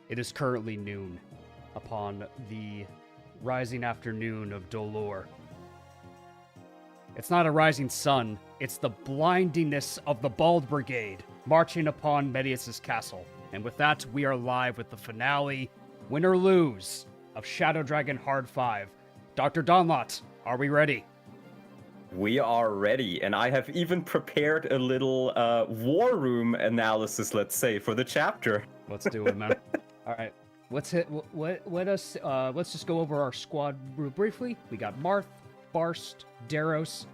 It is currently noon upon the rising afternoon of Dolor. It's not a rising sun, it's the blindingness of the Bald Brigade marching upon Medeus' castle. And with that, we are live with the finale, win or lose, of Shadow Dragon Hard 5. Dr. Donlot, are we ready? We are ready, and I have even prepared a little war room analysis, let's say, for the chapter. Let's do it, man. All right, let's just go over our squad real briefly. We got Marth, Barst, Daros,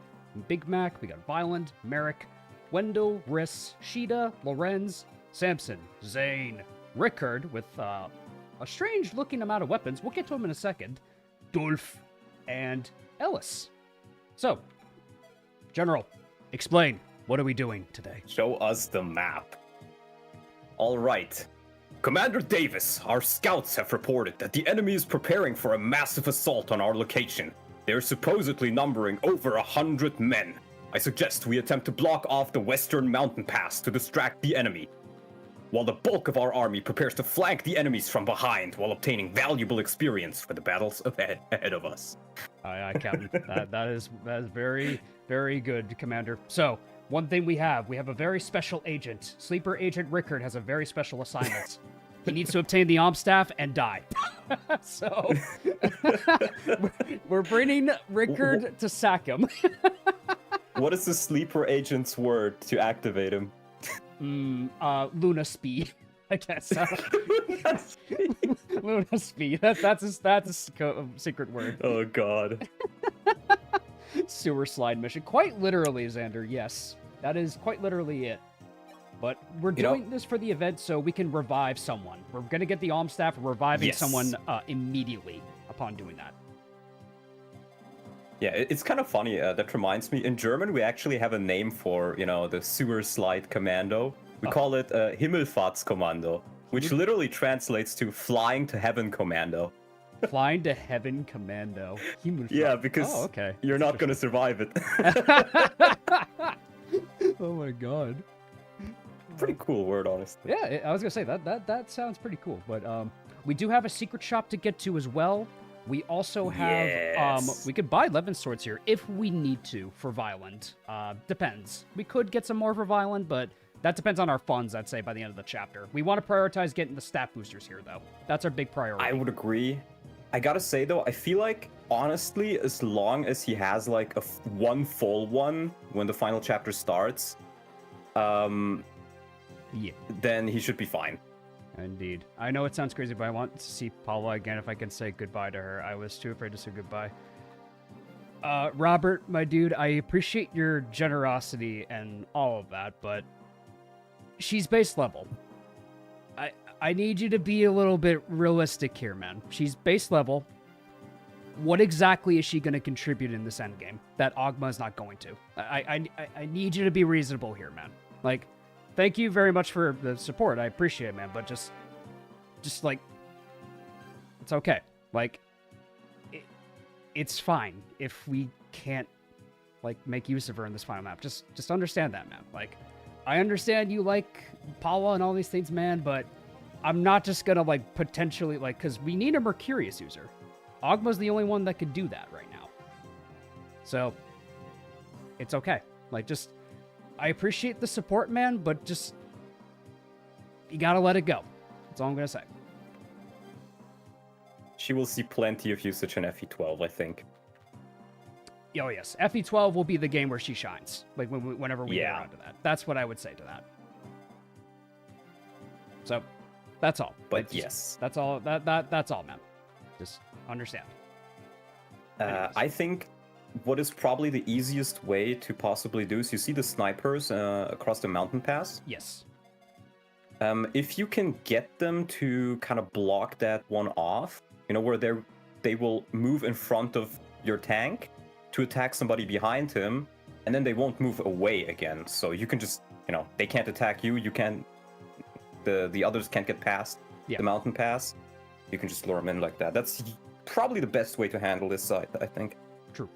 Big Mac. We got Violent, Merrick, Wendell, Riss, Sheeta, Lorenz, Samson, Zane, Rickard with a strange-looking amount of weapons. We'll get to him in a second. Dolph, and Ellis. So, General, explain. What are we doing today? Show us the map. All right. Commander Davis, our scouts have reported that the enemy is preparing for a massive assault on our location. They're supposedly numbering over 100 men. I suggest we attempt to block off the western mountain pass to distract the enemy, while the bulk of our army prepares to flank the enemies from behind while obtaining valuable experience for the battles ahead of us. Aye, Captain. that is very, very good, Commander. So, one thing we have a very special agent. Sleeper Agent Rickard has a very special assignment. He needs to obtain the Staff and die. So, we're bringing Rickard to sack him. What is the Sleeper Agent's word to activate him? Luna Speed, I guess. Luna Speed. That's a secret word. Oh God. Sewer slide mission. Quite literally, Xander. Yes, that is quite literally it. But we're doing this for the event so we can revive someone. We're gonna get the Staff reviving someone immediately upon doing that. Yeah, it's kind of funny. That reminds me, in German, we actually have a name for, the sewer slide commando. We call it Himmelfahrtskommando, which literally translates to flying to heaven commando. Flying to heaven commando. Yeah, because you're not going to survive it. Oh my God. Pretty cool word, honestly. Yeah, I was going to say, that sounds pretty cool. But we do have a secret shop to get to as well. We also have, we could buy Levin swords here if we need to for Violent. Depends. We could get some more for Violent, but that depends on our funds, I'd say, by the end of the chapter. We want to prioritize getting the stat boosters here, though. That's our big priority. I would agree. I gotta say, though, I feel like, honestly, as long as he has, like, one full one when the final chapter starts, then he should be fine. Indeed. I know it sounds crazy, but I want to see Paula again if I can say goodbye to her. I was too afraid to say goodbye. Robert, my dude, I appreciate your generosity and all of that, but she's base level. I need you to be a little bit realistic here, man. She's base level. What exactly is she going to contribute in this endgame that Ogma is not going to? I need you to be reasonable here, man. Like, thank you very much for the support. I appreciate it, man. But just like, it's okay. Like, it's fine if we can't, like, make use of her in this final map. Just understand that, man. Like, I understand you like Paula and all these things, man, but I'm not just gonna, like, potentially, like, because we need a Mercurius user. Ogma's the only one that could do that right now. So, it's okay. Like, just... I appreciate the support, man, but just... You gotta let it go. That's all I'm gonna say. She will see plenty of usage in FE12, I think. Oh, yes. FE12 will be the game where she shines. Like, whenever we get around to that. That's what I would say to that. So, that's all. But yes. That's all. That's all, man. Just understand. I think... what is probably the easiest way to possibly do is you see the snipers across the mountain pass? Yes. If you can get them to kind of block that one off, where they will move in front of your tank to attack somebody behind him, and then they won't move away again. So you can just, they can't attack you. You can't, the others can't get past the mountain pass. You can just lure them in like that. That's probably the best way to handle this side, I think. True.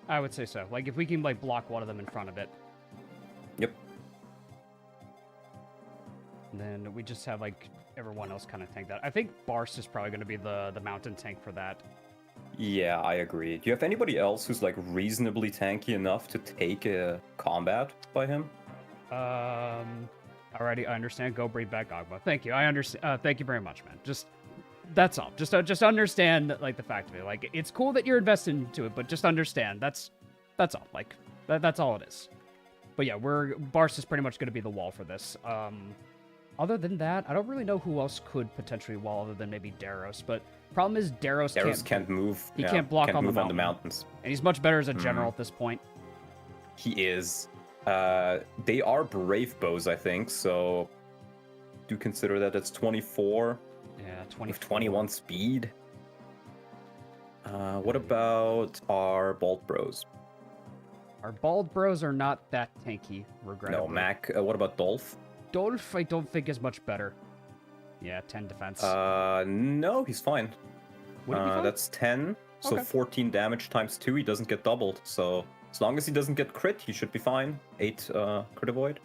I would say so. Like, if we can, like, block one of them in front of it. Yep. And then we just have, like, everyone else kind of tank that. I think Barst is probably going to be the mountain tank for that. Yeah, I agree. Do you have anybody else who's like reasonably tanky enough to take a combat by him? Alrighty, I understand. Go bring back Ogma. Thank you. I understand. Thank you very much, man. That's all. Just understand like the fact of it. Like, it's cool that you're invested into it, but just understand that's all. Like, that's all it is. But yeah, Barst is pretty much going to be the wall for this. Other than that, I don't really know who else could potentially wall other than maybe Daros. But problem is Daros can't move. He can't block on the mountains. And he's much better as a general at this point. He is. They are brave bows, I think. So do consider that it's 24. Yeah, 24. With 21 speed. What about our Bolt Bros? Our Bald Bros are not that tanky, regrettably. No, Mac. What about Dolph? Dolph, I don't think is much better. Yeah, 10 defense. No, he's fine. Would it be fine? That's 10, so Okay. 14 damage times 2, he doesn't get doubled. So as long as he doesn't get crit, he should be fine. 8 crit avoid.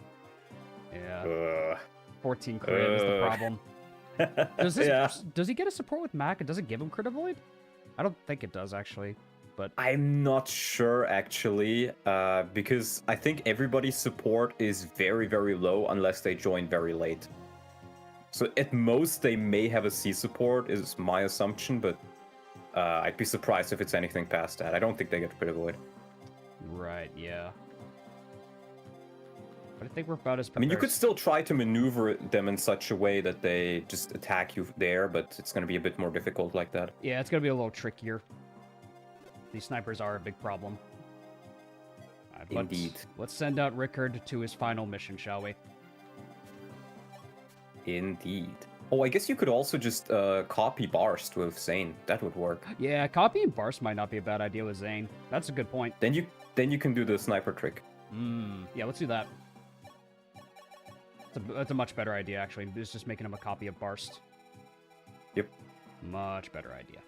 Yeah. 14 crit is the problem. Does he get a support with Mac and does it give him crit avoid? I don't think it does, actually. But I'm not sure, actually, because I think everybody's support is very, very low unless they join very late. So at most, they may have a C support, is my assumption, but I'd be surprised if it's anything past that. I don't think they get crit avoid. Right, yeah. But I think we're about as I mean, you could still try to maneuver them in such a way that they just attack you there, but it's going to be a bit more difficult like that. Yeah, it's going to be a little trickier. These snipers are a big problem. Indeed. Let's send out Rickard to his final mission, shall we? Indeed. Oh, I guess you could also just copy Barst with Zane. That would work. Yeah, copying Barst might not be a bad idea with Zane. That's a good point. Then you can do the sniper trick. Yeah, let's do that. That's a much better idea, actually. It's just making him a copy of Barst. Yep. Much better idea.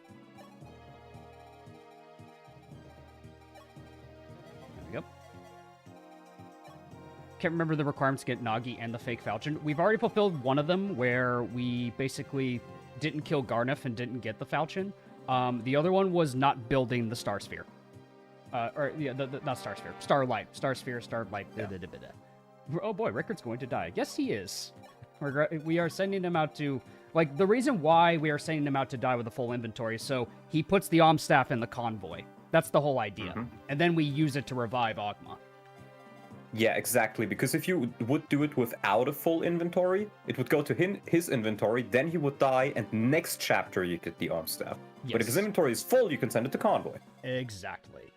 There we go. Can't remember the requirements to get Nagi and the fake Falchion. We've already fulfilled one of them where we basically didn't kill Garneth and didn't get the Falchion. The other one was not building the Star Sphere. Not Star Sphere. Starlight. Star Sphere, Starlight. Yeah. Oh boy, Rickard's going to die. Yes, he is. We are sending him out to... Like, the reason why we are sending him out to die with a full inventory, so he puts the Om Staff in the convoy. That's the whole idea. Mm-hmm. And then we use it to revive Ogma. Yeah, exactly. Because if you would do it without a full inventory, it would go to his inventory, then he would die, and next chapter you get the Arm Staff. Yes. But if his inventory is full, you can send it to Convoy. Exactly.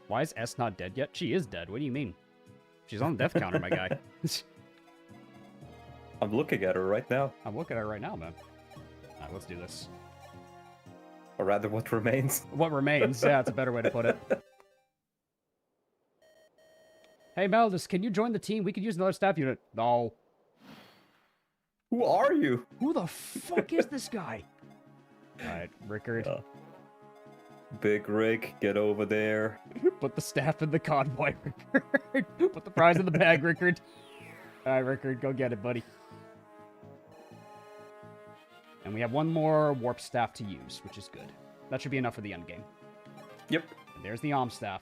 Why is S not dead yet? She is dead. What do you mean? She's on the death counter, my guy. I'm looking at her right now. I'm looking at her right now, man. Alright, let's do this. Or rather, what remains. What remains, yeah, that's a better way to put it. Hey, Medeus, can you join the team? We could use another staff unit. No. Who are you? Who the fuck is this guy? Alright, Rickard. Big Rick, get over there. Put the staff in the convoy, Rickard. Put the prize in the bag, Rickard. Alright, Rickard, go get it, buddy. And we have one more warp staff to use, which is good. That should be enough for the endgame. Yep. And there's the Om staff.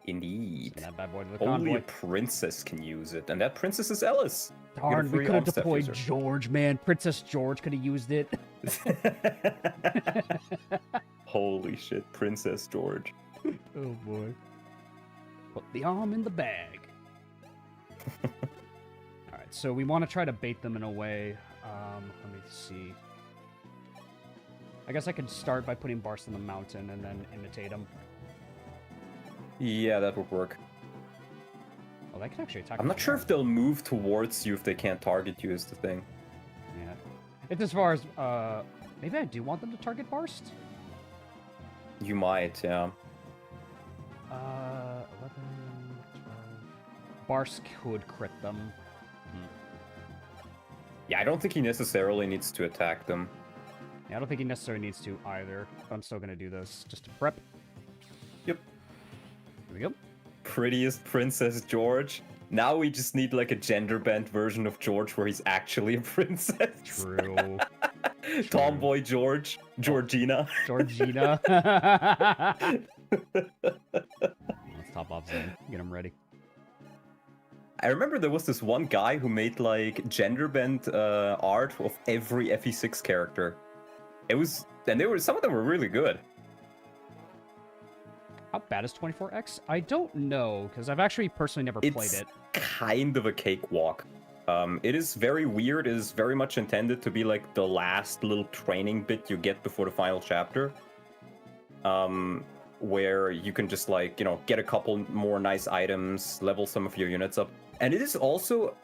Indeed. Send that bad boy to the Only convoy. a princess can use it, and that princess is Ellis. Darn, we could have deployed George, man. Princess George could have used it. Holy shit, Princess George. Oh boy. Put the arm in the bag. Alright, so we want to try to bait them in a way. Let me see. I guess I could start by putting Barst on the mountain and then imitate him. Yeah, that would work. Oh, they can actually attack. I'm not sure if they'll move towards you if they can't target you is the thing. Yeah. It's as far as, maybe I do want them to target Barst? You might, yeah. 11, 12... Barst could crit them. Yeah, I don't think he necessarily needs to attack them. Yeah, I don't think he necessarily needs to either. But I'm still going to do this just to prep. Yep. Here we go. Prettiest Princess George. Now we just need like a gender bent version of George where he's actually a princess. True. Tomboy George. Georgina. Georgina. Let's top off Zen. Get him ready. I remember there was this one guy who made like gender bent art of every FE6 character. Some of them were really good. How bad is 24X? I don't know, because I've actually personally never played it. It's kind of a cakewalk. It is very weird. It is very much intended to be like the last little training bit you get before the final chapter. Where you can just like, get a couple more nice items, level some of your units up. And it is also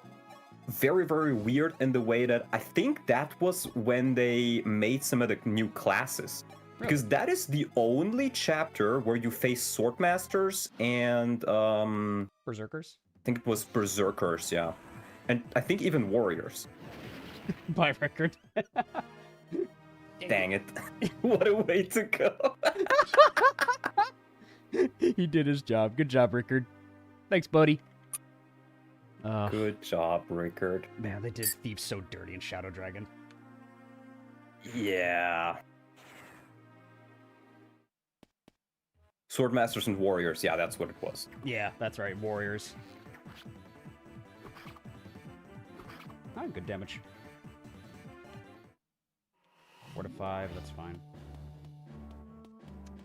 very, very weird in the way that I think that was when they made some of the new classes. Because that is the only chapter where you face swordmasters and Berserkers? I think it was berserkers, yeah. And I think even warriors. By Rickard. Dang it. What a way to go. He did his job. Good job, Rickard. Thanks, buddy. Good job, Rickard. Man, they did Thieves so dirty in Shadow Dragon. Yeah. Swordmasters and warriors, yeah, that's what it was. Yeah, that's right, warriors. Oh, good damage. 4 to 5, that's fine.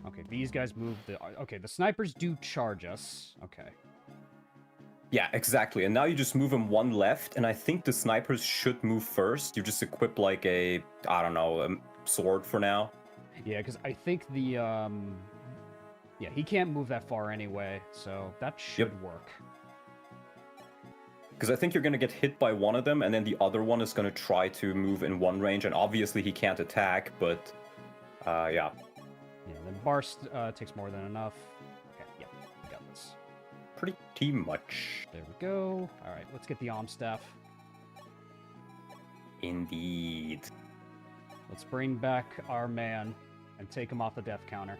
Okay, these guys move the... Okay, the snipers do charge us. Okay. Yeah, exactly. And now you just move them one left, and I think the snipers should move first. You just equip like a, I don't know, a sword for now. Yeah, because I think the... Yeah, he can't move that far anyway, so that should work. Because I think you're going to get hit by one of them, and then the other one is going to try to move in one range, and obviously he can't attack, but yeah. Yeah, then Barst takes more than enough. Okay, yeah, we got this. Pretty much. There we go. Alright, let's get the Om Staff. Indeed. Let's bring back our man and take him off the death counter.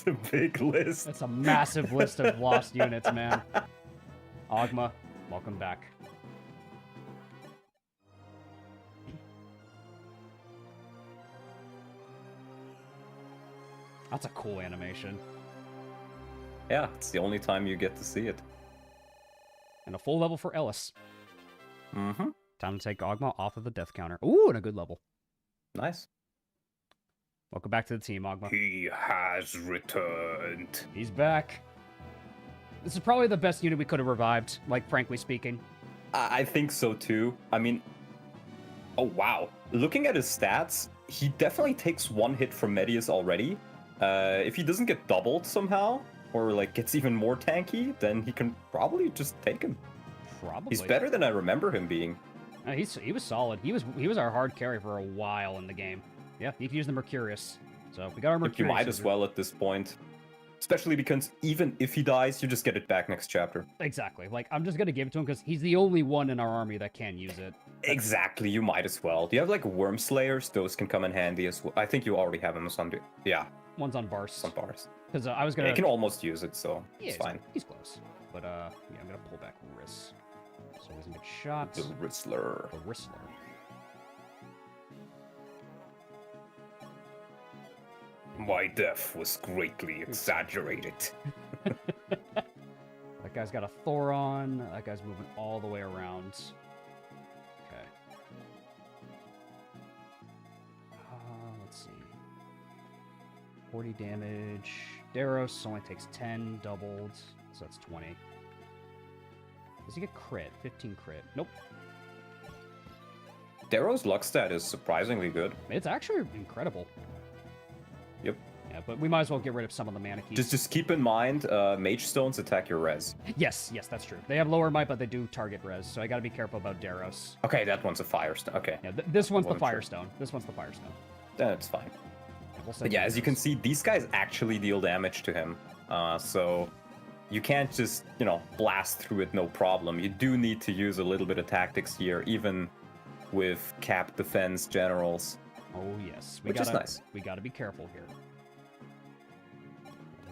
It's a big list. That's a massive list of lost units, man. Ogma, welcome back. That's a cool animation. Yeah, it's the only time you get to see it. And a full level for Ellis. Mm-hmm. Time to take Ogma off of the death counter. Ooh, and a good level. Nice. Welcome back to the team, Ogma. He has returned. He's back. This is probably the best unit we could have revived, like, frankly speaking. I think so, too. I mean... Oh, wow. Looking at his stats, he definitely takes one hit from Medeus already. If he doesn't get doubled somehow, or, like, gets even more tanky, then he can probably just take him. Probably. He's better than I remember him being. He was solid. He was our hard carry for a while in the game. Yeah, you can use the Mercurius. So we got our Mercurius. You might as well at this point. Especially because even if he dies, you just get it back next chapter. Exactly. Like, I'm just gonna give it to him because he's the only one in our army that can use it. Exactly, you might as well. Do you have, like, Worm Slayers? Those can come in handy as well. I think you already have them on... Yeah. One's on Bars. On Bars. Because I was gonna... Yeah, you can almost use it, so yeah, it's fine. He's close. But, yeah, I'm gonna pull back Riss. So he doesn't get shot. The Rizzler. The Whistler. My death was greatly exaggerated. That guy's got a Thoron. That guy's moving all the way around. Okay. Let's see. 40 damage. Daros only takes 10 doubled, so that's 20. Does he get crit? 15 crit. Nope. Darrow's luck stat is surprisingly good. It's actually incredible. Yep. Yeah, but we might as well get rid of some of the Manakete. Just keep in mind, Mage Stones attack your res. Yes, that's true. They have lower might, but they do target res, so I gotta be careful about Daros. Okay, that one's a Firestone. Okay. Yeah, this one's the Firestone. This one's the Firestone. That's fine. But yeah, as you can see, these guys actually deal damage to him. So you can't just, blast through it no problem. You do need to use a little bit of tactics here, even with capped defense generals. Oh, yes. Which is nice. We gotta be careful here.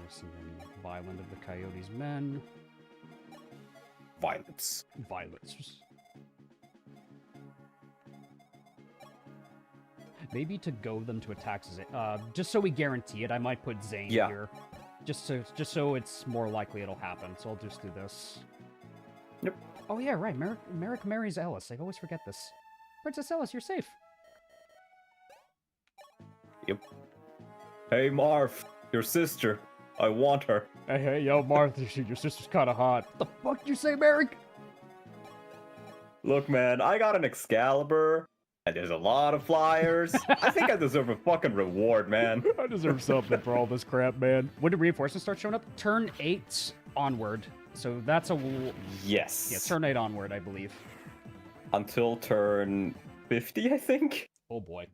Nice, and then Violent of the Coyote's men. Violence. Violence. Maybe to go them to attack Zane. Just so we guarantee it, I might put Zane here. Just so it's more likely it'll happen. So I'll just do this. Yep. Oh yeah, right. Merrick marries Ellis. I always forget this. Princess Ellis, you're safe. Yep. Hey, Marv, your sister. I want her. Hey, yo, Martha, your sister's kind of hot. What the fuck you say, Merrick? Look, man, I got an Excalibur, and there's a lot of flyers. I think I deserve a fucking reward, man. I deserve something for all this crap, man. When did reinforcements start showing up? Turn 8 onward. So that's a... Yes. Yeah, turn 8 onward, I believe. Until turn 50, I think? Oh, boy.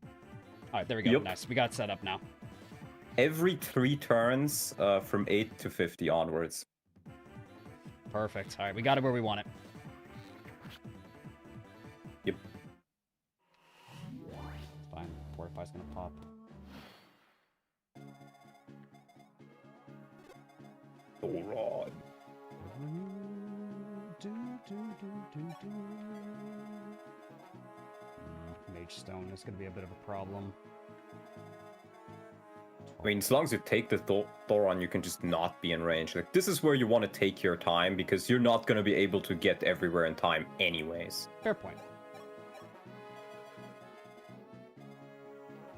All right, there we go. Yep. Nice. We got it set up now. Every 3 turns from 8 to 50 onwards. Perfect. All right, we got it where we want it. Yep. Fine. Fortify's gonna pop. Thoron. Mage Stone is gonna be a bit of a problem. I mean, as long as you take the Thoron, you can just not be in range. Like, this is where you want to take your time, because you're not going to be able to get everywhere in time anyways. Fair point.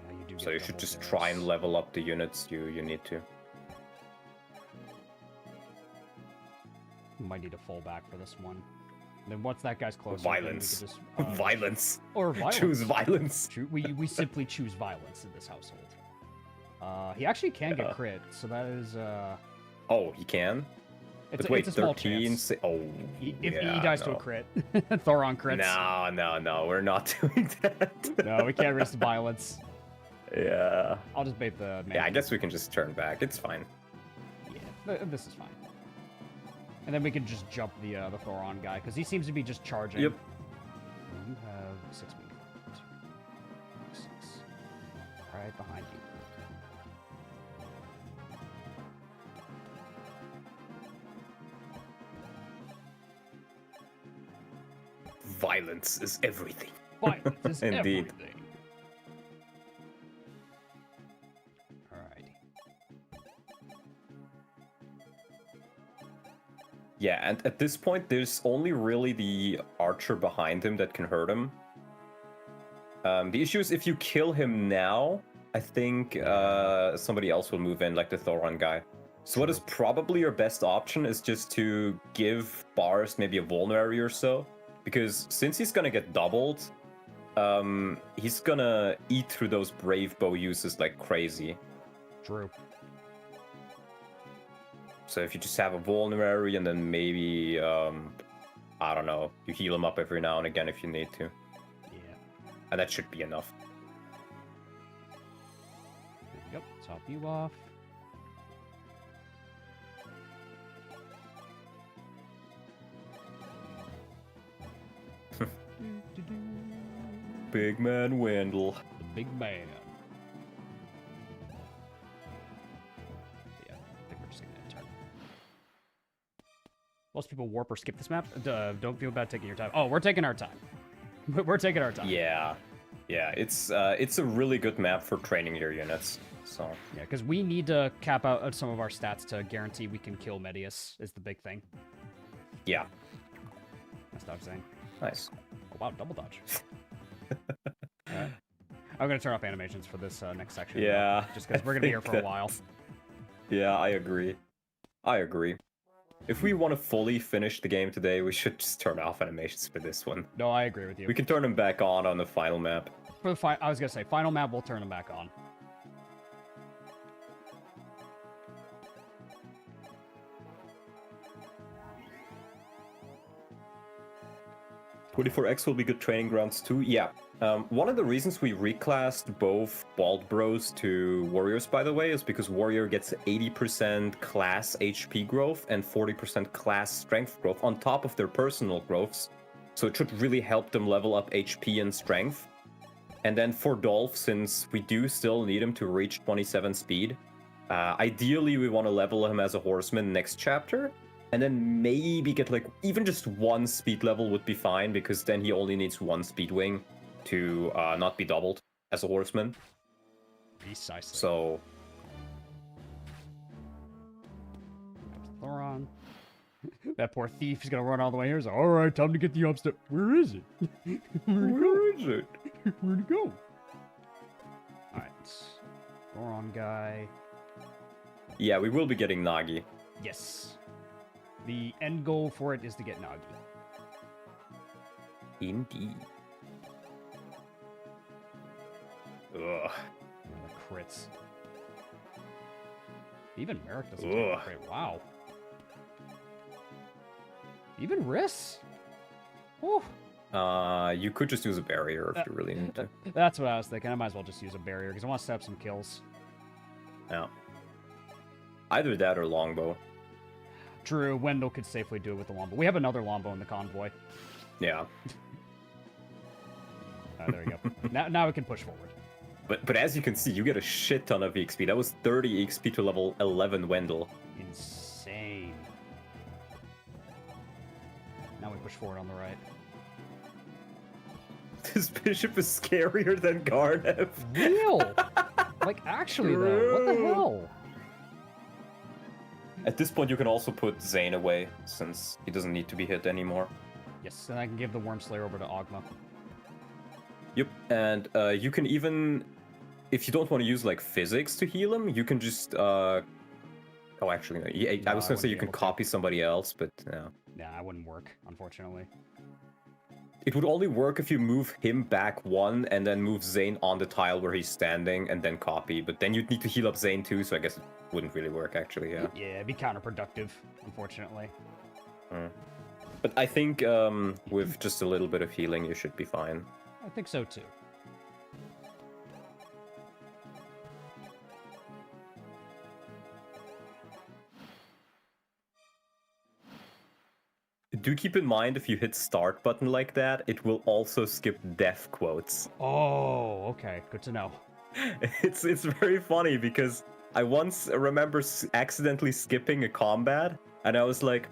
Yeah, you do so you should just try and level up the units you need to. Might need to fall back for this one. And then once that guy's close, violence. We can just, violence. Or violence. Choose violence. We simply choose violence in this household. He actually can get crit, so that is, Oh, he can? It's, wait, it's a small 13? chance. Oh, if he dies to a crit. Thoron crits. No, we're not doing that. No, we can't risk violence. Yeah. I'll just bait the... Yeah, I guess we can just turn back. It's fine. Yeah, this is fine. And then we can just jump the Thoron guy, because he seems to be just charging. Yep. You have 6 movement. 6. Right behind you. Violence is everything. Violence is Indeed. Everything. Alrighty. Yeah, and at this point, there's only really the archer behind him that can hurt him. The issue is if you kill him now, I think somebody else will move in, like the Thoron guy. So what is probably your best option is just to give Bars maybe a vulnerary or so. Because since he's gonna get doubled, he's gonna eat through those brave bow uses like crazy. True. So if you just have a vulnerary and then maybe, I don't know, you heal him up every now and again if you need to. Yeah. And that should be enough. Yep, top you off. Big man Wendell. The big man. Yeah, I think we're just gonna turn. Most people warp or skip this map. Don't feel bad taking your time. Oh, we're taking our time. We're taking our time. Yeah, it's a really good map for training your units. So yeah, because we need to cap out some of our stats to guarantee we can kill Medeus. Is the big thing. Yeah. That's what I'm saying. Nice. Oh wow, double dodge. Alright. I'm gonna turn off animations for this next section. Yeah. Just because we're gonna be here for a while. Yeah, I agree. If we want to fully finish the game today, we should just turn off animations for this one. No, I agree with you. We can turn them back on the final map. For the I was gonna say final map, we'll turn them back on. .24x will be good training grounds too. Yeah. One of the reasons we reclassed both Bald Bros to Warriors, by the way, is because Warrior gets 80% class HP growth and 40% class strength growth on top of their personal growths. So it should really help them level up HP and strength. And then for Dolph, since we do still need him to reach 27 speed, Ideally, we want to level him as a horseman next chapter, and then maybe get like even just one speed level would be fine, because then he only needs one speed wing to not be doubled as a horseman. Precisely. So Thoron. That poor thief is gonna run all the way here. He's like, all right, time to get the upstep. Where is it? where is it? Where'd it go? All right, Thoron guy. Yeah, we will be getting Nagi. Yes. The end goal for it is to get Nagi. Indeed. Ugh. Oh, the crits. Even Merrick doesn't take a crit. Wow. Even Riss? Whew. You could just use a barrier if you really need to. That's what I was thinking. I might as well just use a barrier because I want to set up some kills. Yeah. Either that or longbow. True, Wendell could safely do it with the longbow. We have another longbow in the convoy. Yeah. There we go. Now we can push forward. But as you can see, you get a shit ton of EXP. That was 30 EXP to level 11 Wendell. Insane. Now we push forward on the right. This bishop is scarier than Gardev. Real! Like, actually, though, what the hell? At this point, you can also put Zane away, since he doesn't need to be hit anymore. Yes, and I can give the Wormslayer over to Ogma. Yep, and you can even, if you don't want to use like physics to heal him, you can just. Oh, actually, no. Yeah, I was gonna say you can copy somebody else, but no. Yeah, that wouldn't work, unfortunately. It would only work if you move him back one and then move Zane on the tile where he's standing and then copy. But then you'd need to heal up Zane too, so I guess it wouldn't really work actually. Yeah. Yeah, it'd be counterproductive, unfortunately. But I think with just a little bit of healing, you should be fine. I think so too. Do keep in mind, if you hit start button like that, it will also skip death quotes. Oh, okay. Good to know. It's very funny because I once remember accidentally skipping a combat, and I was like,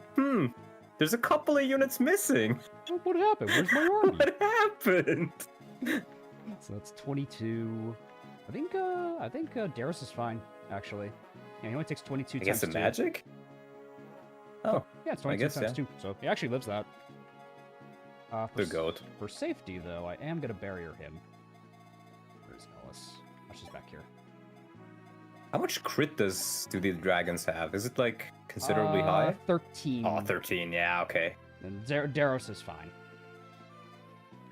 there's a couple of units missing. What happened? Where's my army? What happened? So that's 22. I think Darius is fine, actually. Yeah, he only takes 22 I times guess the 2. magic? Oh, yeah, it's 22 times 2, so he actually lives that. The goat. For safety, though, I am going to barrier him. Where's Ellis? Oh, she's back here. How much crit do the dragons have? Is it, like, considerably high? 13. Oh, 13, yeah, okay. And Darius is fine.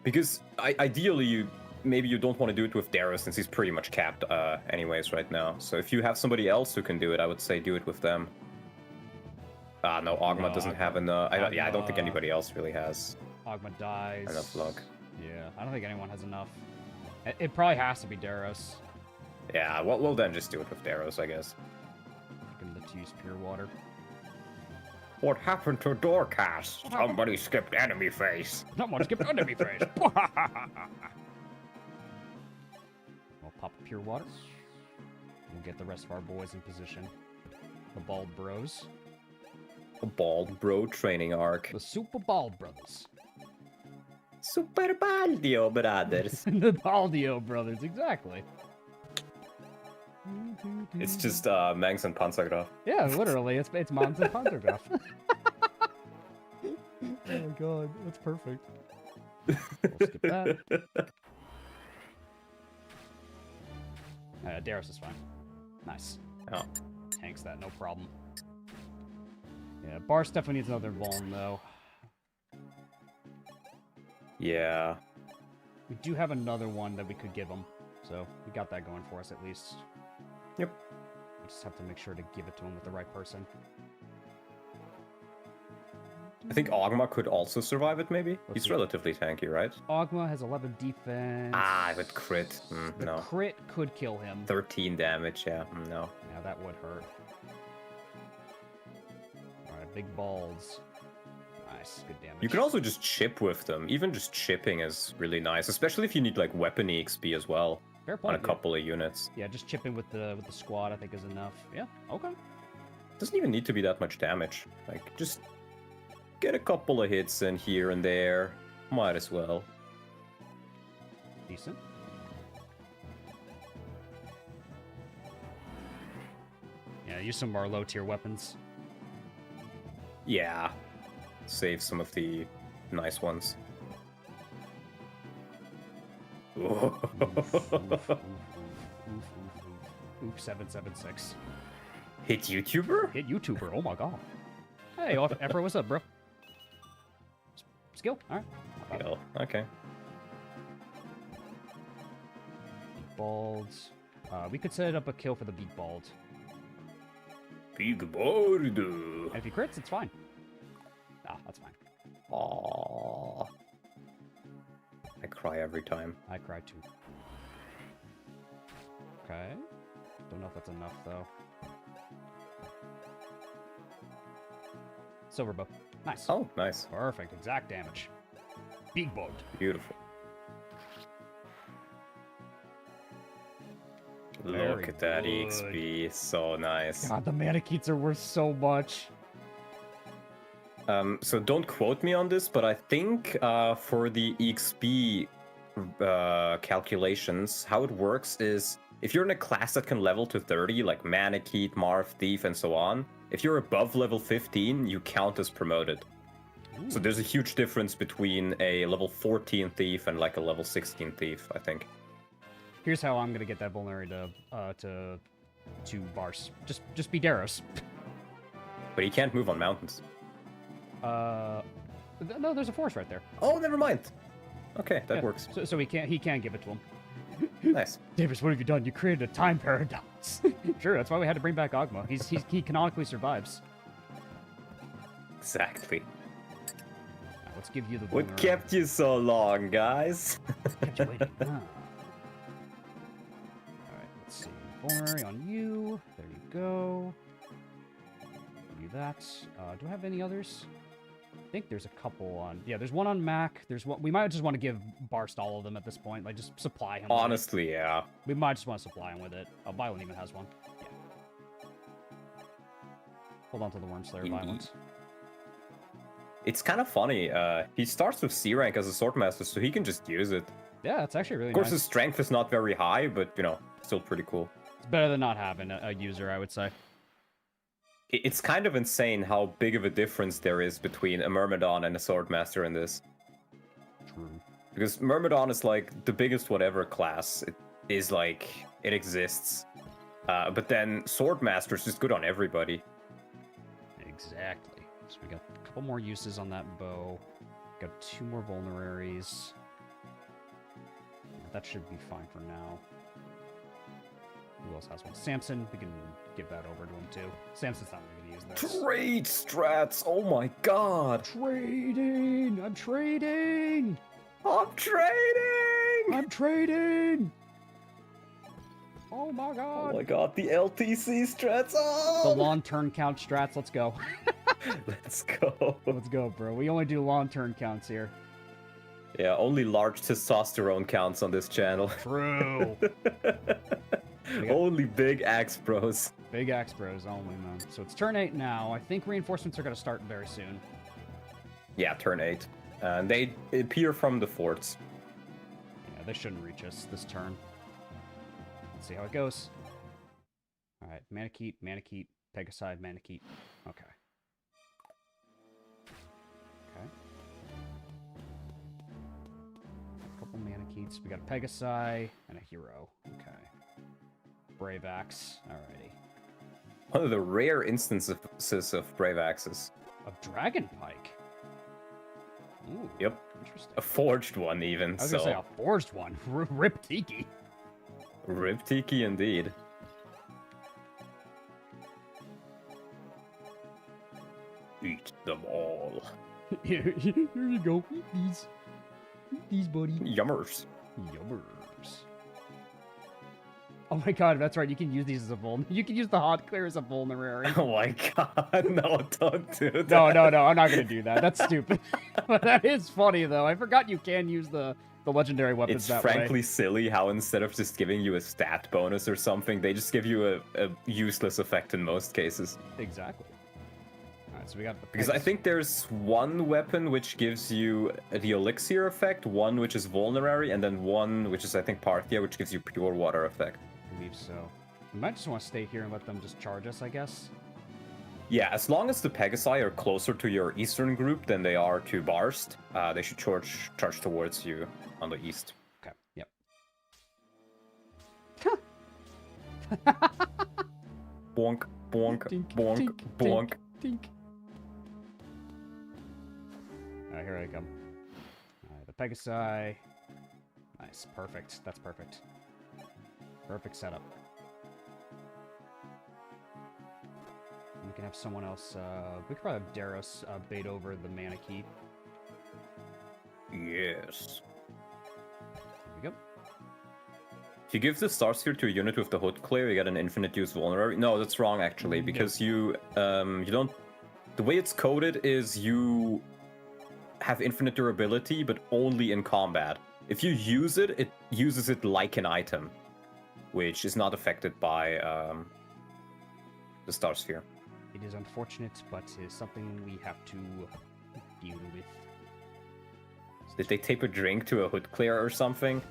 Because, ideally, maybe you don't want to do it with Darius, since he's pretty much capped anyways right now. So if you have somebody else who can do it, I would say do it with them. No, Ogma doesn't have enough. I don't think anybody else really has Ogma dies. enough luck. Yeah, I don't think anyone has enough. It probably has to be Darius. Yeah, we'll then just do it with Darius, I guess. Get him to use pure water. What happened to Doorcast? Somebody skipped enemy face. Someone skipped enemy face. We'll pop pure water. We'll get the rest of our boys in position. The Bald Bros. A Bald Bro training arc. The Super Bald Brothers. Super Baldio Brothers. The Baldio Brothers, exactly. It's just Mangs and Panzergraf. Yeah, literally, it's Mangs and Panzergraf. Oh my god, that's perfect. We'll skip that. Darius is fine. Nice. Oh. Tanks that, no problem. Yeah, Bars definitely needs another Vuln, though. Yeah. We do have another one that we could give him, so we got that going for us at least. Yep. We just have to make sure to give it to him with the right person. I think Ogma could also survive it, maybe? He's relatively tanky, right? Ogma has 11 defense. With crit. The No. crit could kill him. 13 damage, yeah. No. Yeah, that would hurt. Alright, big balls. Nice, good damage. You can also just chip with them. Even just chipping is really nice, especially if you need, like, weapon EXP as well. Fair on point. a couple of units. Yeah, just chipping with the squad, I think, is enough. Yeah. Okay. Doesn't even need to be that much damage. Like, just get a couple of hits in here and there. Might as well. Decent. Yeah, use some more low-tier weapons. Yeah. Save some of the nice ones. Oof, 776. Hit YouTuber? Hit YouTuber. Oh my god. Hey, Efra, what's up, bro? Skill. All right. Skill. Okay. Balds. We could set up a kill for the big bald. Big board. And if he crits, it's fine. Ah, that's fine. Aww. I cry every time. I cry too. Okay. Don't know if that's enough though. Silver bow. Nice. Oh, nice. Perfect. Exact damage. Big boat. Beautiful. Very Look at that good. EXP. So nice. God, the Manaketes are worth so much. So don't quote me on this, but I think for the EXP calculations, how it works is if you're in a class that can level to 30, like Manakete, Marv, Thief, and so on, if you're above level 15, you count as promoted. Ooh. So there's a huge difference between a level 14 Thief and like a level 16 Thief, I think. Here's how I'm gonna get that vulnerability to Bars. Just be Daros. But he can't move on mountains. No, there's a forest right there. Oh, never mind. Okay, that Yeah, works. So he can't give it to him. Nice. Davis, what have you done? You created a time paradox. Sure, that's why we had to bring back Ogma. He canonically survives. Exactly. Now, let's give you the What vulnerability. kept you so long, guys? Kept you waiting. Ah. Alright, let's see. Vulnerary on you. There you go. Do that. Do I have any others? I think there's a couple on... Yeah, there's one on Mac. There's one... We might just want to give Barst all of them at this point. Like, just supply him with it. Honestly, yeah. We might just want to supply him with it. Oh, Violent even has one. Yeah. Hold on to the Wormslayer Violent. It's kind of funny. He starts with C rank as a Swordmaster, so he can just use it. Yeah, it's actually really Of course, nice. his strength is not very high, but, you know, still pretty cool. It's better than not having a user, I would say. It's kind of insane how big of a difference there is between a Myrmidon and a Swordmaster in this. True. Because Myrmidon is like the biggest whatever class. It is like, it exists. But then Swordmaster is just good on everybody. Exactly. So we got a couple more uses on that bow. Got 2 more vulneraries. That should be fine for now. Who else has one? Samson. We can give that over to him too. Samson's not really gonna use this. Trade strats! Oh my god! Trading! I'm trading! I'm trading! I'm trading! Oh my Oh god! my god, the LTC strats! The Oh! long turn count strats. Let's go. Let's go. Let's go, bro. We only do long turn counts here. Yeah, only large testosterone counts on this channel. True. Only big axe bros. Big axe bros only, man. So it's turn 8 now. I think reinforcements are going to start very soon. Yeah, turn 8. And they appear from the forts. Yeah, they shouldn't reach us this turn. Let's see how it goes. All right, Manakete, Manakete, Pegasi, Manakete. Okay. Okay. A couple Manaketes. We got a Pegasi and a hero. Okay. Brave Axe. Alrighty. One of the rare instances of Brave Axes. A Dragon Pike. Ooh, Yep. interesting. A forged one, even. I was So, gonna say a forged one. Rip Tiki. Rip Tiki indeed. Eat them all. Here you go. Eat these. Eat these, buddy. Yummers. Yummers. Oh my god, that's right. You can use these as a vuln. You can use the hot clear as a vulnerary. Oh my god, no, don't do that. No, I'm not gonna do that. That's stupid. But that is funny though. I forgot you can use the the legendary weapons It's that frankly way. silly how instead of just giving you a stat bonus or something, they just give you a useless effect in most cases. Exactly. Alright, so we got the Because I Pegasus. think there's one weapon which gives you the elixir effect, one which is vulnerary, and then one which is, I think, Parthia, which gives you pure water effect. I believe so. We might just want to stay here and let them just charge us, I guess. Yeah, as long as the Pegasi are closer to your eastern group than they are to Barst, they should charge towards you on the east. Okay, yep. Bonk, bonk, Tink, bonk, tink, bonk. Tink. Alright, here I come. Alright, the Pegasi. Nice, perfect. That's perfect. Perfect setup. We can have someone else, we could probably have Daros bait over the Manakete. Yes. There we go. If you give the Star Sphere to a unit with the hood clear, you get an infinite use vulnerary. No, that's wrong actually, because you don't. The way it's coded is you have infinite durability, but only in combat. If you use it, it uses it like an item, which is not affected by the Star Sphere. It is unfortunate, but is something we have to deal with. Did they tape a drink to a hood clear or something?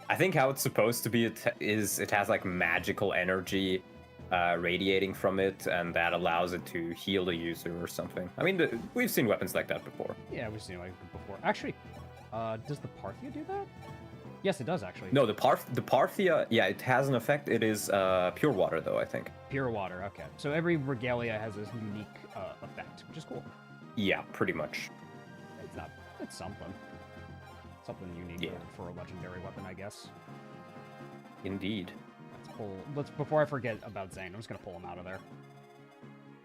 I think how it's supposed to be it has like magical energy radiating from it, and that allows it to heal the user or something. I mean, we've seen weapons like that before. Yeah, we've seen it like before. Actually, does the Parthia do that? Yes, it does actually. No, the Parthia, yeah, it has an effect. It is pure water, though, I think. Pure water, okay. So every regalia has this unique effect, which is cool. Yeah, pretty much. It's something. Something unique for a legendary weapon, I guess. Indeed. Before I forget about Zane, I'm just gonna pull him out of there.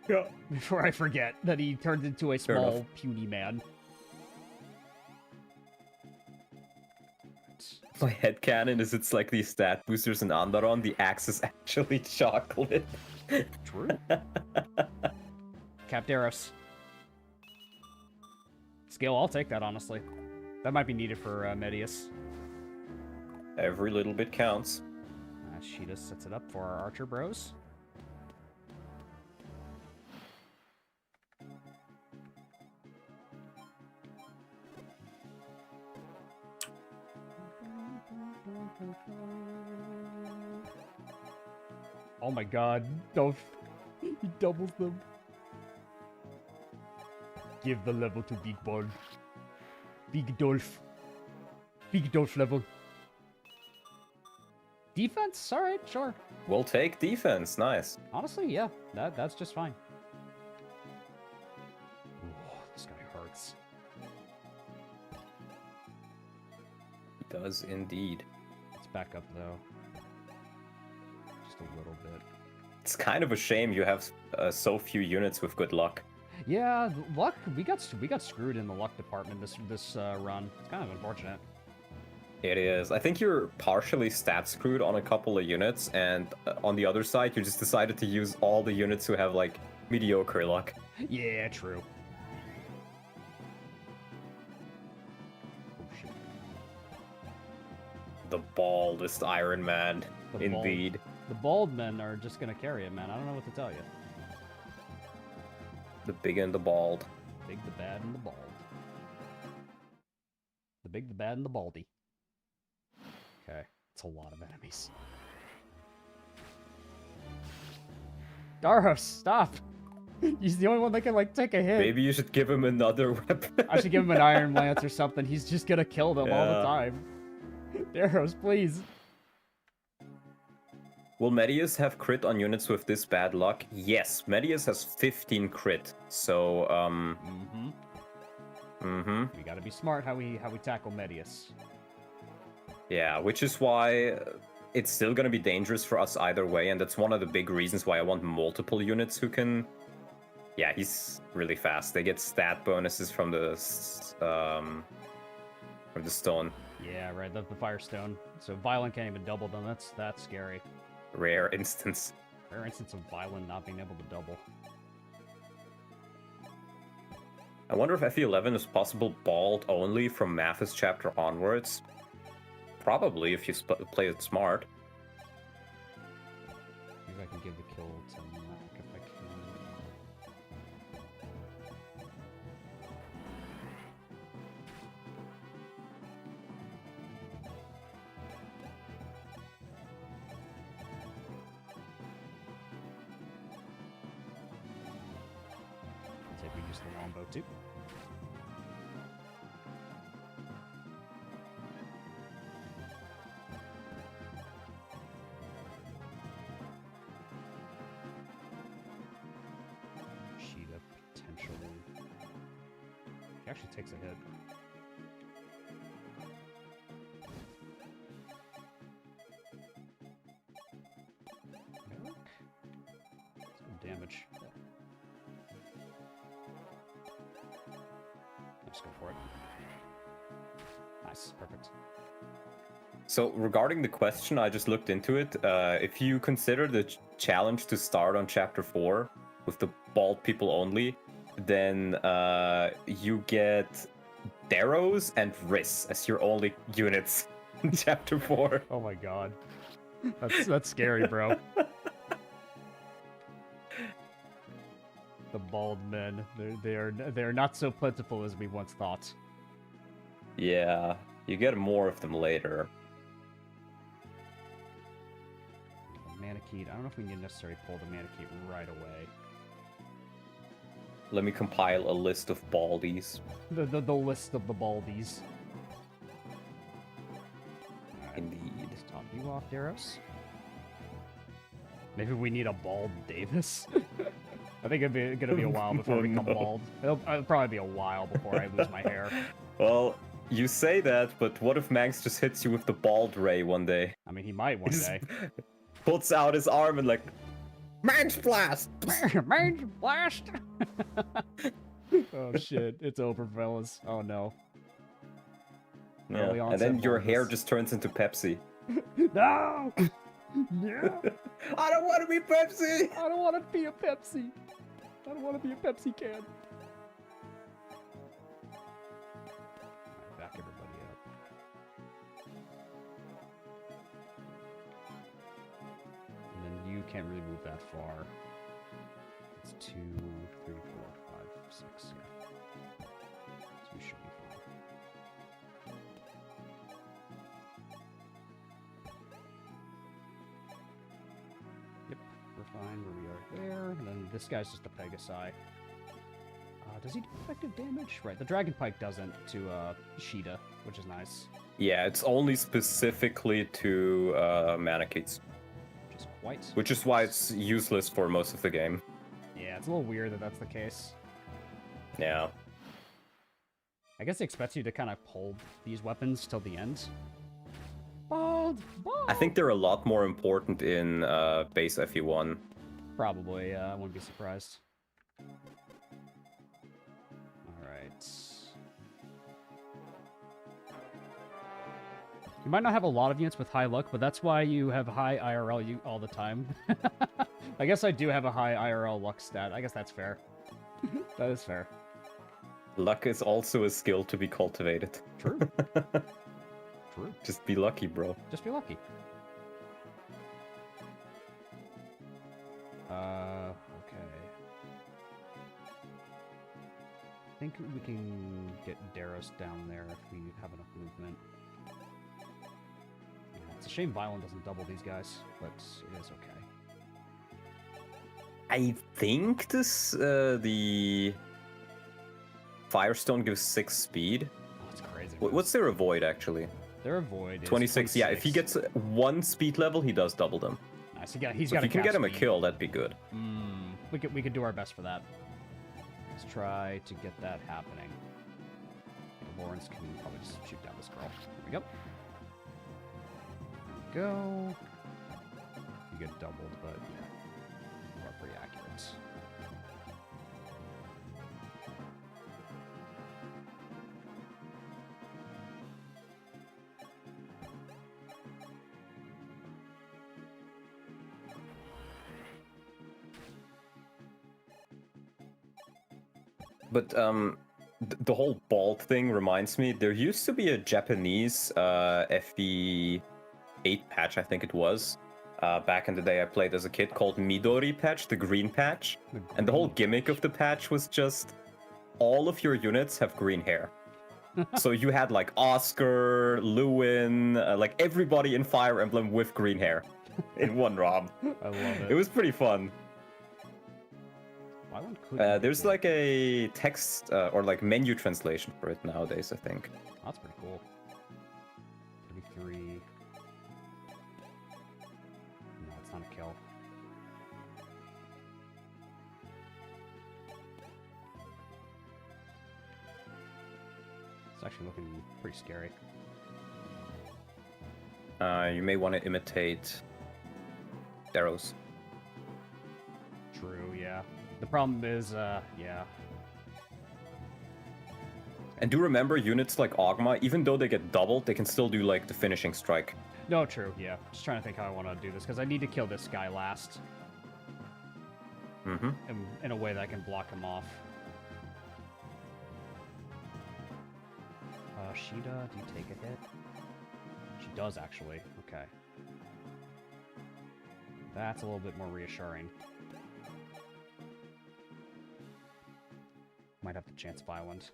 Yeah. Before I forget that he turned into a small, puny man. My headcanon is it's like these stat boosters in Andaron, the axe is actually chocolate. True. Capteros. Skill, I'll take that, honestly. That might be needed for Medeus. Every little bit counts. Sheeta sets it up for our archer bros. Oh my god, Dolph. He doubles them. Give the level to Big Ball. Big Dolph. Big Dolph level. Defense? Alright, sure. We'll take defense, nice. Honestly, yeah. That's just fine. Ooh, this guy hurts. He does indeed. Let's back up, though. Just a little bit. It's kind of a shame you have so few units with good luck. Yeah, luck. We got screwed in the luck department this run. It's kind of unfortunate. It is. I think you're partially stat screwed on a couple of units, and on the other side, you just decided to use all the units who have like mediocre luck. Yeah, true. Oh shit. The baldest Ironman, indeed. The bald men are just gonna carry it, man. I don't know what to tell you. The big and the bald. Big, the bad, and the bald. The big, the bad, and the baldy. Okay, it's a lot of enemies. Daros, stop! He's the only one that can, like, take a hit. Maybe you should give him another weapon. I should give him an Iron Lance or something. He's just gonna kill them all the time. Daros, please. Will Medeus have crit on units with this bad luck? Yes, Medeus has 15 crit, so, We gotta be smart how we tackle Medeus. Yeah, which is why it's still gonna be dangerous for us either way, and that's one of the big reasons why I want multiple units who can... Yeah, he's really fast. They get stat bonuses from the stone. Yeah, right, the Firestone. So Violent can't even double them. That's scary. Rare instance. Rare instance of Violent not being able to double. I wonder if FE11 is possible bald only from Mathis chapter onwards. Probably, if you play it smart. Maybe I can give the kill to Merrick if I can. Let's say we use the longbow too. Sheeta potentially. He actually takes a hit. Merrick? Some damage. Let's go for it. Nice, perfect. So regarding the question, I just looked into it. If you consider the challenge to start on Chapter 4 with the bald people only, then you get Darrows and Riss as your only units in Chapter 4. Oh my god. That's scary, bro. The bald men. They are not so plentiful as we once thought. Yeah, you get more of them later. Manakete. I don't know if we can necessarily pull the Manakete right away. Let me compile a list of baldies. The list of the baldies. Alright, Indeed. let's top you off, Darrows. Maybe we need a bald Davis. I think it's gonna be a while before we become bald. It'll probably be a while before I lose my hair. Well, you say that, but what if Manx just hits you with the bald ray one day? I mean, he might one Just day. puts out his arm and like, Manx blast! Mange blast! Oh shit, it's over, fellas. Oh no. Early Yeah. And onset then your hair baldness. just turns into Pepsi. No! No! I don't want to be Pepsi! I don't want to be a Pepsi. I don't want to be a Pepsi can. Alright, back everybody up. And then you can't really move that far. It's 2, 3, 4, 5, 6, yeah. So we should be fine. Yep, we're fine where we are there. And then this guy's just a Pegasi. Does he do effective damage? Right, the Dragon Pike doesn't to Sheeta, which is nice. Yeah, it's only specifically to Manaketes, Which is quite... which is why it's useless for most of the game. Yeah, it's a little weird that that's the case. Yeah. I guess it expects you to kind of hold these weapons till the end. Bald! Bald! I think they're a lot more important in base FE1. Probably, I wouldn't be surprised. Alright. You might not have a lot of units with high luck, but that's why you have high IRL all the time. I guess I do have a high IRL luck stat. I guess that's fair. That is fair. Luck is also a skill to be cultivated. True. True. Just be lucky, bro. Just be lucky. Okay. I think we can get Darrows down there if we have enough movement. Yeah, it's a shame Violent doesn't double these guys, but it is okay. I think this the Firestone gives 6 speed. Oh, it's crazy. What's their avoid actually? Their avoid is 26. Yeah, if he gets 1 speed level, he does double them. Nice. He's So got if you can cap get him a speed. kill, that'd be good. We could do our best for that. Let's try to get that happening. Yeah, Lawrence can probably just shoot down this girl. There we go. There we go. You get doubled, but yeah, you are pretty accurate. But the whole bald thing reminds me, there used to be a Japanese FB8 patch, I think it was. Back in the day I played as a kid, called Midori patch, the green patch. And the whole gimmick of the patch was just all of your units have green hair. So you had like Oscar, Lewin, like everybody in Fire Emblem with green hair in one ROM. I love it. It was pretty fun. Why wouldn't Cookie There's be- like a text or like menu translation for it nowadays, I think. Oh, that's pretty cool. 33. No, it's not a kill. It's actually looking pretty scary. You may want to imitate Darrow's. True, yeah. The problem is, yeah. And do remember, units like Ogma, even though they get doubled, they can still do like the finishing strike. No, true, yeah. Just trying to think how I want to do this, because I need to kill this guy last. Mm-hmm. In a way that I can block him off. Sheeta, do you take a hit? She does, actually. Okay. That's a little bit more reassuring. Might have to chance violent.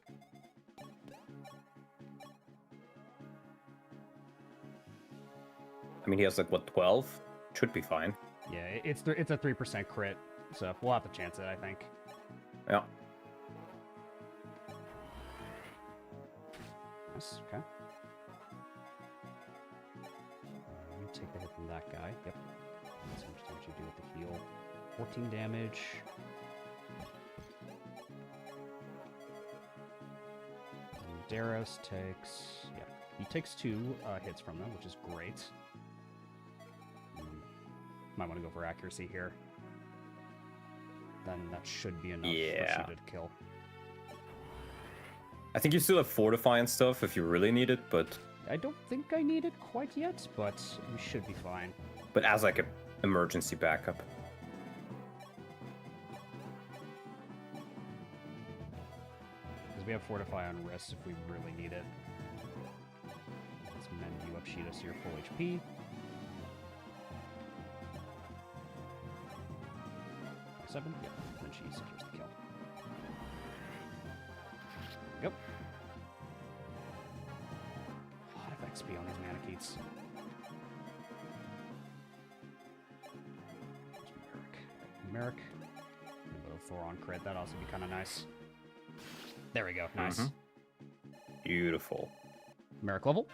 I mean, he has like, what, 12? Should be fine. Yeah, it's a 3% crit, so we'll have to chance it, I think. Yeah. Nice, okay. You take the hit from that guy. Yep. That's how much damage you do with the heal. 14 damage. And Daros takes... Yeah, he takes 2 hits from them, which is great. Might want to go for accuracy here. Then that should be enough for Sheeta to kill. I think you still have Fortify and stuff if you really need it, but... I don't think I need it quite yet, but we should be fine. But as like an emergency backup. Because we have Fortify on wrist if we really need it. Let's mend you up, Sheeta, so you're full HP. Seven? Yep. Then she secures the kill. Yep. A lot of XP on these Manaketes. There's Merrick. Merrick. A little Thoron crit. That'd also be kind of nice. There we go. Nice. Mm-hmm. Beautiful. Merrick level.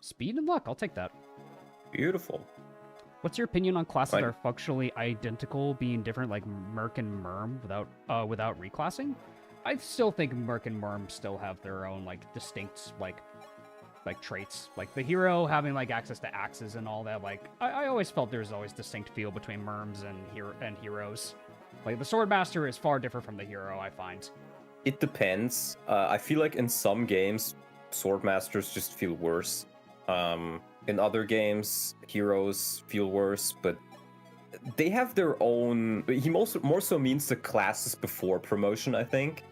Speed and luck. I'll take that. Beautiful. What's your opinion on classes that Fine. are functionally identical being different, like Merc and Merm, without reclassing? I still think Merc and Merm still have their own like distinct like traits. Like the hero having like access to axes and all that. Like I always felt there's always distinct feel between Merms and heroes. Like the Swordmaster is far different from the hero, I find. It depends. I feel like in some games, Swordmasters just feel worse. In other games, heroes feel worse, but they have their own... He more so means the classes before promotion, I think.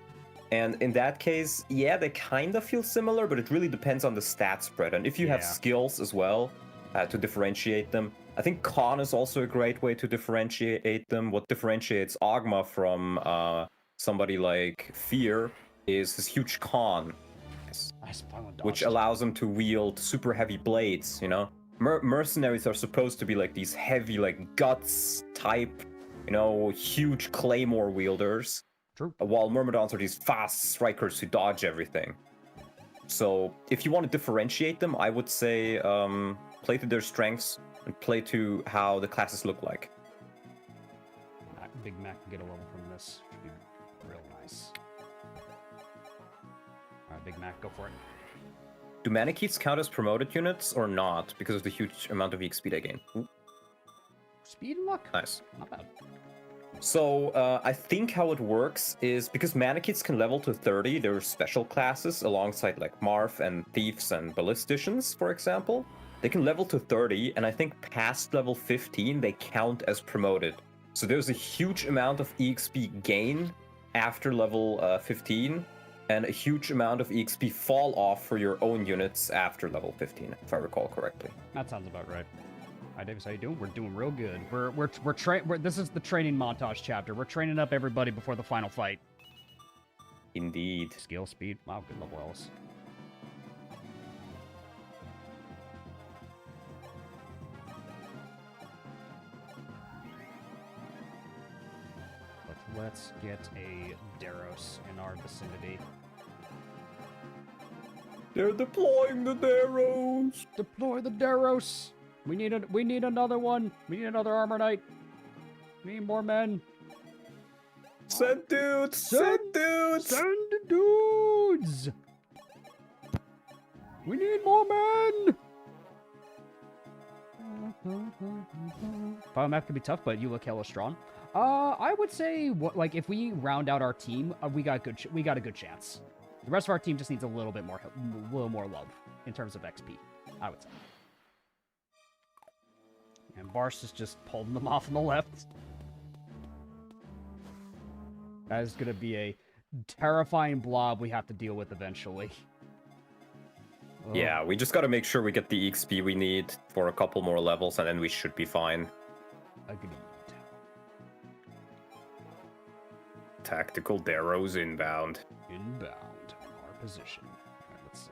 And in that case, yeah, they kind of feel similar, but it really depends on the stat spread. And if you have skills as well to differentiate them. I think Con is also a great way to differentiate them. What differentiates Ogma from somebody like Fear is his huge Con. Which allows them to wield super heavy blades, you know? Mercenaries are supposed to be like these heavy, like, guts type, you know, huge claymore wielders. True. While Myrmidons are these fast strikers who dodge everything. So, if you want to differentiate them, I would say play to their strengths and play to how the classes look like. Big Mac can get a level from this. Should be real nice. Alright, Big Mac, go for it. Do Manaketes count as promoted units or not because of the huge amount of EXP they gain? Ooh. Speed and luck. Nice. Not bad. So, I think how it works is because Manaketes can level to 30, there are special classes alongside like Marth and Thieves and Ballisticians, for example. They can level to 30, and I think past level 15, they count as promoted. So there's a huge amount of EXP gain after level 15, and a huge amount of EXP fall off for your own units after level 15, if I recall correctly. That sounds about right. Hi, Davis. How you doing? We're doing real good. This is the training montage chapter. We're training up everybody before the final fight. Indeed. Skill, speed. Wow, good level else. But let's get a Daros in our vicinity. They're deploying the Daros. Deploy the Daros. We need another one. We need another Armor Knight. We need more men. Send dudes! Send dudes! Send dudes! We need more men! Biomap can be tough, but you look hella strong. I would say, like, if we round out our team, we got a good chance. The rest of our team just needs a little more love in terms of XP, I would say. And Barst is just pulling them off on the left. That is going to be a terrifying blob we have to deal with eventually. Yeah, we just gotta make sure we get the EXP we need for a couple more levels, and then we should be fine. Agreed. Tactical Daros inbound. Inbound. Our position. Alright, let's see.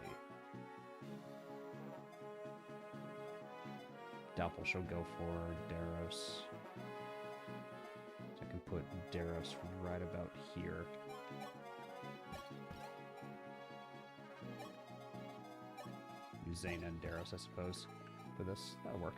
Doubtful she'll go for Daros. So I can put Daros right about here. Use Zane and Daros, I suppose, for this. That'll work.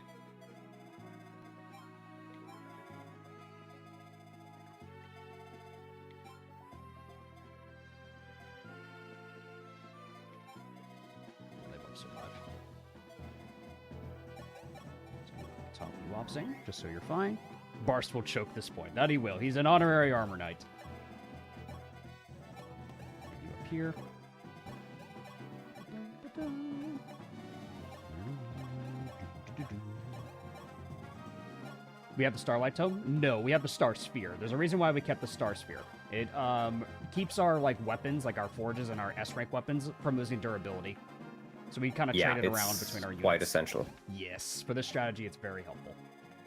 They both survive. So top you off, Zane, just so you're fine. Barst will choke this point. That he will. He's an honorary Armor Knight. You up here. We have the Starlight Tome? No, we have the Star Sphere. There's a reason why we kept the Star Sphere. It keeps our weapons, like our forges and our S-rank weapons, from losing durability. So we kind of trade it around between our units. Quite essential. Yes, for this strategy, it's very helpful,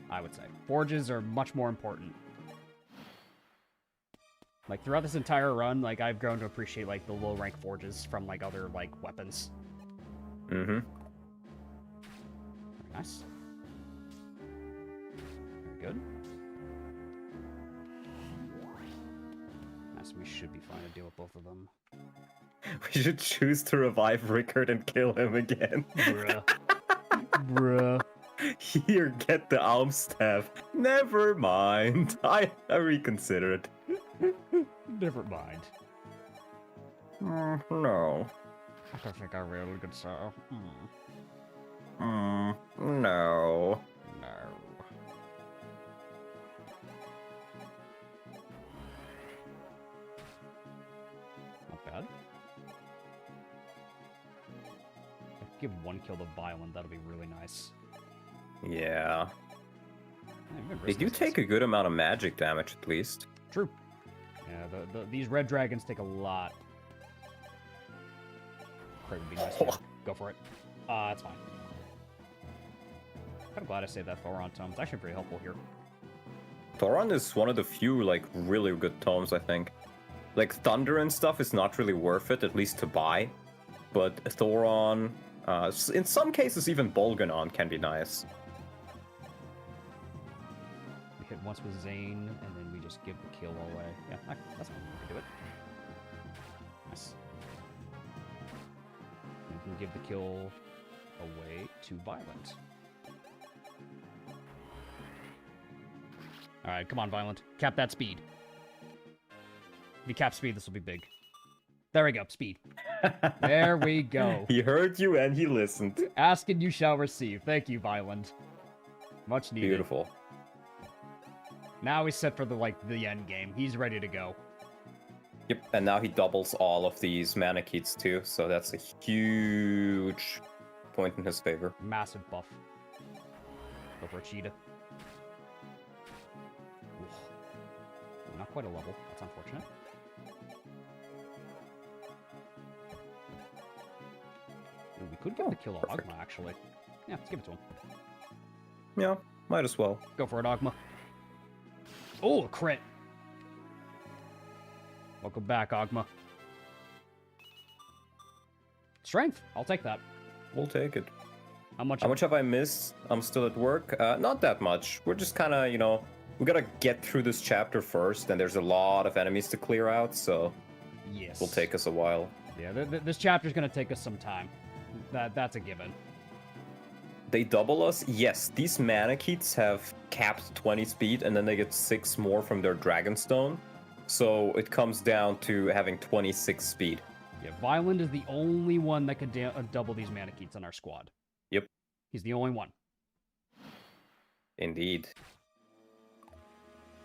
I would say. Forges are much more important. Like, throughout this entire run, like, I've grown to appreciate, like, the low-rank forges from, like, other, like, weapons. Mm-hmm. Very nice. Very good. Nice, we should be fine to deal with both of them. We should choose to revive Rickard and kill him again. Bruh. Bruh. Here, get the alm staff. Never mind. I reconsider it. Never mind. No. I don't think I really could so. No. No. Not bad. Give one kill to Violent, that'll be really nice. Yeah. Yeah, They do take a good amount of magic damage, at least. True. Yeah, these red dragons take a lot. Prey would be nice. Here. Go for it. That's fine. Kind of glad I saved that Thoron tome. It's actually pretty helpful here. Thoron is one of the few, like, really good tomes, I think. Like, Thunder and stuff is not really worth it, at least to buy. But Thoron, in some cases even Bolganon can be nice. We hit once with Zane, and then we just give the kill away. Yeah, that's fine. We can do it. Nice. We can give the kill away to Violent. Alright, come on, Violent. Cap that speed. If you cap speed, this will be big. There we go, speed. There we go. He heard you and he listened. Ask and you shall receive. Thank you, Violent. Much needed. Beautiful. Now he's set for the end game. He's ready to go. Yep, and now he doubles all of these Manaketes too, so that's a huge point in his favor. Massive buff. Go for a cheetah. Oof. Not quite a level. That's unfortunate. could give the kill to perfect. Ogma, actually. Yeah, let's give it to him. Yeah, might as well. Go for it, Ogma. Oh, a crit. Welcome back, Ogma. Strength. I'll take that. We'll take it. How much? How much have I missed? I'm still at work. Not that much. We're just kind of, we gotta get through this chapter first, and there's a lot of enemies to clear out, so Yes. will take us a while. Yeah, this chapter's gonna take us some time. That's a given. They double us? Yes, these Manaketes have capped 20 speed, and then they get 6 more from their Dragonstone. So it comes down to having 26 speed. Yeah, Violent is the only one that could double these Manaketes on our squad. Yep. He's the only one. Indeed.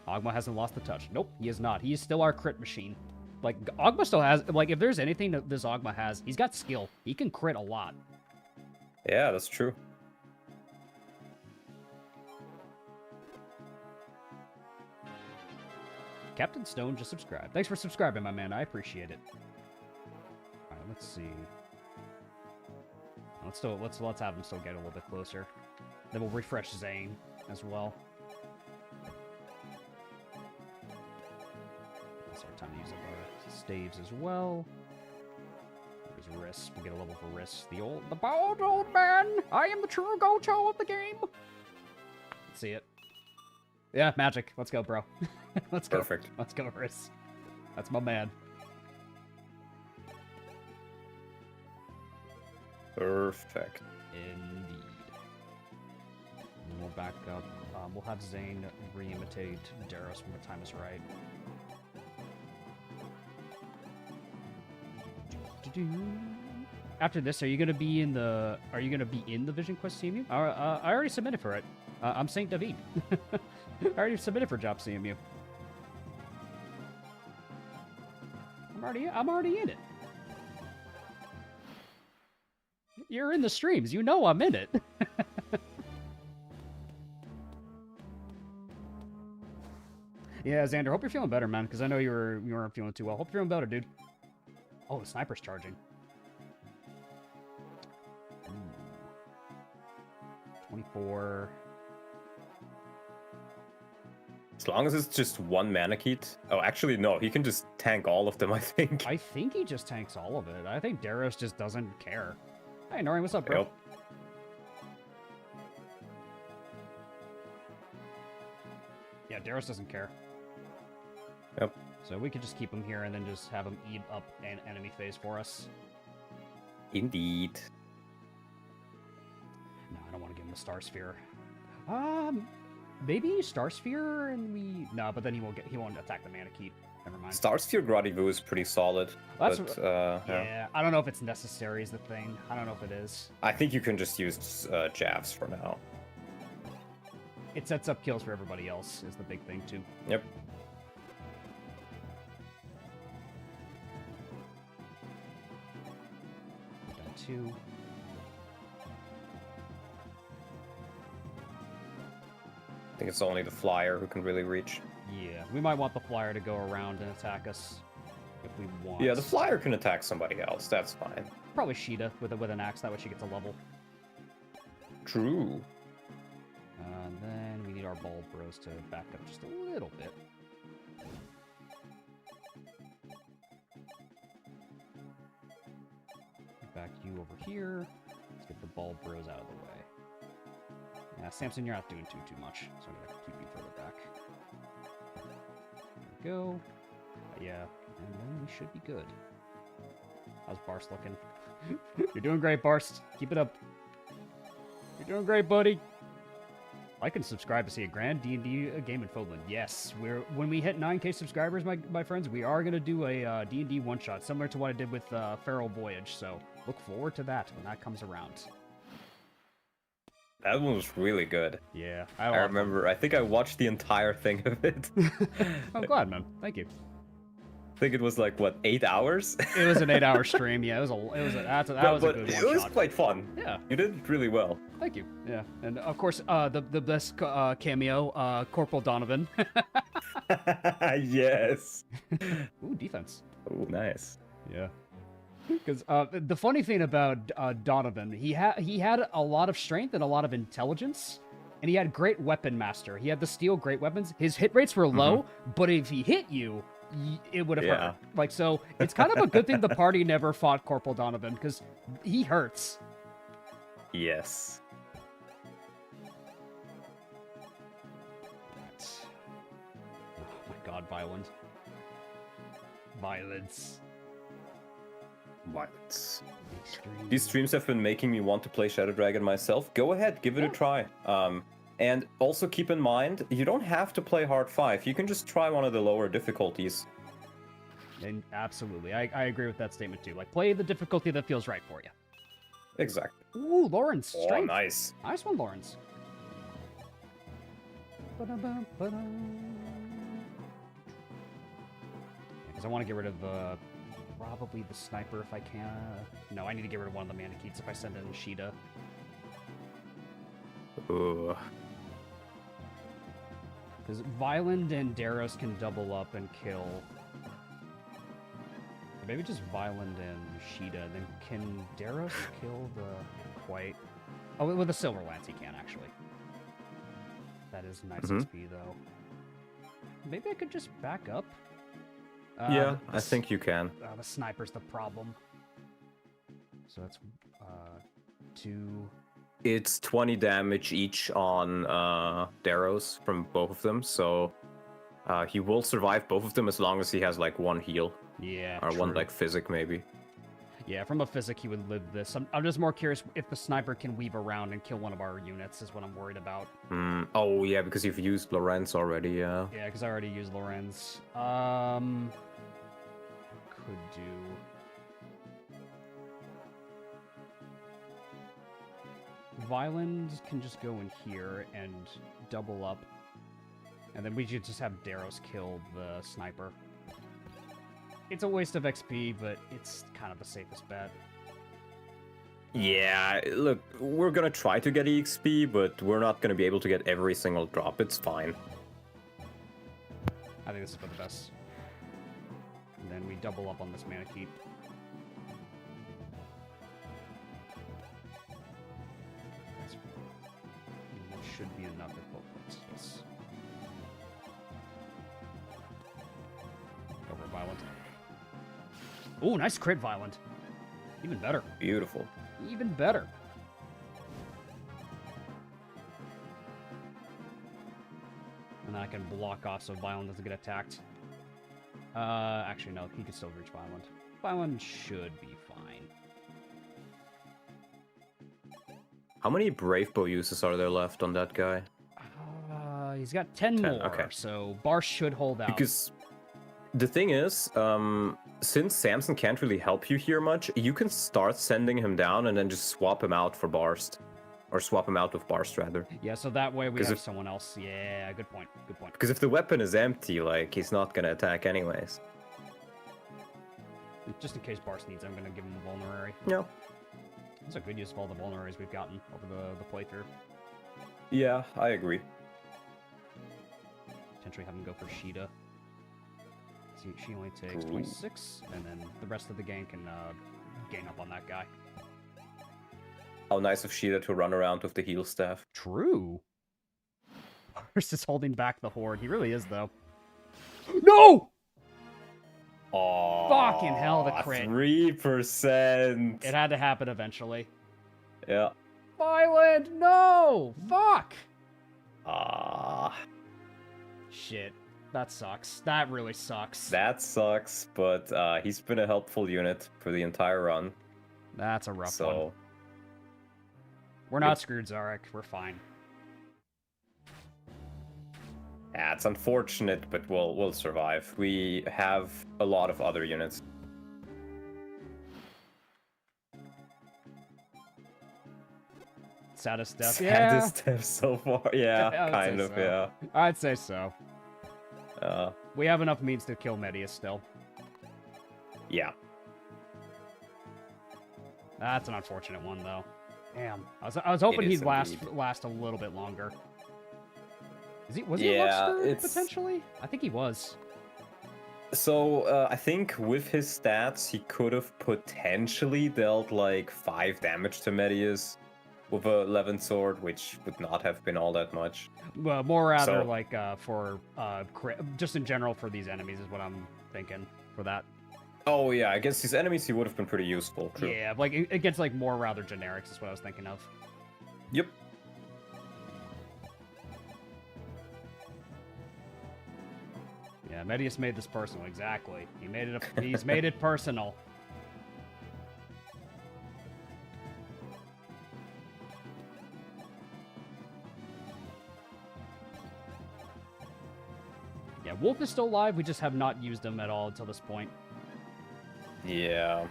Ogma hasn't lost the touch. Nope, he is not. He is still our crit machine. Like, Ogma still has... Like, if there's anything that this Ogma has, he's got skill. He can crit a lot. Yeah, that's true. Captain Stone just subscribed. Thanks for subscribing, my man. I appreciate it. Alright, let's see. Let's have him still get a little bit closer. Then we'll refresh Zane as well. That's our time to use up our staves as well. There's Riss. We'll get a level for Riss. The bald old man! I am the true Gato of the game! Let's see it. Yeah, magic. Let's go, bro. Let's go. Perfect. Let's go, Riss. That's my man. Perfect. Indeed. And we'll back up. We'll have Zane re-imitate Daros when the time is right. After this, are you gonna be in the Vision Quest CMU? I already submitted for it. I'm Saint David. I already submitted for Job CMU. I'm already in it. You're in the streams. You know I'm in it. Yeah, Xander, hope you're feeling better, man, because I know you weren't feeling too well. Hope you're feeling better, dude. Oh, the sniper's charging. Ooh. 24. As long as it's just one Manakete. Oh, actually, no. He can just tank all of them, I think. I think he just tanks all of it. I think Daros just doesn't care. Hey, Nori, what's up, bro? Yep. Yeah, Daros doesn't care. Yep. So we could just keep him here and then just have him eat up an enemy phase for us. Indeed. No, I don't want to give him a Star Sphere. Maybe Star Sphere and we... No, but then he won't attack the Manakete. Never mind. Star Sphere Gradivu is pretty solid. That's but, yeah. yeah. I don't know if it's necessary is the thing. I don't know if it is. I think you can just use Javs for now. It sets up kills for everybody else is the big thing, too. Yep. Done 2. I think it's only the flyer who can really reach. Yeah, we might want the flyer to go around and attack us if we want. Yeah, the flyer can attack somebody else. That's fine. Probably Sheeta with an axe. That way she gets a level. True. And then we need our ball bros to back up just a little bit. Back you over here. Let's get the ball bros out of the way. Yeah, Samson, you're not doing too much, so I'm gonna keep you further back. There we go. Yeah, and then we should be good. How's Barst looking? You're doing great, Barst. Keep it up. You're doing great, buddy. Like and subscribe to see a grand D&D game in Fodland. Yes, when we hit 9K subscribers, my friends, we are gonna do a D&D one-shot, similar to what I did with Feral Voyage. So look forward to that when that comes around. That one was really good. Yeah, I remember. I think I watched the entire thing of it. I'm glad, man. Thank you. I think it was like what, 8 hours? It was an 8-hour stream. Yeah, that was a good one. It was quite fun. Yeah, you did really well. Thank you. Yeah, and of course, the best cameo, Corporal Donovan. Yes. Ooh, defense. Ooh, nice. Yeah. Because the funny thing about Donovan, he had a lot of strength and a lot of intelligence, and he had great weapon master. He had the steel great weapons. His hit rates were low, but if he hit you, it would have hurt. Like, so it's kind of a good thing the party never fought Corporal Donovan, because he hurts. Yes. Oh my god, violence. Violence. Violence. These streams have been making me want to play Shadow Dragon myself. Go ahead, give it a try. And also keep in mind, you don't have to play hard 5. You can just try one of the lower difficulties. And absolutely, I agree with that statement too. Like, play the difficulty that feels right for you. Exactly. Ooh, Lawrence, strength. Oh, nice. Nice one, Lawrence. Because I want to get rid of probably the sniper if I can. No, I need to get rid of one of the Manaketes if I send in Sheeta. Ooh. Because Violent and Daros can double up and kill. Maybe just Violent and Sheeta. Then can Daros kill the quite? Oh, with a Silver Lance he can actually. That is nice XP though. Maybe I could just back up. Yeah, I think you can. The sniper's the problem. So that's 2. It's 20 damage each on Daros from both of them, so he will survive both of them as long as he has like 1 heal. Yeah, or true. 1 like physic maybe. Yeah, from a physic he would live this. I'm just more curious if the sniper can weave around and kill one of our units is what I'm worried about. Oh yeah, because you've used Lorenz already, yeah. Yeah, because I already used Lorenz. Could do... Violent can just go in here and double up. And then we should just have Daros kill the sniper. It's a waste of XP, but it's kind of the safest bet. Yeah, look, we're gonna try to get EXP, but we're not gonna be able to get every single drop. It's fine. I think this is for the best. And then we double up on this Manakete. That should be enough at both points. Yes. Go for Violent. Ooh, nice crit Violent. Even better. Beautiful. Even better. And then I can block off so Violent doesn't get attacked. Actually, no, he can still reach Violent. Violent should be fine. How many Brave Bow uses are there left on that guy? He's got 10 more, okay. So Bar should hold out. Because the thing is, since Samson can't really help you here much, you can start sending him down and then just swap him out for Barst. Or swap him out with Barst, rather. Yeah, so that way we have someone else. Yeah, good point. Good point. Because if the weapon is empty, like, he's not gonna attack anyways. Just in case Barst needs, I'm gonna give him a vulnerary. Yeah. That's a good use of all the vulneraries we've gotten over the playthrough. Yeah, I agree. Potentially have him go for Sheeta. She only takes 26, and then the rest of the gang can gain up on that guy. How nice of Sheeta to run around with the heal staff. True. Barst is holding back the horde. He really is, though. No! Oh, fucking hell, the crit. 3%. It had to happen eventually. Yeah. Violent! No! Fuck! Shit. That sucks. That really sucks. That sucks, but he's been a helpful unit for the entire run. That's a rough one. We're not screwed, Zarek. We're fine. Yeah, it's unfortunate, but we'll survive. We have a lot of other units. Saddest death. Saddest death so far. Yeah, kind of, so. yeah. I'd say so. We have enough means to kill Medeus still. Yeah. That's an unfortunate one, though. Damn. I was hoping he'd last a little bit longer. Was he a love stir, potentially? I think he was. So, I think with his stats, he could have potentially dealt like 5 damage to Medeus with a 11th sword, which would not have been all that much. Well, more rather So- like for just in general for these enemies is what I'm thinking for that. Oh yeah, against his enemies, he would have been pretty useful. True. Yeah, like against like more rather generics is what I was thinking of. Yep. Yeah, Medeus made this personal. Exactly. He made it. He's made it personal. Yeah, Wolf is still alive. We just have not used him at all until this point. Yeah.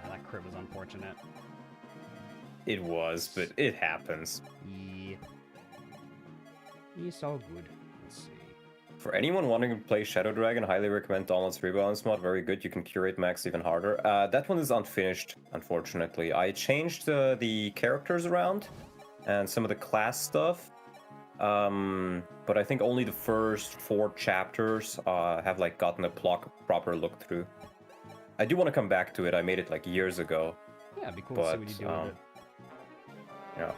Yeah, that crit was unfortunate. It was, but it happens. Yeah. He's all good. Let's see. For anyone wanting to play Shadow Dragon, highly recommend Donald's Rebalance mod. Very good. You can curate max even harder. That one is unfinished, unfortunately. I changed the characters around and some of the class stuff. But I think only the first 4 chapters have like gotten a proper look through. I do want to come back to it. I made it like years ago. Yeah, it'd be cool to see what you do with it. Yeah.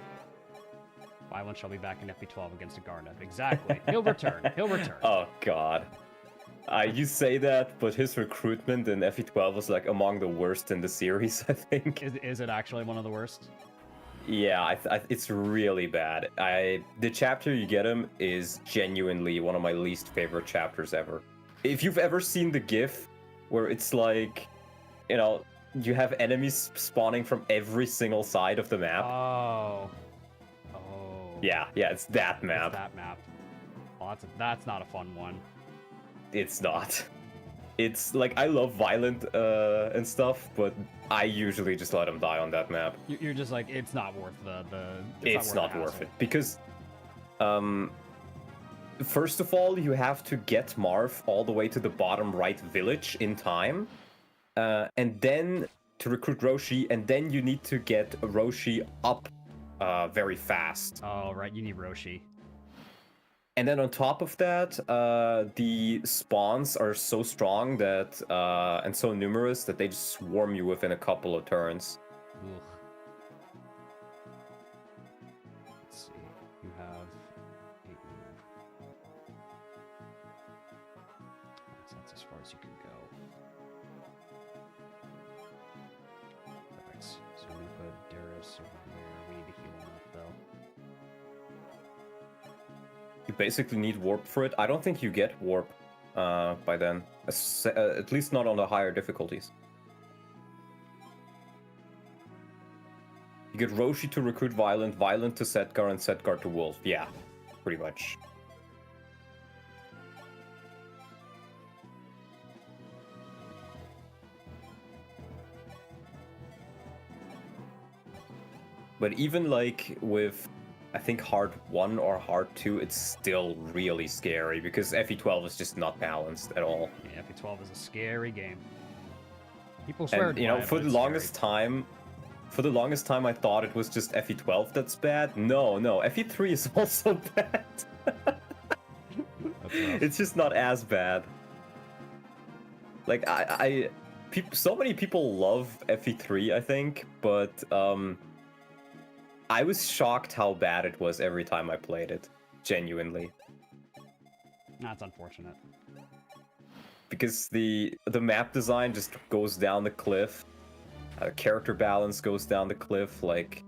Violence shall be back in FP12 against a Garnet. Exactly. He'll return. He'll return. Oh god. You say that, but his recruitment in FE12 was like among the worst in the series, I think. Is it actually one of the worst? Yeah, it's really bad. The chapter you get him is genuinely one of my least favorite chapters ever. If you've ever seen the GIF where it's like, you know, you have enemies spawning from every single side of the map. Oh. Yeah, it's that map. It's that map. Well, that's not a fun one. It's not. It's like, I love violent and stuff, but I usually just let them die on that map. You're just like, it's not worth the It's not worth it because, first of all, you have to get Marv all the way to the bottom right village in time, and then to recruit Roshi, and then you need to get Roshi up very fast. Oh, right, you need Roshi. And then on top of that, the spawns are so strong that and so numerous that they just swarm you within a couple of turns. Ugh. Let's see. You have 8 move. That's as far as you can go. Perfect. So I'm gonna put Darius over here. We need to heal him up though. You basically need warp for it. I don't think you get warp by then, at least not on the higher difficulties. You get Roshi to recruit Violent, Violent to Setgar, and Setgar to Wolf. Yeah, pretty much. But even like with, I think hard 1 or hard 2, it's still really scary because FE12 is just not balanced at all. Yeah, FE12 is a scary game. People swear And by you know, it, for but the it's longest time, I thought it was just FE12 that's bad. No, FE3 is also bad. That's rough. It's just not as bad. Like so many people love FE3, I think, but I was shocked how bad it was every time I played it. Genuinely. That's unfortunate. Because the map design just goes down the cliff. Character balance goes down the cliff. Like,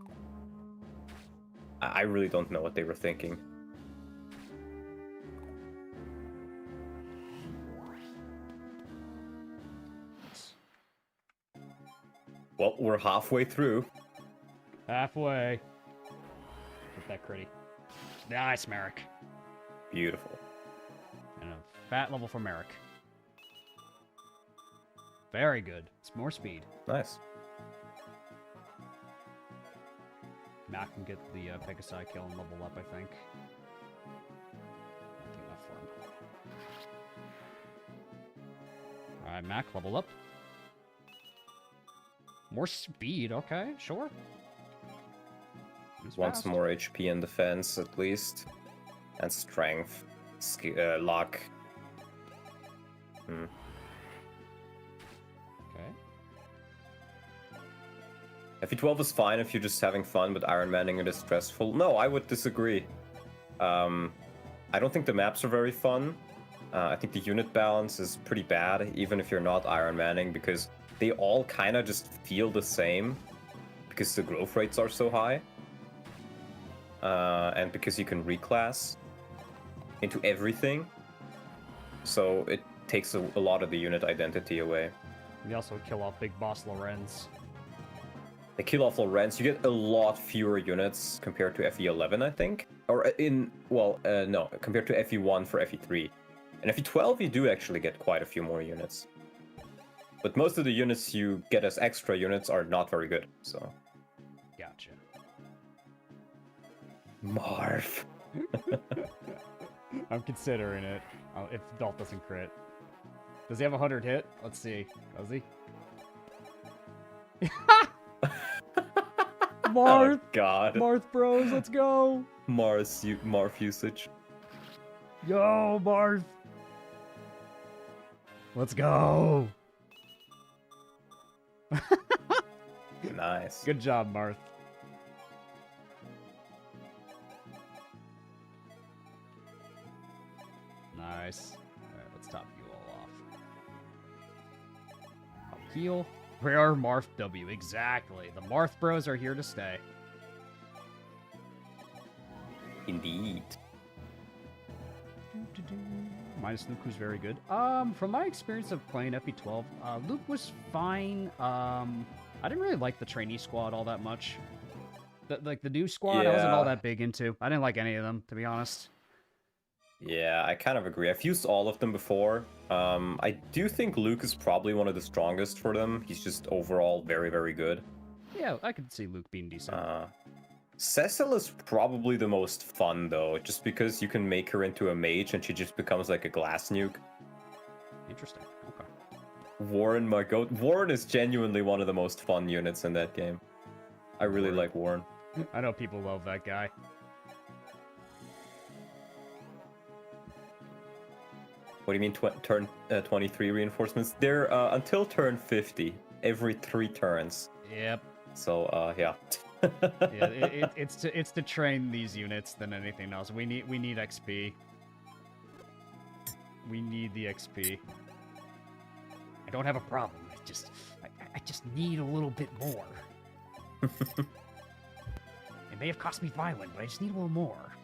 I really don't know what they were thinking. Well, we're halfway through. Halfway. Get that critty. Nice, Merrick. Beautiful. And a fat level for Merrick. Very good. It's more speed. Nice. Mac can get the Pegasi kill and level up, I think. I think enough for him. Alright, Mac, level up. More speed, okay, sure. He's Want fast. some more HP and defense, at least. and strength, luck. Okay. FE12 is fine if you're just having fun, but Ironmaning it is stressful. No, I would disagree. I don't think the maps are very fun. I think the unit balance is pretty bad, even if you're not Ironmaning, because they all kind of just feel the same, because the growth rates are so high. And because you can reclass into everything. So it takes a lot of the unit identity away. We also kill off Big Boss Lorenz. They kill off Lorenz, you get a lot fewer units compared to FE11, I think. Or no, compared to FE1 for FE3. And FE12, you do actually get quite a few more units. But most of the units you get as extra units are not very good, so... Gotcha. Marv. I'm considering it. If Dolph doesn't crit. Does he have 100 hit? Let's see. Does he? Marth! Oh, God. Marth Bros, let's go! Marth usage. Yo, Marth! Let's go! Nice. Good job, Marth. Nice. Alright, let's top you all off. I'll heal. Where are Marth W? Exactly. The Marth Bros are here to stay. Indeed. Minus Luke, who's very good. From my experience of playing FE12, Luke was fine. I didn't really like the trainee squad all that much. The new squad, I wasn't all that big into. I didn't like any of them, to be honest. Yeah, I kind of agree. I've used all of them before. I do think Luke is probably one of the strongest for them. He's just overall very, very good. Yeah, I could see Luke being decent. Cecil is probably the most fun, though, just because you can make her into a mage and she just becomes like a glass nuke. Interesting. Okay. Warren, my goat. Warren is genuinely one of the most fun units in that game. I really like Warren. I know people love that guy. What do you mean turn 23 reinforcements? They're until turn 50, every 3 turns. Yep. So, yeah. Yeah, it's to train these units than anything else. We need XP. We need the XP. I don't have a problem. I just need a little bit more. It may have cost me violent, but I just need a little more.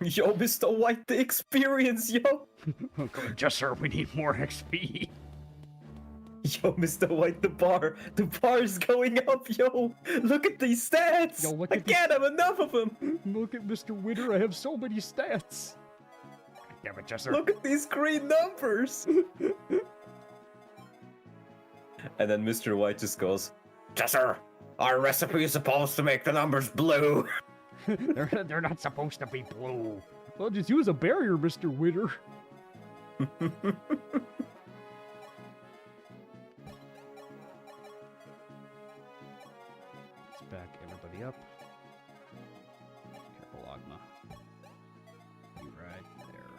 Yo, Mr. White, the experience, yo! Just sir, we need more XP. Yo, Mr. White, the bar is going up, yo! Look at these stats! Yo, I can't have enough of them! Look at Mr. Witter, I have so many stats! Damn it, Jesser. Look at these green numbers! And then Mr. White just goes, Jesser, our recipe is supposed to make the numbers blue! They're not supposed to be blue. Well, just use a barrier, Mr. Witter. Let's back everybody up. Careful, Ogma. You right there.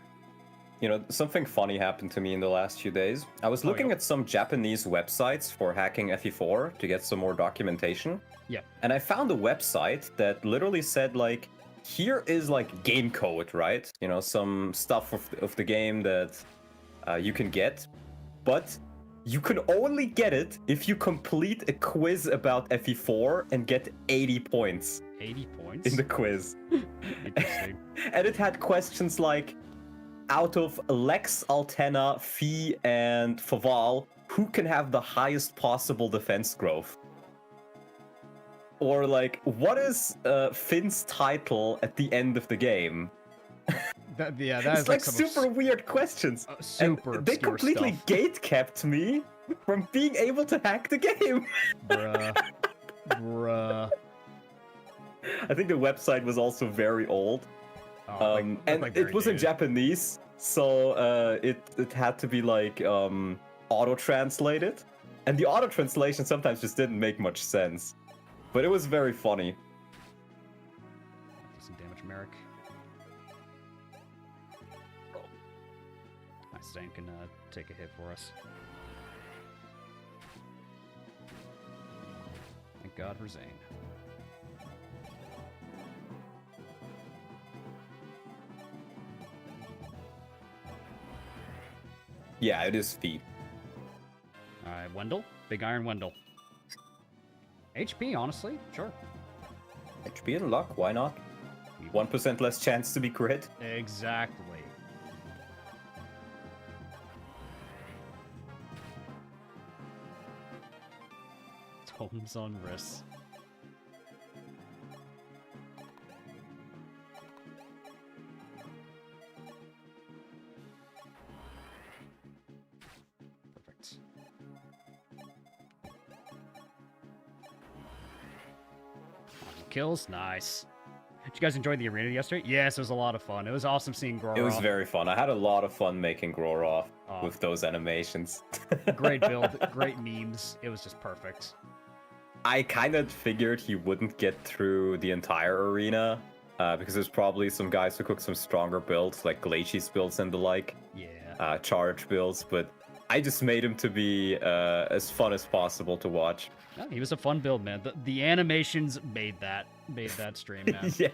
You know, something funny happened to me in the last few days. I was looking at some Japanese websites for hacking FE4 to get some more documentation. Yeah. And I found a website that literally said, like, here is, like, game code, right? You know, some stuff of the game that you can get. But you can only get it if you complete a quiz about FE4 and get 80 points. 80 points? In the quiz. Interesting. And it had questions like, out of Lex, Altena, Fee, and Faval, who can have the highest possible defense growth? Or like, what is Finn's title at the end of the game? That it's is like some super weird questions. Super and they obscure completely stuff. gate-kept me from being able to hack the game. Bruh. I think the website was also very old. Oh, and like it was in dated. Japanese, so it had to be like auto-translated. And the auto-translation sometimes just didn't make much sense. But it was very funny. Do some damage, Merrick. Zane can take a hit for us. Thank God for Zane. Yeah, it is feet. Alright, Wendell. Big Iron Wendell. HP, honestly. Sure. HP and luck, why not? 1% less chance to be crit. Exactly. Tomes on wrists. Perfect. Kills, nice. Did you guys enjoy the arena yesterday? Yes, it was a lot of fun. It was awesome seeing Groroth. It was very fun. I had a lot of fun making Groroth with those animations. Great build, great memes. It was just perfect. I kind of figured he wouldn't get through the entire arena because there's probably some guys who cook some stronger builds, like Glacius builds and the like. Yeah. Charge builds, but I just made him to be as fun as possible to watch. Yeah, he was a fun build, man. The animations made that stream, man. Yeah.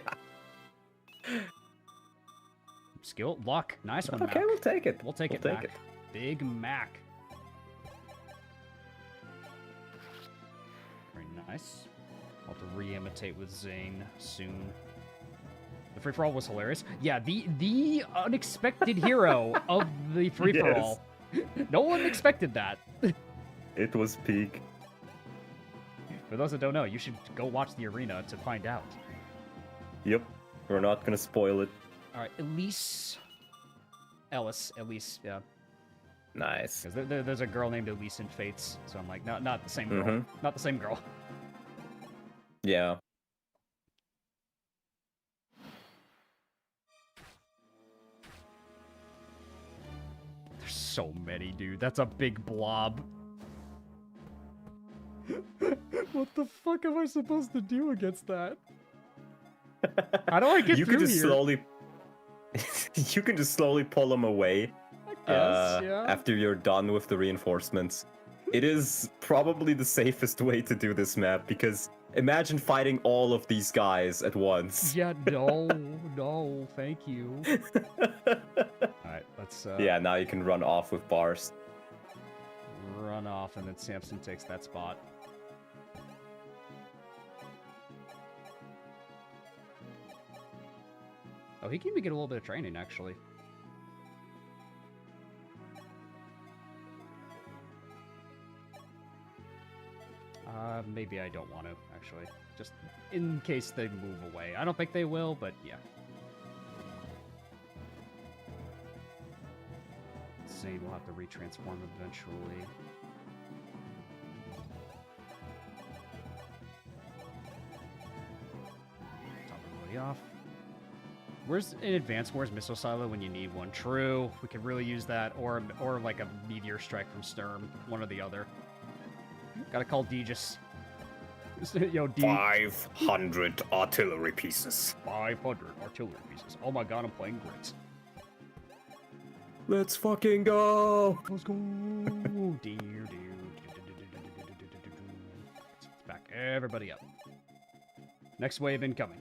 Skill, luck, nice one. Okay, Mac. we'll take it. We'll take it, Mac. Big Mac. Very nice. I'll have to re-imitate with Zane soon. The free-for-all was hilarious. Yeah, the unexpected hero of the free-for-all. Yes. No one expected that. It was peak. For those that don't know, you should go watch the arena to find out. Yep. We're not gonna spoil it. Alright, Elise, yeah. Nice. Because there's a girl named Elise in Fates, so I'm like, not the same girl. Not the same girl. Yeah. There's so many, dude. That's a big blob. What the fuck am I supposed to do against that? How do I get you through can just here? slowly you can just slowly pull them away Yeah. after you're done with the reinforcements. It is probably the safest way to do this map, because imagine fighting all of these guys at once. Yeah, no, thank you. Alright, let's Yeah, now you can run off with bars. Run off, and then Samson takes that spot. Oh, he can even get a little bit of training, actually. Maybe I don't want to, actually. Just in case they move away. I don't think they will, but yeah. Zane will have to retransform eventually. Top everybody off. Where's in advance? Where's Missile Silo when you need one? True, we could really use that, or like a Meteor Strike from Sturm, one or the other. Gotta call Deegis. Yo, D. 500 artillery pieces. 500 artillery pieces. Oh my god, I'm playing great. Let's fucking go! Let's go! Let's back everybody up. Next wave incoming.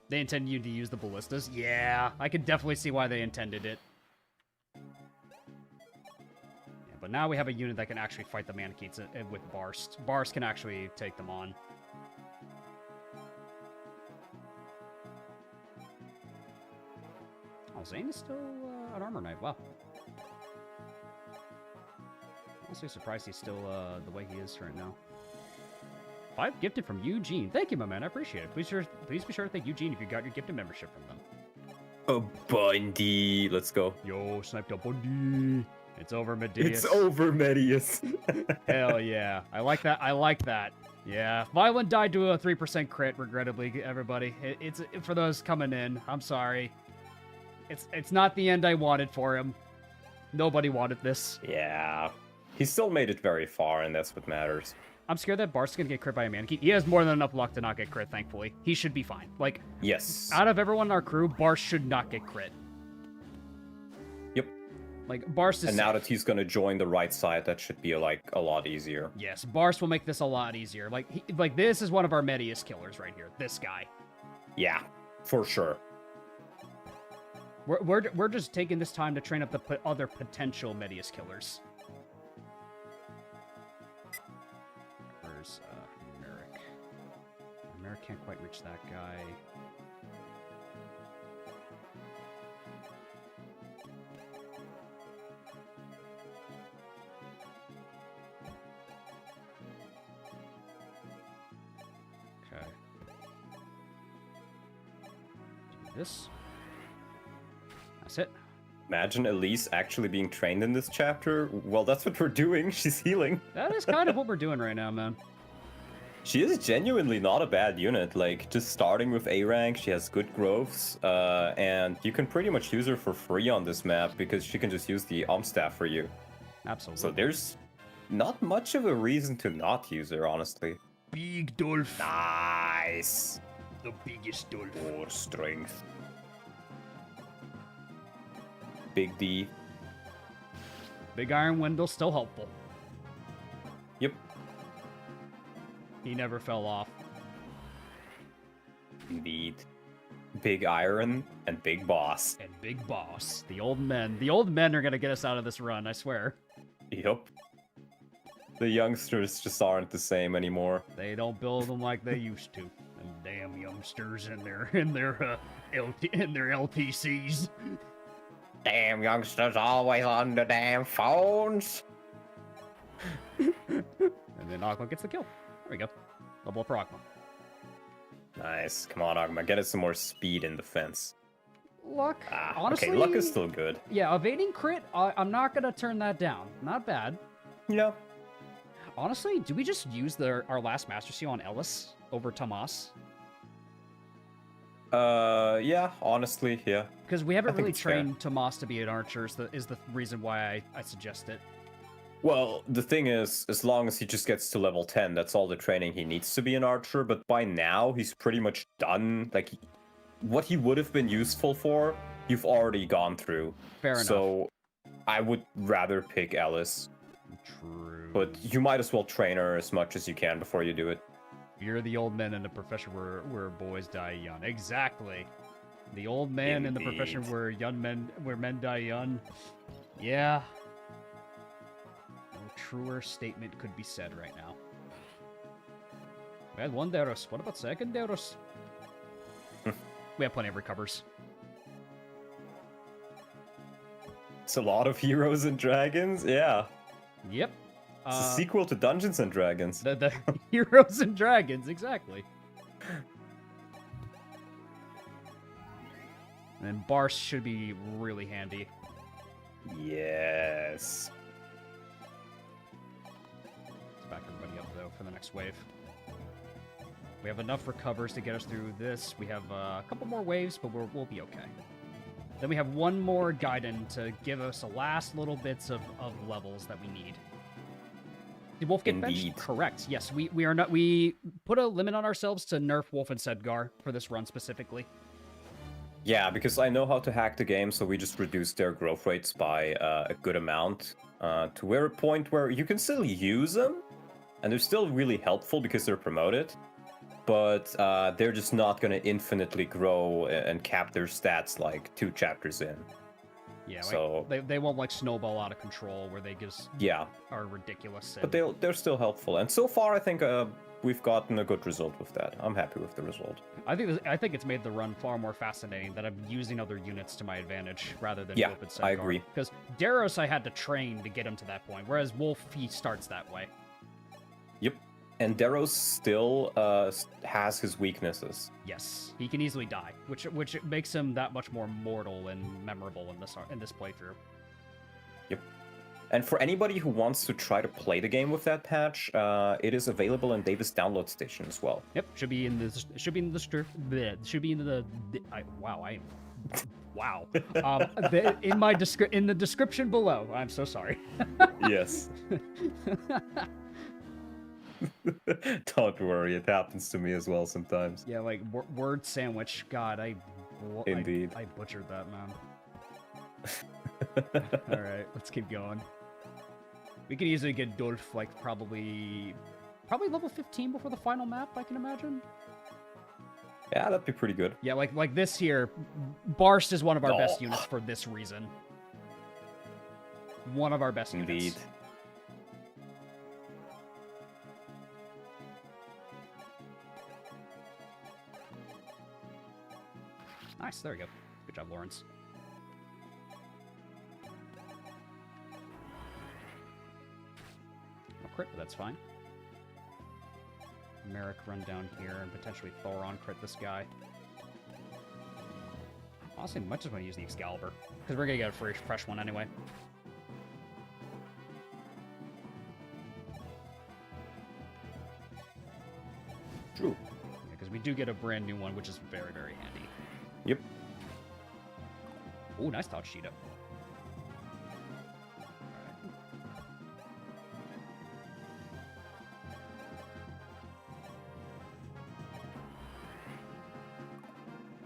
They intend you to use the ballistas? Yeah, I could definitely see why they intended it. Yeah, but now we have a unit that can actually fight the Manaketes with Barst. Barst can actually take them on. Oh, Zane is still an Armor Knight. Wow. Honestly surprised he's still the way he is right now. 5 gifted from Eugene. Thank you, my man. I appreciate it. Please be sure to thank Eugene if you got your gifted membership from them. Oh, Bundy. Let's go. Yo, sniped up Bundy. It's over, Medeus. It's over, Medeus. Hell yeah. I like that. I like that. Yeah. Violent died to a 3% crit, regrettably, everybody. It's for those coming in. I'm sorry. It's not the end I wanted for him. Nobody wanted this. Yeah. He still made it very far, and that's what matters. I'm scared that Bart's gonna get crit by a Manakete. He has more than enough luck to not get crit, thankfully. He should be fine. Like, Yes. out of everyone in our crew, Bart should not get crit. Yep. Like, Barst is And now that he's gonna join the right side, that should be, like, a lot easier. Yes, Barst will make this a lot easier. Like, this is one of our Medeus killers right here. This guy. Yeah, for sure. We're just taking this time to train up the other potential Medeus killers. Where's Merrick? Merrick can't quite reach that guy. Okay. Do this. That's it. Imagine Elise actually being trained in this chapter. Well, that's what we're doing. She's healing. That is kind of what we're doing right now, man. She is genuinely not a bad unit. Like, just starting with A rank, she has good growths, and you can pretty much use her for free on this map because she can just use the staff for you. Absolutely. So there's not much of a reason to not use her, honestly. Big Dolph. Nice. The biggest Dolph. More strength. Big D. Big Iron Windle still helpful. Yep. He never fell off. Indeed. Big Iron and Big Boss. And Big Boss. The old men. The old men are gonna get us out of this run, I swear. Yep. The youngsters just aren't the same anymore. They don't build them like they used to. Them damn youngsters in their LTCs. Damn youngsters always on the damn phones. And then Ogma gets the kill. There we go. Double up for Ogma. Nice. Come on, Ogma. Get us some more speed in defense. Luck. Honestly, okay, luck is still good. Yeah, evading crit, I'm not going to turn that down. Not bad. Yeah. Honestly, do we just use our last Master Seal on Ellis over Tomas? Yeah, honestly, yeah. Because we haven't I think really it's fair. trained Tomas to be an archer, is the reason why I suggest it. Well, the thing is, as long as he just gets to level 10, that's all the training he needs to be an archer, but by now, he's pretty much done. Like, what he would have been useful for, you've already gone through. Fair enough. So, I would rather pick Alice. True. But you might as well train her as much as you can before you do it. You're the old men in the profession where boys die young. Exactly. The old man in the profession Indeed. where men die young. Yeah. No truer statement could be said right now. We had one Deros. What about second Deros? We have plenty of recovers. It's a lot of heroes and dragons, yeah. Yep. It's a sequel to Dungeons and Dragons. The Heroes and Dragons, exactly. And Bars should be really handy. Yes. Let's back everybody up, though, for the next wave. We have enough recovers to get us through this. We have a couple more waves, but we'll be okay. Then we have one more Gaiden to give us the last little bits of levels that we need. Did Wolf get Indeed. benched? Correct. Yes, we are not. We put a limit on ourselves to nerf Wolf and Sedgar for this run specifically. Yeah, because I know how to hack the game, so we just reduced their growth rates by a good amount to where a point where you can still use them, and they're still really helpful because they're promoted, but they're just not going to infinitely grow and cap their stats like 2 chapters in. Yeah, So they won't like snowball out of control where they just yeah, are ridiculous. but they're still helpful, and so far I think we've gotten a good result with that. I'm happy with the result. I think it's made the run far more fascinating that I'm using other units to my advantage rather than Yeah, Wolf and Sedgar. I agree. Because Daros I had to train to get him to that point, whereas Wolf he starts that way. Yep, and Deros still has his weaknesses. Yes, he can easily die, which makes him that much more mortal and memorable in this playthrough. Yep. And for anybody who wants to try to play the game with that patch, it is available in Davis download station as well. Yep, should be in the wow. In the description below. I'm so sorry. Yes. Don't worry, it happens to me as well sometimes. Yeah, like word sandwich. God, Indeed. I butchered that, man. All right, let's keep going. We could easily get Dolph like probably level 15 before the final map, I can imagine. Yeah, that'd be pretty good. Yeah, like this here, Barst is one of our best Oh. units for this reason. One of our best Indeed. units. Nice, there we go. Good job, Lawrence. No crit, but that's fine. Merrick run down here and potentially Thoron crit this guy. Honestly, much as want to use the Excalibur, because we're gonna get a fresh one anyway. True. Because we do get a brand new one, which is very, very handy. Yep. Oh, nice dodge, Sheeta.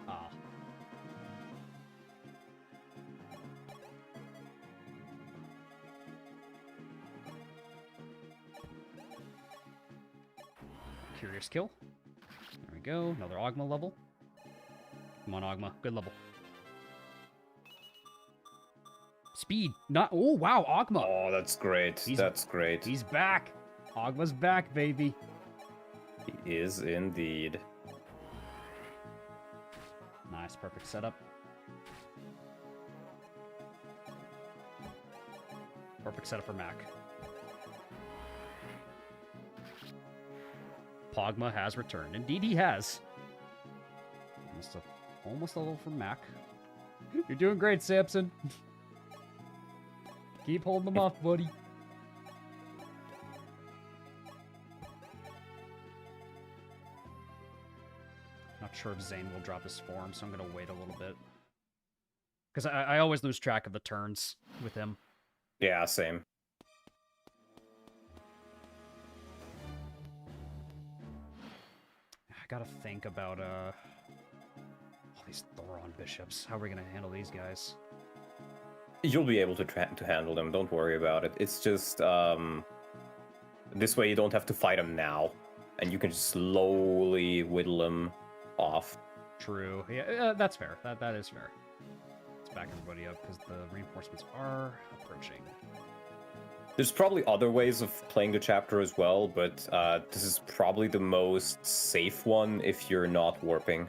Ah. Curious kill. There we go. Another Ogma level. Come on, Ogma. Good level. Speed. Not. Oh, wow. Ogma. Oh, that's great. That's great. He's back. Ogma's back, baby. He is indeed. Nice. Perfect setup. Perfect setup for Mac. Pogma has returned. Indeed, he has. Almost a level from Mac. You're doing great, Samson. Keep holding them off, buddy. Not sure if Zane will drop his form, so I'm going to wait a little bit. Because I always lose track of the turns with him. Yeah, same. I gotta think about all these Thoron bishops. How are we gonna handle these guys? You'll be able to handle them. Don't worry about it. It's just this way you don't have to fight them now, and you can just slowly whittle them off. True. Yeah, that's fair. That is fair. Let's back everybody up because the reinforcements are approaching. There's probably other ways of playing the chapter as well, but this is probably the most safe one if you're not warping.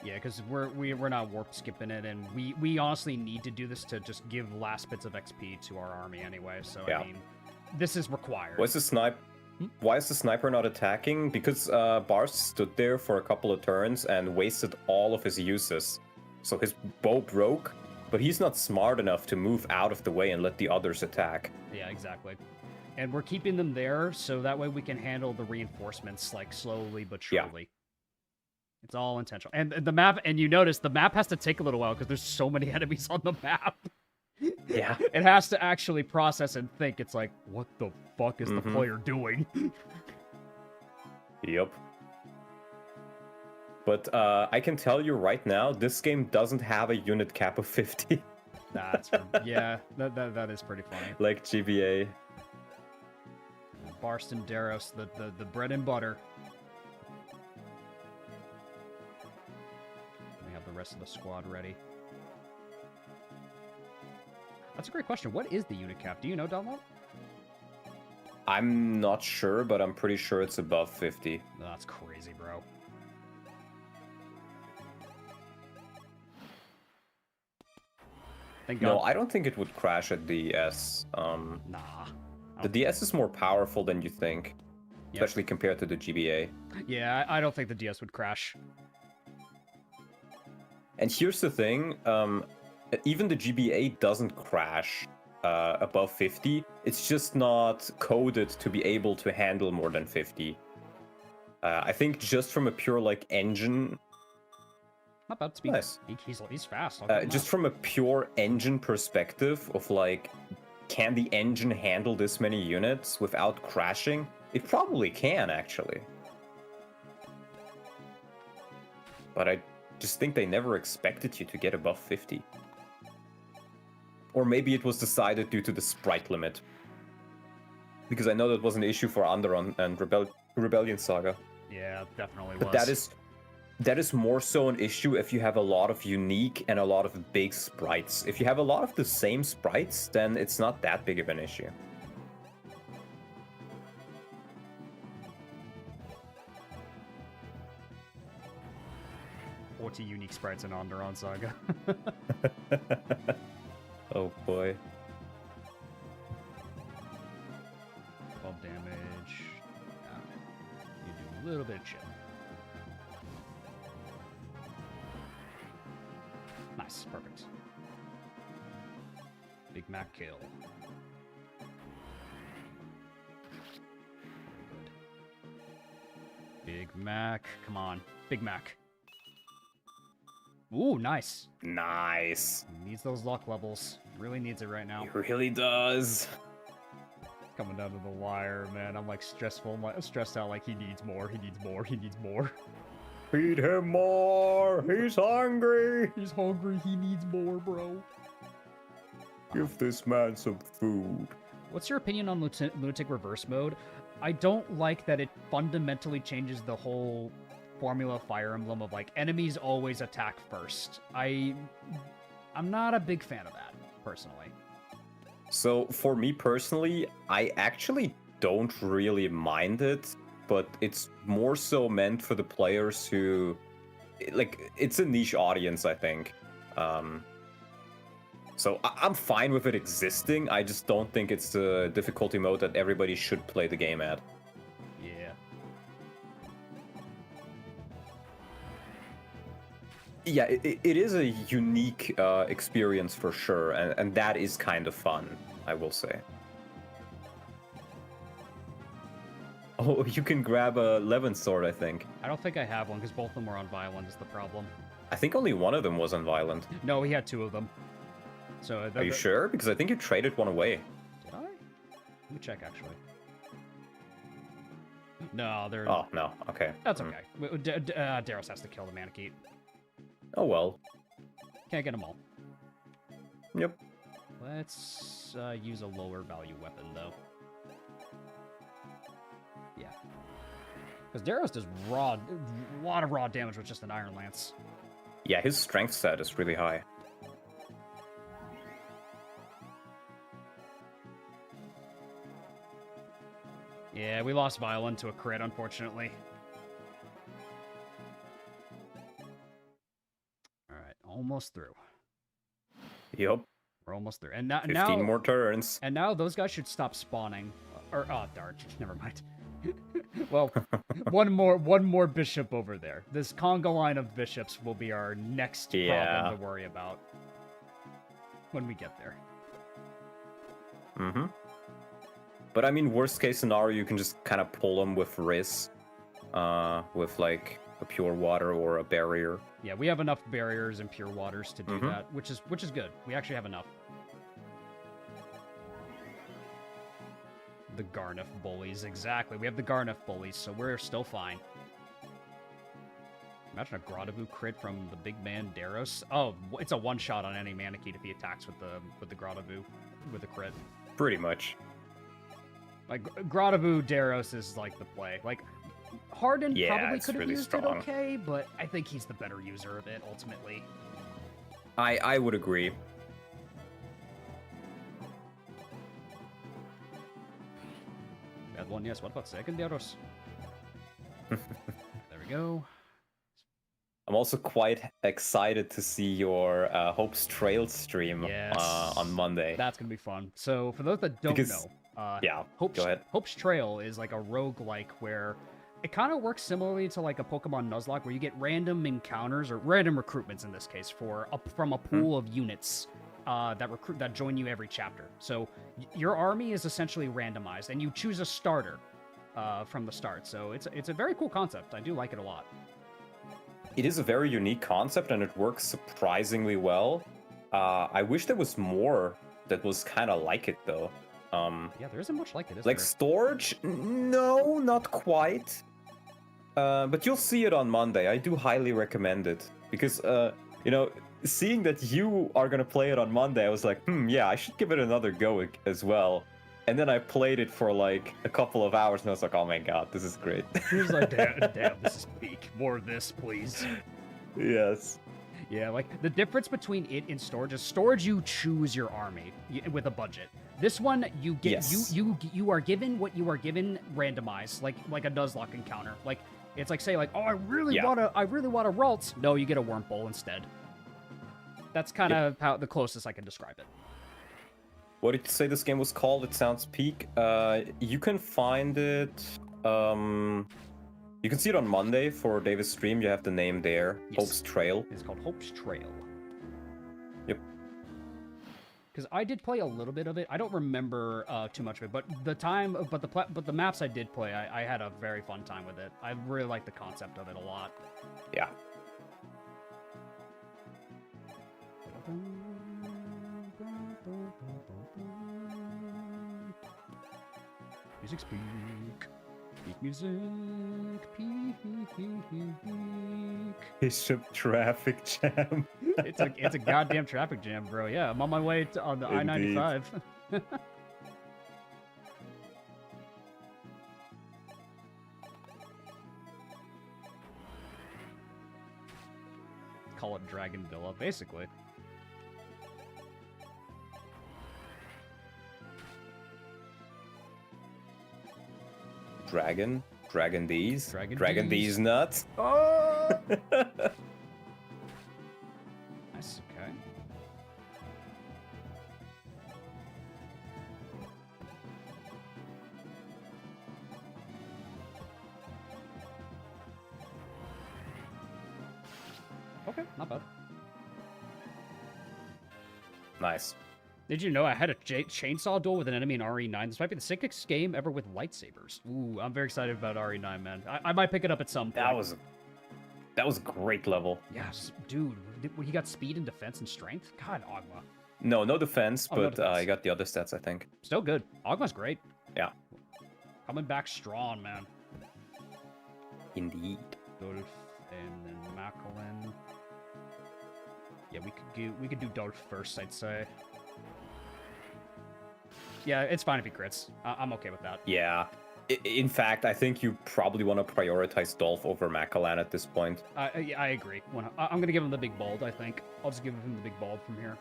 Yeah, because we're not warp skipping it, and we honestly need to do this to just give last bits of XP to our army anyway. So yeah. I mean, this is required. Why is the sniper not attacking? Because Bars stood there for a couple of turns and wasted all of his uses, so his bow broke. But he's not smart enough to move out of the way and let the others attack. Yeah, exactly. And we're keeping them there, so that way we can handle the reinforcements, like, slowly but surely. Yeah. It's all intentional. And the map, and you notice, the map has to take a little while, because there's so many enemies on the map. Yeah. It has to actually process and think. It's like, what the fuck is the player doing? Yep. But I can tell you right now, this game doesn't have a unit cap of 50. Yeah, that is pretty funny. Like GBA. Barst and Daros, the bread and butter. We have the rest of the squad ready. That's a great question. What is the unit cap? Do you know, Donald? I'm not sure, but I'm pretty sure it's above 50. Oh, that's crazy, bro. Thank God. No, I don't think it would crash at DS. Nah. The DS is more powerful than you think, especially compared to the GBA. Yeah, I don't think the DS would crash. And here's the thing, even the GBA doesn't crash above 50. It's just not coded to be able to handle more than 50. I think just from a pure, like, engine... Not bad speed. Nice. He's fast. Just from a pure engine perspective of, like, can the engine handle this many units without crashing? It probably can, actually. But I just think they never expected you to get above 50. Or maybe it was decided due to the sprite limit. Because I know that was an issue for Underon and Rebellion Saga. Yeah, definitely But was. that is more so an issue if you have a lot of unique and a lot of big sprites. If you have a lot of the same sprites, then it's not that big of an issue. 40 unique sprites in Onderon Saga. Oh boy. 12 damage. You do a little bit of shit. Nice, perfect. Big Mac kill. Very good. Big Mac, come on. Big Mac. Ooh, nice. Nice. Needs those luck levels. Really needs it right now. He really does. Coming down to the wire, man. I'm like stressful. I'm like stressed out. Like he needs more. He needs more. He needs more. Feed him more. He's hungry. He's hungry. He needs more, bro. Give this man some food. What's your opinion on Lunatic Reverse Mode? I don't like that it fundamentally changes the whole formula of Fire Emblem of like enemies always attack first. I'm not a big fan of that, personally. So for me personally, I actually don't really mind it, but it's more so meant for the players who, like, it's a niche audience, I think. So I'm fine with it existing. I just don't think it's the difficulty mode that everybody should play the game at. Yeah. Yeah, it is a unique experience for sure, and that is kind of fun, I will say. Oh, you can grab a Levin sword, I think. I don't think I have one because both of them were on violent is the problem. I think only one of them was on violent. No, he had two of them. So Are you sure? Because I think you traded one away. Did I? Let me check, actually. No, they're... Oh, no. Okay. That's okay. Daros has to kill the Manakete. Oh, well. Can't get them all. Yep. Let's use a lower value weapon, though. Yeah. Because Daros does a lot of raw damage with just an Iron Lance. Yeah, his strength stat is really high. Yeah, we lost Violin to a crit, unfortunately. Alright, almost through. Yep. We're almost through. And now 15 more turns. And now those guys should stop spawning. Or oh darn, never mind. Well, one more bishop over there. This conga line of bishops will be our next problem to worry about when we get there. Mm-hmm. But I mean, worst case scenario, you can just kind of pull them with Riz, with like a pure water or a barrier. Yeah, we have enough barriers and pure waters to do that, which is good. We actually have enough. The Garneth bullies, exactly. We have the Garneth bullies, so we're still fine. Imagine a Grotavoo crit from the big man Daros. Oh, it's a one-shot on any Manakete if he attacks with the Grotavoo with a crit. Pretty much. Like Grotavoo Daros is like the play. Like Harden probably could have really used strong. it okay, but I think he's the better user of it ultimately. I would agree. Bad one, yes. What about second Daros? There we go. I'm also quite excited to see your Hope's Trail stream on Monday. That's gonna be fun. So for those that don't know, go ahead. Hope's Trail is like a roguelike where it kind of works similarly to like a Pokemon Nuzlocke where you get random encounters or random recruitments in this case from a pool of units that join you every chapter. So your army is essentially randomized and you choose a starter from the start. So it's a very cool concept. I do like it a lot. It is a very unique concept and it works surprisingly well. I wish there was more that was kind of like it though. Yeah, there isn't much like it, is Like there? storage? No, not quite. But you'll see it on Monday. I do highly recommend it because, you know, seeing that you are gonna play it on Monday, I was like, yeah, I should give it another go as well. And then I played it for like a couple of hours, and I was like, oh my god, this is great. He was like, damn, this is peak. More of this, please. Yes. Yeah, like the difference between it and storage is storage you choose your army with a budget. This one you get Yes. you are given what you are given randomized, like a Nuzlocke encounter. Like it's like say like, oh, I really want a Ralts. No, you get a worm bowl instead. That's kind of how the closest I can describe it. What did you say this game was called? It sounds peak. You can find it. You can see it on Monday for Davis' stream. You have the name there. Yes. Hope's Trail. It's called Hope's Trail. Yep. Because I did play a little bit of it. I don't remember too much of it, but the maps I did play, I had a very fun time with it. I really like the concept of it a lot. Yeah. Music's peak. Peak music. Peak. Bishop traffic jam. It's a goddamn traffic jam, bro. Yeah, I'm on my way on the I-95. Call it Dragon Villa, basically. Dragon D's D's. nuts. Oh! Nice, okay. Okay, not bad. Nice. Did you know I had a chainsaw duel with an enemy in RE9? This might be the sickest game ever with lightsabers. Ooh, I'm very excited about RE9, man. I might pick it up at some point. That was a great level. Yes, dude. He got speed and defense and strength? God, Ogma. No defense, Oh, no but defense. I got the other stats, I think. Still good. Ogma's great. Yeah. Coming back strong, man. Indeed. Dolph and then Macklin. Yeah, we could do Dolph first, I'd say. Yeah, it's fine if he crits. I'm okay with that. Yeah. In fact, I think you probably want to prioritize Dolph over Macallan at this point. I agree. I'm going to give him the big bald, I think. I'll just give him the big bald from here.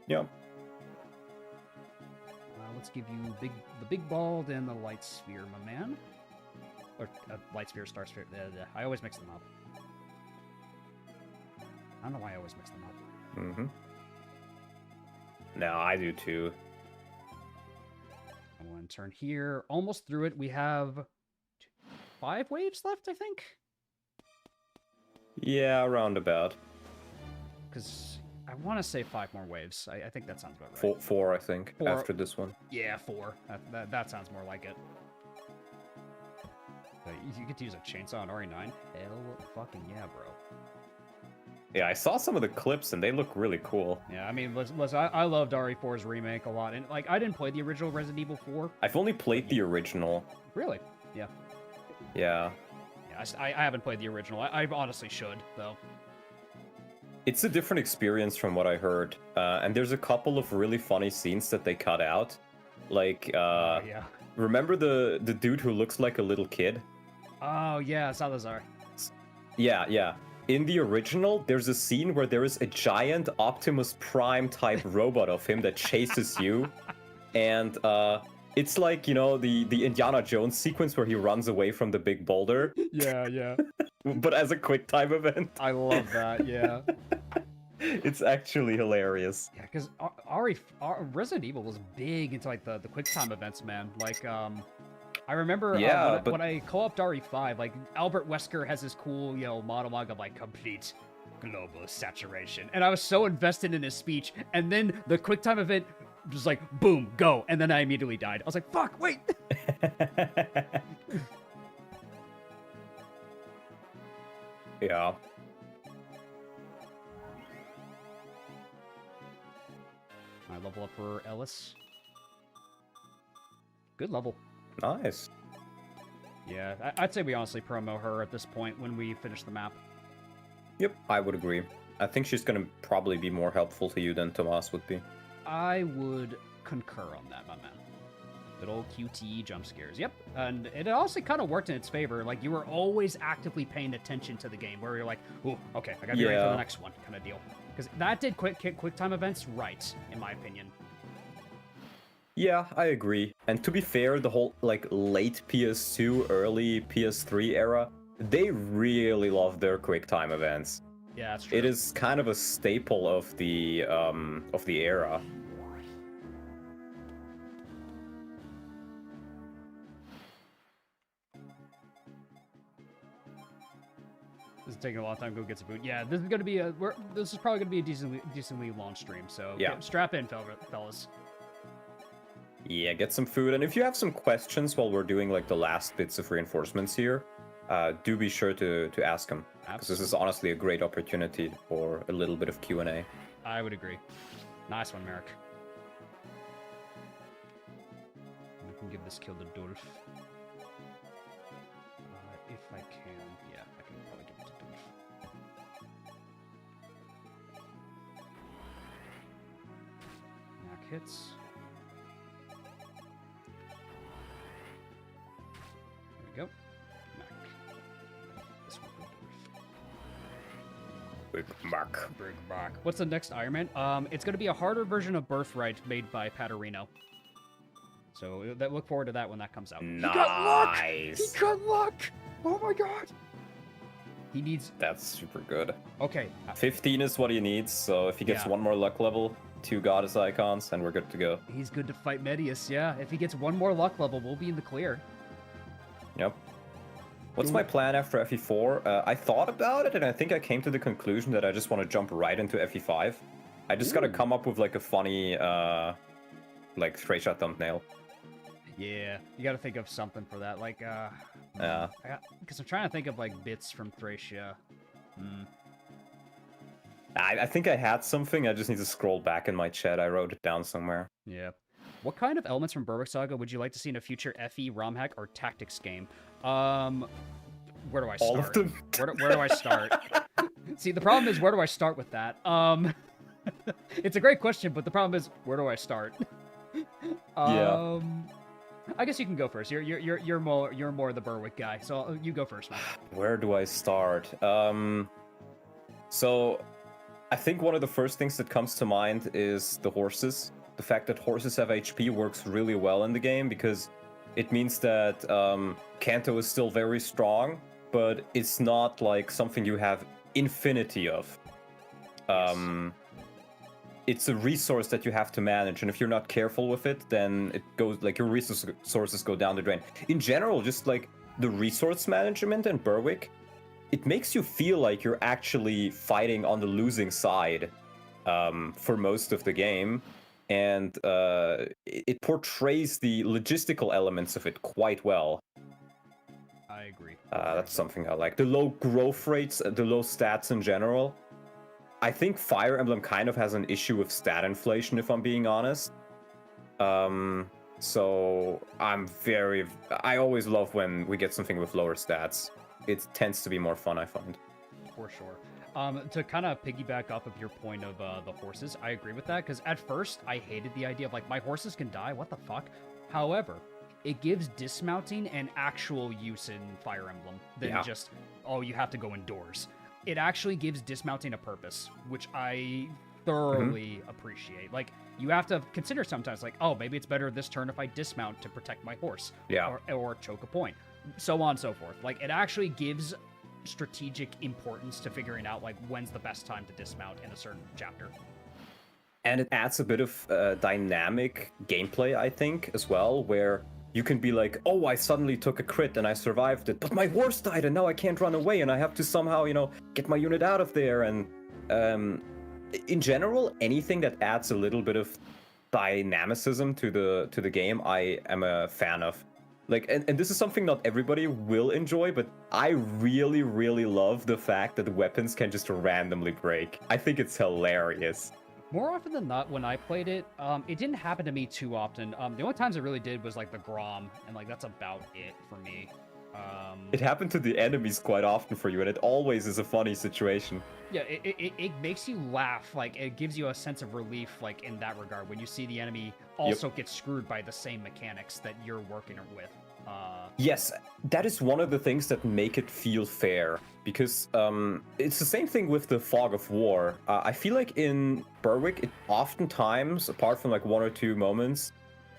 Yeah. Let's give you the big bald and the light sphere, my man. Or light sphere, star sphere. I always mix them up. I don't know why I always mix them up. Mm-hmm. No, I do too. I want to turn here. Almost through it. We have 5 waves left, I think. Yeah, roundabout. Because I want to say 5 more waves. I think that sounds about right. Four, I think, 4. after this one. Yeah, 4. That sounds more like it. But you get to use a chainsaw on RE9? Hell fucking yeah, bro. Yeah, I saw some of the clips and they look really cool. Yeah, I mean, I loved RE4's remake a lot. And, like, I didn't play the original Resident Evil 4. I've only played the original. Really? Yeah. Yeah. Yeah, I haven't played the original. I honestly should, though. It's a different experience from what I heard. And there's a couple of really funny scenes that they cut out. Like, Yeah. remember the dude who looks like a little kid? Oh, yeah, Salazar. Yeah. In the original, there's a scene where there is a giant Optimus Prime type robot of him that chases you. And it's like, you know, the Indiana Jones sequence where he runs away from the big boulder. Yeah. But as a quick time event. I love that, yeah. It's actually hilarious. Yeah, because Resident Evil was big into, like, the quick time events, man. Like, I remember when I co-opted RE5, like, Albert Wesker has this cool, you know, monologue of, like, complete global saturation. And I was so invested in his speech, and then the quick time event was like, boom, go. And then I immediately died. I was like, fuck, wait. Yeah. I level up for Ellis. good level. Nice. Yeah, I'd say we honestly promo her at this point when we finish the map. Yep, I would agree. I think she's gonna probably be more helpful to you than Tomas would be. I would concur on that, my man. Good old QTE jump scares. Yep, and it also kind of worked in its favor. Like, you were always actively paying attention to the game, where you're like, "Ooh, okay, I gotta be ready for the next one," kind of deal. Because that did quick time events right, in my opinion. Yeah, I agree. And to be fair, the whole like late PS2, early PS3 era, they really love their quick time events. Yeah, that's true. It is kind of a staple of the era. This is taking a long time to go get some food. Yeah, this is gonna be this is probably gonna be a decently long stream. So yeah, strap in, fellas. Yeah, get some food, and if you have some questions while we're doing like the last bits of reinforcements here, do be sure to ask them, because this is honestly a great opportunity for a little bit of Q&A. I would agree. Nice one, Merrick. We can give this kill to Dolph. If I can, yeah, I can probably give it to Dolph. Knack hits. There we go. Knack. This one for Dolph. Big Mac. Big Mac. What's the next Ironman? It's going to be a harder version of Birthright made by Paterino. So look forward to that when that comes out. Nice. He got luck! He got luck! Oh my god! He needs... That's super good. Okay. 15 is what he needs, so if he gets one more luck level, 2 goddess icons, and we're good to go. He's good to fight Medeus, yeah. If he gets one more luck level, we'll be in the clear. Yep. What's my plan after FE4? I thought about it, and I think I came to the conclusion that I just want to jump right into FE5. I just gotta come up with like a funny, like Thracia thumbnail. Yeah, you gotta think of something for that. Like, yeah. Because I'm trying to think of like bits from Thracia. I think I had something. I just need to scroll back in my chat. I wrote it down somewhere. Yeah. What kind of elements from Berwick Saga would you like to see in a future FE, ROM hack, or tactics game? Where do I start? All of them. Where do I start? See, the problem is, where do I start with that? It's a great question, but the problem is, where do I start? Yeah. I guess you can go first. You're more the Berwick guy, so you go first, man. Where do I start? So I think one of the first things that comes to mind is the horses. The fact that horses have HP works really well in the game, because it means that Kanto is still very strong, but it's not like something you have infinity of. It's a resource that you have to manage, and if you're not careful with it, then it goes like your resources go down the drain. In general, just like the resource management in Berwick, it makes you feel like you're actually fighting on the losing side for most of the game, and it portrays the logistical elements of it quite well. I agree. That's something I like. The low growth rates, the low stats in general. I think Fire Emblem kind of has an issue with stat inflation, if I'm being honest. So I always love when we get something with lower stats. It tends to be more fun, I find. For sure. To kind of piggyback off of your point of the horses, I agree with that, because at first I hated the idea of like, my horses can die, what the fuck? However, it gives dismounting an actual use in Fire Emblem than just, oh, you have to go indoors. It actually gives dismounting a purpose, which I thoroughly appreciate. Like, you have to consider sometimes, like, oh, maybe it's better this turn if I dismount to protect my horse. Or choke a point. So on and so forth. Like, it actually gives strategic importance to figuring out, like, when's the best time to dismount in a certain chapter. And it adds a bit of dynamic gameplay, I think, as well, where you can be like, oh, I suddenly took a crit and I survived it, but my horse died and now I can't run away and I have to somehow, get my unit out of there. And in general, anything that adds a little bit of dynamicism to the game, I am a fan of. Like, and this is something not everybody will enjoy, but I really, really love the fact that weapons can just randomly break. I think it's hilarious. More often than not, when I played it, it didn't happen to me too often. The only times it really did was like the Grom, and like that's about it for me. It happened to the enemies quite often for you, and it always is a funny situation. Yeah, it makes you laugh. Like, it gives you a sense of relief, like, in that regard, when you see the enemy also get screwed by the same mechanics that you're working with. Yes, that is one of the things that make it feel fair, because it's the same thing with the Fog of War. I feel like in Berwick, it oftentimes, apart from like one or two moments,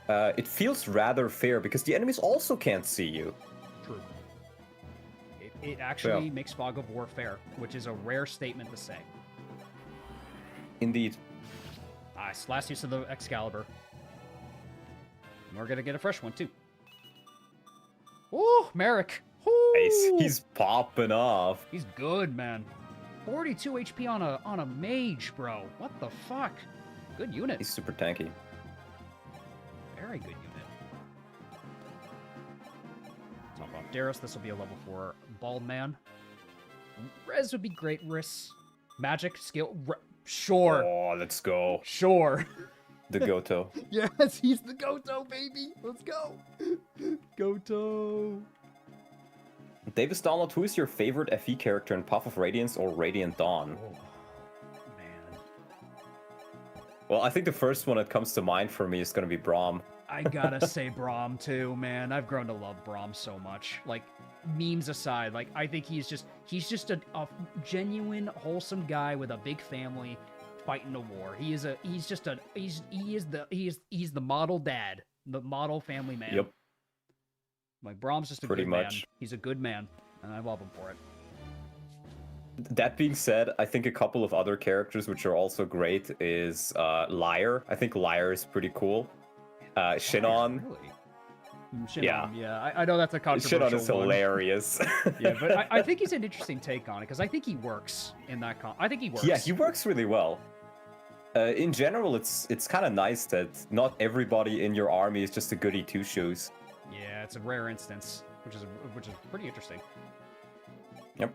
it feels rather fair, because the enemies also can't see you. True. It actually makes Fog of War fair, which is a rare statement to say. Indeed. Nice. Last use of the Excalibur. And we're gonna get a fresh one, too. Ooh, Merrick. Ooh. Nice. He's popping off. He's good, man. 42 HP on a mage, bro. What the fuck? Good unit. He's super tanky. Very good unit. Top off Darius. This will be a level 4 bald man. Res would be great. Riss. Magic, skill. Sure. Oh, let's go. Sure. The Gato. Yes, he's the Gato, baby. Let's go. Gato. Davis Donald, who is your favorite FE character in Puff of Radiance or Radiant Dawn? Oh, man. Well, I think the first one that comes to mind for me is going to be Braum. I gotta say Braum, too, man. I've grown to love Braum so much. Like, memes aside, like, I think he's just a genuine, wholesome guy with a big family fighting a war. He's the model dad, the model family man. Yep. Like, Braum's just a Pretty good much. man. He's a good man, and I love him for it. That being said, I think a couple of other characters which are also great is Lyre. I think Lyre is pretty cool. Shinon. Really? Shinon, yeah. I know that's a controversial Shinon is one. hilarious. Yeah, but I think he's an interesting take on it, because I think he works in that I think he works. Yeah, he works really well. In general, it's kind of nice that not everybody in your army is just a goody two-shoes. Yeah, it's a rare instance, which is pretty interesting. Yep.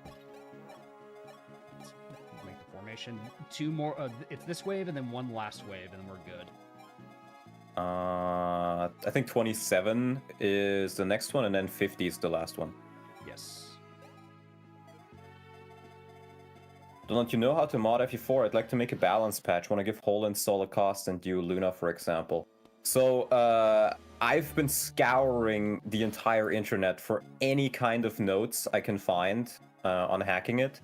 Let's make the formation 2 more. It's this wave and then one last wave, and then we're good. I think 27 is the next one, and then 50 is the last one. Yes. Don't you know how to mod FE4? I'd like to make a balance patch. Want to give Holland solid cost and do Luna, for example. So, I've been scouring the entire internet for any kind of notes I can find on hacking it.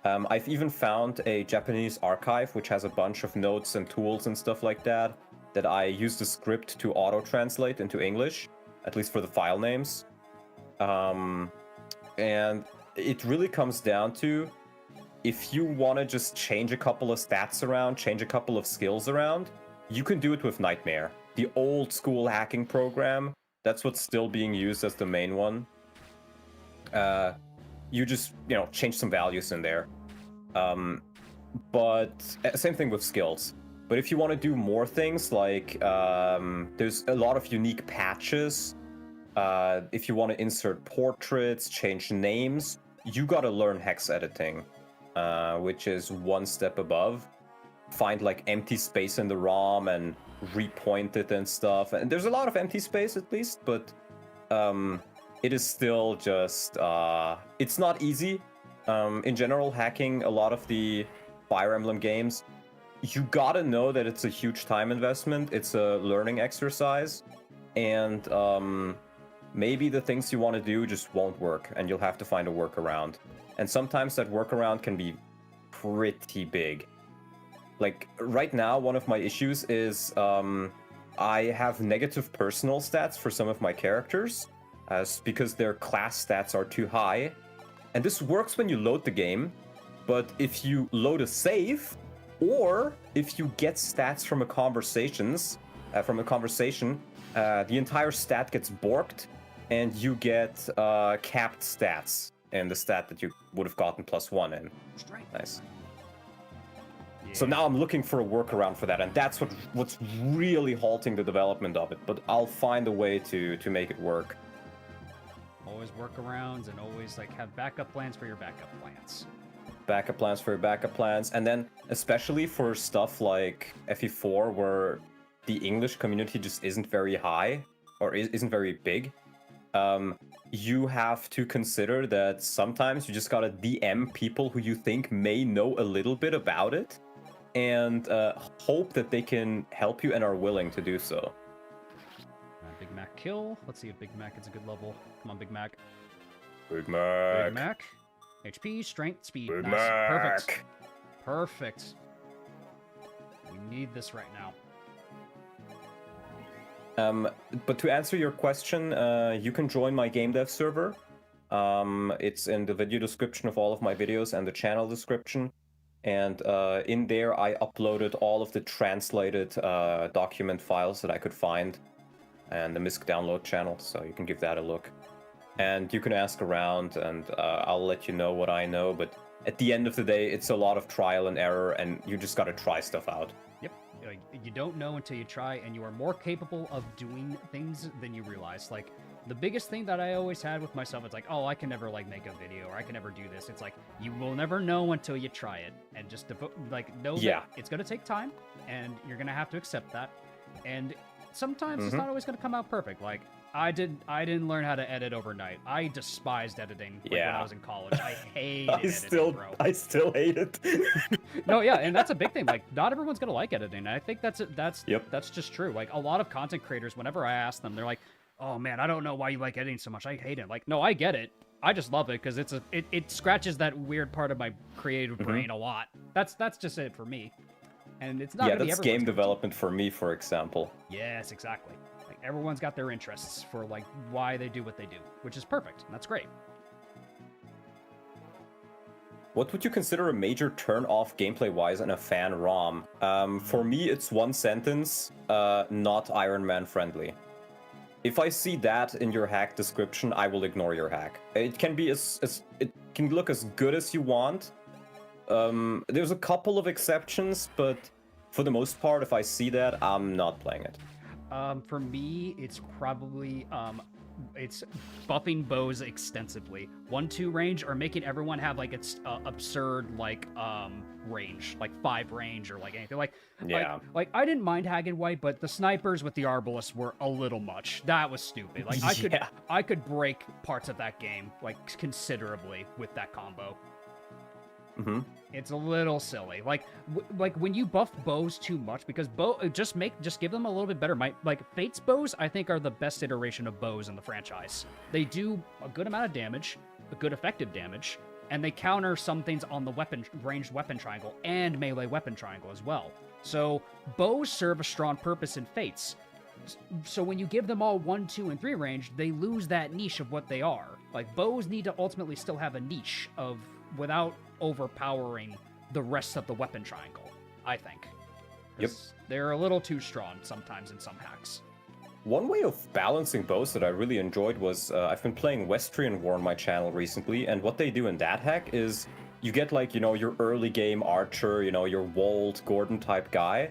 I've even found a Japanese archive which has a bunch of notes and tools and stuff like that I use the script to auto-translate into English, at least for the file names. And it really comes down to, if you want to just change a couple of stats around, change a couple of skills around, you can do it with Nightmare. The old school hacking program, that's what's still being used as the main one. You just, change some values in there. But same thing with skills. But if you want to do more things, like there's a lot of unique patches. If you want to insert portraits, change names, you got to learn hex editing, which is one step above. Find like empty space in the ROM and repoint it and stuff. And there's a lot of empty space at least, but it is still just it's not easy. In general, hacking a lot of the Fire Emblem games, you gotta know that it's a huge time investment. It's a learning exercise, and maybe the things you want to do just won't work, and you'll have to find a workaround. And sometimes that workaround can be pretty big. Like, right now, one of my issues is I have negative personal stats for some of my characters, because their class stats are too high. And this works when you load the game, but if you load a save, or if you get stats from a conversation, the entire stat gets borked, and you get capped stats in the stat that you would have gotten +1 in. Nice. Yeah. So now I'm looking for a workaround for that, and that's what's really halting the development of it. But I'll find a way to make it work. Always workarounds, and always have backup plans for your backup plans. backup plans for your backup plans. And then especially for stuff like FE4 where the English community just isn't very high or isn't very big, you have to consider that sometimes you just gotta DM people who you think may know a little bit about it and hope that they can help you and are willing to do so. Big Mac kill. Let's see if Big Mac gets a good level. Come on, Big Mac. Big Mac. Big Mac. HP, strength, speed. Big Nice. Mac. Perfect. Perfect. We need this right now. But to answer your question, you can join my game dev server. It's in the video description of all of my videos and the channel description. And in there, I uploaded all of the translated document files that I could find and the MISC download channel, so you can give that a look. And you can ask around, and I'll let you know what I know, but at the end of the day, it's a lot of trial and error, and you just gotta try stuff out. Yep. You don't know until you try, and you are more capable of doing things than you realize. Like, the biggest thing that I always had with myself, it's like, oh, I can never, like, make a video, or I can never do this. It's like, you will never know until you try it, and just, know that it's gonna take time, and you're gonna have to accept that, and sometimes it's not always going to come out perfect. Like, I didn't learn how to edit overnight. I despised editing when I was in college. I hated editing, bro. I still hate it. No, yeah, and that's a big thing. Like, not everyone's going to like editing. And I think that's just true. Like, a lot of content creators, whenever I ask them, they're like, "Oh man, I don't know why you like editing so much. I hate it." Like, no, I get it. I just love it because it scratches that weird part of my creative brain a lot. That's just it for me. And it's not that's game development for me, for example. Yes, exactly. Like, everyone's got their interests for, like, why they do what they do, which is perfect. And that's great. What would you consider a major turn-off gameplay-wise in a fan ROM? For me, it's one sentence, not Ironman friendly. If I see that in your hack description, I will ignore your hack. It can be it can look as good as you want. There's a couple of exceptions, but for the most part, if I see that, I'm not playing it. For me, it's probably it's buffing bows extensively. 1-2 range, or making everyone have like its absurd like range, like 5 range or like anything. Like I didn't mind Hag and White, but the snipers with the Arbalest were a little much. That was stupid. Like I could break parts of that game like considerably with that combo. Mm-hmm. It's a little silly. Like when you buff bows too much, because just give them a little bit better. Like Fate's bows, I think, are the best iteration of bows in the franchise. They do a good amount of damage, a good effective damage, and they counter some things on the ranged weapon triangle and melee weapon triangle as well. So bows serve a strong purpose in Fates. So when you give them all 1, 2, and 3 range, they lose that niche of what they are. Like, bows need to ultimately still have a niche of without overpowering the rest of the weapon triangle, I think. Yep. They're a little too strong sometimes in some hacks. One way of balancing bows that I really enjoyed was I've been playing Westrian War on my channel recently, and what they do in that hack is you get, like, you know, your early game archer, you know, your Wold, Gordon type guy,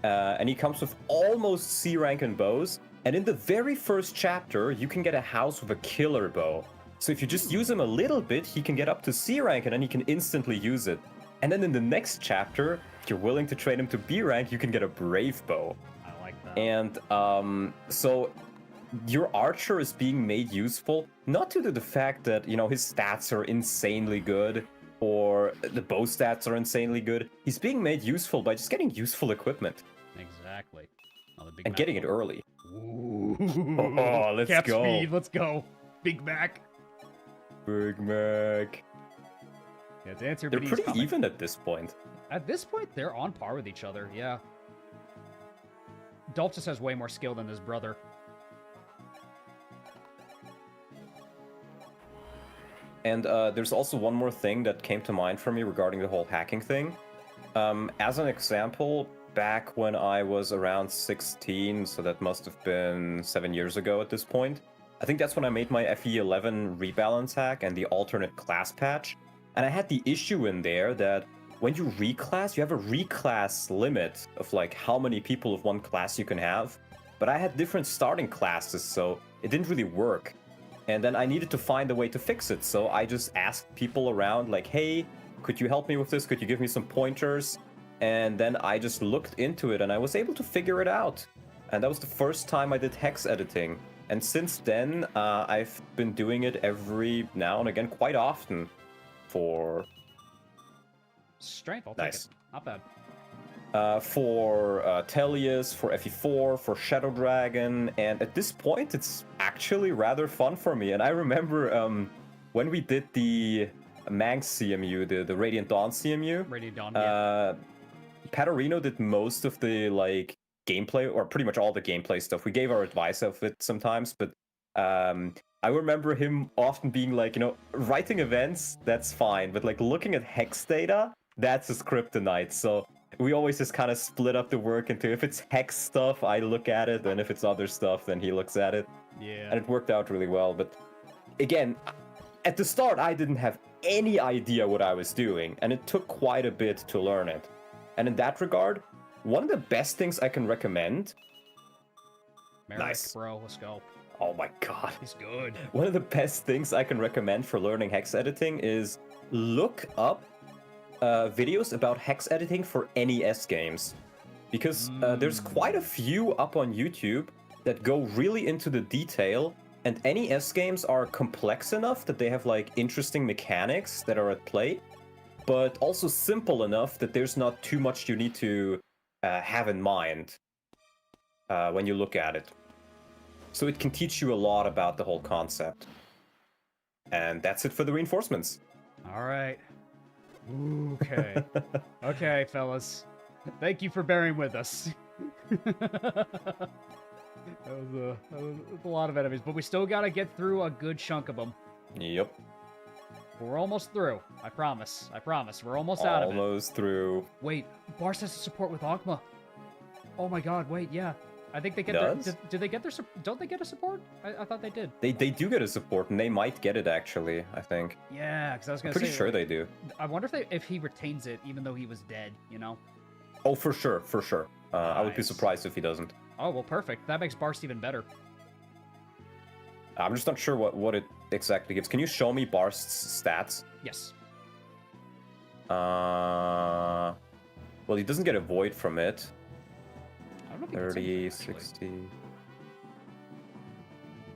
and he comes with almost C rank in bows, and in the very first chapter, you can get a house with a killer bow. So if you just use him a little bit, he can get up to C rank, and then he can instantly use it. And then in the next chapter, if you're willing to train him to B rank, you can get a brave bow. I like that. And so your archer is being made useful, not due to the fact that, you know, his stats are insanely good, or the bow stats are insanely good. He's being made useful by just getting useful equipment. Exactly. And getting it early. Ooh. Oh, let's Cap go. speed, let's go. Big Mac. Big Mac. Yeah, to answer They're Vinny's pretty comment. even at this point. At this point, they're on par with each other, yeah. Dolph just has way more skill than his brother. And there's also one more thing that came to mind for me regarding the whole hacking thing. As an example, back when I was around 16, so that must have been 7 years ago at this point, I think that's when I made my FE11 rebalance hack and the alternate class patch. And I had the issue in there that when you reclass, you have a reclass limit of like how many people of one class you can have. But I had different starting classes, so it didn't really work. And then I needed to find a way to fix it, so I just asked people around, like, hey, could you help me with this? Could you give me some pointers? And then I just looked into it and I was able to figure it out. And that was the first time I did hex editing. And since then, I've been doing it every now and again, quite often, for... Strength, I'll Nice. take it. Not bad. For Tellius, for FE4, for Shadow Dragon, and at this point, it's actually rather fun for me. And I remember when we did the Mang CMU, the Radiant Dawn CMU, Radiant Dawn, yeah. Patarino did most of the, like, gameplay, or pretty much all the gameplay stuff. We gave our advice of it sometimes, but I remember him often being like, you know, writing events, that's fine, but like looking at hex data, that's his kryptonite. So we always just kind of split up the work into, if it's hex stuff, I look at it, and if it's other stuff, then he looks at it. Yeah. And it worked out really well. But again, at the start, I didn't have any idea what I was doing, and it took quite a bit to learn it. And in that regard, one of the best things I can recommend... Merrick, Nice. bro, let's go. Oh my god. He's good. One of the best things I can recommend for learning hex editing is look up videos about hex editing for NES games. Because there's quite a few up on YouTube that go really into the detail, and NES games are complex enough that they have like interesting mechanics that are at play, but also simple enough that there's not too much you need to have in mind when you look at it. So it can teach you a lot about the whole concept. And that's it for the reinforcements. All right. Okay. Okay, fellas. Thank you for bearing with us. that was a lot of enemies, but we still gotta get through a good chunk of them. Yep. But we're almost through. I promise. I promise. We're almost out of it. Almost through. Wait, Bars has to support with Ogma. Oh my god, wait, yeah. I think they get Does? their... Do they get their... Don't they get a support? I thought they did. They do get a support, and they might get it, actually, I think. Yeah, because I was I'm going to say... pretty sure they do. I wonder if he retains it, even though he was dead, you know? Oh, for sure, for sure. I would be Nice. surprised if he doesn't. Oh, well, perfect. That makes Barst even better. I'm just not sure what it exactly gives. Can you show me Barst's stats? Yes. Well, he doesn't get a void from it. I don't know if he gets 30, anything, actually.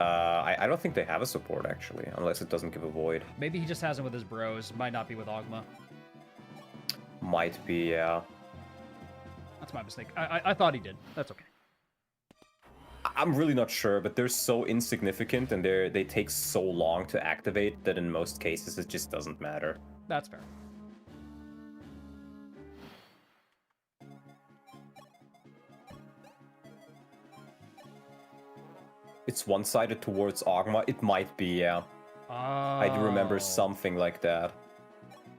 60... I don't think they have a support, actually, unless it doesn't give a void. Maybe he just has it with his bros. Might not be with Ogma. Might be, yeah. That's my mistake. I thought he did. That's okay. I'm really not sure, but they're so insignificant and they take so long to activate that in most cases it just doesn't matter. That's fair. It's one-sided towards Ogma. It might be, yeah. Oh. I do remember something like that.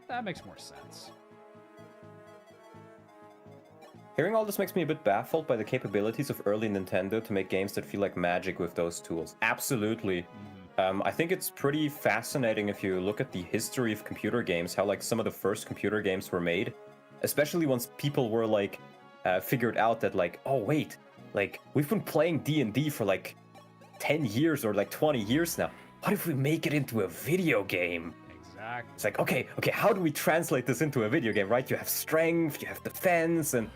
That makes more sense. Hearing all this makes me a bit baffled by the capabilities of early Nintendo to make games that feel like magic with those tools. Absolutely. I think it's pretty fascinating if you look at the history of computer games, how like some of the first computer games were made, especially once people were like figured out that like, oh wait, like we've been playing D&D for like 10 years or like 20 years now. What if we make it into a video game? Exactly. It's like, okay, how do we translate this into a video game, right? You have strength, you have defense, and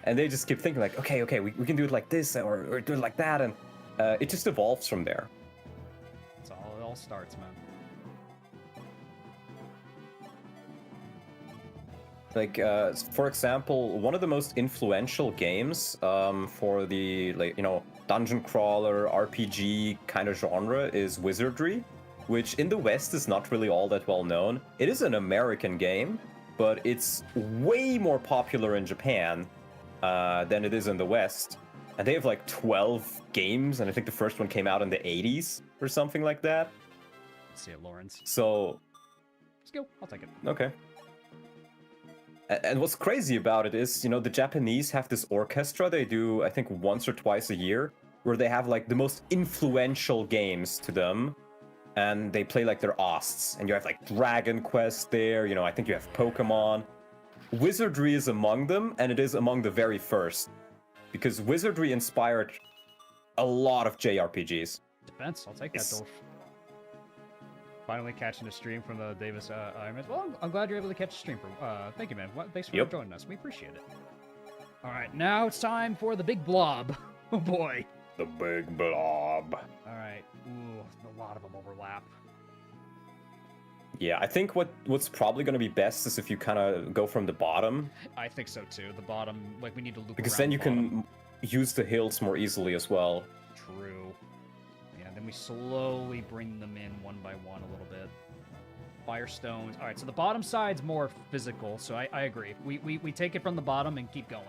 they just keep thinking like, okay, we can do it like this or do it like that, and it just evolves from there. That's all it all starts, man. Like, for example, one of the most influential games for the, like, you know, dungeon crawler, RPG kind of genre is Wizardry, which in the West is not really all that well known. It is an American game, but it's way more popular in Japan than it is in the West. And they have like 12 games, and I think the first one came out in the 80s or something like that. Let's see it, Lawrence. So... Skill, I'll take it. Okay. And what's crazy about it is, you know, the Japanese have this orchestra they do, I think, once or twice a year, where they have, like, the most influential games to them, and they play, like, their osts. And you have, like, Dragon Quest there, you know, I think you have Pokemon. Wizardry is among them, and it is among the very first. Because Wizardry inspired a lot of JRPGs. Defense, I'll take that, It's- Dolph. Finally catching a stream from the Davis Ironman. Well, I'm glad you're able to catch a stream from. Thank you, man. Thanks for joining us. We appreciate it. All right, now it's time for the big blob. Oh boy. The big blob. All right. Ooh, a lot of them overlap. Yeah, I think what's probably going to be best is if you kind of go from the bottom. I think so too. The bottom, like we need to loop because around then you the bottom. can use the hills more easily as well. True. Yeah, then we slowly bring them in one by one a little bit. Firestones. All right, so the bottom side's more physical, so I agree. We take it from the bottom and keep going.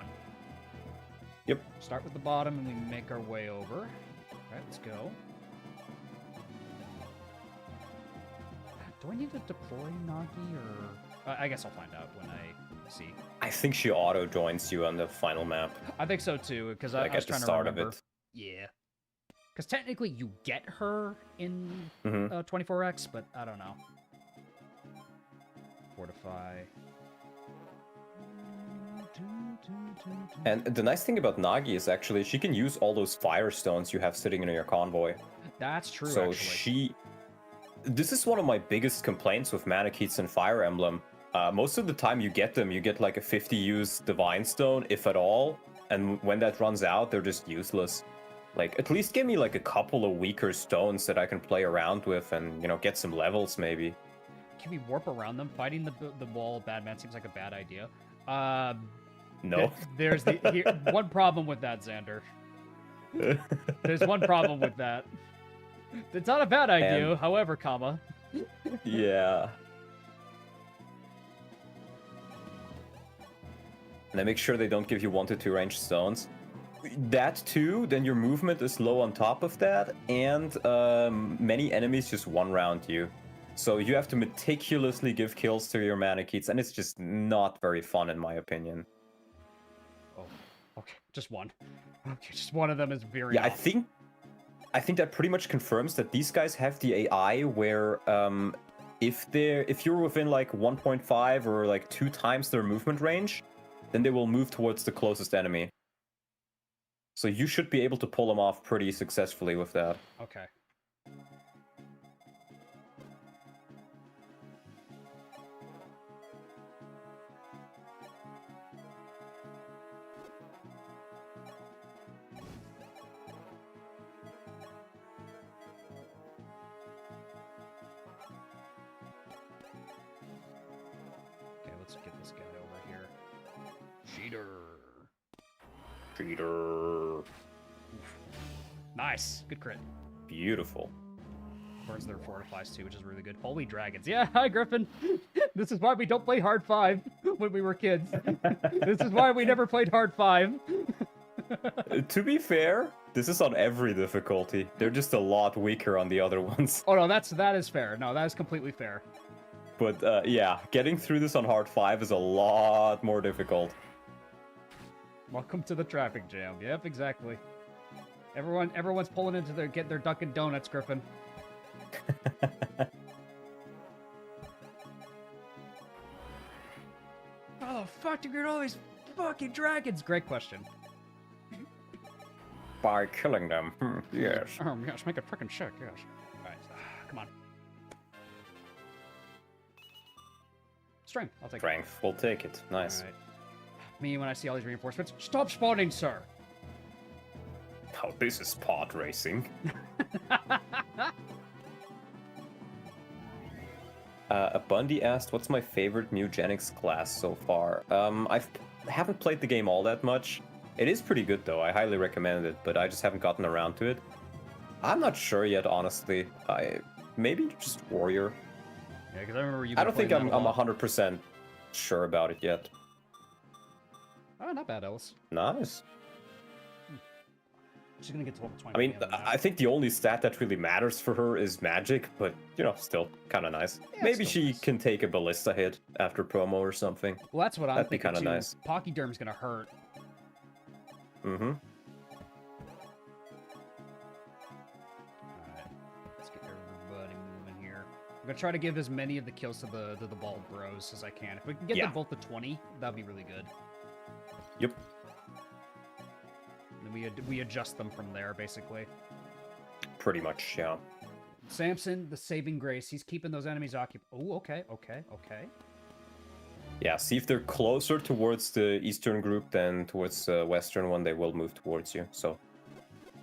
Yep. Start with the bottom and we make our way over. All right, let's go. Do I need to deploy Nagi, or... I guess I'll find out when I see. I think she auto-joins you on the final map. I think so, too, because I was trying to remember. Yeah. Because technically you get her in 24X, but I don't know. Fortify. And the nice thing about Nagi is actually she can use all those firestones you have sitting in your convoy. That's true, so actually. This is one of my biggest complaints with Manaketes and Fire Emblem. Most of the time you get them, you get like a 50 use Divine Stone, if at all. And when that runs out, they're just useless. Like, at least give me like a couple of weaker stones that I can play around with and, you know, get some levels maybe. Can we warp around them? Fighting the wall of bad man seems like a bad idea. No. There's one problem with that, Xander. There's one problem with that. It's not a bad idea, however, comma. Yeah. And then make sure they don't give you 1 to 2 ranged stones. That too, then your movement is low on top of that, and many enemies just one-round you. So you have to meticulously give kills to your Manaketes, and it's just not very fun in my opinion. Oh, okay, just one. Okay, just one of them is very Yeah, off. I think that pretty much confirms that these guys have the AI where if you're within like 1.5 or like 2 times their movement range, then they will move towards the closest enemy. So you should be able to pull them off pretty successfully with that. Okay. Let's get this guy over here. Cheater. Nice. Good crit. Beautiful. Burns their fortifies too, which is really good. Holy dragons. Yeah, hi Griffin. This is why we don't play hard 5 when we were kids. This is why we never played hard 5. To be fair, this is on every difficulty. They're just a lot weaker on the other ones. Oh no, that is fair. No, that is completely fair. But yeah, getting through this on hard 5 is a lot more difficult. Welcome to the traffic jam. Yep, exactly. Everyone's pulling into getting their Dunkin' Donuts, Griffin. How the fuck do you get all these fucking dragons? Great question. By killing them. Yes. Yes, make it frickin' sick, yes. Alright, come on. Strength, I'll take Strength, we'll take it. Nice. Alright. Me, when I see all these reinforcements, stop spawning, sir! Oh, this is pod racing. Bundy asked, what's my favorite Mugenics class so far? I haven't played the game all that much. It is pretty good though, I highly recommend it, but I just haven't gotten around to it. I'm not sure yet, honestly. Maybe just Warrior. Yeah, because I remember you. I don't think I'm 100% sure about it yet. Oh, not bad, Ellis. Nice. She's gonna get to level 20. I mean, I think the only stat that really matters for her is magic, but, you know, still kind of nice. Yeah, maybe she can take a ballista hit after promo or something. Well, that's what I'm That'd be thinking kind of too. nice. Pachyderm's gonna hurt. Mm-hmm. Alright. Let's get everybody moving here. I'm gonna try to give as many of the kills to the bald bros as I can. If we can get them both to 20, that'd be really good. Yep. And we adjust them from there, basically. Pretty much, yeah. Samson, the saving grace. He's keeping those enemies occupied. Oh, okay. Yeah, see if they're closer towards the eastern group than towards the western one, they will move towards you. So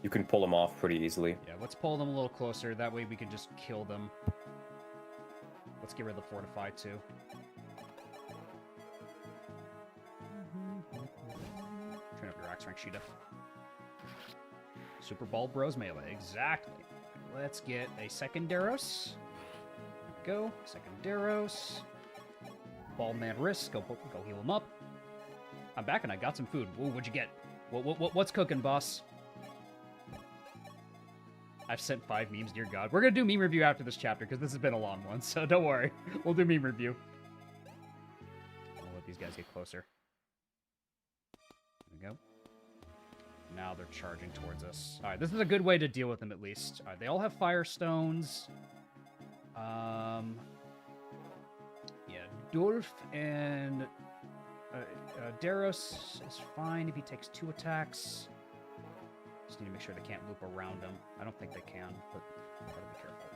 you can pull them off pretty easily. Yeah, let's pull them a little closer. That way we can just kill them. Let's get rid of the fortify too. Train up your axe rank, Sheeta. Super Ball Bros melee, exactly. Let's get a second Daros. There we go, second Daros. Bald man wrist, go heal him up. I'm back and I got some food. Ooh, what'd you get? What's cooking, boss? I've sent 5 memes, dear God. We're gonna do meme review after this chapter because this has been a long one, so don't worry. We'll do meme review. We'll let these guys get closer. There we go. Now they're charging towards us. All right, this is a good way to deal with them at least. All right, they all have firestones. Yeah, Dorf and Daros is fine if he takes 2 attacks. Just need to make sure they can't loop around him. I don't think they can, but gotta be careful.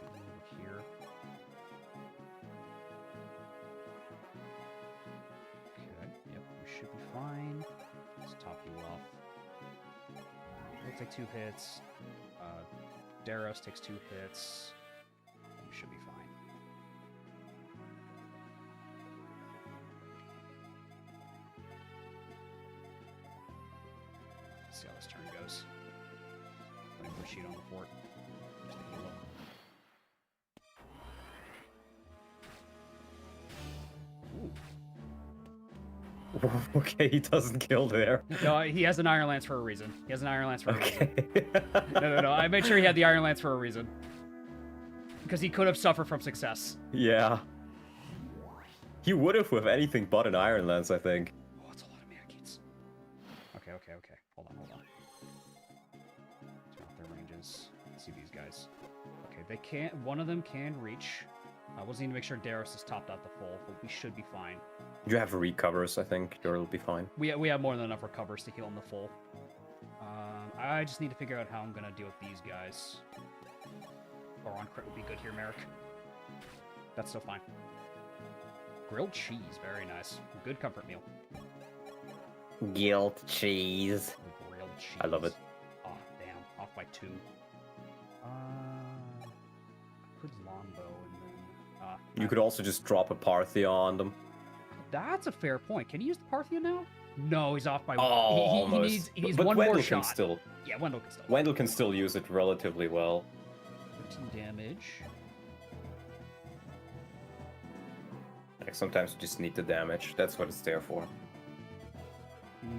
Over here. Okay, yep, we should be fine. Let's top you off. We'll take 2 hits. Daros takes 2 hits. We should be fine. Let's see how this turn goes. Let me put a sheet on the fort. Just take a look. Ooh. Okay, he doesn't kill there. No, he has an Iron Lance for a reason. He has an Iron Lance for a reason. No. I made sure he had the Iron Lance for a reason. Because he could have suffered from success. Yeah. He would have with anything but an Iron Lance, I think. Oh, that's a lot of Manaketes. Okay. Hold on. Turn off their ranges. Let's see these guys. Okay, they can't. One of them can reach. We'll just need to make sure Daros is topped out the full, but we should be fine. You have recovers, I think. You'll be fine. We have more than enough recovers to heal him the full. I just need to figure out how I'm gonna deal with these guys. Or on crit would be good here, Merrick. That's still fine. Grilled cheese, very nice. Good comfort meal. Grilled cheese. Grilled cheese. I love it. Oh, damn. Off by 2. I could longbow and then... You could also just drop a Parthia on them. That's a fair point. Can he use the Parthia now? No, he's off by Oh, one. He needs but one Wendell more can shot. Still, Yeah, Wendell can still. Wendell can still use it relatively well. 13 damage. Like sometimes you just need the damage. That's what it's there for.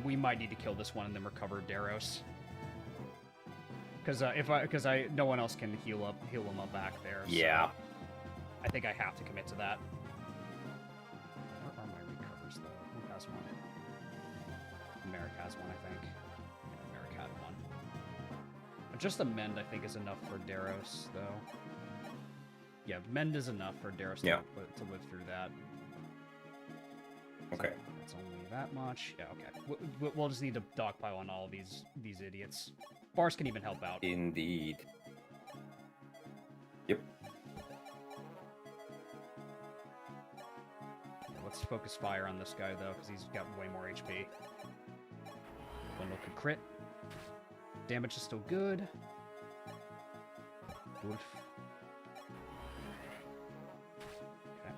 We might need to kill this one and then recover Daros. Because no one else can heal him up back there. So Yeah. I think I have to commit to that. Where are my recovers though? Who has one? Merrick has one, I think. Yeah, Merrick had one. Just a mend, I think, is enough for Daros, though. Yeah, mend is enough for Daros to live through that. Okay. So that's only that much. Yeah, okay. We'll just need to dogpile on all these idiots. Bars can even help out. Indeed. Yep. Let's focus fire on this guy, though, because he's got way more HP. Wendell could crit. Damage is still good. Oof. Okay.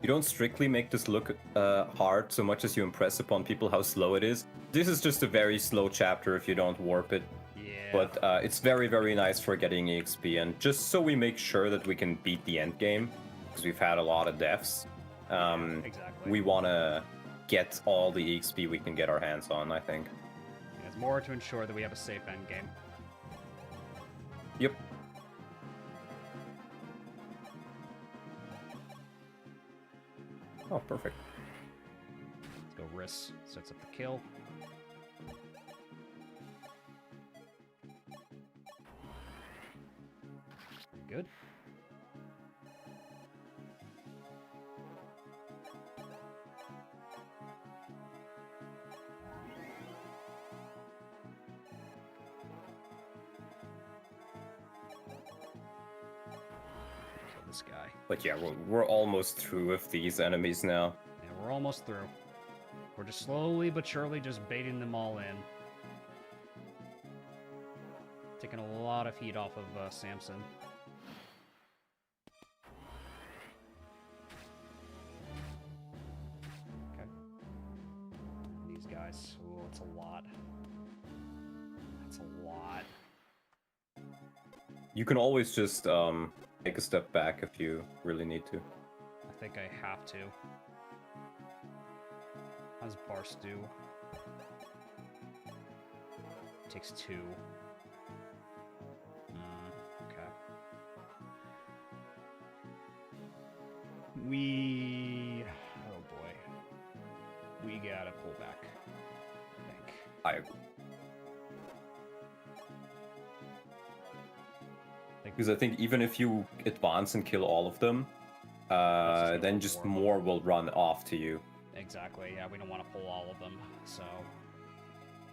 You don't strictly make this look hard so much as you impress upon people how slow it is. This is just a very slow chapter if you don't warp it. Yeah. But it's very, very nice for getting EXP, and just so we make sure that we can beat the end game, because we've had a lot of deaths, exactly. we want to get all the EXP we can get our hands on, I think. It's more to ensure that we have a safe end game. Yep. Oh, perfect. Let's go Riss. Sets up the kill. Good. Kill this guy. But yeah, we're almost through with these enemies now. Yeah, we're almost through. We're just slowly but surely just baiting them all in. Taking a lot of heat off of Samson. Okay. These guys. Ooh, it's a lot. That's a lot. You can always just take a step back if you really need to. I think I have to. How's Barst do? Takes 2. Okay. Oh boy. We gotta pull back, I think. I agree. Because I think even if you advance and kill all of them, then just more will run off to you. Exactly, yeah, we don't want to pull all of them, so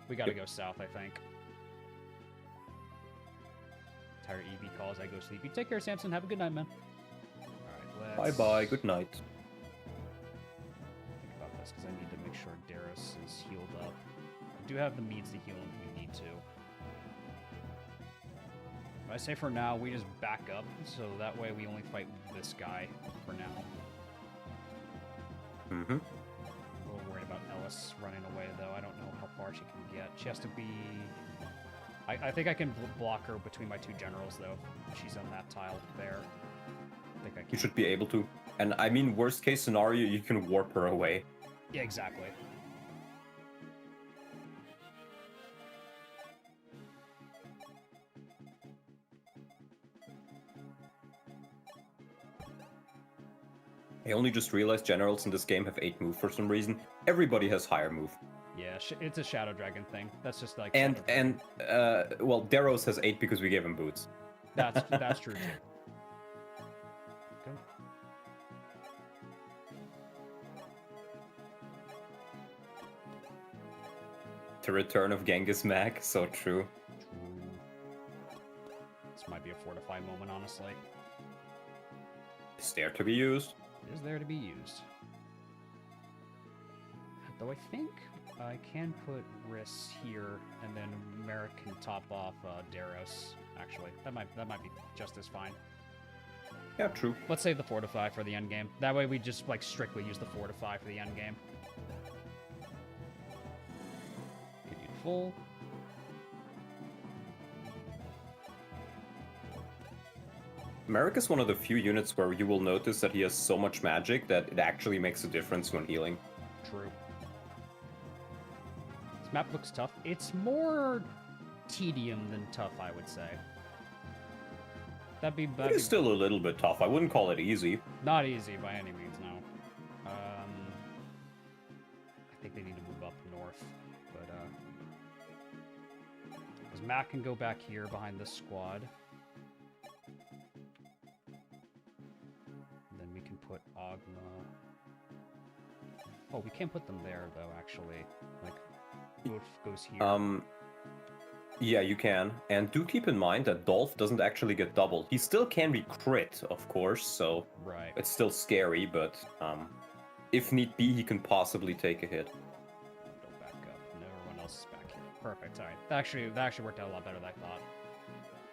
we gotta go south, I think. Entire EV calls, I go sleepy. Take care, Samson. Have a good night, man. Alright, let's... Bye-bye, good night. Think about this, because I need to make sure Darius is healed up. I do have the means to heal him if we need to. But I say for now, we just back up, so that way we only fight this guy for now. Mm-hmm. A little worried about Ellis running away, though. I don't know how far she can get. She has to be... I think I can block her between my 2 generals, though. She's on that tile there. I think I can. You should be able to. And I mean, worst case scenario, you can warp her away. Yeah, exactly. I only just realized generals in this game have 8 move for some reason. Everybody has higher move. Yeah, it's a Shadow Dragon thing. That's just like... Well, Daros has 8 because we gave him boots. That's true, too. Okay. The return of Genghis Mag, so true. This might be a fortify moment, honestly. It's there to be used. It is there to be used. Though I think I can put Riss here, and then Merrick can top off Daros. Actually, that might be just as fine. Yeah, true. Let's save the fortify for the end game. That way, we just like strictly use the fortify for the end game. Get you full. Merrick is one of the few units where you will notice that he has so much magic that it actually makes a difference when healing. True. This map looks tough. It's more tedium than tough, I would say. It is still a little bit tough. I wouldn't call it easy. Not easy by any means, no. I think they need to move up north, but because Matt can go back here behind this squad. And then we can put Ogma. Oh, we can't put them there though, actually. Like, Wolf goes here. Yeah, you can. And do keep in mind that Dolph doesn't actually get double. He still can be crit, of course, so right. It's still scary, but if need be, he can possibly take a hit. Go back up. And everyone else is back here. Perfect. All right. That actually worked out a lot better than I thought.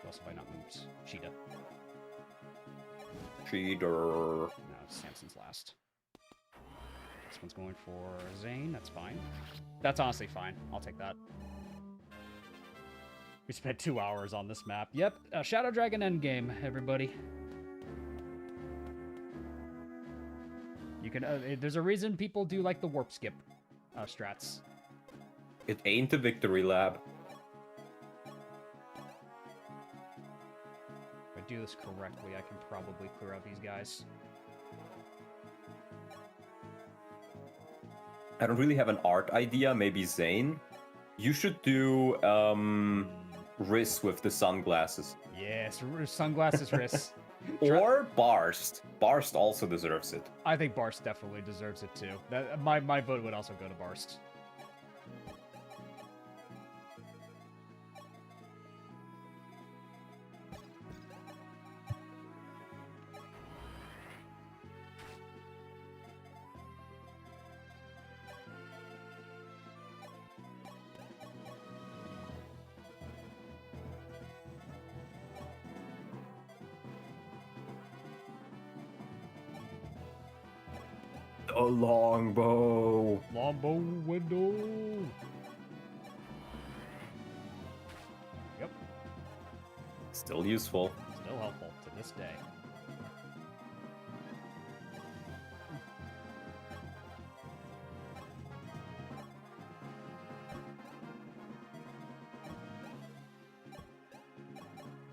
Also, if I not moved Cheetah. Cheater. No, Samson's last. This one's going for Zane. That's fine. That's honestly fine. I'll take that. We spent 2 hours on this map. Yep, Shadow Dragon Endgame, everybody. You can. There's a reason people do like the warp skip strats. It ain't a victory lab. do this correctly, I can probably clear out these guys. I don't really have an art idea. Maybe Zane. You should do Riz with the sunglasses. Yes, sunglasses Riz. Or Barst. Barst also deserves it. I think Barst definitely deserves it too. My vote would also go to Barst. A longbow. Longbow window. Yep. Still useful. Still helpful to this day.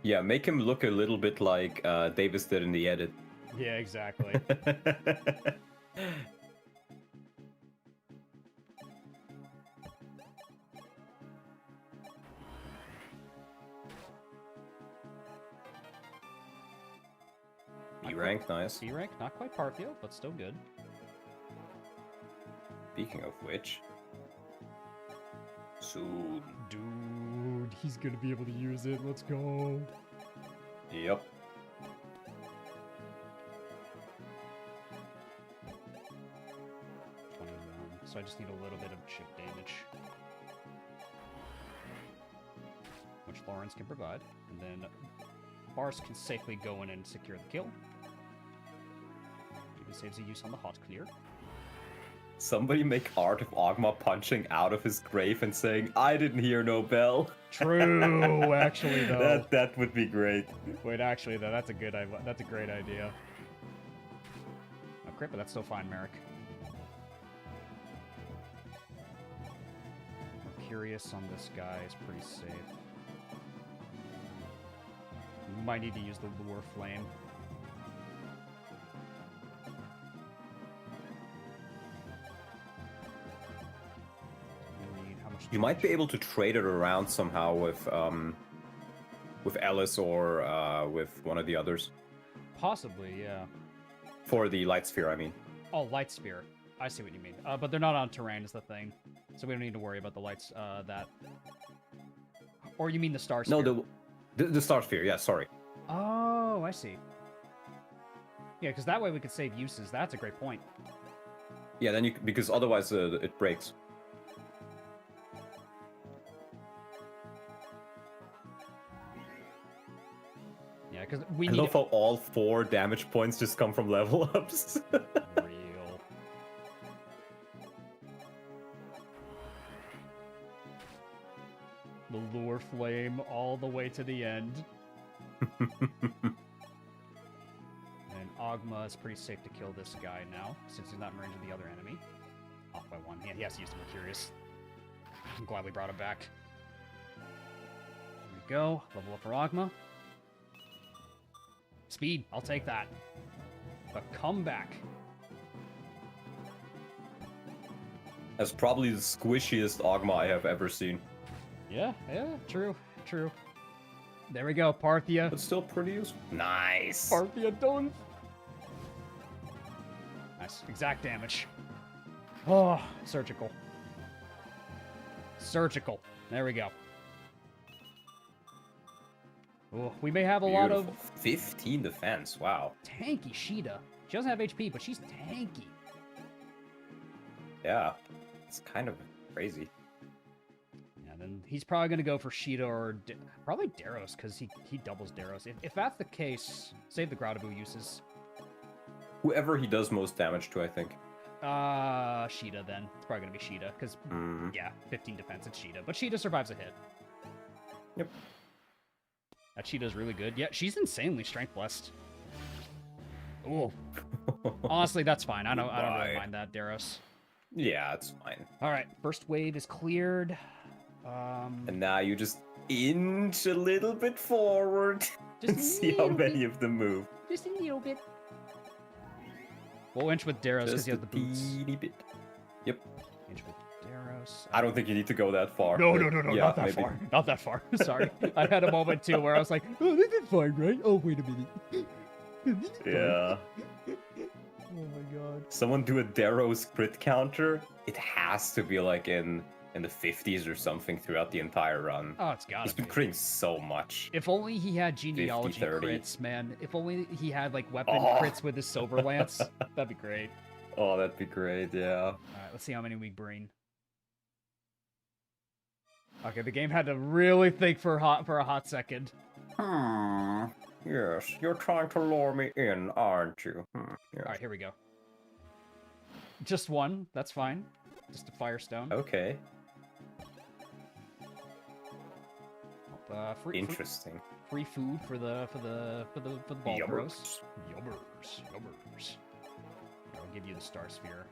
Yeah, make him look a little bit like Davis did in the edit. Yeah, exactly. B rank, nice. B rank, not quite Parthia, but still good. Speaking of which, soon. Dude, he's gonna be able to use it. Let's go. Yep. So I just need a little bit of chip damage, which Lawrence can provide, and then Bars can safely go in and secure the kill. Even saves a use on the hot clear. Somebody make art of Ogma punching out of his grave and saying, "I didn't hear no bell." True, actually though. That would be great. Wait, actually though, that's a great idea. Oh, crap, but that's still fine, Merrick. Mercurius on this guy is pretty safe. We might need to use the lure flame. You might be able to trade it around somehow with Alice or with one of the others. Possibly, yeah. For the light sphere, I mean. Oh, light sphere. I see what you mean. But they're not on terrain is the thing. So we don't need to worry about the lights, that. Or you mean the star sphere? No, the star sphere, yeah, sorry. Oh, I see. Yeah, because that way we could save uses. That's a great point. Yeah, then because otherwise it breaks. Yeah, because we I need... love how all 4 damage points just come from level ups. Real. The lure flame all the way to the end. And Ogma is pretty safe to kill this guy now, since he's not in range of the other enemy. Off by 1. Yeah, he has to use the Mercurius. I'm glad we brought him back. There we go. Level up for Ogma. Speed, I'll take that. But come back. That's probably the squishiest Ogma I have ever seen. Yeah, true. There we go, Parthia. But still pretty useful. Nice. Parthia done. Nice. Exact damage. Oh, surgical. Surgical. There we go. Oh, we may have a lot of 15 defense. Wow. tanky Sheeta. She doesn't have HP, but she's tanky. Yeah. It's kind of crazy. Yeah, then he's probably going to go for Sheeta or probably Daros, because he doubles Daros. If that's the case, save the Gradabu uses. Whoever he does most damage to, I think. Sheeta then. It's probably going to be Sheeta, because, yeah, 15 defense, it's Sheeta. But Sheeta survives a hit. Yep. That Sheeta's really good. Yeah, she's insanely strength blessed. Ooh. Honestly, that's fine. I don't really mind that, Daros. Yeah, it's fine. Alright, first wave is cleared. And now you just inch a little bit forward. and see how many of them move. Just a little bit. We'll inch with Daros because Just he a has the boots. teeny bit. Yep. Inch with Daros. I don't think you need to go that far. No, but yeah, not that maybe. far. Not that far. Sorry. I had a moment too where I was like, oh, this is fine, right? Oh, wait a minute. This is fine. Yeah. Oh my god. Someone do a Daros crit counter. It has to be like in the 50s or something throughout the entire run. Oh, it's gotta He's been be. critting so much. If only he had genealogy 50-30. crits, man. If only he had like weapon Oh. crits with his silver lance. That'd be great. Oh, that'd be great, yeah. Alright, let's see how many we bring. Okay, the game had to really think for a hot second. Yes, you're trying to lure me in, aren't you? Yes. Alright, here we go. Just one, that's fine. Just a firestone. Okay, Free interesting. free food for the ball Yummers. bros. Yummers. I'll give you the star sphere.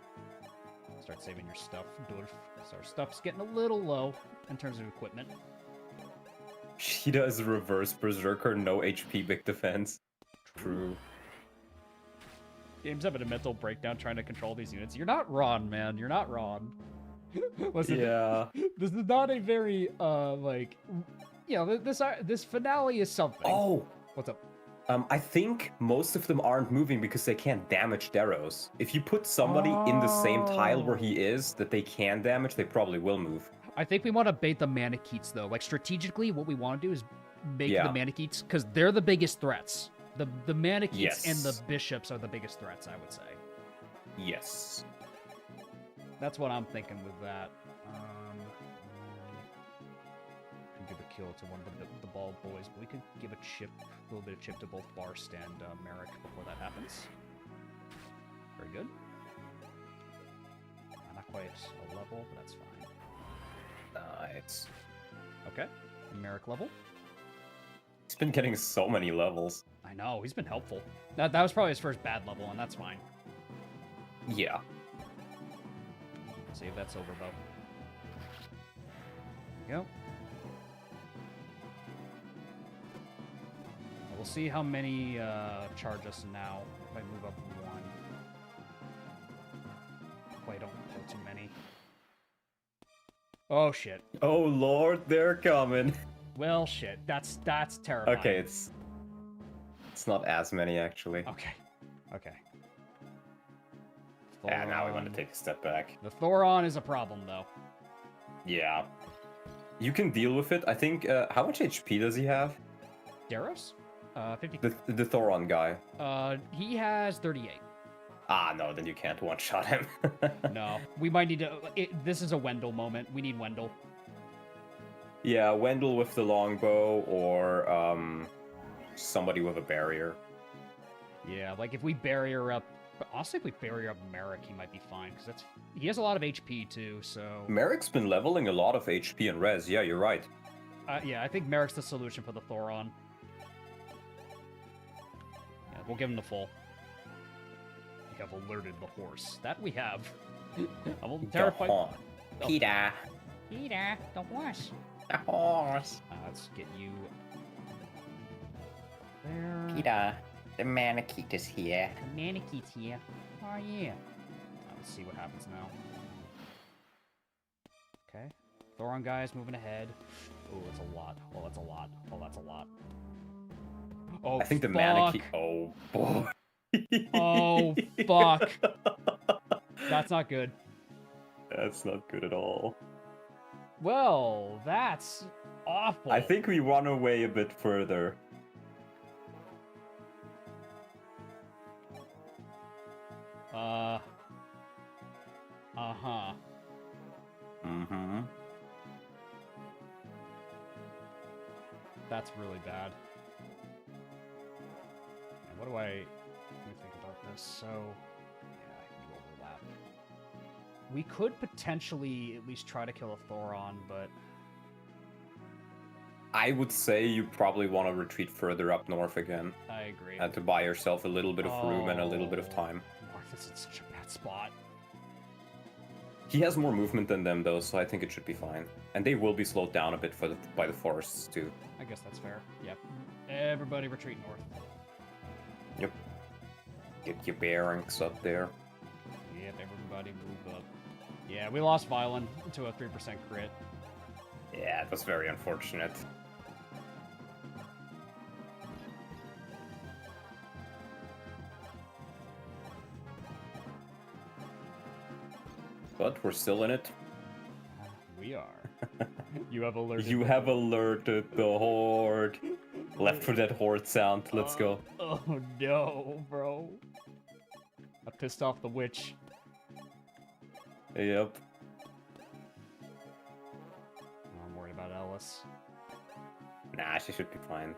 Start saving your stuff, Durf. So our stuff's getting a little low in terms of equipment. She does reverse berserker, no HP, big defense. True. Game's having a mental breakdown trying to control these units. You're not wrong, man. You're not wrong. Listen, Yeah. this is not a very like, you know, this finale is something. Oh, What's up? I think most of them aren't moving because they can't damage Daros. If you put somebody in the same tile where he is that they can damage, they probably will move. I think we want to bait the Manaketes though. Like strategically, what we want to do is make Yeah. the Manaketes because they're the biggest threats. The Manaketes Yes. and the bishops are the biggest threats, I would say. Yes. That's what I'm thinking with that. Can give a kill to one of the bald boys, but we could give a little bit of chip to both Barst and Merrick before that happens. Very good. Not quite a level, but that's fine. Nice. Okay, Merrick level. He's been getting so many levels. I know, he's been helpful. That was probably his first bad level, and that's fine. Yeah. Save that silver bow. There we go. We'll see how many charge us now. If I move up one. Hopefully I don't pull too many. Oh shit. Oh lord, they're coming. Well shit. That's terrifying. Okay, it's not as many actually. Okay. Yeah, now we want to Thoron. take a step back. The Thoron is a problem though. Yeah. You can deal with it. I think, how much HP does he have? Daros? 50. The Thoron guy. He has 38. Ah, no, then you can't one-shot him. No, we might need to. This is a Wendell moment. We need Wendell. Yeah, Wendell with the longbow or somebody with a barrier. Yeah, like if we barrier up. But honestly, if we barrier up Merrick, he might be fine because he has a lot of HP too. So Merrick's been leveling a lot of HP and res. Yeah, you're right. yeah, I think Merrick's the solution for the Thoron. Yeah, we'll give him the full. We have alerted the horse. That we have. I'm terrified. Go on. Oh. Peter. Peter, the horse. The horse. Let's get you there. Peter, the Manakete is here. The Manakete's here. Oh yeah. Let's see what happens now. Okay. Thoron guys moving ahead. Oh, it's a lot. Oh, that's a lot. Oh, that's a lot. Oh, I think the fuck. Manakete. Oh boy. Oh, fuck. That's not good. That's not good at all. Well, that's awful. I think we run away a bit further. Uh-huh. Mm-hmm. That's really bad. And what do let me think about this. So, yeah, you overlap. We could potentially at least try to kill a Thoron, but I would say you probably want to retreat further up north again. I agree. And to buy yourself a little bit of room and a little bit of Oh. time. North is in such a bad spot. He has more movement than them, though, so I think it should be fine. And they will be slowed down a bit by the forests, too. I guess that's fair. Yep. Everybody retreat north. Yep. Get your bearings up there. Yep, everybody move up. Yeah, we lost Violin to a 3% crit. Yeah, that's very unfortunate. But we're still in it. We are. You have alerted. You have alerted the horde. Left for that horde sound. Let's go. Oh no, bro. I pissed off the witch. Yep. I'm worried about Ellis. Nah, she should be fine.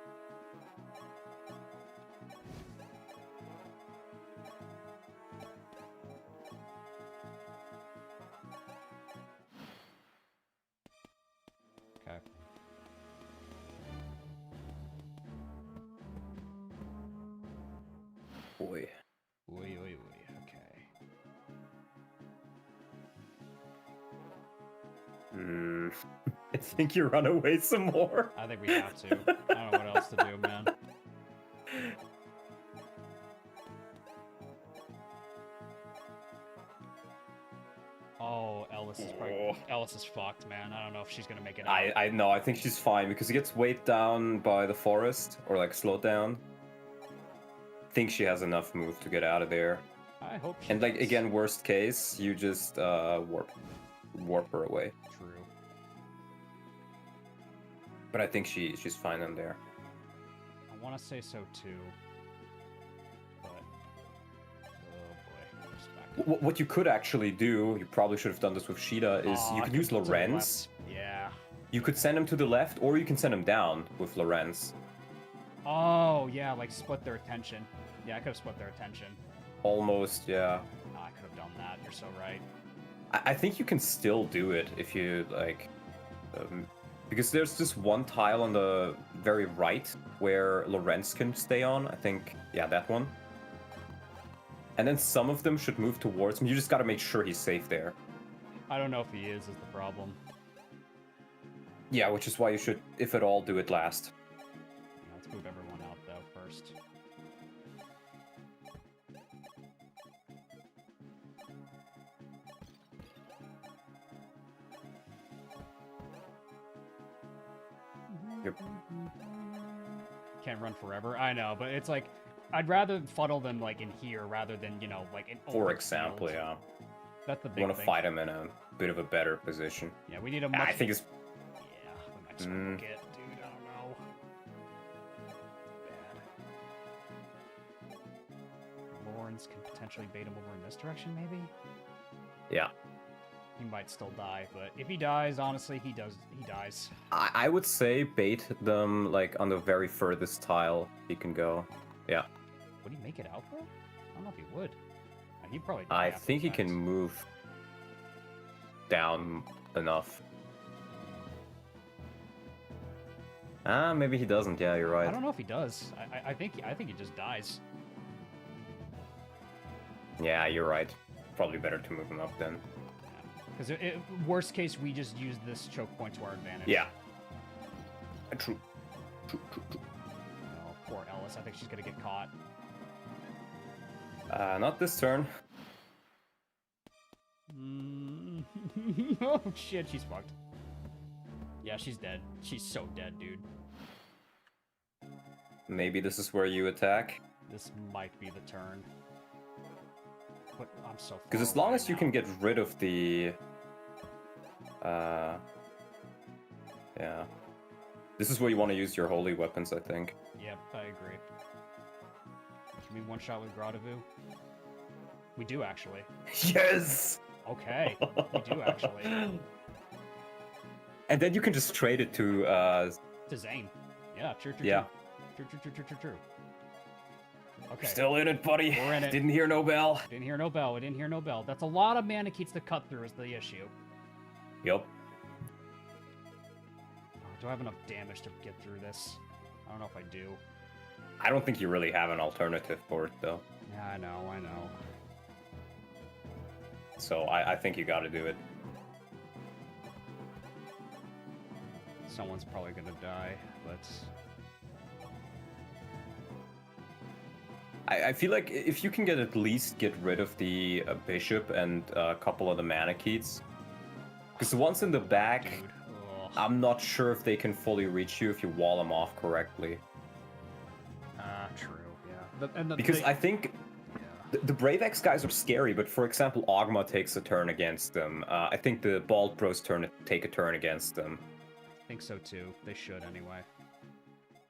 Okay. Boy. Oi, oi, oi. Okay. I think you run away some more. I think we have to. I don't know what else to do, man. Oh, Ellis is probably... Ellis is fucked, man. I don't know if she's gonna make it out. I know, I think she's fine because he gets weighed down by the forest, or like slowed down. I think she has enough move to get out of there. I hope she And like does. again, worst case, you just warp her away. True. But I think she's fine in there. I want to say so too. But... Oh boy. Just back. What you could actually do, you probably should have done this with Sheeta, is Oh, you I could use to the Lorenz. left. Yeah. You could send him to the left, or you can send him down with Lorenz. Oh, yeah, like split their attention. Yeah, I could have split their attention. Almost, yeah. Oh, I could have done that. You're so right. I think you can still do it if you like, because there's this one tile on the very right where Lorenz can stay on. I think, yeah, that one. And then some of them should move towards him. You just got to make sure he's safe there. I don't know if he is the problem. Yeah, which is why you should, if at all, do it last. Yeah, let's move everyone out though first. Yep. Can't run forever. I know, but it's like I'd rather funnel them like in here rather than, you know, like in For open example, field. yeah. That's the big You want to thing. fight him in a bit of a better position. Yeah, we need a much... I think it's... Yeah, we might smoke it, dude. I don't know. Bad. Lawrence can potentially bait him over in this direction, maybe? Yeah. He might still die, but if he dies, honestly, he dies. I would say bait them, like, on the very furthest tile he can go. Yeah. Would he make it out, though? I don't know if he would. He'd probably die I after think the he can fact. move down enough. Ah, maybe he doesn't. Yeah, you're right. I don't know if he does. I think he just dies. Yeah, you're right. Probably better to move him up then. Because worst case, we just use this choke point to our advantage. Yeah. True. Oh, poor Ellis. I think she's gonna get caught. Not this turn. Oh shit, she's fucked. Yeah, she's dead. She's so dead, dude. Maybe this is where you attack. This might be the turn. But I'm so. Because as long as you can get rid of the... yeah. This is where you want to use your holy weapons, I think. Yep, I agree. Can we one shot with Gradavu? We do actually. Yes! Okay, we do actually. And then you can just trade it to... To Zane. Yeah, true. Yeah. True. Okay. Still in it, buddy. We're in it. Didn't hear no bell. Didn't hear no bell. We didn't hear no bell. That's a lot of Manaketes to cut through is the issue. Yup. Do I have enough damage to get through this? I don't know if I do. I don't think you really have an alternative for it, though. Yeah, I know. So I think you gotta do it. Someone's probably gonna die, but I feel like if you can at least get rid of the bishop and a couple of the Manaketes, because the ones in the back, dude, ugh. I'm not sure if they can fully reach you if you wall them off correctly. True, yeah. Because I think yeah. the Brave X guys are scary, but for example, Ogma takes a turn against them. I think the Bald Bros take a turn against them. I think so too. They should anyway.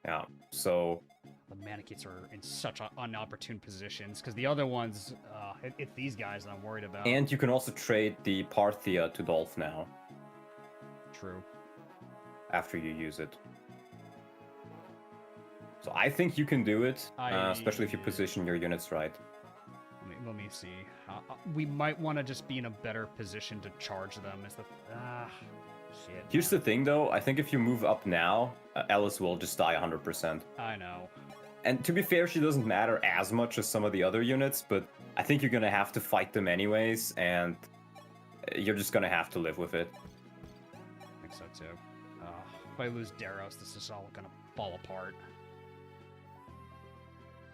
Yeah, so The Manaketes are in such inopportune positions because the other ones, it's these guys that I'm worried about. and you can also trade the Parthia to Dolph now True. after you use it. So I think you can do it, especially if you position your units right. Let me see. We might want to just be in a better position to charge them. Is the shit. Here's the thing, though. I think if you move up now, Alice will just die 100%. I know. And to be fair, she doesn't matter as much as some of the other units, but I think you're gonna have to fight them anyways, and you're just gonna have to live with it. I think so too. If I lose Daros, this is all gonna fall apart.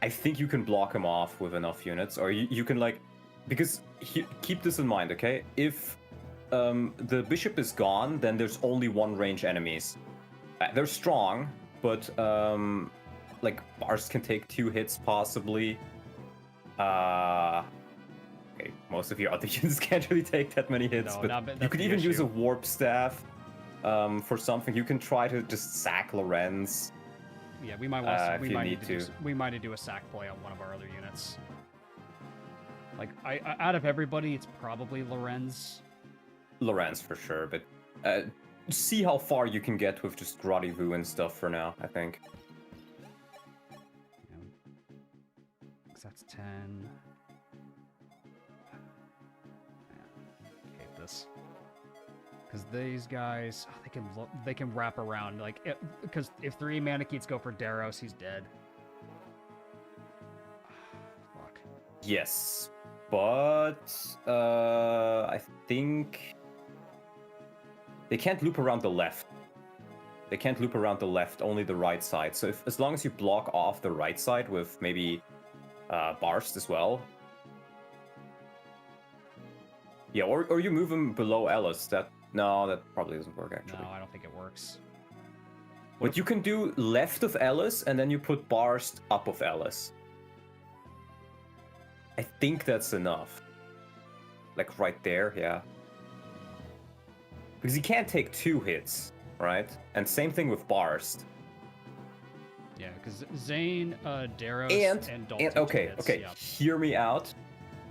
I think you can block him off with enough units, or you can like, because keep this in mind, okay? If the bishop is gone, then there's only one range enemies. They're strong, but like bars can take 2 hits possibly. Okay, most of your other units can't really take that many hits, No, but you could even use a warp staff for something. You can try to just sack Lorenz. Yeah, we might want. If you need to. We might need to do a sack play on one of our other units. Like, out of everybody, it's probably Lorenz. Lorenz for sure, but see how far you can get with just Grotty Vu and stuff for now, I think. Because that's 10. I hate this. Because these guys, they can wrap around. Like, because if 3 Manaketes go for Daros, he's dead. Fuck. Yes, but I think they can't loop around the left. They can't loop around the left, only the right side. So as long as you block off the right side with maybe Barst as well. Yeah, or you move him below Ellis. No, that probably doesn't work, actually. No, I don't think it works. But you can do left of Ellis, and then you put Barst up of Ellis. I think that's enough. Like, right there, yeah. Because he can't take 2 hits, right? And same thing with Barst. Yeah, because Zane, Daros, and Dalton. And okay, yeah. hear me out.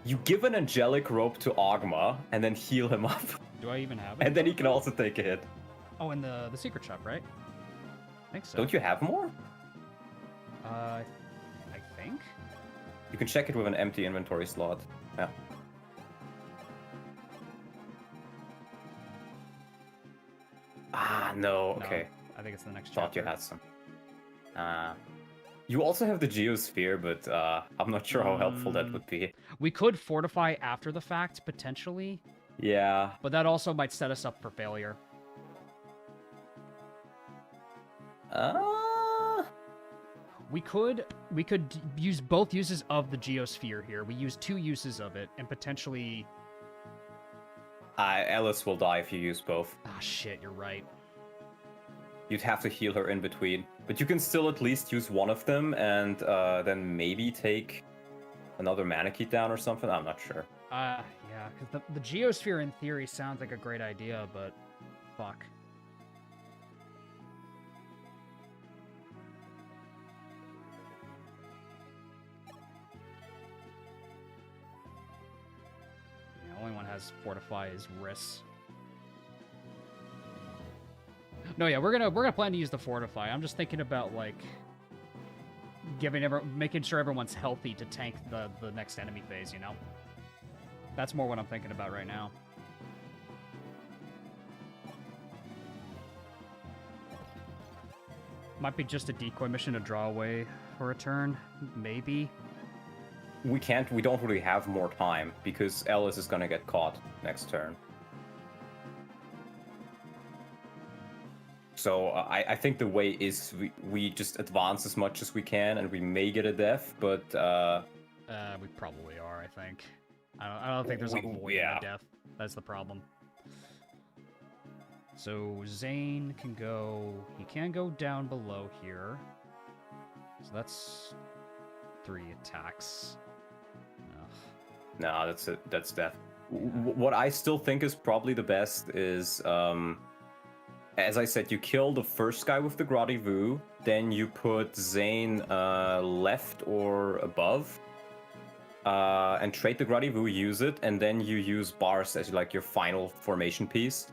You give an angelic rope to Ogma, and then heal him up. Do I even have it? And then he can also take a hit. Oh, and the secret shop, right? I think so. Don't you have more? I think. You can check it with an empty inventory slot. Yeah. Ah, no, okay. No, I think it's the next Thought chapter. you had some. You also have the Geosphere, but I'm not sure how helpful that would be. We could fortify after the fact, potentially. Yeah. But that also might set us up for failure. We could use both uses of the Geosphere here. We use 2 uses of it, and potentially... Alice will die if you use both. Ah, shit, you're right. You'd have to heal her in between. But you can still at least use one of them, and then maybe take another Manakete down or something? I'm not sure. Yeah, because the Geosphere in theory sounds like a great idea, but... fuck. The only one has Fortify is Riss. No, yeah, we're gonna plan to use the Fortify. I'm just thinking about, like, making sure everyone's healthy to tank the next enemy phase, you know? That's more what I'm thinking about right now. Might be just a decoy mission to draw away for a turn, maybe. we don't really have more time because Ellis is gonna get caught next turn. So I think the way is we just advance as much as we can, and we may get a death, but We probably are, I think. I don't think there's a void in the death. That's the problem. So Zane can go... He can go down below here. So that's 3 attacks. Ugh. no, that's it. That's death. What I still think is probably the best is, as I said, you kill the first guy with the Gradivu, then you put Zane left or above, and trade the Gradivu, use it, and then you use Bars as like your final formation piece.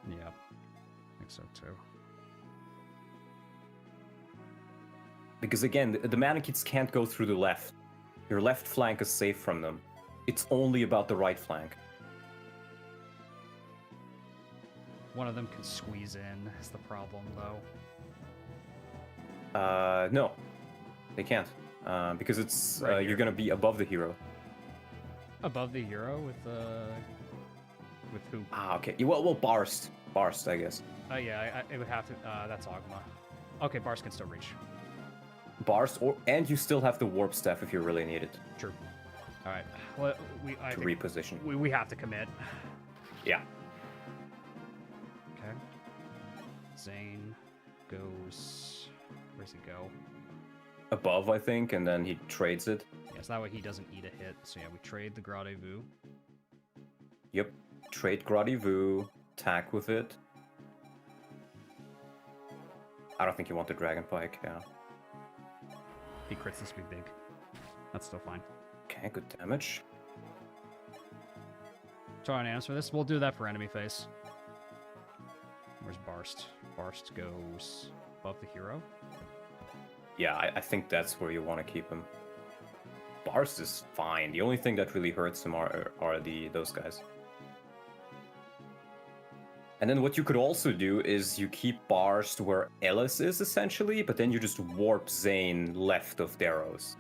Yeah, I think so too. Because again, the Manaketes can't go through the left. Your left flank is safe from them. It's only about the right flank. One of them can squeeze in, is the problem, though. No, they can't. Because it's Right you're here. gonna be above the hero. Above the hero with who? Ah, okay. Well, Barst, I guess. Oh yeah, it would have to. That's Ogma. Okay, Bars can still reach. Barst, and you still have the warp staff if you really need it True. All right. Well, I to think reposition. we have to commit. Yeah. Okay. Zane goes. Where's he go? Above, I think, and then he trades it. Yeah, so that way he doesn't eat a hit. So yeah, we trade the Gradivu. Yep. Trade Gradivu, attack with it. I don't think you want the Dragon Pike, yeah. He crits this be big. That's still fine. Okay, good damage. Try and answer this. We'll do that for enemy face. Where's Barst? Barst goes above the hero. Yeah, I think that's where you want to keep him. Barst is fine. The only thing that really hurts him are those guys. And then what you could also do is you keep Barst where Ellis is, essentially, but then you just warp Zane left of Darrows.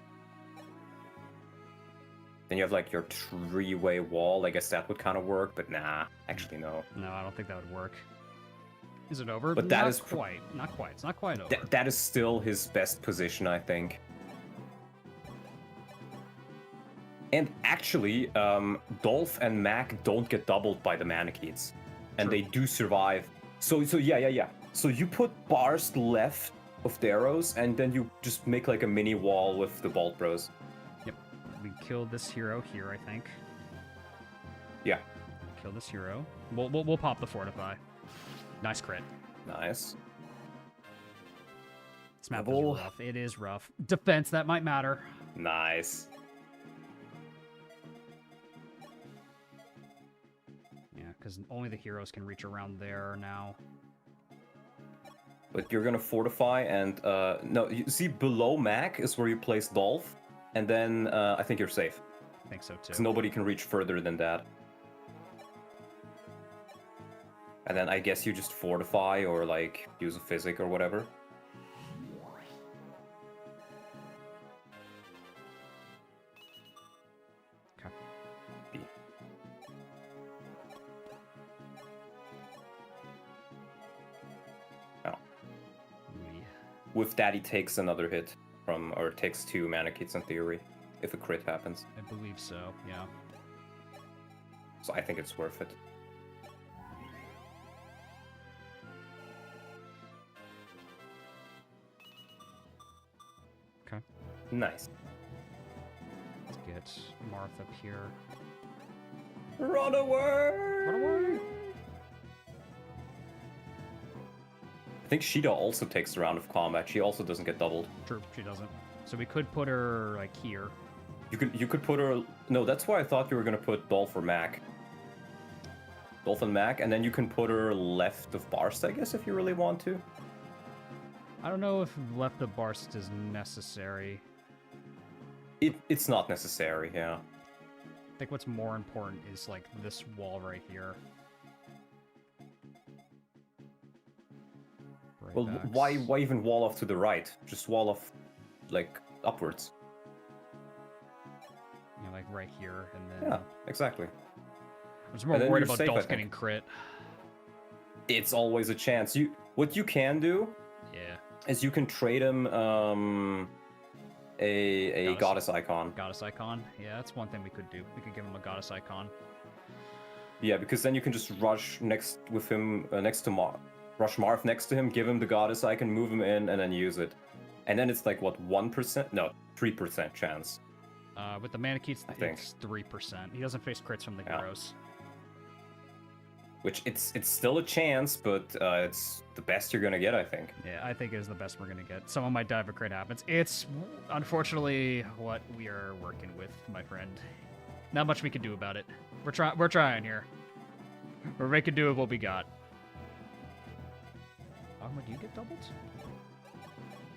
Then you have, like, your three-way wall. I guess that would kind of work, but nah, actually no. No, I don't think that would work. Is it over? But that not is quite. Not quite. It's not quite over. That is still his best position, I think. And actually, Dolph and Mac don't get doubled by the Manaketes. And True. they do survive. So yeah. So you put Barst left of Darrows, and then you just make like a mini wall with the Bolt Bros. Yep. We killed this hero here, I think. Yeah. Kill this hero. We'll pop the fortify. Nice crit. Nice. This map Double. is rough. It is rough. Defense, that might matter. Nice. Yeah, because only the heroes can reach around there now. But you're gonna fortify, and no, you see below Mac is where you place Dolph, and then I think you're safe. I think so too. Because nobody can reach further than that. And then I guess you just fortify or like use a physic or whatever. Okay. Oh. We... With that, he takes another hit from, or takes 2 Manaketes in theory, if a crit happens. I believe so, yeah. So I think it's worth it. Okay. Nice. Let's get Marth up here. Run away! Run away! I think Sheeta also takes the round of combat. She also doesn't get doubled. True, she doesn't. So we could put her, like, here. You could put her. No, that's why I thought you were gonna put Dolph or Mac. Dolph and Mac, and then you can put her left of Barst, I guess, if you really want to. I don't know if left of Barst is necessary. It's not necessary, yeah. I think what's more important is, like, this wall right here. Well, Right why even wall off to the right? Just wall off, like, upwards. You know, like right here, and then... Yeah, exactly. I'm just more And then worried you're about safe, I Dolph think. getting crit. It's always a chance. What you can do Yeah. is you can trade him a goddess icon. Goddess icon. Yeah, that's one thing we could do. We could give him a goddess icon. Yeah, because then you can just rush next with him next to rush Marth next to him, give him the goddess icon, move him in, and then use it. And then it's like what 1%? No, 3% chance. With the Manakete, I think. it's 3%. He doesn't face crits from the Yeah. heroes. Which it's still a chance, but it's the best you're gonna get, I think. Yeah, I think it is the best we're gonna get. Someone might die if a crit happens. It's unfortunately what we are working with, my friend. Not much we can do about it. We're trying here. We're making do with what we got. Ogma, do you get doubled?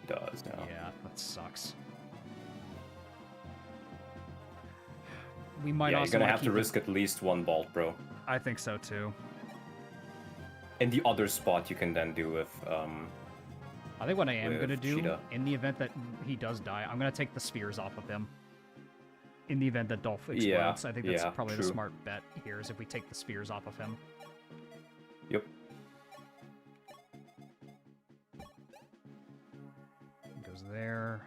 It does now. Yeah, that sucks. We might Yeah, also you're gonna wanna have to keep it- risk at least one bolt, bro. I think so too. And the other spot you can then do with I think what I am with gonna do, Cheetah. in the event that he does die, I'm gonna take the spears off of him. In the event that Dolph explodes, I think that's probably the true. smart bet here, is if we take the spears off of him. Yep. Goes there.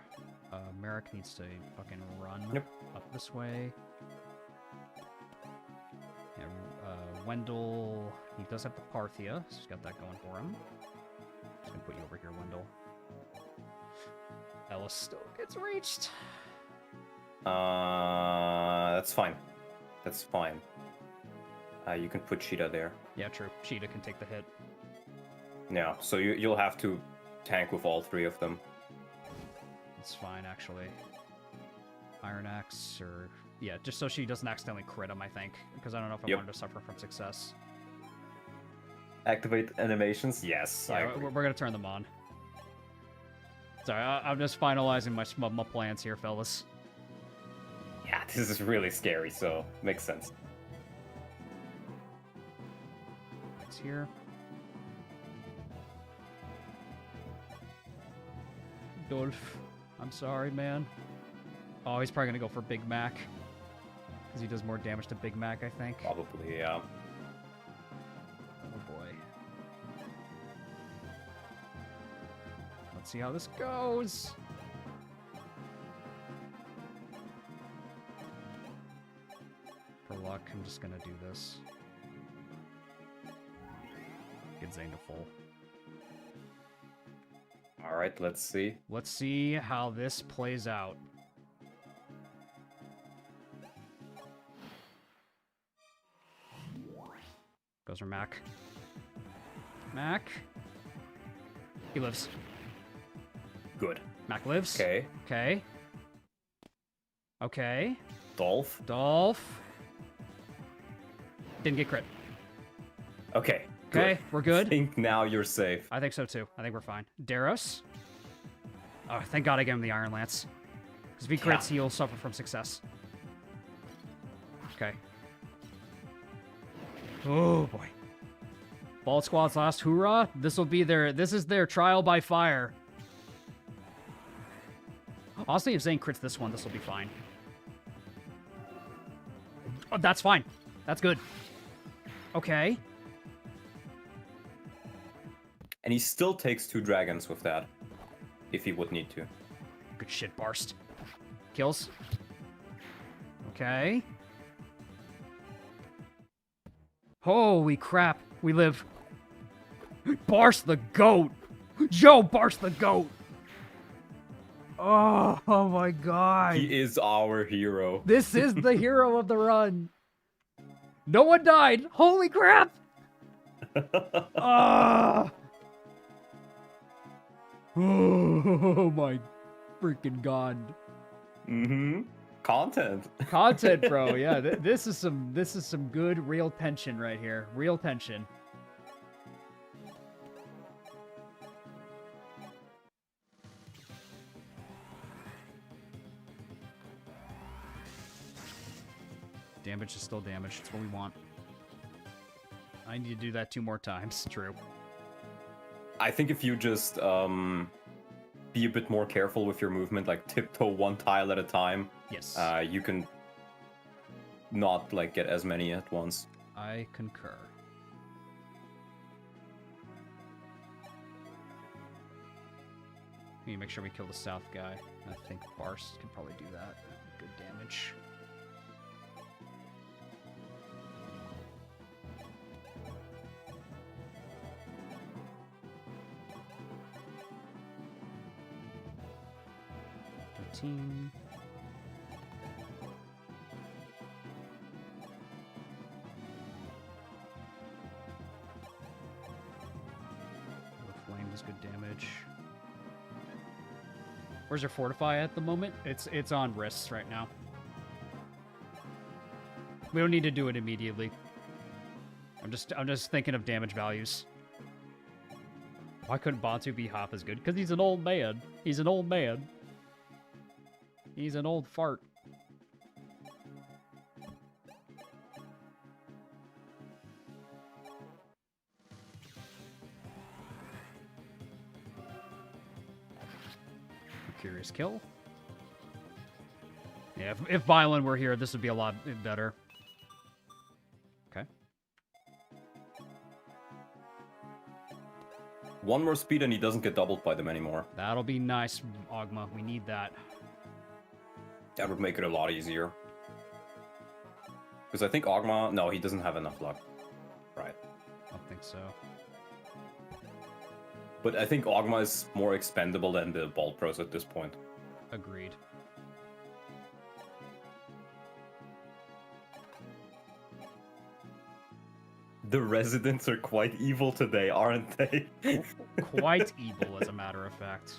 Merrick needs to fucking run Yep. up this way. Yeah, Wendell, he does have the Parthia, so he's got that going for him. Just gonna put you over here, Wendell. Ellis still gets reached. That's fine. That's fine. You can put Cheetah there. Yeah, true. Cheetah can take the hit. Yeah, so you'll have to tank with all three of them. It's fine, actually. Iron Axe, or... Yeah, just so she doesn't accidentally crit him, I think. Because I don't know if I Yep. wanted to suffer from success. Activate animations? Yes. I Yeah, agree. we're gonna turn them on. Sorry, I'm just finalizing my plans here, fellas. Yeah, this is really scary, so makes sense. It's here. Dolph, I'm sorry, man. Oh, he's probably gonna go for Big Mac. Because he does more damage to Big Mac, I think. Probably, yeah. Oh boy. Let's see how this goes. For luck, I'm just gonna do this. Get Zane to full. Alright, let's see. Let's see how this plays out. Goes for Mac. Mac. He lives. Good. Mac lives. Okay. Okay. Okay. Dolph. Dolph. Didn't get crit. Okay. Okay, good. we're good. I think now you're safe. I think so too. I think we're fine. Daros. Oh, thank God I gave him the Iron Lance. Because if he crits, he'll suffer from success. Okay. Oh boy. Bald Squad's last hoorah. This is their trial by fire. Honestly, if Zane crits this one, this will be fine. Oh, that's fine. That's good. Okay. And he still takes 2 dragons with that. If he would need to. Good shit, Barst. Kills. Okay. Holy crap. We live. Barst the goat. Joe Barst the goat. Oh my God. He is our hero. This is the hero of the run. No one died. Holy crap. Ah. Oh my freaking God. Mm-hmm. Content. Content, bro. Yeah, this is some good real tension right here. Real tension. Damage is still damage. It's what we want. I need to do that 2 more times. True. I think if you just be a bit more careful with your movement, like tiptoe one tile at a time. Yes. You can not like get as many at once. I concur. We need to make sure we kill the south guy. I think Barst can probably do that. Good damage. Team. Flame does good damage. Where's your fortify at the moment? It's on wrists right now. We don't need to do it immediately. I'm just thinking of damage values. Why couldn't Bantu be half as good? Because he's an old man. He's an old man. He's an old fart. Curious kill. Yeah, if Violin were here, this would be a lot better. Okay. One more speed and he doesn't get doubled by them anymore. That'll be nice, Ogma. We need that. That would make it a lot easier. Because I think Ogma... No, he doesn't have enough luck. Right. I don't think so. But I think Ogma is more expendable than the Bolt Pros at this point. Agreed. The residents are quite evil today, aren't they? Quite evil, as a matter of fact.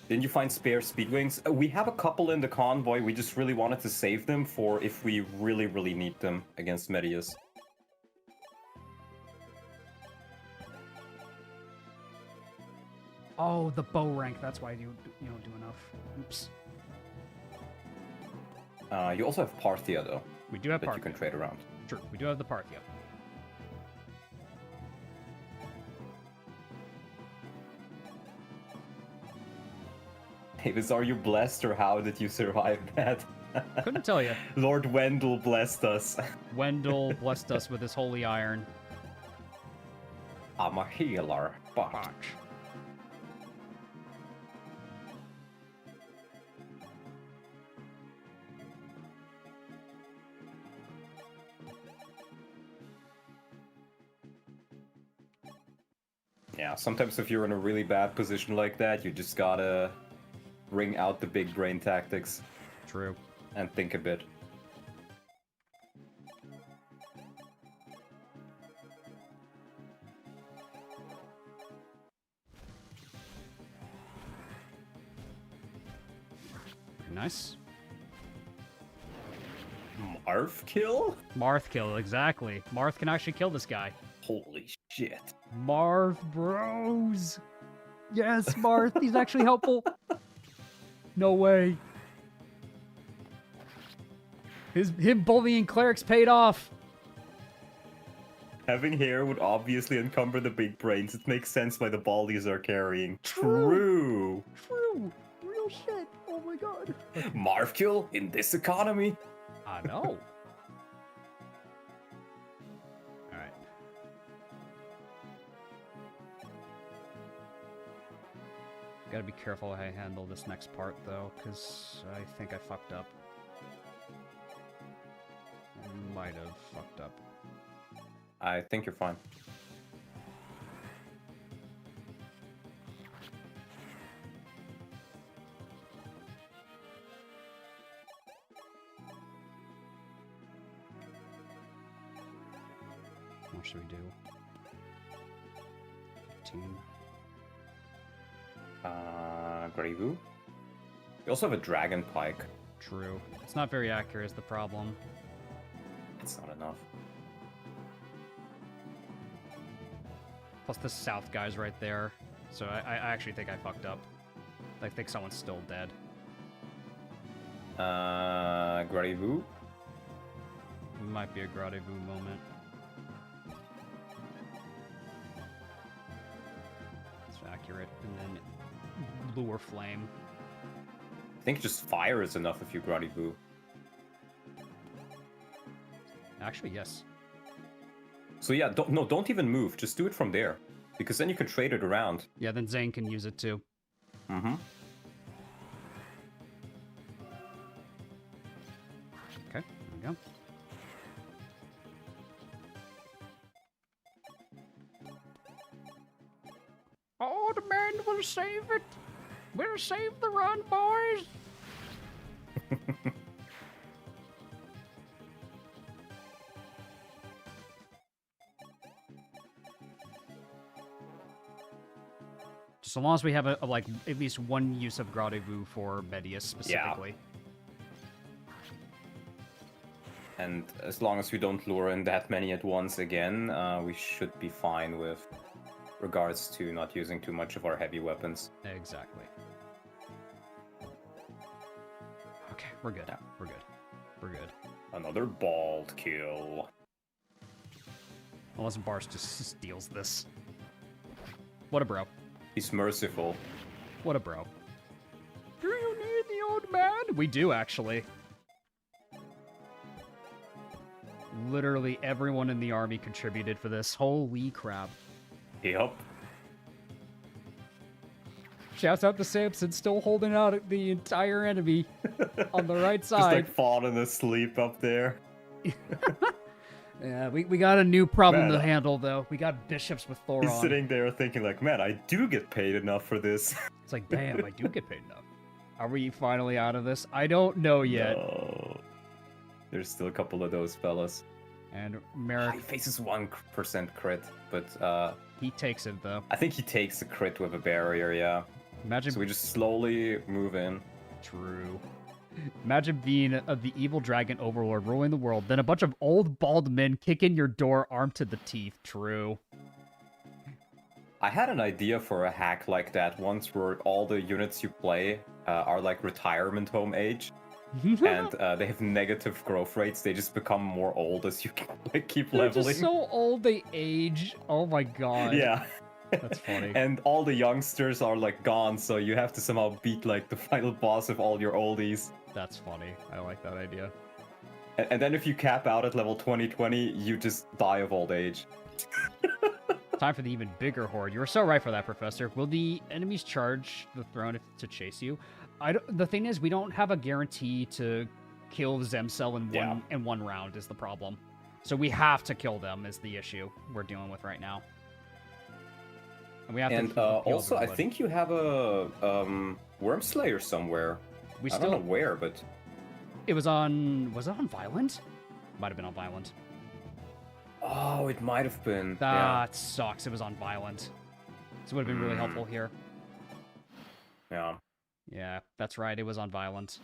Didn't you find spare Speedwings? We have a couple in the convoy. We just really wanted to save them for if we really, really need them against Medeus. Oh, the bow rank. That's why you don't do enough. Oops. You also have Parthia, though. We do have that Parthia. You can trade around. True, we do have the Parthia. Davis, are you blessed or how did you survive that? Couldn't tell you. Lord Wendell blessed us. Wendell blessed us with his holy iron. I'm a healer, but... Fuck. Yeah, sometimes if you're in a really bad position like that, you just gotta bring out the big brain tactics. True. And think a bit. Nice. Marth kill? Marth kill, exactly. Marth can actually kill this guy. Holy shit. Marth bros. Yes, Marth. He's actually helpful. No way. Him bullying clerics paid off. Having hair would obviously encumber the big brains. It makes sense why the baldies are carrying. True. Real shit. Oh my god. Marth kill in this economy? I know. Alright. Gotta be careful how I handle this next part, though, because I think I fucked up. I might have fucked up. I think you're fine. What should we do? 15. Greyvu? We also have a Dragon Pike. True. It's not very accurate is the problem. It's not enough. Plus the south guy's right there. So I actually think I fucked up. I think someone's still dead. Greyvu? Might be a Gradez-vous moment. accurate, and then lure flame. I think just fire is enough if you Grotty Boo. Actually, yes. So yeah, don't even move. Just do it from there, because then you can trade it around. Yeah, then Zane can use it too. Mm-hmm. Okay, there we go. Oh, the man will save it. We'll save the run, boys. So long as we have like at least one use of Grotto for Medeus specifically. And as long as we don't lure in that many at once again, we should be fine with regards to not using too much of our heavy weapons. Exactly. Okay, we're good. We're good. We're good. Another bald kill. Unless Bars just steals this. What a bro. He's merciful. What a bro. Do you need the old man? We do, actually. Literally everyone in the army contributed for this. Holy crap. Yep. Shouts out to Samson, still holding out the entire enemy on the right Just side. like falling asleep up there. Yeah, we got a new problem Man, to handle, though. We got bishops with Thoron. He's sitting there thinking like, man, I do get paid enough for this. It's like, damn, I do get paid enough. Are we finally out of this? I don't know yet. No. There's still a couple of those fellas. And He Merrick, faces 1% crit, but he takes it, though. I think he takes the crit with a barrier, yeah. Imagine... So we just slowly move in. True. Imagine being the evil dragon overlord ruling the world, then a bunch of old bald men kick in your door armed to the teeth. True. I had an idea for a hack like that once where all the units you play are like retirement home age. And they have negative growth rates. They just become more old as you keep They're leveling. just so old they age. Oh my god. Yeah. That's funny. And all the youngsters are like gone, so you have to somehow beat like the final boss of all your oldies. That's funny. I like that idea. And then if you cap out at level 2020, you just die of old age. Time for the even bigger horde. You were so right for that, Professor. Will the enemies charge the throne to chase you? The thing is, we don't have a guarantee to kill Zemcel in one round is the problem. So we have to kill them is the issue we're dealing with right now. And we have to also, I think you have a Worm Slayer somewhere. I don't know where, but was it on Violent? Might have been on Violent. Oh, it might have been. That sucks. It was on Violent. So it would have been really helpful here. Yeah. Yeah, that's right. It was on Violent.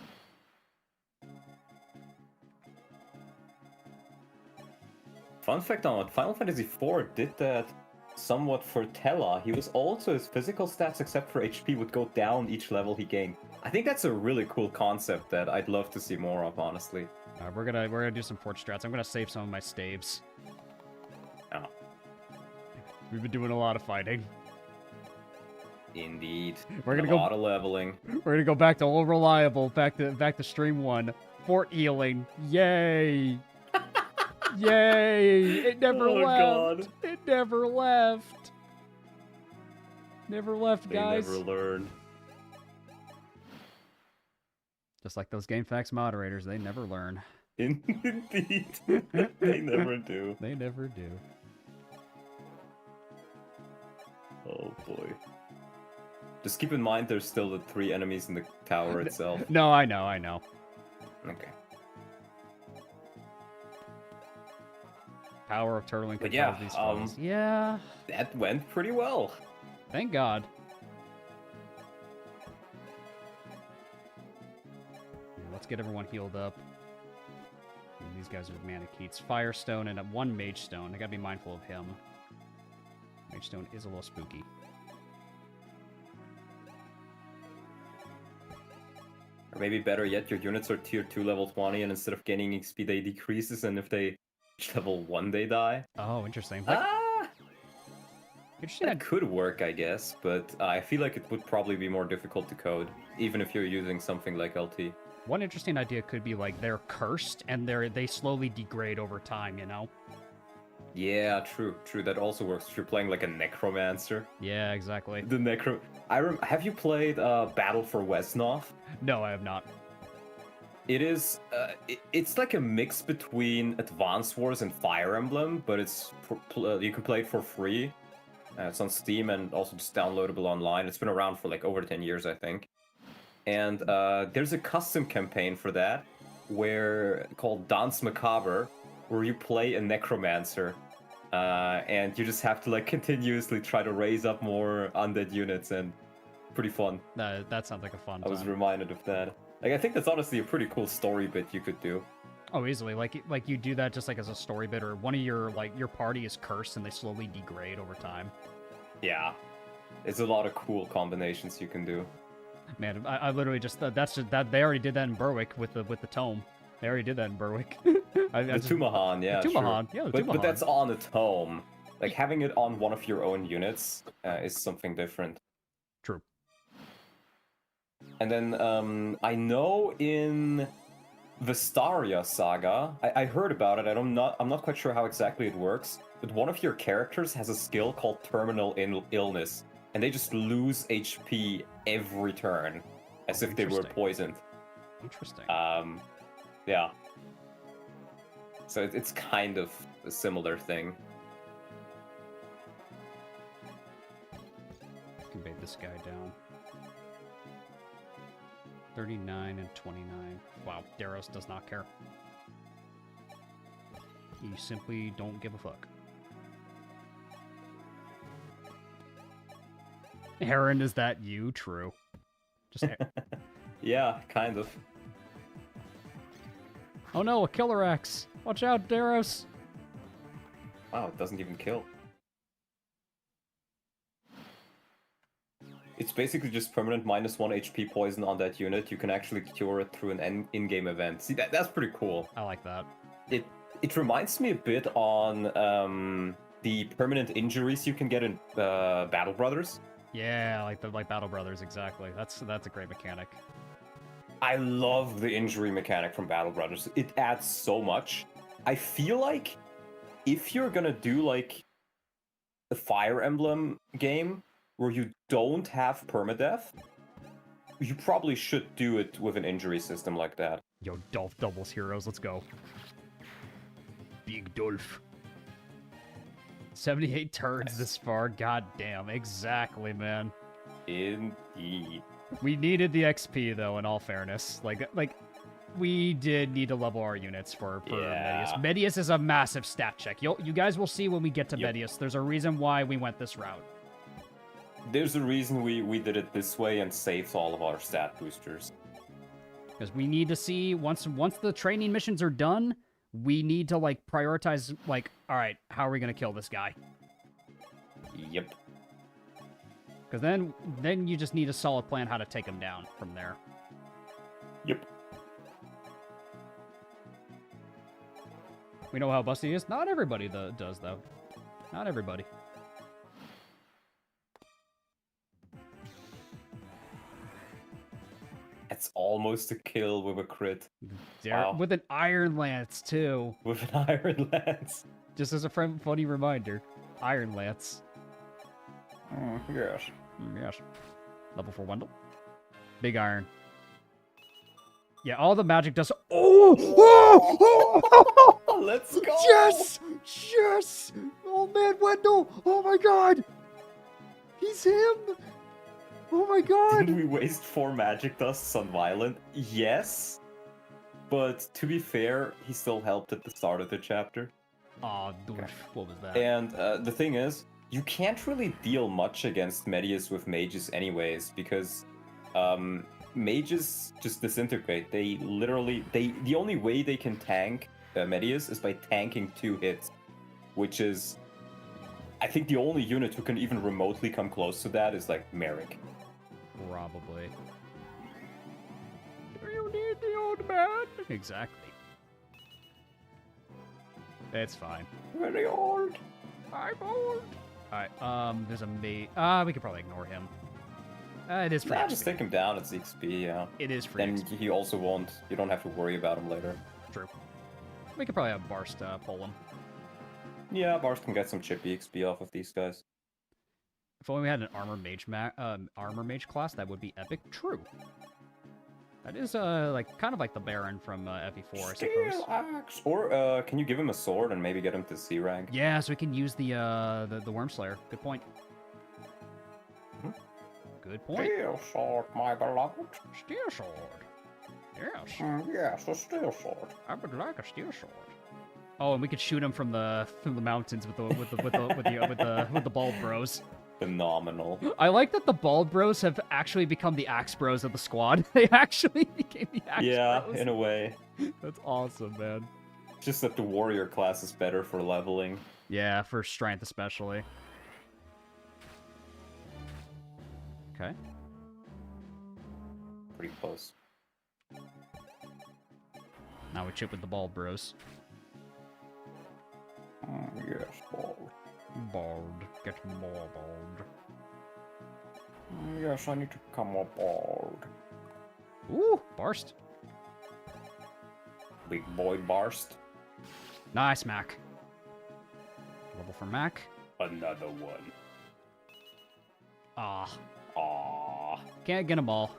Fun fact on it, Final Fantasy IV did that somewhat for Tella. He was also, his physical stats except for HP would go down each level he gained. I think that's a really cool concept that I'd love to see more of, honestly. We're gonna do some fort strats. I'm gonna save some of my staves. Oh. We've been doing a lot of fighting. Indeed. We're gonna a lot of leveling. We're gonna go back to old reliable, back to stream 1. Fort healing. Yay! Yay! It never left. God. It never left. Never left, They guys. never learned. Just like those GameFAQs moderators, they never learn. Indeed. They never do. They never do. Oh boy. Just keep in mind there's still the 3 enemies in the tower itself. No, I know. Okay. Power of turtling But controls yeah, these foes. Yeah. That went pretty well. Thank God. Let's get everyone healed up. And these guys are Manaketes. Firestone and 1 Mage Stone. I gotta be mindful of him. Mage Stone is a little spooky. Or maybe better yet, your units are tier 2 level 20 and instead of gaining XP they decreases and if they reach level 1 they die. Oh, interesting. Ah! Interesting. That could work, I guess, but I feel like it would probably be more difficult to code, even if you're using something like LT. One interesting idea could be like they're cursed and they slowly degrade over time, you know? Yeah, true. That also works if you're playing like a necromancer. Yeah, exactly. The necro. Have you played Battle for Wesnoth? No, I have not. It is. It's like a mix between Advance Wars and Fire Emblem, but you can play it for free. It's on Steam and also just downloadable online. It's been around for like over 10 years, I think. And there's a custom campaign for that, called Dance Macabre, where you play a necromancer, and you just have to like continuously try to raise up more undead units, and pretty fun. That sounds like a fun I was time. reminded of that. Like, I think that's honestly a pretty cool story bit you could do. Oh, easily. Like you do that just like as a story bit, or one of your party is cursed and they slowly degrade over time. Yeah, it's a lot of cool combinations you can do. Man, I literally just that they already did that in Berwick with the tome. They already did that in Berwick. Tumahan, yeah, Tumahan, sure. yeah, But that's on a tome. Like, having it on one of your own units is something different. True. And then I know in Vestaria Saga, I heard about it. I'm not quite sure how exactly it works, but one of your characters has a skill called Terminal Illness, and they just lose HP every turn, as if they were poisoned. Interesting. Yeah. So it's kind of a similar thing. Convey this guy down. 39 and 29. Wow, Daros does not care. You simply don't give a fuck. Aaron, is that you? True. Just Yeah, kind of. Oh no, a killer axe! Watch out, Daros! Wow, it doesn't even kill. It's basically just permanent -1 HP poison on that unit. You can actually cure it through an in-game event. See, that's pretty cool. I like that. It reminds me a bit on the permanent injuries you can get in Battle Brothers. Yeah, like Battle Brothers, exactly. That's a great mechanic. I love the injury mechanic from Battle Brothers. It adds so much. I feel like if you're gonna do like a Fire Emblem game where you don't have permadeath, you probably should do it with an injury system like that. Yo, Dolph doubles heroes, let's go. Big Dolph. 78 turns this far, god damn, exactly, man. Indeed. We needed the XP though, in all fairness. Like we did need to level our units for Yeah. Medeus. Medeus is a massive stat check. You guys will see when we get to Yep. Medeus. There's a reason why we went this route. There's a reason we did it this way and saved all of our stat boosters. Because we need to see once the training missions are done, we need to like prioritize like, all right, how are we gonna kill this guy? Yep. Because then you just need a solid plan how to take him down from there. Yep. We know how busty he is. Not everybody does though. Not everybody. That's almost a kill with a crit. Wow. With an Iron Lance too. With an Iron Lance. Just as a funny reminder, Iron Lance. Yes. Yes. Level 4 Wendell. Big Iron. Yeah, all the magic does. Oh! Let's go! Yes! Yes! Oh man, Wendell! Oh my god! He's him! Oh my god! Didn't we waste 4 magic dusts on Violent? Yes. But to be fair, he still helped at the start of the chapter. Aw, oh, what was that? And the thing is, you can't really deal much against Medeus with mages anyways, because mages just disintegrate. They literally, the only way they can tank Medeus is by tanking 2 hits, which is, I think the only unit who can even remotely come close to that is like Merrick. Probably. Do you need the old man? Exactly. It's fine. Very old. I'm old. Alright, there's a mate. We could probably ignore him. It is free Nah, XP. just take him down. It's XP, yeah. It is free Then XP. he also won't. You don't have to worry about him later. True. We could probably have Barst pull him. Yeah, Bars can get some chippy XP off of these guys. If only we had an armor mage class, that would be epic. True. That is kind of like the Baron from FE4, I suppose. Steel axe. Or can you give him a sword and maybe get him to C rank? Yeah, so we can use the Wormslayer. Good point. Good point. Steel sword, my beloved. Steel sword. Yes. Yes, a steel sword. I would like a steel sword. Oh, and we could shoot him from the mountains with the bald bros. Phenomenal. I like that the bald bros have actually become the axe bros of the squad. They actually became the axe bros. In a way. That's awesome, man. Just that the warrior class is better for leveling. Yeah, for strength especially. Okay. Pretty close. Now we chip with the bald bros. Yes, bald. Bald. Get more bald. Yes, I need to become more bald. Ooh, Barst. Big boy Barst. Nice, Mac. Level for Mac. Another one. Ah. Aww. Can't get them all.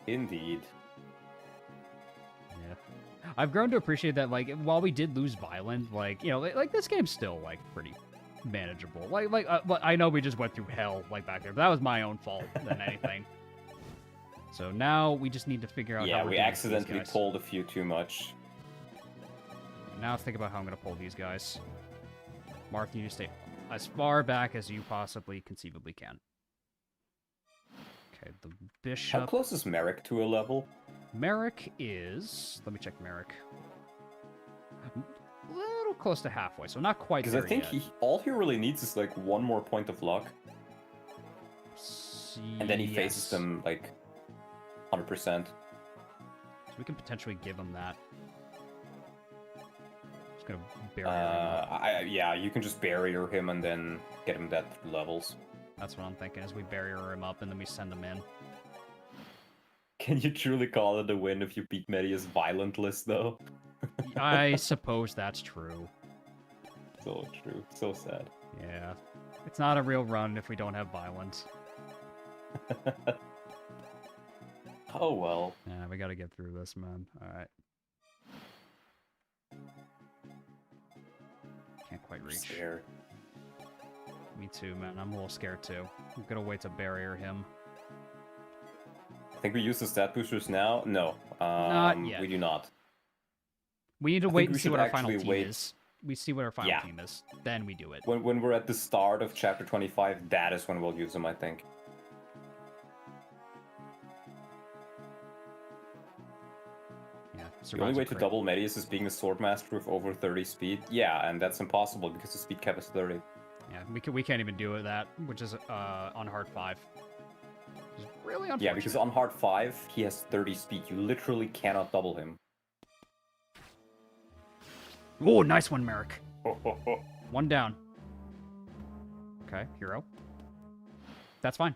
Indeed. Yeah. I've grown to appreciate that, like, while we did lose Violent, like, you know, like this game's still, like, pretty manageable. I know we just went through hell, like, back there, but that was my own fault than anything. So now we just need to figure out how Yeah, we're we doing with these accidentally guys. pulled a few too much. Now let's think about how I'm going to pull these guys. Marth, you need to stay as far back as you possibly conceivably can. Okay, the How bishop. close is Merrick to a level? Merrick is... Let me check Merrick. A little close to halfway, so not quite Because there I think yet. all he really needs is like one more point of luck, and then he faces Yes. them like 100%. So we can potentially give him that. Just gonna barrier him up. Yeah, you can just barrier him and then get him that levels. That's what I'm thinking, is we barrier him up and then we send him in. Can you truly call it a win if you beat Medeus Violentless, though? I suppose that's true. So true. So sad. Yeah. It's not a real run if we don't have violence. Oh well. Yeah, we gotta get through this, man. Alright. Can't quite reach. Scared. Me too, man. I'm a little scared too. I'm gonna wait to barrier him. I think we use the stat boosters now. No, Not yet. we do not. We need to I wait think and we see should what our final actually team wait. is. We see what our final Yeah. team is. Then we do it. When we're at the start of chapter 25, that is when we'll use them, I think. Yeah. The only way to double Medeus is being a swordmaster with over 30 speed. Yeah, and that's impossible because the speed cap is 30. Yeah, we can't even do that, which is on hard 5. Which is really unfortunate. Yeah, because on hard 5, he has 30 speed. You literally cannot double him. Oh, nice one, Merrick. One down. Okay, hero. That's fine.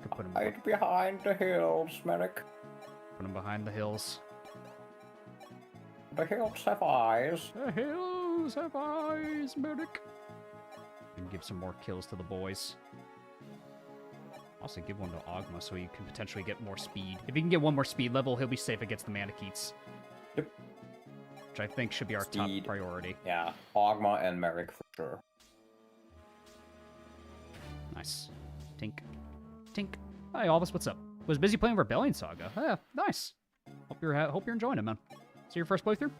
Could put him, Hide behind the hills, Merrick. put him behind the hills. The hills have eyes. The hills have eyes, Merrick. And give some more kills to the boys. Also give one to Ogma so he can potentially get more speed. If he can get one more speed level, he'll be safe against the Manaketes. Yep. Which I think should be our top Speed. priority. Yeah, Ogma and Merrick for sure. Nice. Tink. Tink. Hi, Alvis, what's up? Was busy playing Rebellion Saga. Yeah, nice. Hope you're enjoying it, man. So your first playthrough?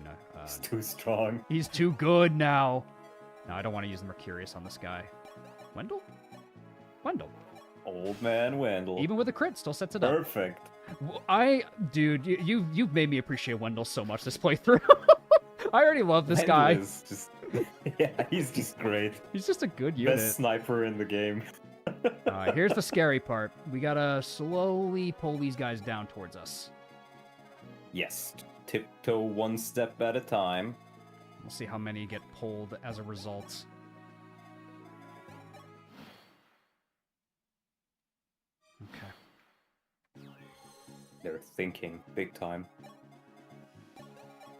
No, He's too strong. he's too good now. No, I don't want to use the Mercurius on this guy. Wendell? Wendell. Old man Wendell. Even with a crit, still sets it up. Perfect. Dude, you've made me appreciate Wendell so much this playthrough. I already love this Wendell guy. is just... yeah, he's just great. He's just a good unit. Best sniper in the game. Alright, here's the scary part. We gotta slowly pull these guys down towards us. Yes, tiptoe one step at a time. We'll see how many get pulled as a result. Okay. They're thinking big time.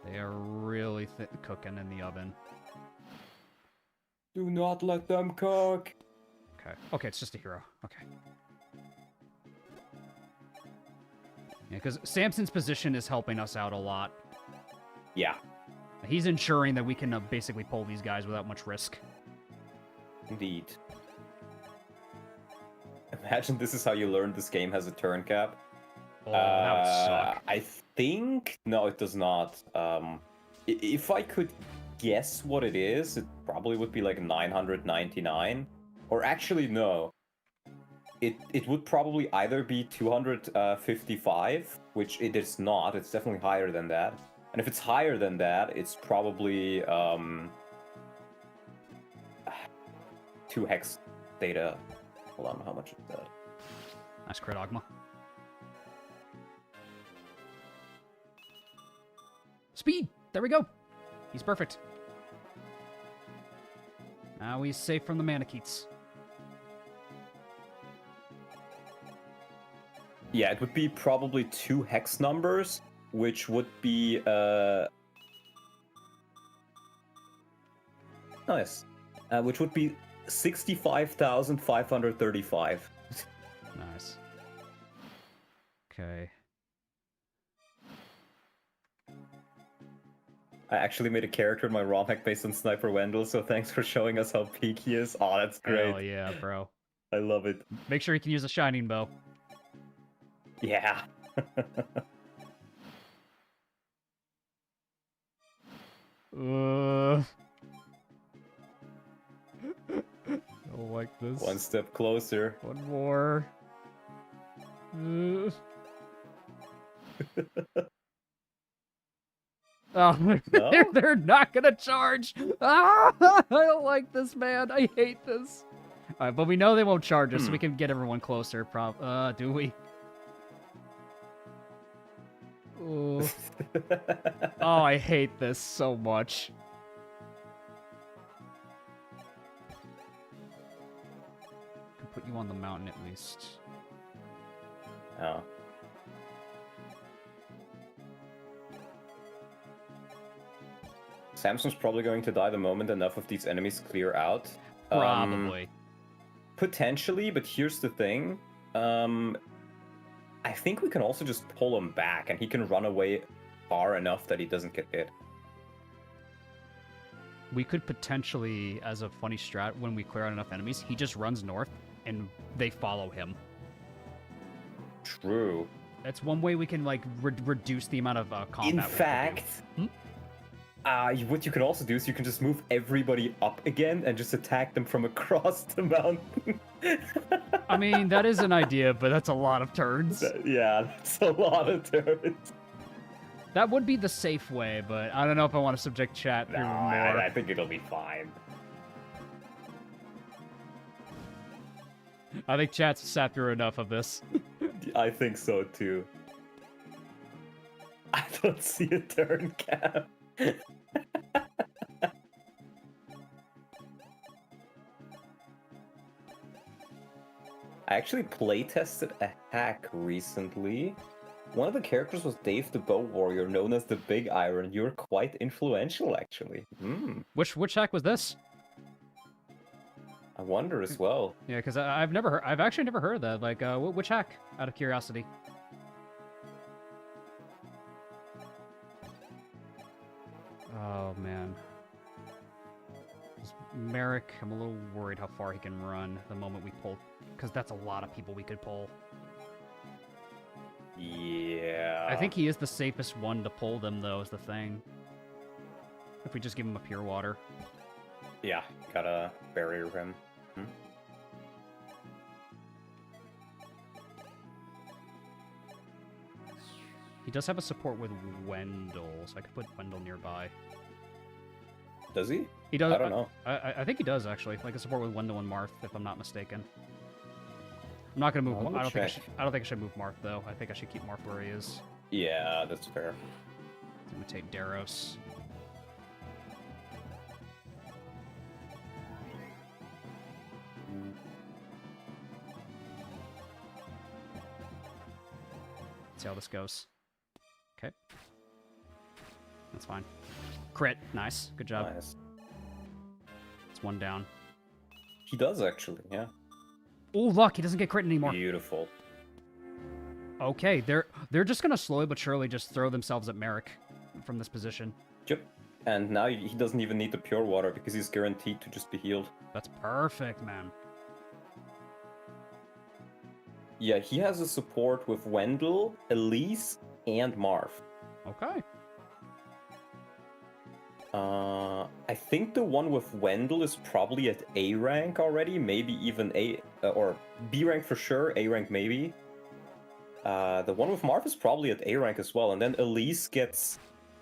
They are really cooking in the oven. Do not let them cook. Okay. Okay, it's just a hero. Okay. Yeah, because Samson's position is helping us out a lot. Yeah, He's ensuring that we can basically pull these guys without much risk. indeed. Imagine this is how you learn this game has a turn cap. Oh, that would suck. I think... No, it does not. If I could guess what it is, it probably would be like 999. Or actually, no. It would probably either be 255, which it is not. It's definitely higher than that. And if it's higher than that, it's probably 2 hex data. Hold on, how much is that? Nice crit, Ogma. Speed! There we go! He's perfect. Now he's safe from the Manaketes. Yeah, it would be probably 2 hex numbers, which would be nice. Which would be 65,535. Nice. Okay. I actually made a character in my ROM hack based on Sniper Wendell, so thanks for showing us how peak he is. Oh, that's great. Hell yeah, bro. I love it. Make sure you can use a shining bow. Yeah. I don't like this. One step closer. One more. Oh, No? they're not gonna charge. Ah, I don't like this, man. I hate this. All right, but we know they won't charge us, so we can get everyone closer. Do we? Oh. Oh, I hate this so much. Can put you on the mountain at least. Oh. Samson's probably going to die the moment enough of these enemies clear out. Probably. Potentially, but here's the thing. I think we can also just pull him back, and he can run away far enough that he doesn't get hit. We could potentially, as a funny strat, when we clear out enough enemies, he just runs north, and they follow him. True. That's one way we can, like, reduce the amount of combat. In fact, what you can also do is you can just move everybody up again and just attack them from across the mountain. I mean, that is an idea, but that's a lot of turns. Yeah, that's a lot of turns. That would be the safe way, but I don't know if I want to subject chat No, through more. I think it'll be fine. I think chat's sat through enough of this. I think so too. I don't see a turn cap. I actually playtested a hack recently. One of the characters was Dave the Bow Warrior, known as the Big Iron. You're quite influential, actually. Which hack was this? I wonder as well. Yeah, because I've actually never heard of that. Like, which hack? Out of curiosity. Oh man. Merrick, I'm a little worried how far he can run the moment we pull, because that's a lot of people we could pull. Yeah. I think he is the safest one to pull them, though, is the thing. If we just give him a pure water. Yeah, gotta barrier him. He does have a support with Wendell, so I could put Wendell nearby. Does he? He does. I don't know. I think he does, actually. Like a support with Wendell and Marth, if I'm not mistaken. I'm not gonna move. I don't think I should move Marth though. I think I should keep Marth where he is. Yeah, that's fair. Imitate Daros. See how this goes. Okay. That's fine. Crit. Nice. Good job. Nice. It's one down. He does actually, yeah. Oh, look, he doesn't get crit anymore. Beautiful. Okay, they're just gonna slowly but surely just throw themselves at Merrick from this position. Yep. And now he doesn't even need the pure water because he's guaranteed to just be healed. That's perfect, man. Yeah, he has a support with Wendell, Elise, and Marv. Okay. I think the one with Wendell is probably at A rank already, maybe even or B rank for sure, A rank maybe. The one with Marv is probably at A rank as well, and then Elise gets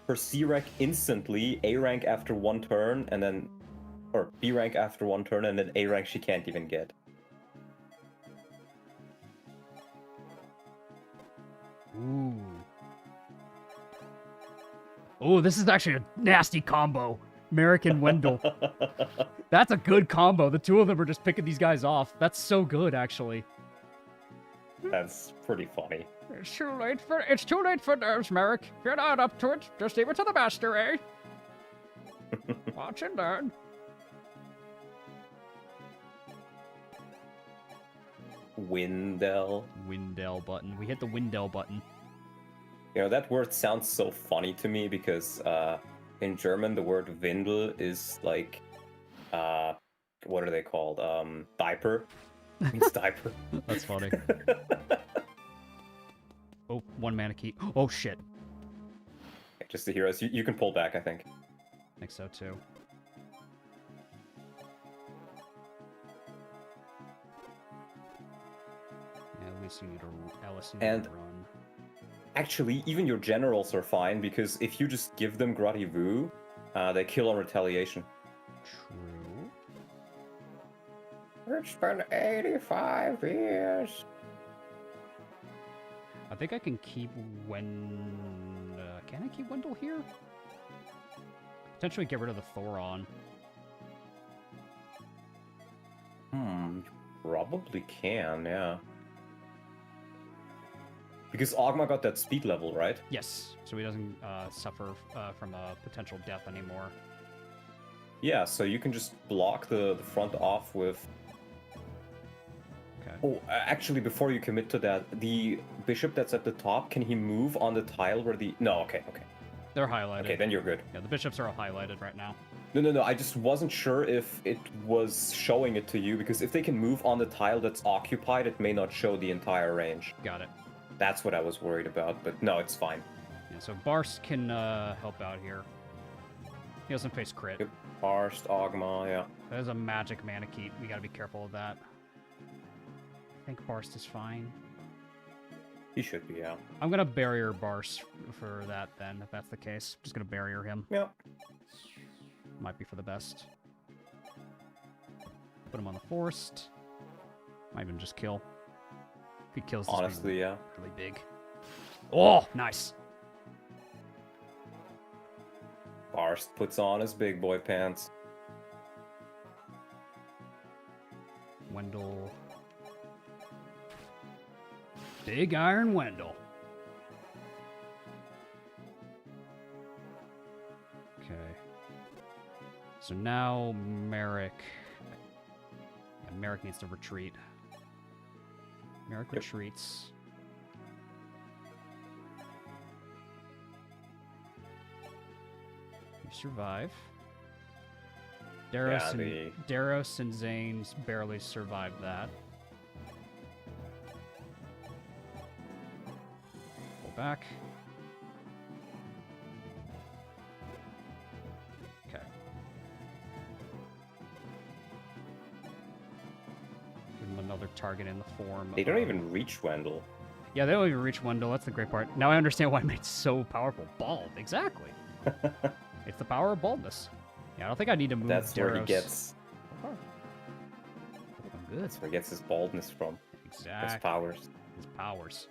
her C rank instantly, A rank after one turn, and then, or B rank after one turn, and then A rank she can't even get. Ooh. Oh, this is actually a nasty combo. Merrick and Wendell. That's a good combo. The two of them are just picking these guys off. That's so good, actually. That's pretty funny. It's too late for nerves, Merrick. You're not up to it. Just leave it to the master, eh? Watch and learn. Windell. Windell button. We hit the Windell button. You know, that word sounds so funny to me because in German the word Windel is like, what are they called? Diaper. It means diaper. That's funny. Oh, one Manakete. Oh, shit. Just the heroes. You can pull back, I think. I think so, too. Yeah, at least you need to, Alice, you need And- to run. Actually, even your generals are fine because if you just give them Grati Vu, they kill on retaliation. True. It's been 85 years. I think I can keep can I keep Wendell here? Potentially get rid of the Thoron. Probably can, yeah. Because Ogma got that speed level, right? Yes, so he doesn't suffer from a potential death anymore. Yeah, so you can just block the front off with... Okay. Oh, actually, before you commit to that, the bishop that's at the top, can he move on the tile where the... No, okay. They're highlighted. Okay, then you're good. Yeah, the bishops are all highlighted right now. No, I just wasn't sure if it was showing it to you, because if they can move on the tile that's occupied, it may not show the entire range. Got it. That's what I was worried about, but no, it's fine. Yeah, so Barst can help out here. He doesn't face crit. Yep. Barst, Ogma, yeah. There's a magic Manakete. We gotta be careful of that. I think Barst is fine. He should be, yeah. I'm gonna barrier Barst for that then, if that's the case. Just gonna barrier him. Yeah. Might be for the best. Put him on the forest. Might even just kill. If he kills this Honestly, yeah. really big. Oh, nice. Barst puts on his big boy pants. Wendell. Big Iron Wendell. Okay. So now Merrick. Yeah, Merrick needs to retreat. Merrick retreats. You survive. Daros and Zane's barely survived that. Pull back. Okay. Give him another target in the form They don't of... even reach Wendell. Yeah, they don't even reach Wendell. That's the great part. Now I understand why it made so powerful. Bald, exactly. It's the power of baldness. Yeah, I don't think I need to move That's Daros. where he gets... Oh. I'm good. That's where he gets his baldness from. Exactly. His powers. His powers.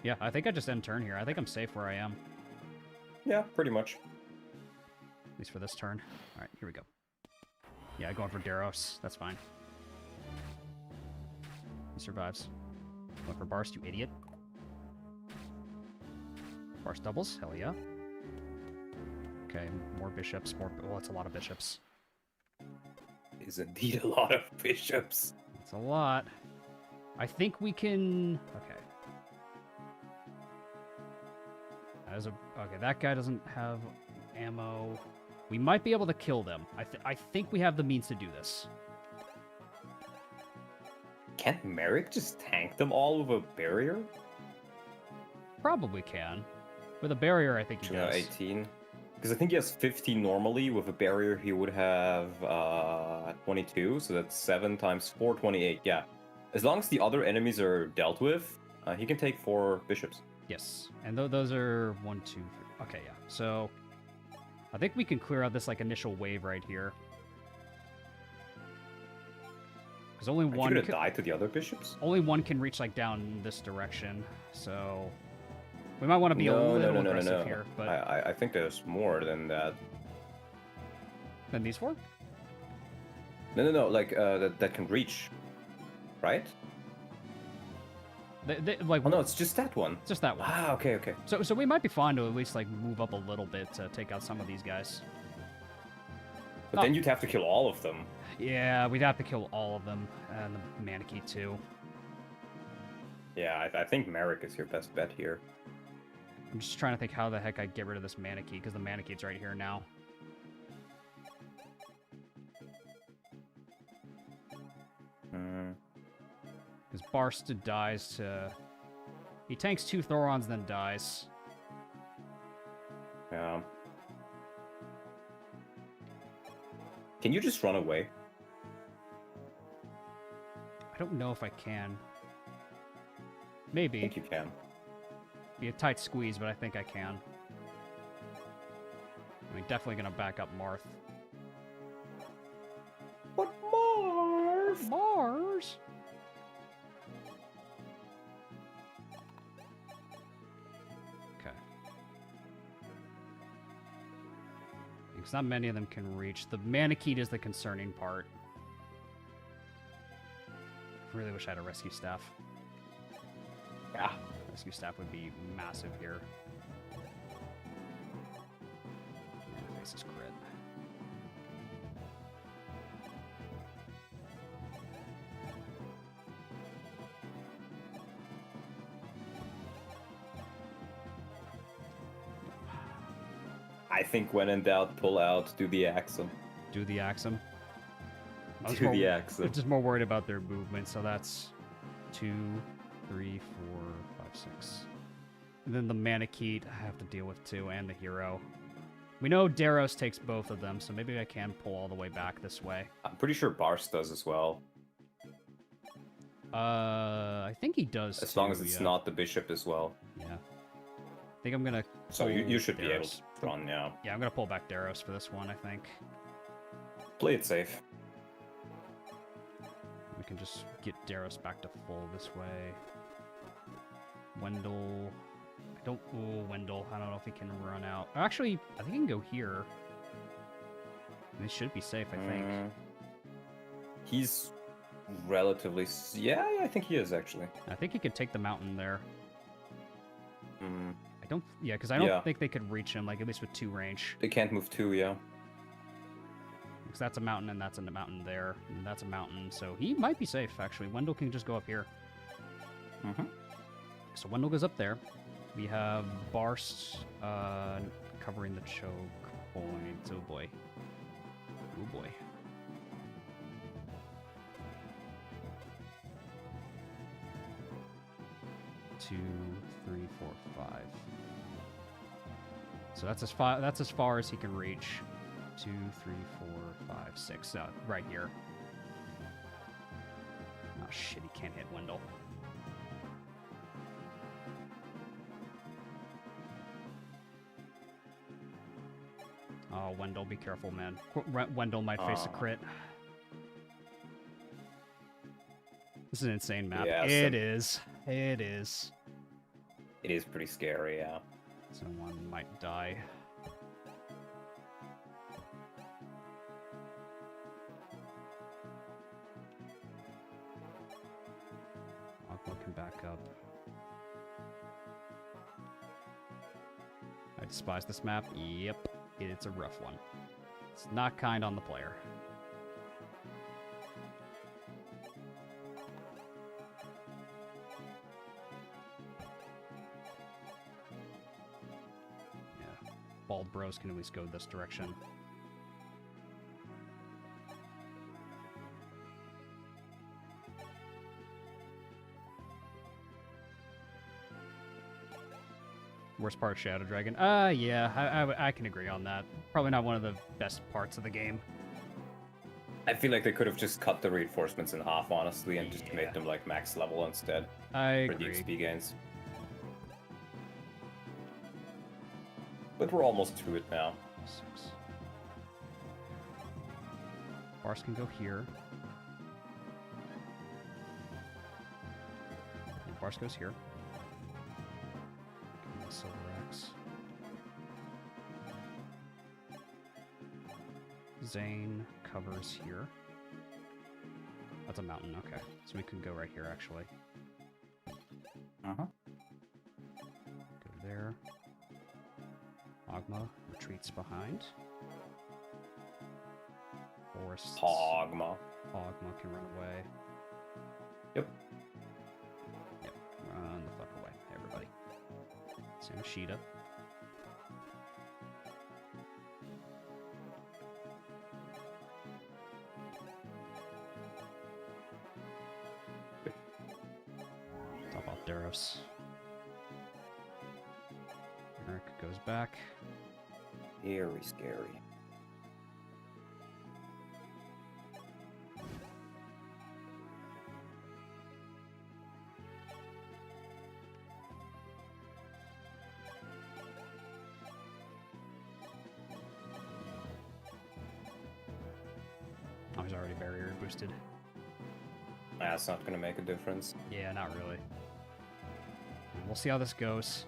Yeah, I think I just end turn here. I think I'm safe where I am, Yeah, pretty much. at least for this turn. All right, here we go. Yeah, going for Daros. That's fine. He survives. Going for Barst, you idiot. Barst doubles? Hell yeah. Okay, more bishops. More. Well, that's a lot of bishops. Is indeed a lot of bishops. That's a lot. I think we can. Okay. Okay, that guy doesn't have ammo. We might be able to kill them. I think we have the means to do this. Can't Merrick just tank them all with a barrier? Probably can. With a barrier, I think he No, does. 18. Because I think he has 15 normally. With a barrier, he would have 22. So that's 7 times 4, 28. Yeah. As long as the other enemies are dealt with, he can take 4 bishops. Yes, and those are 1, 2, 3. Okay, yeah. So I think we can clear out this like initial wave right here. Because only Are you one. gonna die to the other bishops? Only one can reach like down this direction. So we might want to be a little aggressive here. But I think there's more than that. than these 4. No. Like that can reach, right? Like Oh no, it's just that one. just that one. Ah, okay. So we might be fine to at least like move up a little bit to take out some of these guys. But then you'd have to kill all of them. Yeah, we'd have to kill all of them, and the Manakete too. Yeah, I think Merrick is your best bet here. I'm just trying to think how the heck I get rid of this Manakete, because the Manakete's right here now. Because Barst dies to... He tanks 2 Thorons, then dies. Yeah. Can you just run away? I don't know if I can. I Maybe. think you can. Be a tight squeeze, but I think I can. I mean, definitely gonna back up Marth. But Marv! Mars! Okay. Because not many of them can reach. The Manakete is the concerning part. Really wish I had a rescue staff. Yeah. Rescue staff would be massive here. Face is crit. I think when in doubt, pull out, do the Axum. Do the Axum. I was Do more- the Axum. I'm just more worried about their movement, so that's 2, 3, 4, 5, 6. And then the Manakete I have to deal with too, and the hero. We know Daros takes both of them, so maybe I can pull all the way back this way. I'm pretty sure Barst does as well. I think he does. As long too, as it's yeah. not the bishop as well. Yeah. I think I'm gonna. So pull you should be able Daros. to run, yeah. Yeah, I'm gonna pull back Daros for this one. I think Play it safe. we can just get Daros back to full this way. Wendell. I don't. Oh, Wendell. I don't know if he can run out. Actually, I think he can go here. They should be safe. I think. He's relatively... Yeah, I think he is, actually. I think he could take the mountain there. Mm, I don't. Yeah, because I don't Yeah. think they could reach him. Like at least with 2 range. they can't move 2, yeah. Because that's a mountain and that's a mountain there. And that's a mountain. So he might be safe, actually. Wendell can just go up here. Mm-hmm. So Wendell goes up there. We have Barst covering the choke point. Oh boy. Oh boy. Two, 3, 4, 5. So that's as far as he can reach. 2, 3, 4, 5, 6. Right here. Oh shit, he can't hit Wendell. Oh, Wendell, be careful, man. Wendell might face a crit. This is an insane map. Yeah, It is. It is. It is pretty scary, yeah. Someone might die. Ogma can back up. I despise this map. Yep, it's a rough one. It's not kind on the player. Yeah, bald bros can at least go this direction. Worst part of Shadow Dragon? Yeah, I can agree on that. Probably not one of the best parts of the game. I feel like they could have just cut the reinforcements in half, honestly, and just Yeah. made them like max level instead I for the agree. XP gains. But we're almost to it now. 6. Bars can go here. And Bars goes here. Give me the Silver Axe. Zane covers here. That's a mountain, okay. So we can go right here, actually. Uh-huh. Go there. Ogma retreats behind. Forests. Ogma. Ogma can run away. Yep. Yep, run the fuck away, everybody. Same with Sheeta. Top off Daros. Merrick goes back. Very scary. Oh, he's already barrier boosted. That's not gonna make a difference. Yeah, not really. We'll see how this goes.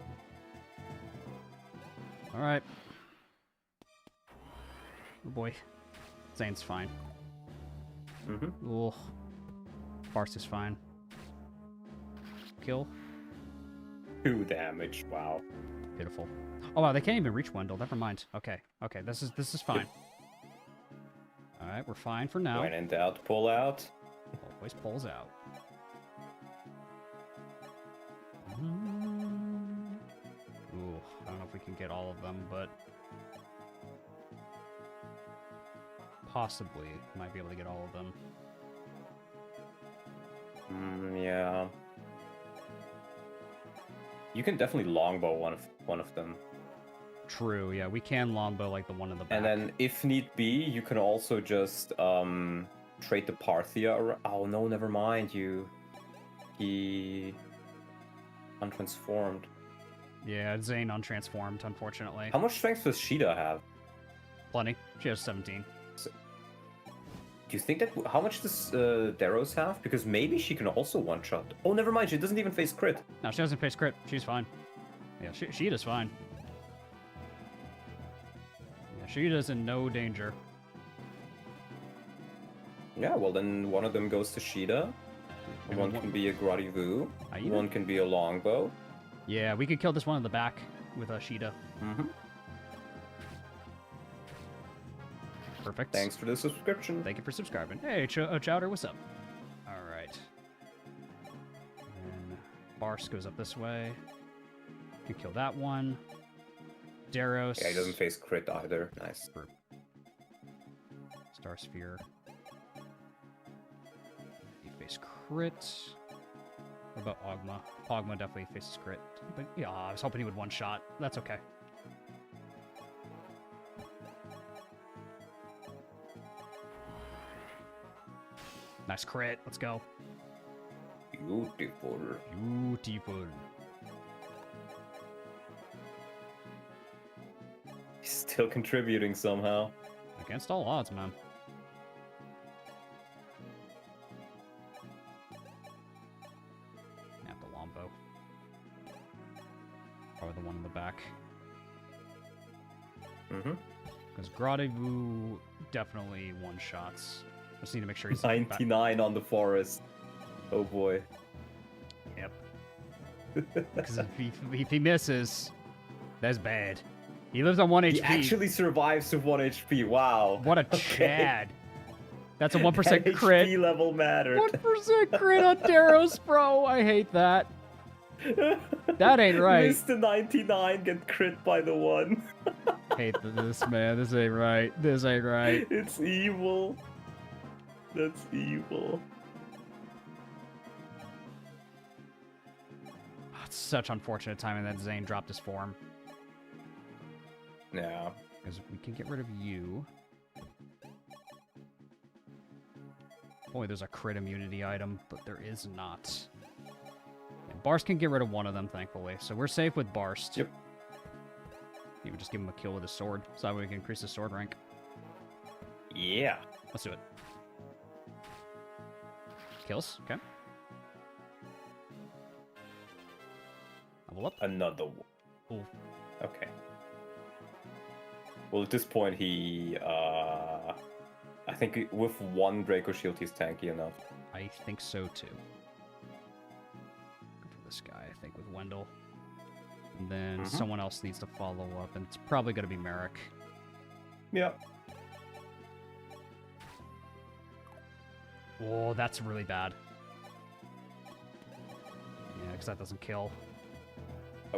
Alright. Oh boy. Zane's fine. Mm-hmm. Ooh. Bars is fine. Kill. 2 damage, wow. Pitiful. Oh wow, they can't even reach Wendell. Never mind. Okay. Okay, this is fine. Alright, we're fine for now. When in doubt, pull out. Always pulls out. Ooh, I don't know if we can get all of them, but possibly might be able to get all of them. Yeah. You can definitely longbow one of them. True, yeah, we can longbow like the one in the back. And then, if need be, you can also just trade the Parthia around. Oh no, never mind. He untransformed. Yeah, Zane untransformed, unfortunately. How much strength does Sheeta have? Plenty. She has 17. Do you think that? How much does Daros have? Because maybe she can also one-shot. Oh, never mind. She doesn't even face crit. No, she doesn't face crit. She's fine. Yeah, Sheeta's fine. Yeah, Sheeta's in no danger. Yeah, well then one of them goes to Sheeta. One can be a Gradivu. One can be a longbow. Yeah, we could kill this one in the back with a Sheeta. Mm-hmm. Perfect. Thanks for the subscription. Thank you for subscribing. Hey, Chowder, what's up? Alright. And Bars goes up this way. You kill that one. Daros. Yeah, he doesn't face crit either. Nice. Star Sphere. You face crit. What about Ogma? Ogma definitely faces crit. But yeah, I was hoping he would one shot. That's okay. Nice crit. Let's go. Beautiful. Beautiful. He's still contributing somehow. Against all odds, man. Not the longbow. Probably the one in the back. Mm-hmm. Because Gradivu definitely one-shots. Just need to make sure he's 99 on the forest. Oh boy. Yep. Because if he misses, that's bad. He lives on 1 HP. He actually survives with 1 HP. Wow. What a Chad. That's a 1% crit. HP level mattered. 1% crit on Daros, bro. I hate that. That ain't right. Missed the 99, get crit by the 1. Hate this, man. This ain't right. This ain't right. It's evil. That's evil. Oh, it's such unfortunate timing that Zane dropped his form. Yeah. Because we can get rid of you. Boy, there's a crit immunity item, but there is not. And Barst can get rid of one of them, thankfully. So we're safe with Barst. Yep. Even just give him a kill with his sword, so that way we can increase his sword rank. Yeah. Let's do it. Kills, okay. Level up. Another one. Ooh. Okay. Well, at this point, he, I think with 1 Draco Shield, he's tanky enough. I think so, too. Go for this guy, I think, with Wendell. And then someone else needs to follow up, and it's probably going to be Merrick. Yeah. Oh, that's really bad. Yeah, because that doesn't kill.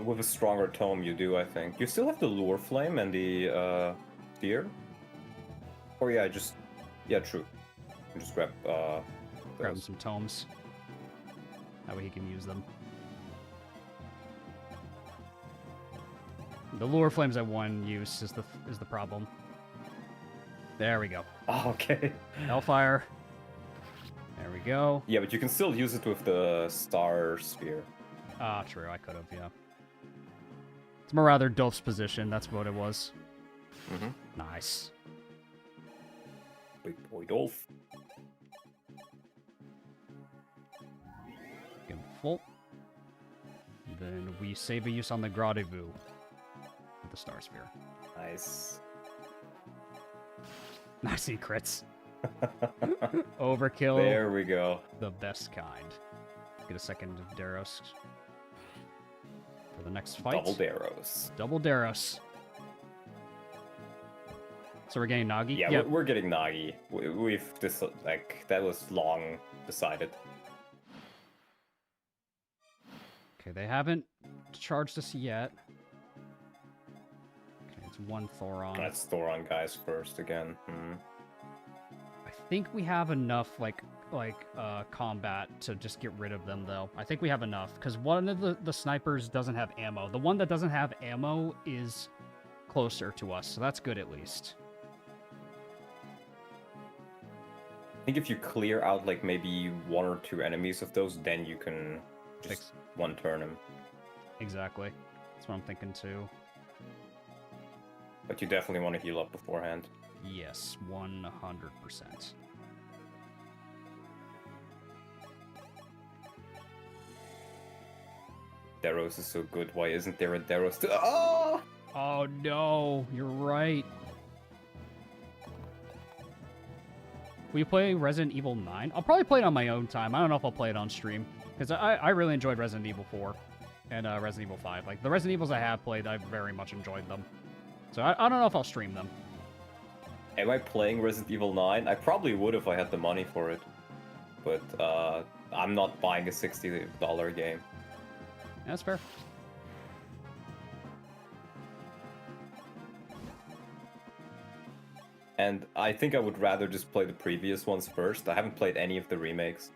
With a stronger tome, you do, I think. You still have the Lure Flame and the, Spear? Or yeah, just... Yeah, true. You just grab, Grab him those. some tomes. That way he can use them. The lure flames at 1 use is the problem. There we go. Oh, okay. Hellfire. There we go. Yeah, but you can still use it with the Star Sphere. Ah, true. I could have, yeah. It's Marauder Dolph's position. That's what it was. Mm-hmm. Nice. Big boy Dolph. Give him full. Then we save a use on the Gradivu with the Star Sphere. Nice. Nice, he crits. Overkill. There we go. The best kind. Get a second of Daros for the next fight. Double Daros. Double Daros. So we're getting Nagi? Yeah, Yep. we're getting Nagi. We've this like that was long decided. Okay, they haven't charged us yet. Okay, it's 1 Thoron. Let's Thoron guys first again. I think we have enough combat to just get rid of them though. I think we have enough because one of the snipers doesn't have ammo. The one that doesn't have ammo is closer to us, so that's good at least. I think if you clear out like maybe 1 or 2 enemies of those, then you can just one turn him. Exactly. That's what I'm thinking too. But you definitely want to heal up beforehand. Yes, 100%. Daros is so good. Why isn't there a Daros? Oh! Oh no, you're right. Will you play Resident Evil 9? I'll probably play it on my own time. I don't know if I'll play it on stream. Because I really enjoyed Resident Evil 4 and Resident Evil 5. Like, the Resident Evils I have played, I very much enjoyed them. So I don't know if I'll stream them. Am I playing Resident Evil 9? I probably would if I had the money for it. But I'm not buying a $60 game. Yeah, that's fair. And I think I would rather just play the previous ones first. I haven't played any of the remakes.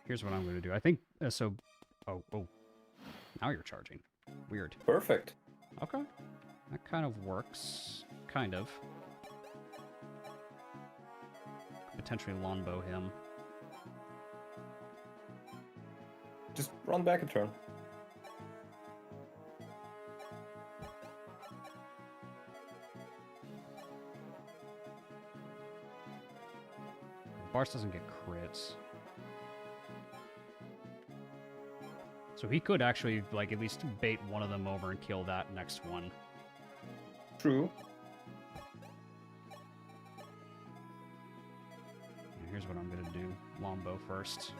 Here's what I'm going to do. I think, so... Oh. Now you're charging. Weird. Perfect. Okay. That kind of works. Kind of. Potentially longbow him. Just run back a turn. Barst doesn't get crits. So he could actually, like, at least bait one of them over and kill that next one. True. Here's what I'm gonna do. Longbow first.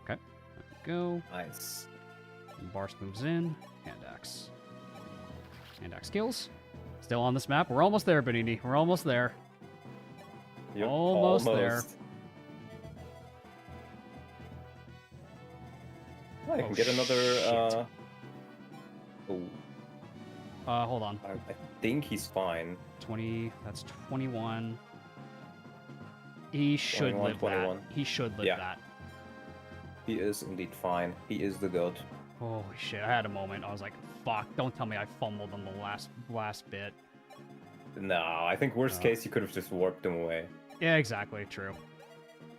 Okay, there we go. Nice. And Barst moves in. Hand axe. Hand axe kills. Still on this map. We're almost there, Benini. We're almost there. Yep, Almost there. Oh, I can get shit. another. Hold on. I think he's fine. 20. That's 21. He should 21, live 21. that. He should live Yeah. that. He is indeed fine. He is the goat. Holy shit! I had a moment. I was like, "Fuck! Don't tell me I fumbled on the last bit." No, I think worst case you could have just warped him away. Yeah, exactly. True.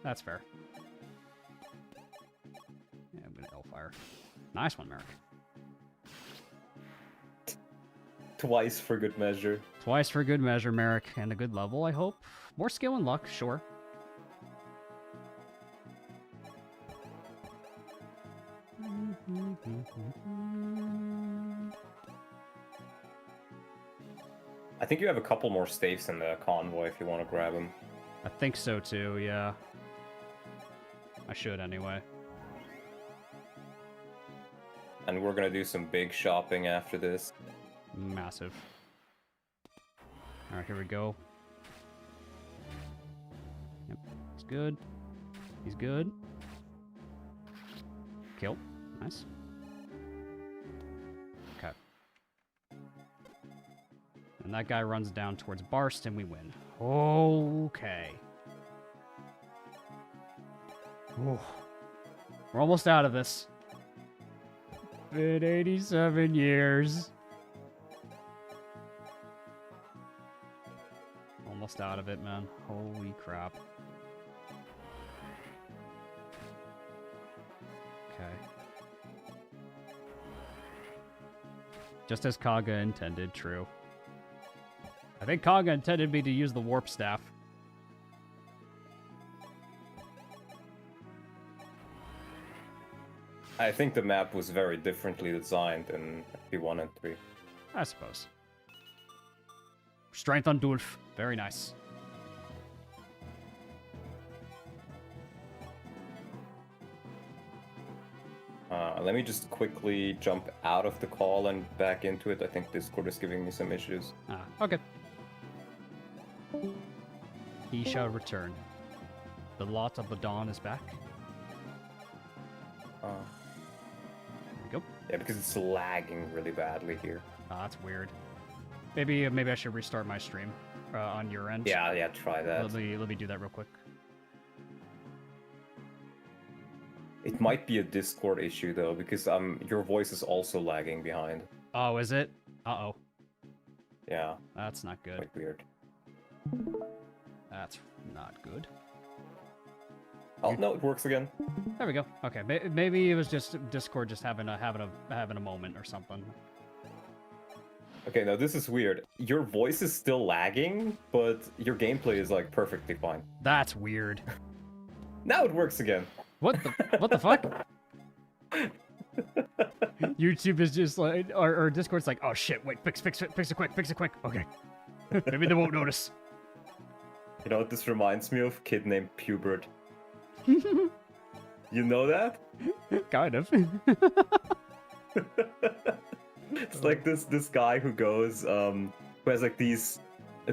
That's fair. Yeah, I'm gonna Hellfire. Nice one, Merrick. Twice for good measure. Twice for good measure, Merrick, and a good level, I hope. More skill and luck, sure. I think you have a couple more staves in the convoy if you want to grab them. I think so too, yeah. I should anyway. And we're gonna do some big shopping after this. Massive. Alright, here we go. Yep, he's good. He's good. Kill. Nice. Okay. And that guy runs down towards Barst and we win. Okay. Ooh. We're almost out of this. Been 87 years. Almost out of it, man. Holy crap. Okay. Just as Kaga intended, true. I think Kaga intended me to use the warp staff. I think the map was very differently designed in P1 and 3. I suppose. Strength on Dulf. Very nice. Let me just quickly jump out of the call and back into it. I think Discord is giving me some issues. Ah, okay. He shall return. The lot of the dawn is back. There we go. Yeah, because it's lagging really badly here. Ah, that's weird. Maybe I should restart my stream on your end. Yeah, try that. Let me do that real quick. It might be a Discord issue though, because your voice is also lagging behind. Oh, is it? Uh-oh. Yeah, That's not good. quite weird. That's not good. Oh no, it works again. There we go. Okay, maybe it was just Discord just having a moment or something. Okay, now this is weird. Your voice is still lagging, but your gameplay is like perfectly fine. That's weird. Now it works again. What the fuck? YouTube is just like, or Discord's like, oh shit, wait, fix it quick. Okay. Maybe they won't notice. You know what this reminds me of? Kid named Pubert. You know that? Kind of. It's like this guy who goes, who has like these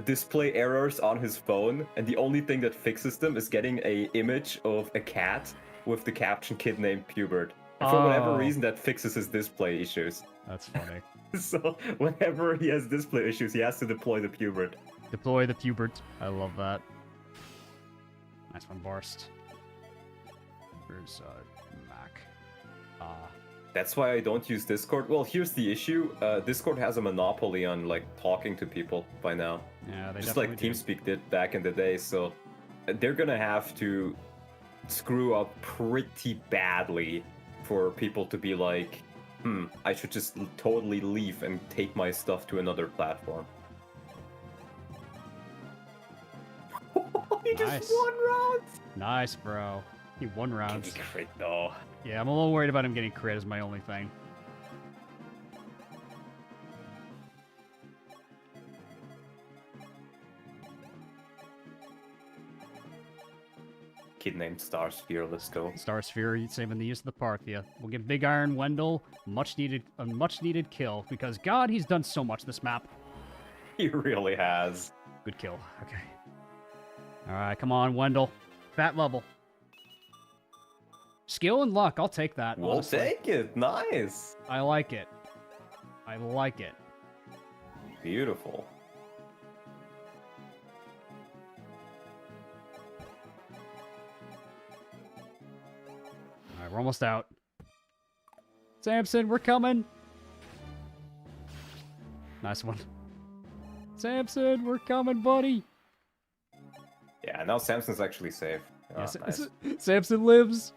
display errors on his phone, and the only thing that fixes them is getting a image of a cat with the caption "Kid named Pubert." And for whatever reason, that fixes his display issues. That's funny. So whenever he has display issues, he has to deploy the Pubert. Deploy the Pubert. I love that. Nice one, Barst. Where's Mac? That's why I don't use Discord. Well, here's the issue. Discord has a monopoly on like talking to people by now. Yeah, they Just definitely like do. TeamSpeak did back in the day, so they're gonna have to screw up pretty badly for people to be like, I should just totally leave and take my stuff to another platform. Nice. just 1 round? Nice, bro. He 1 Can round. he crit though? Yeah, I'm a little worried about him getting crit is my only thing. Kid named Starsphere, let's go. Star Sphere saving the use of the Parthia. We'll give Big Iron Wendell a much needed kill because God, he's done so much this map. He really has. Good kill. Okay. All right, come on, Wendell. Fat level. Skill and luck, I'll take that. We'll honestly. take it. Nice. I like it. I like it. Beautiful. All right, we're almost out. Samson, we're coming. Nice one. Samson, we're coming, buddy. Yeah, now Samson's actually safe. Oh, Yes, nice. Samson lives.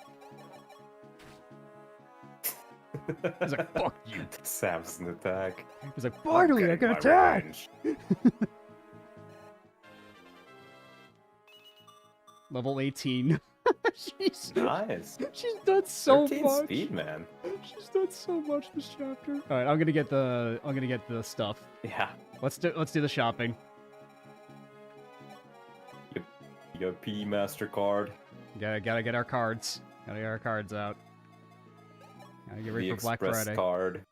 He's like, fuck you. Samson attack. He's like, finally, I can attack. Level 18. she's Nice. she's done so 13 much. speed, man. She's done so much this chapter. All right, I'm gonna get the stuff. Yeah. Let's do the shopping. Your P MasterCard. Gotta get our cards. Gotta get our cards out. Gotta get ready The for Black Express Friday. card.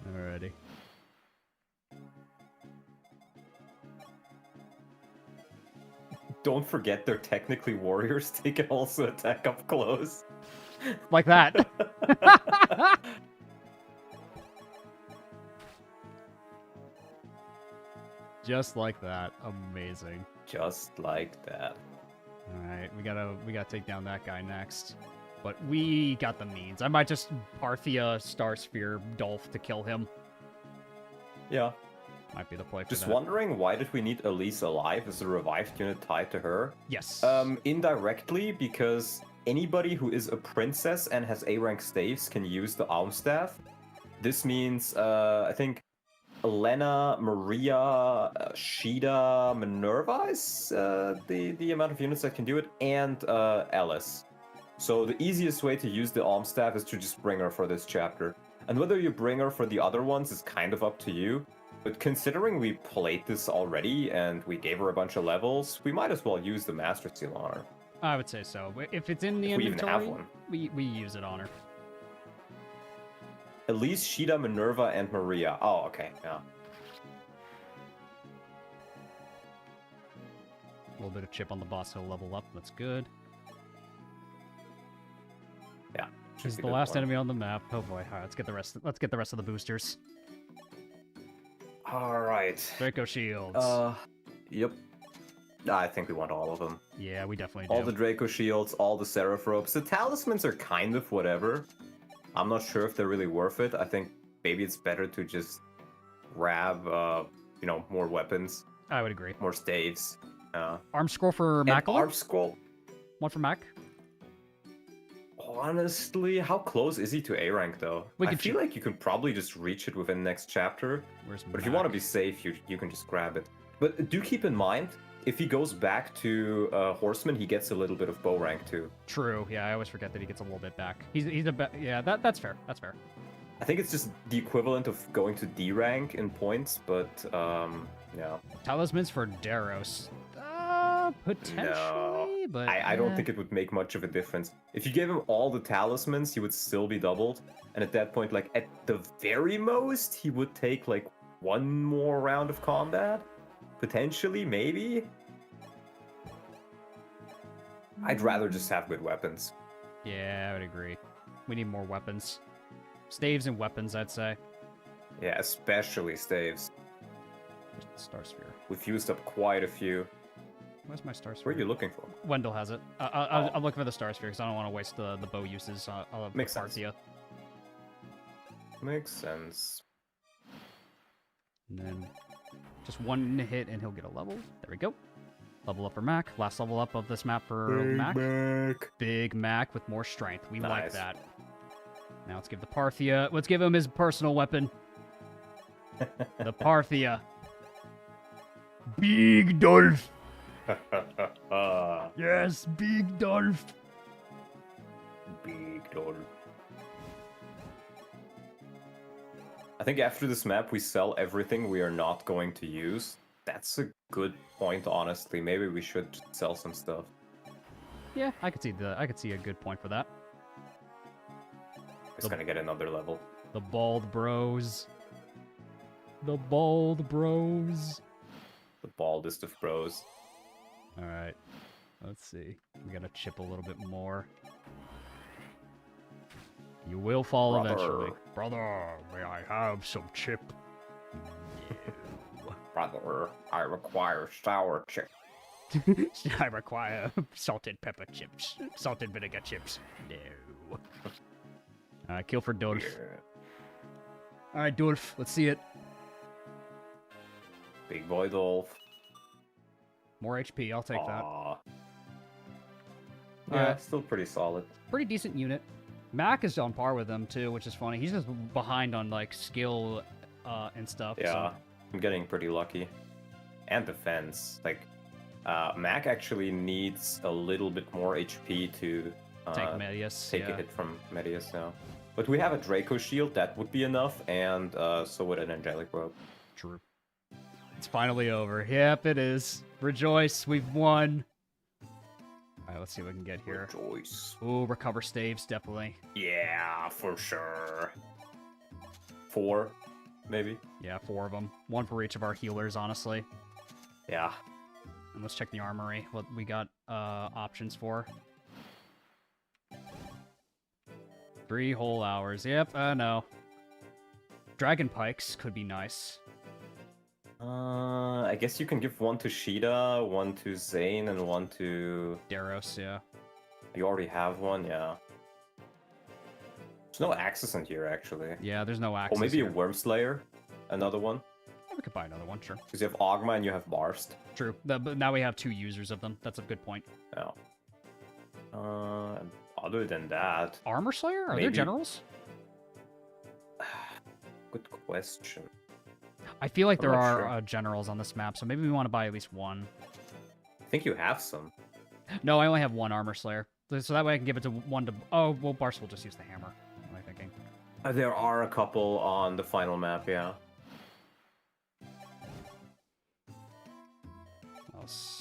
Alrighty. Don't forget they're technically warriors. They can also attack up close. Like that. Just like that. Amazing. Just like that. Alright, we gotta take down that guy next. But we got the means. I might just Parthia Star Sphere Dolph to kill him. Yeah. Might be the play for Just that. wondering, why did we need Elise alive as a revived unit tied to her? Yes. Indirectly, because anybody who is a princess and has A-rank staves can use the arm staff. This means, I think, Elena, Maria, Sheeta, Minerva is the amount of units that can do it, and Alice. So the easiest way to use the arm staff is to just bring her for this chapter. And whether you bring her for the other ones is kind of up to you. But considering we played this already and we gave her a bunch of levels, we might as well use the Master Seal on her. I would say so. If it's in the If we even inventory, have one. we use it on her. Elise, Sheeta, Minerva, and Maria. Oh, okay, yeah. A little bit of chip on the boss, he'll level up. That's good. Yeah. He's be the good last for him. enemy on the map. Oh boy. All right, let's get the rest. Let's get the rest of the boosters. All right. Draco shields. Yep. I think we want all of them. Yeah, we definitely do. All the Draco shields, all the Seraph ropes. The talismans are kind of whatever. I'm not sure if they're really worth it. I think maybe it's better to just grab, more weapons, I would agree. more staves. Arm scroll for And Mac. Arm Scroll. One for Mac. Honestly, how close is he to A rank though? We I could feel check. like you can probably just reach it within next chapter. Where's But if you want to be safe, you can just grab it. But do keep in mind, if he goes back to Horseman, he gets a little bit of bow rank too. True. Yeah, I always forget that he gets a little bit back. He's yeah. That's fair. That's fair. I think it's just the equivalent of going to D rank in points, but yeah. Talismans for Daros. Potentially, but I don't think it would make much of a difference. If you gave him all the talismans, he would still be doubled. And at that point, like at the very most, he would take like one more round of combat. Potentially, maybe. I'd rather just have good weapons. Yeah, I would agree. We need more weapons. Staves and weapons, I'd say. Yeah, especially staves. Star Sphere. We've used up quite a few. Where's my Star Sphere? Where are you looking for? Wendell has it. I'm looking for the Star Sphere because I don't want to waste the bow uses. I'll Makes sense. Parthia. Makes sense. And then just one hit and he'll get a level. There we go. Level up for Mac. Last level up of this map for Mac. Big Mac with more strength. We like Nice. that. Now let's give the Parthia. Let's give him his personal weapon. The Parthia. Big Dolph. Yes, Big Dolph. Big Dolph. I think after this map we sell everything we are not going to use. That's a good point, honestly. Maybe we should sell some stuff. Yeah, I could see a good point for that. It's gonna get another level. The bald bros. The bald bros. The baldest of bros. All right. Let's see. We gotta chip a little bit more. You will fall Brother. eventually. Brother, may I have some chip? No. Brother, I require sour chip. I require salted pepper chips. Salted vinegar chips. No. Alright, kill for Dolph. Yeah. Alright, Dolph, let's see it. Big boy Dolph. More HP, I'll take that. Aw. Yeah, Alright. still pretty solid. Pretty decent unit. Mac is on par with him too, which is funny. He's just behind on like skill and stuff. Yeah, So. I'm getting pretty lucky. And defense. Like, Mac actually needs a little bit more HP to Take Medeus. take Yeah. a hit from Medeus now. But we have a Draco shield, that would be enough, and so would an Angelic Robe. True. It's finally over. Yep, it is. Rejoice, we've won. Alright, let's see what we can get here. Rejoice. Ooh, recover staves, definitely. Yeah, for sure. 4, maybe? Yeah, 4 of them. 1 for each of our healers, honestly. Yeah. And let's check the armory, what we got options for. 3 whole hours. Yep, no. Dragon pikes could be nice. I guess you can give 1 to Sheeta, 1 to Zane, and 1 to... Daros, yeah. You already have 1, yeah. There's no axes in here, actually. Yeah, there's no Or access. maybe here. a Wormslayer, another one. Yeah, we could buy another one, sure. Because you have Ogma and you have Barst. True. But now we have 2 users of them. That's a good point. Yeah. Other than that, Armor Slayer? Are there Maybe. generals? good question. I feel like I'm there not are sure. generals on this map, so maybe we want to buy at least 1. I think you have some. No, I only have 1 Armor Slayer. So that way I can give it to 1 to... Oh, well, Barst will just use the hammer. What am I thinking? There are a couple on the final map, yeah.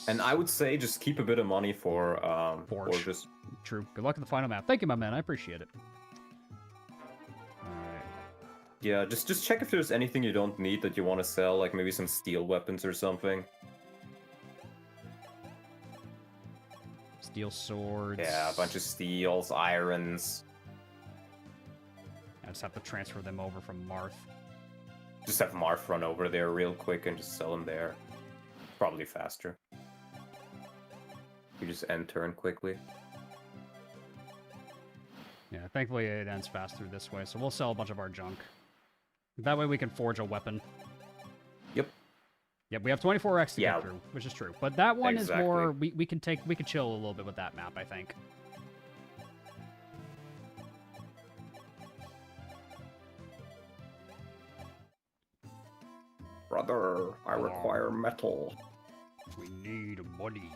And I would say just keep a bit of money for Forge. just... True. Good luck in the final map. Thank you, my man. I appreciate it. Alright. Yeah, just check if there's anything you don't need that you want to sell, like maybe some steel weapons or something. Steel swords. Yeah, a bunch of steels, irons. I just have to transfer them over from Marth. Just have Marth run over there real quick and just sell them there. Probably faster. You just end turn quickly. Yeah, thankfully it ends faster this way, so we'll sell a bunch of our junk. That way we can forge a weapon. Yep. Yep, we have 24x to Yeah. get through, which is true. But that one is more... Exactly. We can chill a little bit with that map, I think. Brother, I require metal. We need money.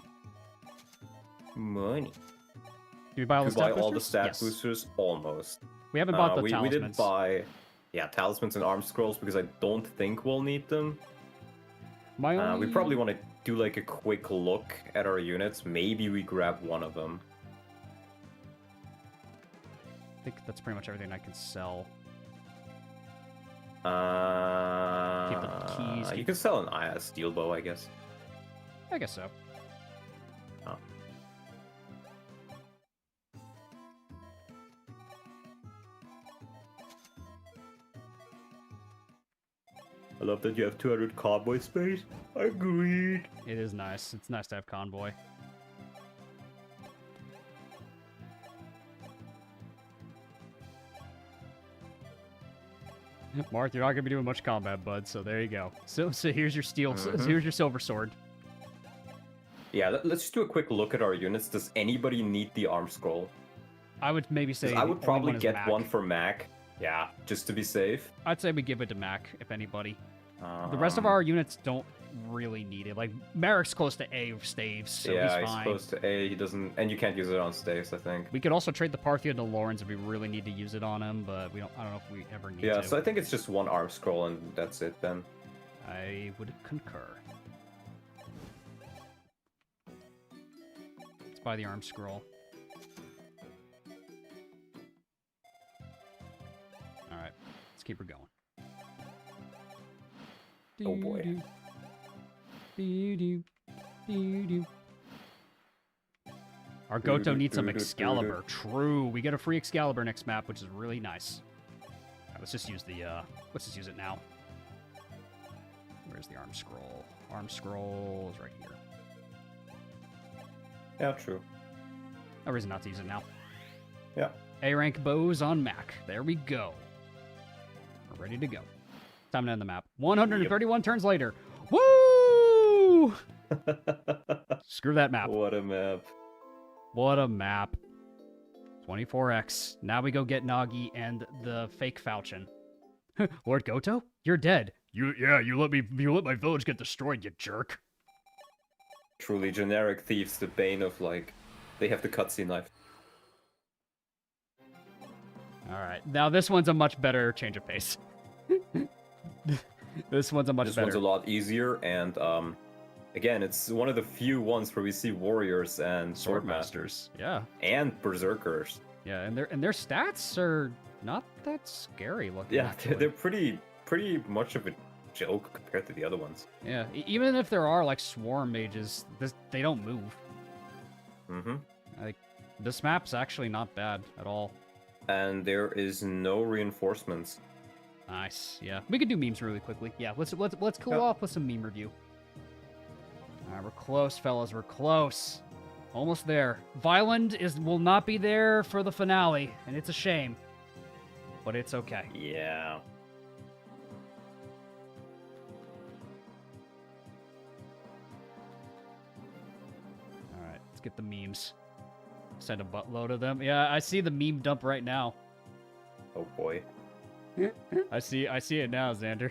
Money. Did we buy all the To buy stat all the boosters? stat Yes. boosters? Almost. We haven't bought the we talismans. didn't buy... Yeah, talismans and arm scrolls because I don't think we'll need them. My only... We probably want to do like a quick look at our units. Maybe we grab one of them. I think that's pretty much everything I can sell. Keep the keys, You keep- can sell a steel bow, I guess. I guess so. Oh. I love that you have 200 cowboy space. Agreed. It is nice. It's nice to have convoy. Marth, you're not gonna be doing much combat, bud. So there you go. So here's your steel. Mhm. Here's your silver sword. Yeah, let's just do a quick look at our units. Does anybody need the arm scroll? I would maybe 'Cause say I the would only probably one is get Mac. one for Mac. Yeah, just to be safe. I'd say we give it to Mac if anybody. The rest of our units don't really need it. Like, Merrick's close to A staves, so yeah, he's fine. close to A. He doesn't, and you can't use it on staves, I think. We could also trade the Parthian to Lawrence if we really need to use it on him, but we don't. I don't know if we ever need to. Yeah, so I think it's just one arm scroll and that's it then. I would concur. Let's buy the arm scroll. Alright, let's keep her going. Oh boy. Our Gato needs some Excalibur. True, we get a free Excalibur next map, which is really nice. Alright, let's just use the, let's just use it now. Where's the arm scroll? Arm scroll is right here. Yeah, true. No reason not to use it now. Yeah. A rank bows on Mac. There we go. We're ready to go. Time to end the map. 131 turns later. Woo! Screw that map. What a map. What a map. 24x. Now we go get Nagi and the fake Falchion. Lord Gato, you're dead. You let my village get destroyed, you jerk. Truly generic thieves, the bane of like, they have the cutscene knife. Alright, now this one's a much better change of pace. This one's a much better. This one's a lot easier, and again, it's one of the few ones where we see warriors and swordmasters. Yeah. And berserkers. Yeah, and their stats are not that scary looking. Yeah, actually. they're pretty much of a joke compared to the other ones. Yeah, even if there are like swarm mages, they don't move. Mm-hmm. Like, this map's actually not bad at all. And there is no reinforcements. Nice. Yeah, we could do memes really quickly. Yeah, let's cool off with some meme review. All right, we're close, fellas. We're close. Almost there. Violent will not be there for the finale, and it's a shame. But it's okay. Yeah. All right, let's get the memes. Send a buttload of them. Yeah, I see the meme dump right now. Oh boy. I see it now, Xander.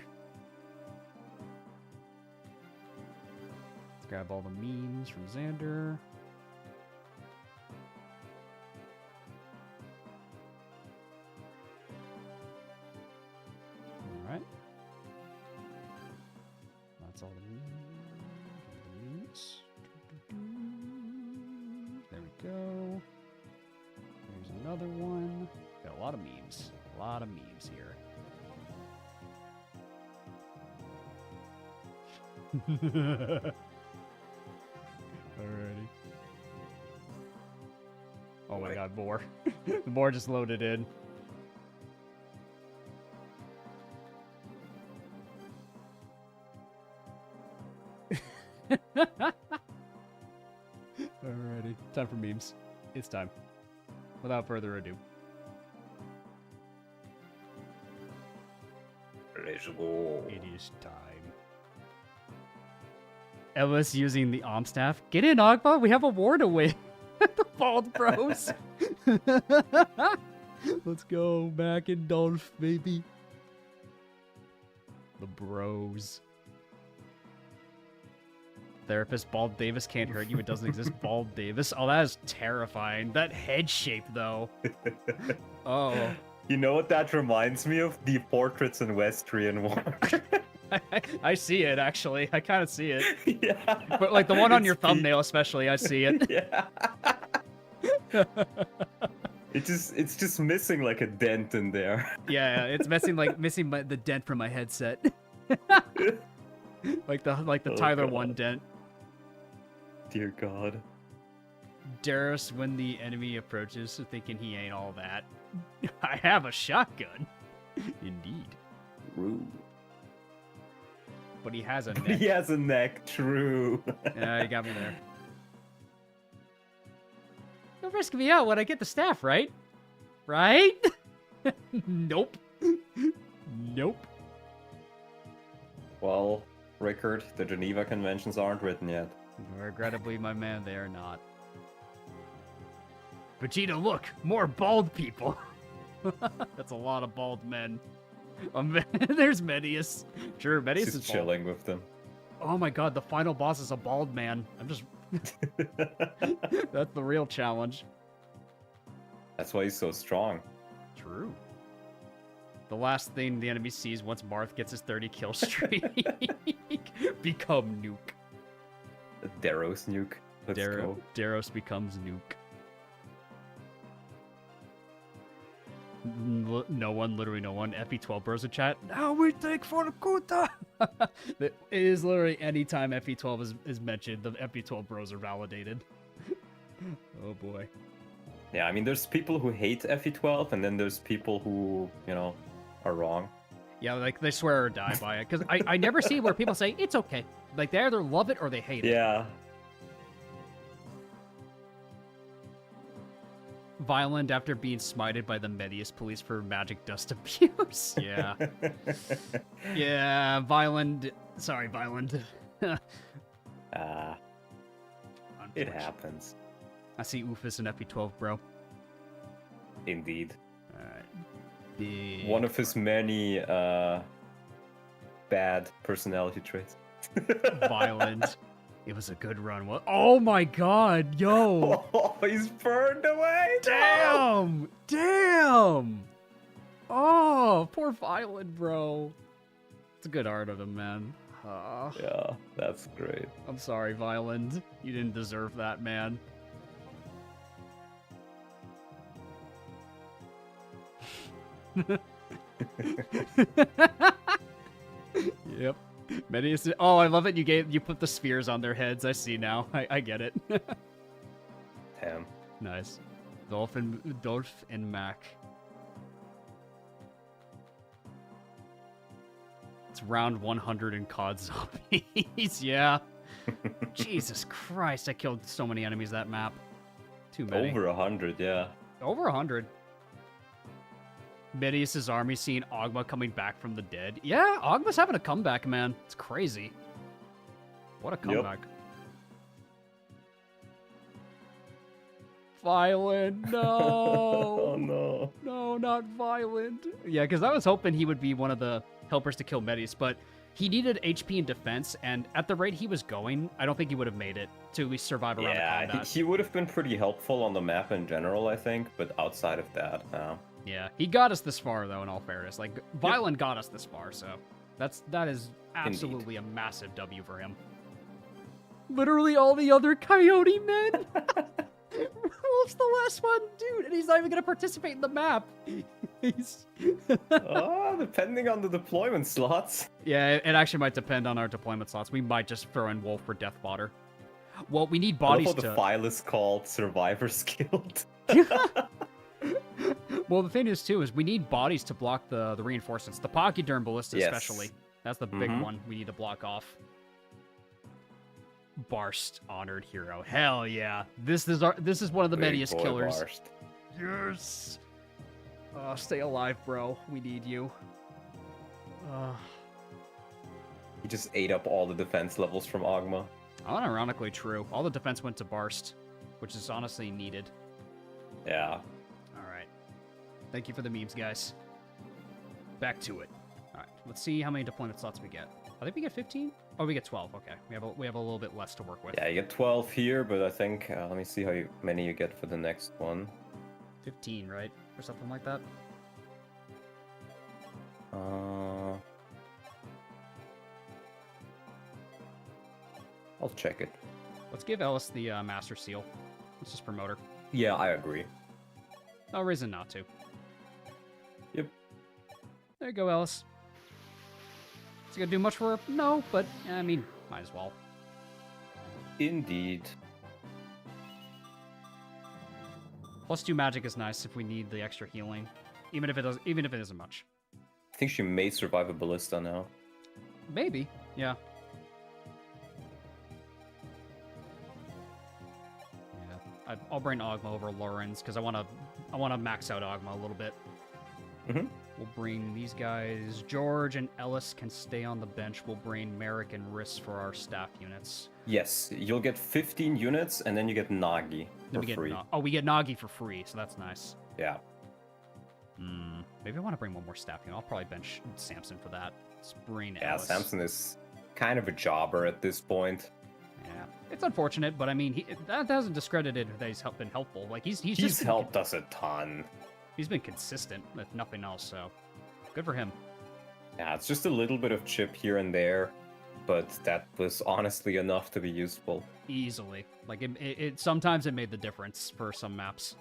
Let's grab all the memes from Xander. Alright. That's all the memes. There we go. There's another one. Got a lot of memes. A lot of memes here. Alrighty. Oh my god, more. The more just loaded in. Alrighty. Time for memes. It's time. Without further ado. Let's go. It is time. Ellis using the Om staff. Get in, Ogma. We have a war to win. The Bald Bros. Let's go. Mac and Dolph, baby. The bros. Therapist Bald Davis can't hurt you. It doesn't exist. Bald Davis. Oh, that is terrifying. That head shape, though. Oh. You know what that reminds me of? The portraits in Westrian War. I see it, actually. I kind of see it. Yeah. But like the one on your thumbnail, especially, I see it. Yeah. It's just missing like a dent in there. Yeah, it's missing the dent from my headset. like the Tyler God. 1 dent. Dear God. Darius when the enemy approaches, thinking he ain't all that. I have a shotgun. Indeed. True. But he has a neck. He has a neck, true. Yeah, you got me there. Don't risk me out when I get the staff, right? Right? Nope. Nope. Well, Rickard, the Geneva Conventions aren't written yet. Regrettably, my man, they are not. Vegeta, look! More bald people! That's a lot of bald men. There's Medeus. Sure, Medeus He's is bald. chilling with them. Oh my god, the final boss is a bald man. That's the real challenge. That's why he's so strong. True. The last thing the enemy sees once Marth gets his 30 kill streak. Become Nuke. Daros nuke. Let's go. Daros becomes Nuke. Literally no one. FE12 bros in chat. Now we take for the Kuta. It is literally anytime FE12 is mentioned, the FE12 bros are validated. Oh boy. Yeah, I mean, there's people who hate FE12, and then there's people who, are wrong. Yeah, like they swear or die by it. Because I never see where people say it's okay. Like they either love it or they hate it. Yeah. Violent after being smited by the Medeus police for magic dust abuse. Yeah. Yeah, Violent. Sorry, Violent. It happens. I see Oofus in FE12, bro. Indeed. Alright. One of his many bad personality traits. Violent. It was a good run. Oh my god, yo! Oh, he's burned away! Damn! Damn! Oh, poor Violent, bro. It's a good art of him, man. Yeah, that's great. I'm sorry, Violent. You didn't deserve that, man. Yep. Medeus. Oh, I love it. You put the spheres on their heads. I see now. I get it. Damn. Nice. Dolph and Mac. It's round 100 in COD Zombies. Yeah. Jesus Christ, I killed so many enemies that map. Too many. Over 100, yeah. Over 100. Medeus' army seeing Ogma coming back from the dead. Yeah, Ogma's having a comeback, man. It's crazy. What a comeback. Yep. Violent, no. Oh, no. No, not Violent. Yeah, because I was hoping he would be one of the helpers to kill Medeus, but he needed HP and defense, and at the rate he was going, I don't think he would have made it to at least survive around the combat. Yeah, he would have been pretty helpful on the map in general, I think, but outside of that, Yeah, he got us this far, though, in all fairness. Like, Violent got us this far, so that is absolutely a massive W for him. Literally all the other Coyote men! What's the last one? Dude, and he's not even going to participate in the map. He's... depending on the deployment slots. Yeah, it actually might depend on our deployment slots. We might just throw in Wolf for Death Botter. Well, we need bodies to... the file is called Survivor's Guild. Well, the thing is, too, is we need bodies to block the reinforcements. The Pachyderm Ballista, especially. That's the big one we need to block off. Barst, honored hero. Hell yeah. This is one of the Medeus killers. Barst. Yes. Stay alive, bro. We need you. He just ate up all the defense levels from Ogma. Unironically true. All the defense went to Barst, which is honestly needed. Yeah. Alright. Thank you for the memes, guys. Back to it. Alright, let's see how many deployment slots we get. I think we get 15? Oh, we get 12. Okay. We have a little bit less to work with. Yeah, you get 12 here, but I think... let me see how many you get for the next one. 15, right? Or something like that? I'll check it. Let's give Ellis the Master Seal. Let's just promote her. Yeah, I agree. No reason not to. Yep. There you go, Ellis. Is it gonna do much for her? No, but, I mean, might as well. Indeed. +2 magic is nice if we need the extra healing. Even if it isn't much. I think she may survive a ballista now. Maybe, yeah. I'll bring Ogma over Lorenz because I want to max out Ogma a little bit. We'll bring these guys. George and Ellis can stay on the bench. We'll bring Merrick and Riss for our staff units. Yes, you'll get 15 units, and then you get Nagi for free. We get Nagi for free, so that's nice. Yeah. Maybe I want to bring one more staff team. I'll probably bench Samson for that. Let's bring Yeah, Alice. Samson is kind of a jobber at this point. Yeah, it's unfortunate, but I mean, that hasn't discredited that he's been helpful. Like he's just been helped us a ton. He's been consistent, if nothing else. So, good for him. Yeah, it's just a little bit of chip here and there, but that was honestly enough to be useful. Easily, like it sometimes it made the difference for some maps.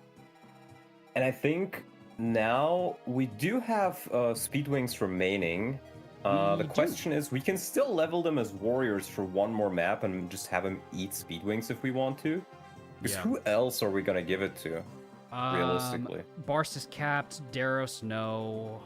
And I think now we do have speed wings remaining. The question is, we can still level them as warriors for one more map and just have them eat speed wings if we want to. Because who else are we gonna give it to? Realistically, Barst is capped. Daros, no.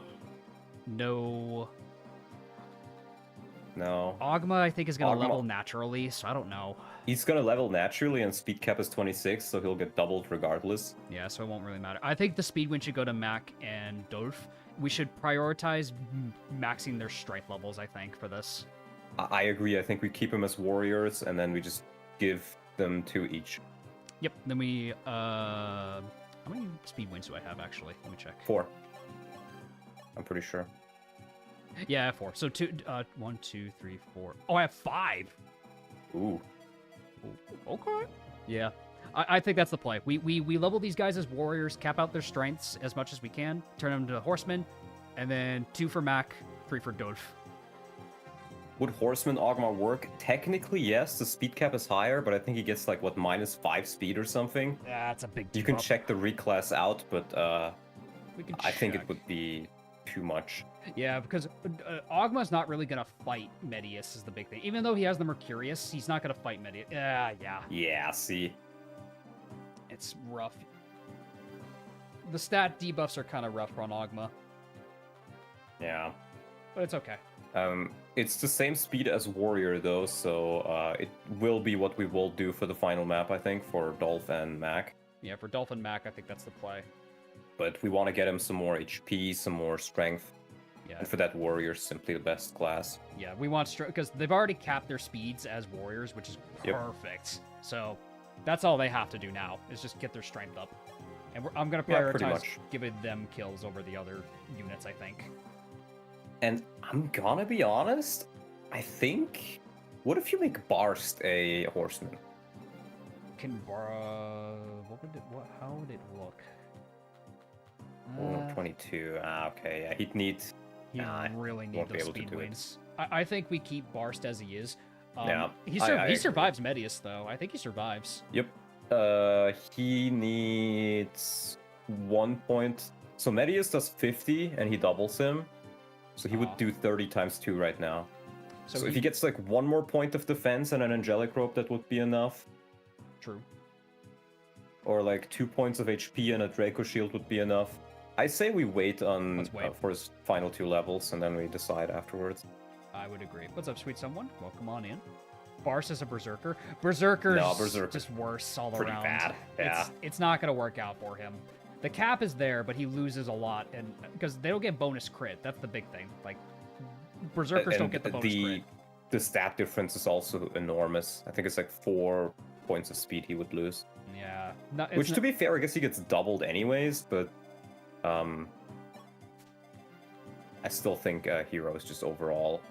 Ogma, I think, is gonna level naturally, so I don't know. He's gonna level naturally, and speed cap is 26, so he'll get doubled regardless. Yeah, so it won't really matter. I think the speed win should go to Mac and Dolph. We should prioritize maxing their strength levels, I think, for this. I agree. I think we keep them as warriors, and then we just give them 2 each. Yep. Then we how many speed wins do I have actually? Let me check. 4. I'm pretty sure. Yeah, I have 4. So 1, 2, 3, 4. Oh, I have 5. Ooh. Okay. Yeah. I think that's the play. We level these guys as warriors, cap out their strengths as much as we can, turn them to horsemen, and then 2 for Mac, 3 for Dolph. Would Horseman Ogma work? Technically, yes. The speed cap is higher, but I think he gets like, what, -5 speed or something? That's a big You can check the reclass out, but we can I think it would be too much. Yeah, because Ogma's not really going to fight Medeus is the big thing. Even though he has the Mercurius, he's not going to fight Medeus. Yeah. Yeah, see. It's rough. The stat debuffs are kind of rough on Ogma. Yeah. But it's okay. It's the same speed as Warrior, though, so it will be what we will do for the final map, I think, for Dolph and Mac. Yeah, for Dolph and Mac, I think that's the play. But we want to get him some more HP, some more strength. Yeah. And for that, Warrior's simply the best class. Yeah, we want strength, because they've already capped their speeds as Warriors, which is perfect. So that's all they have to do now, is just get their strength up. And I'm going to prioritize giving them kills over the other units, I think. And I'm gonna be honest, I think... What if you make Barst a horseman? How would it look? 22. Okay, yeah, he'd need... He really need those speed wings. I think we keep Barst as he is. Yeah, he survives Medeus, though. I think he survives. Yep. He needs 1 point. So Medeus does 50, and he doubles him. So he would do 30 times 2 right now. So if he gets like 1 more point of defense and an angelic rope, that would be enough. True. Or like 2 points of HP and a Draco shield would be enough. I say we wait on for his final 2 levels, and then we decide afterwards. I would agree. What's up, sweet someone? Welcome on in. Barst is a berserker. Berserker's just worse all pretty around. Bad. Yeah. It's not going to work out for him. The cap is there, but he loses a lot, and because they don't get bonus crit. That's the big thing. Like berserkers don't get the bonus crit. The stat difference is also enormous. I think it's like 4 points of speed he would lose. Yeah. Which, to be fair, I guess he gets doubled anyways, but I still think Hero is just overall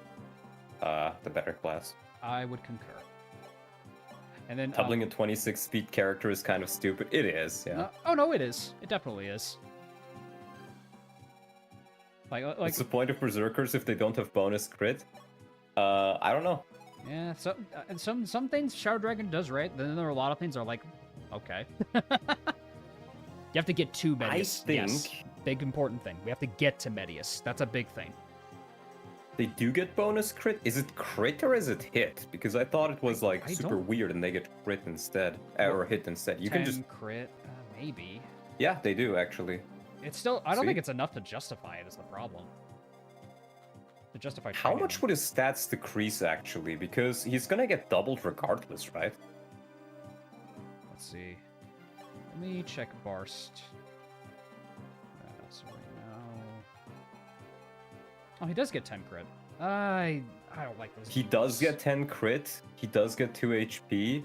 the better class. I would concur. And then doubling a 26 speed character is kind of stupid. It is, yeah. Oh no, it is. It definitely is. Like what's the point of berserkers if they don't have bonus crit? I don't know. Yeah, some things Shadow Dragon does right. Then there are a lot of things that are like, okay. You have to get to Medeus. I think yes. Big important thing. We have to get to Medeus. That's a big thing. They do get bonus crit? Is it crit or is it hit? Because I thought it was like super weird and they get crit instead. Or hit instead. You can just crit, maybe. Yeah, they do actually. It's still I don't think it's enough to justify it is the problem. To justify how much would his stats decrease actually? Because he's gonna get doubled regardless, right? Let's see. Let me check Barst. So right now... Oh, he does get 10 crit. I don't like those. He does get 10 crit. He does get 2 HP.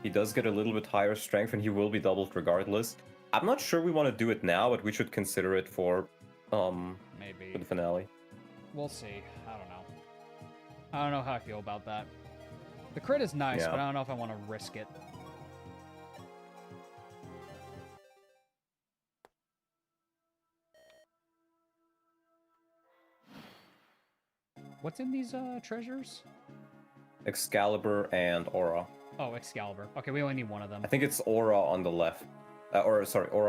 He does get a little bit higher strength, and he will be doubled regardless. I'm not sure we want to do it now, but we should consider it for Maybe. for the finale. We'll see. I don't know. I don't know how I feel about that. The crit is nice, Yeah. but I don't know if I want to risk it. What's in these treasures? Excalibur and Aura. Oh, Excalibur. Okay, we only need one of them. I think it's Aura on the left. Aura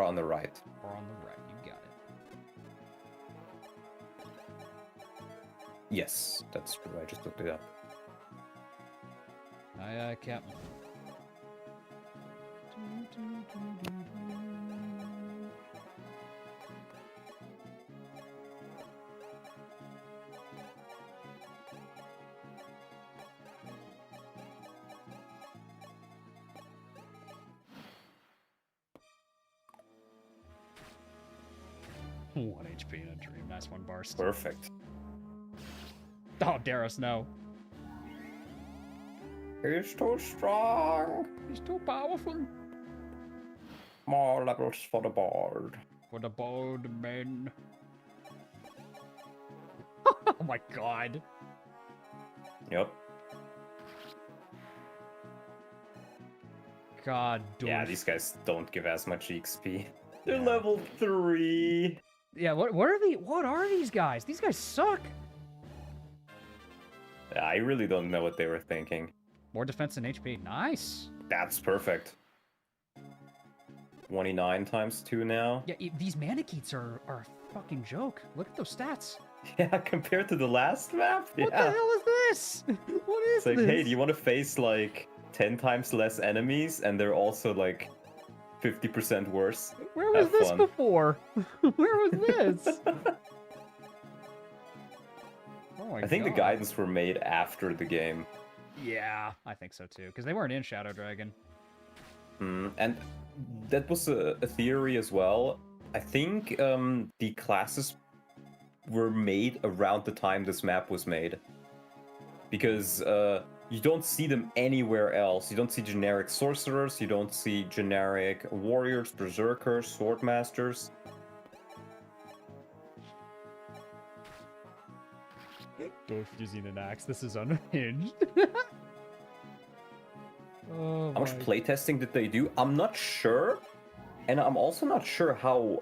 on the right. Or on the right. You got it. Yes, that's true. I just looked it up. Aye, Captain. One HP in a dream. Nice one, Barst. Perfect. Oh, Daros, no. He's too strong. He's too powerful. More levels for the board. For the bold men. Oh my god. Yep. God, Yeah, Dorf. these guys don't give as much XP. They're Yeah. level 3. Yeah, what are these guys? These guys suck. I really don't know what they were thinking. More defense and HP. Nice. That's perfect. 29 times 2 now. Yeah, these Manaketes are a fucking joke. Look at those stats. Yeah, compared to the last map? What the Yeah. hell is this? What is It's like, this? hey, do you want to face like 10 times less enemies and they're also like 50% worse? Where was Have this fun. before? Where was this? Oh my I think the God. guidance were made after the game. Yeah, I think so too. Because they weren't in Shadow Dragon. And that was a theory as well. I think the classes were made around the time this map was made. Because you don't see them anywhere else. You don't see generic sorcerers, you don't see generic warriors, berserkers, swordmasters. Dorf using an axe. This is unhinged. Oh, How much my- playtesting did they do? I'm not sure. And I'm also not sure how,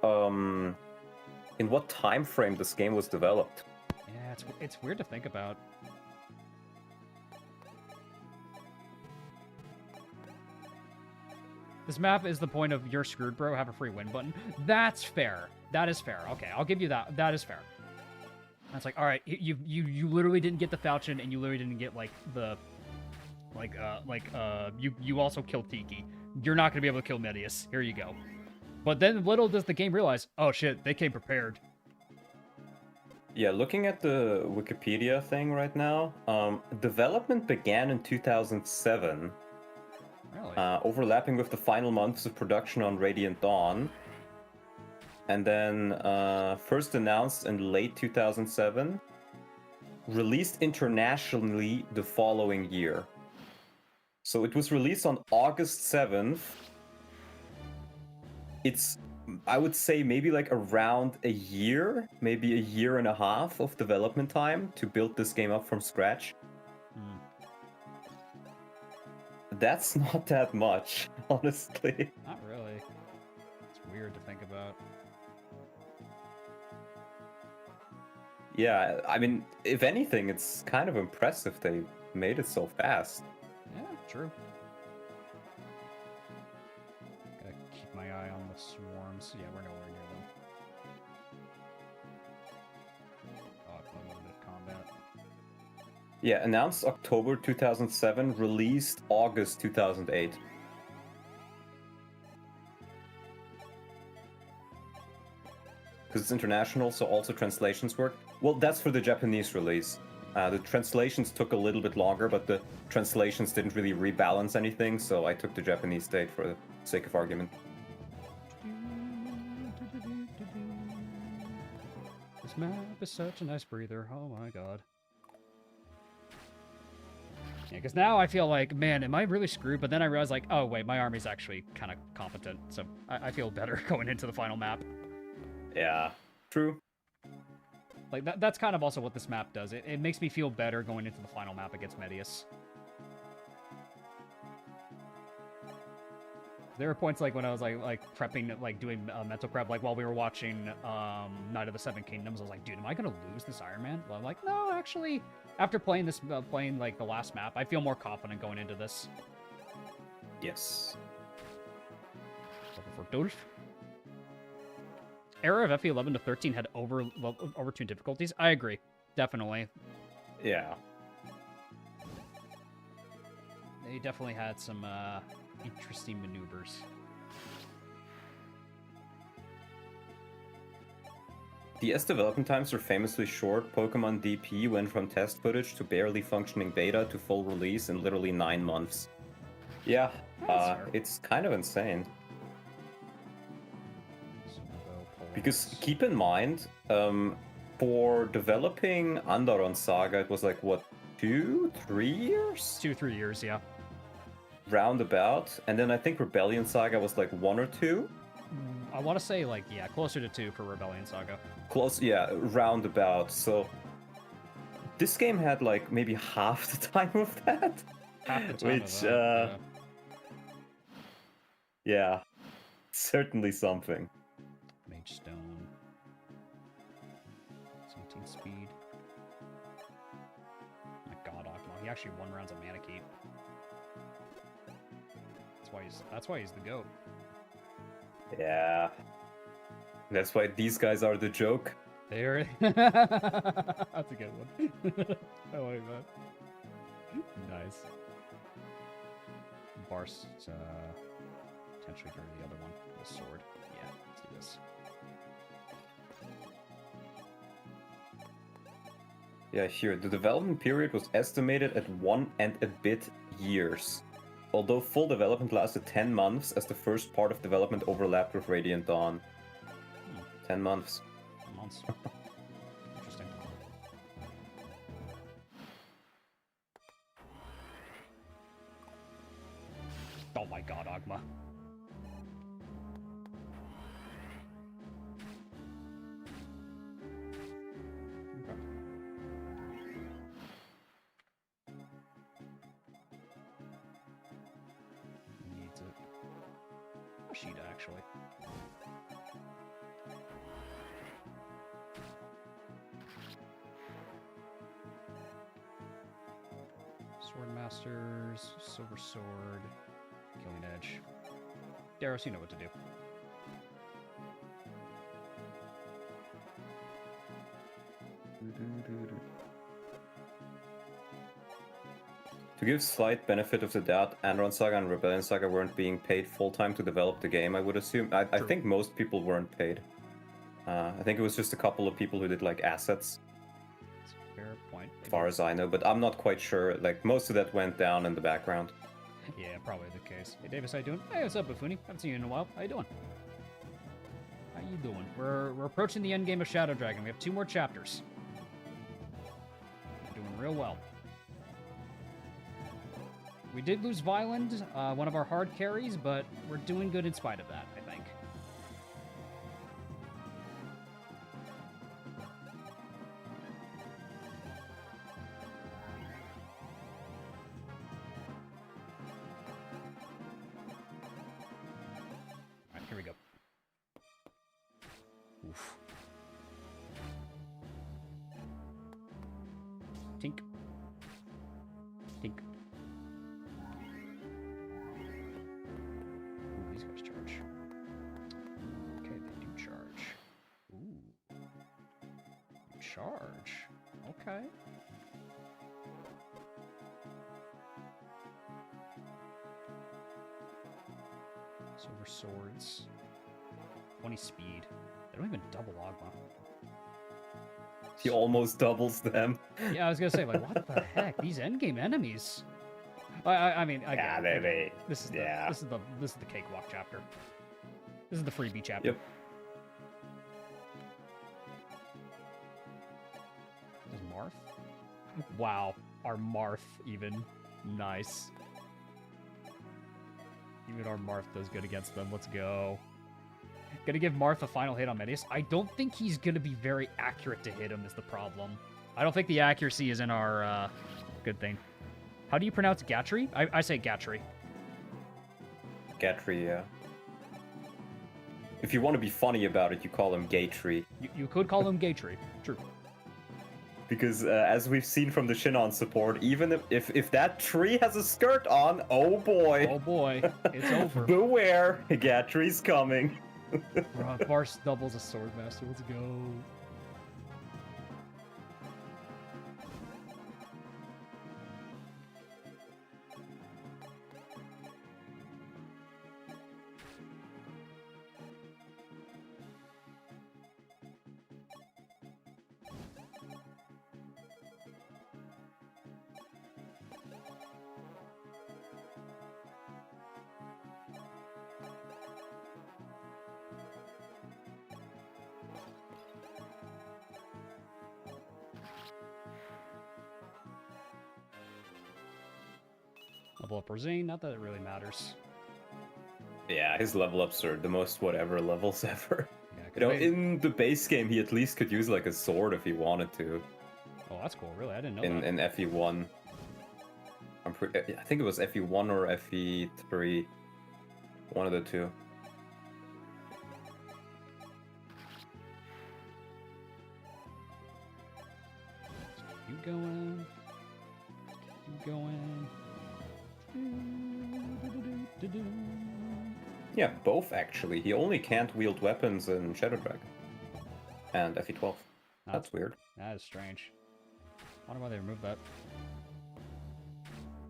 in what time frame this game was developed. Yeah, it's weird to think about. This map is the point of you're screwed, bro. Have a free win button. That's fair. That is fair. Okay, I'll give you that. That is fair. That's like, all right, you literally didn't get the falchion, and you literally didn't get like the, you also killed Tiki. You're not gonna be able to kill Medeus. Here you go. But then little does the game realize, oh shit, they came prepared. Yeah, looking at the Wikipedia thing right now, development began in 2007, Really? overlapping with the final months of production on Radiant Dawn. And then first announced in late 2007, released internationally the following year. So it was released on August 7th. It's, I would say, maybe like around a year, maybe a year and a half of development time to build this game up from scratch. Hmm. That's not that much, honestly. Not really. It's weird to think about. Yeah, I mean, if anything, it's kind of impressive they made it so fast. Yeah, true. Gotta keep my eye on the swarms. Yeah, we're nowhere near them. Oh, limited combat. Yeah, announced October 2007, released August 2008. Because it's international, so also translations work. Well, that's for the Japanese release. The translations took a little bit longer, but the translations didn't really rebalance anything, so I took the Japanese date for the sake of argument. This map is such a nice breather. Oh my god. Yeah, because now I feel like, man, am I really screwed? But then I realize, like, oh wait, my army's actually kind of competent, so I feel better going into the final map. Yeah, true. Like, that's kind of also what this map does. It makes me feel better going into the final map against Medeus. There were points like when I was like prepping, like doing mental prep, like while we were watching Night of the Seven Kingdoms. I was like, dude, am I gonna lose this Ironman? Well, I'm like, no, actually, after playing this, playing like the last map, I feel more confident going into this. Yes. Looking for Dolph. Era of FE11 to 13 had overtuned difficulties. I agree, definitely. Yeah. They definitely had some interesting maneuvers. DS development times are famously short. Pokemon DP went from test footage to barely functioning beta to full release in literally 9 months. Yeah, it's kind of insane. Because keep in mind, for developing Andaron Saga, it was like, what, 2-3 years? 2-3 years, yeah. Roundabout. And then I think Rebellion Saga was like 1 or 2. I want to say, like, yeah, closer to 2 for Rebellion Saga. Close, yeah, roundabout. So this game had like maybe half the time of that. Half the time Which, of that, yeah, certainly something. Mage Stone. 17 speed. My god, Ogma. He actually won rounds of Manakete. That's why he's the GOAT. Yeah. That's why these guys are the joke. There. That's a good one. I like that. Nice. Bars, potentially go to the other one. The sword. Yeah, let's do this. Yeah, here, the development period was estimated at 1 and a bit years. Although full development lasted 10 months as the first part of development overlapped with Radiant Dawn. 10 months. 10 months. Interesting. Oh my god, Ogma. Okay. Needs it. Sheeta, actually. Sword Masters, Silver Sword, Killing Edge. Darius, you know what to do. To give slight benefit of the doubt, Andaron Saga and Rebellion Saga weren't being paid full-time to develop the game, I would assume. I think most people weren't paid. I think it was just a couple of people who did, like, assets. That's a fair point. As far as I know, but I'm not quite sure. Like, most of that went down in the background. Yeah, probably the case. Hey, Davis, how you doing? Hey, what's up, Buffoonie? Haven't seen you in a while. How you doing? How you doing? We're approaching the end game of Shadow Dragon. We have 2 more chapters. We're doing real well. We did lose Violend, one of our hard carries, but we're doing good in spite of that, I think. Alright, here we go. Oof. Tink. Tink. Ooh, these guys charge. Okay, they do charge. Ooh. Charge. Okay. Silver swords. 20 speed. They don't even double Ogma. He almost doubles them. Yeah, I was gonna say, like, what the heck? These endgame enemies. I mean, I Yeah, get it. they This is yeah. this is the cakewalk chapter. This is the freebie chapter. Yep. Does Marth? Wow, our Marth even. Nice. Even our Marth does good against them. Let's go. Gonna give Marth a final hit on Medeus. I don't think he's gonna be very accurate to hit him is the problem. I don't think the accuracy is in our good thing. How do you pronounce Gatry? I say Gatry. Gatry, yeah. If you want to be funny about it, you call him Gatry. You could call him Gatry. True. Because as we've seen from the Shinon support, even if that tree has a skirt on, oh boy. Oh boy, it's over. Beware, Gatry's coming. Bars doubles a sword master. Let's go. Level up Rosine, not that it really matters. Yeah, his level ups are the most whatever levels ever. Yeah, You know, in the base game, he at least could use like a sword if he wanted to. Oh, that's cool. Really, I didn't know that. In FE1. I think it was FE1 or FE3. One of the two. Keep going. Keep going. Yeah, both actually. He only can't wield weapons in Shadow Dragon. And FE12. That's weird. That is strange. I wonder why they removed that.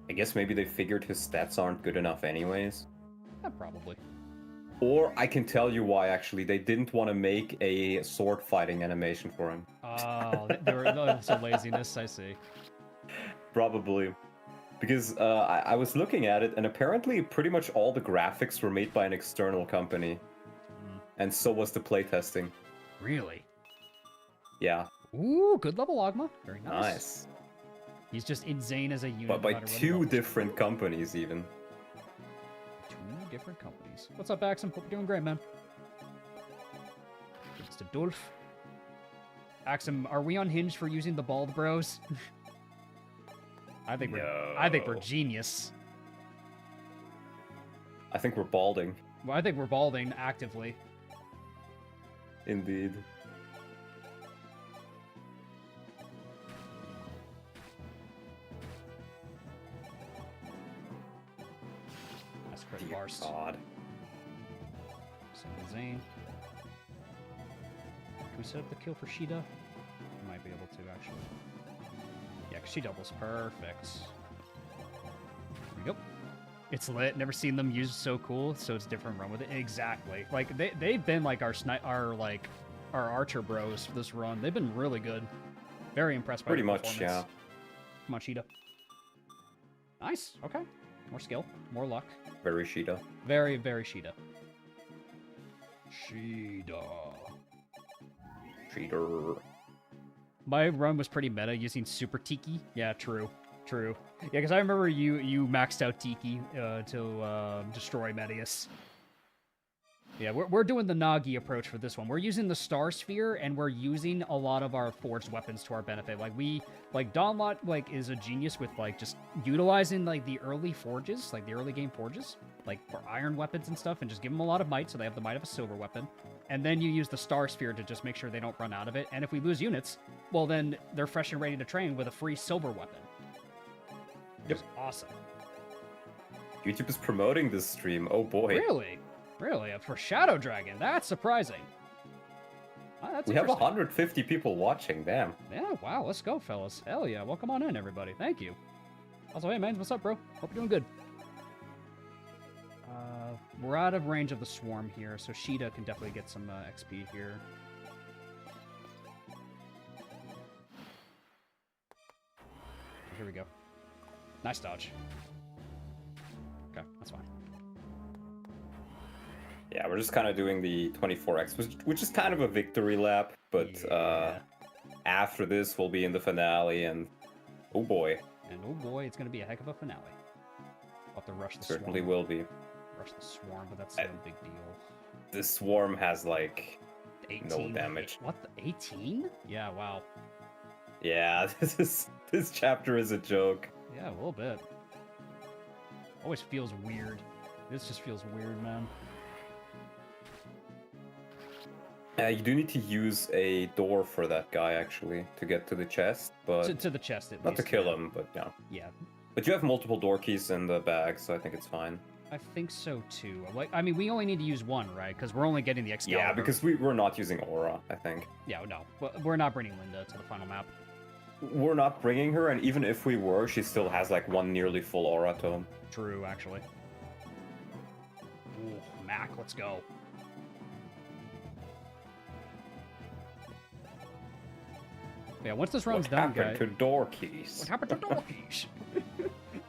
I guess maybe they figured his stats aren't good enough anyways. Yeah, probably. Or I can tell you why actually. They didn't want to make a sword fighting animation for him. Oh, that's a laziness, I see. Probably. Because I was looking at it, and apparently pretty much all the graphics were made by an external company. And so was the playtesting. Really? Yeah. Ooh, good level Ogma. Very nice. Nice. He's just insane as a unit. But by two different companies, even. Two different companies. What's up, Axum? Hope you're doing great, man. Mr. Dolph. Axum, are we unhinged for using the bald bros? I think we're genius. I think we're balding. Well, I think we're balding actively. Indeed. That's crit bars. God. Single Zane. Can we set up the kill for Sheeta? We might be able to, actually. Yeah, because she doubles. Perfect. There we go. It's lit. Never seen them used so cool, so it's different run with it. Exactly. Like, they've been like our archer bros for this run. They've been really good. Very impressed by Pretty their much, performance. yeah. Come on, Sheeta. Nice. Okay. More skill. More luck. Very Sheeta. Very, very Sheeta. Sheeta. Cheater. My run was pretty meta using Super Tiki. Yeah, true. True. Yeah, because I remember you maxed out Tiki to destroy Medeus. Yeah, we're doing the Nagi approach for this one. We're using the Star Sphere, and we're using a lot of our forged weapons to our benefit. Like Dawnlot, is a genius with, just utilizing, the early forges, the early game forges, for iron weapons and stuff, and just give them a lot of might, so they have the might of a silver weapon. And then you use the Star Sphere to just make sure they don't run out of it. And if we lose units, well, then they're fresh and ready to train with a free silver weapon. It's awesome. YouTube is promoting this stream. Oh boy. Really? Really? For Shadow Dragon? That's surprising. That's we have interesting. 150 people watching, damn. Yeah, wow, let's go, fellas. Hell yeah, welcome on in, everybody. Thank you. Also, hey, man, what's up, bro? Hope you're doing good. We're out of range of the swarm here, so Sheeta can definitely get some XP here. Here we go. Nice dodge. Okay, that's fine. Yeah, we're just kind of doing the 24x, which is kind of a victory lap, but Yeah. After this we'll be in the finale, and oh boy. And oh boy, it's going to be a heck of a finale. We'll have to rush the Certainly swarm. will be. Rush the swarm, but that's no big deal. this swarm has like 18. no damage. What, the 18? Yeah, wow. Yeah, this chapter is a joke. Yeah, a little bit. Always feels weird. This just feels weird, man. You do need to use a door for that guy, actually, to get to the chest, but... To the chest, at not least. to kill him, but yeah. Yeah. But you have multiple door keys in the bag, so I think it's fine. I think so, too. Like, I mean, we only need to use one, right? Because we're only getting the Excalibur. Yeah, because we're not using Aura, I think. Yeah, no. We're not bringing Linda to the final map. We're not bringing her, and even if we were, she still has, like, one nearly full Aura tome. True, actually. Ooh, Mac, let's go. Yeah, once this run's done, guys. What happened to door keys? What happened to door keys?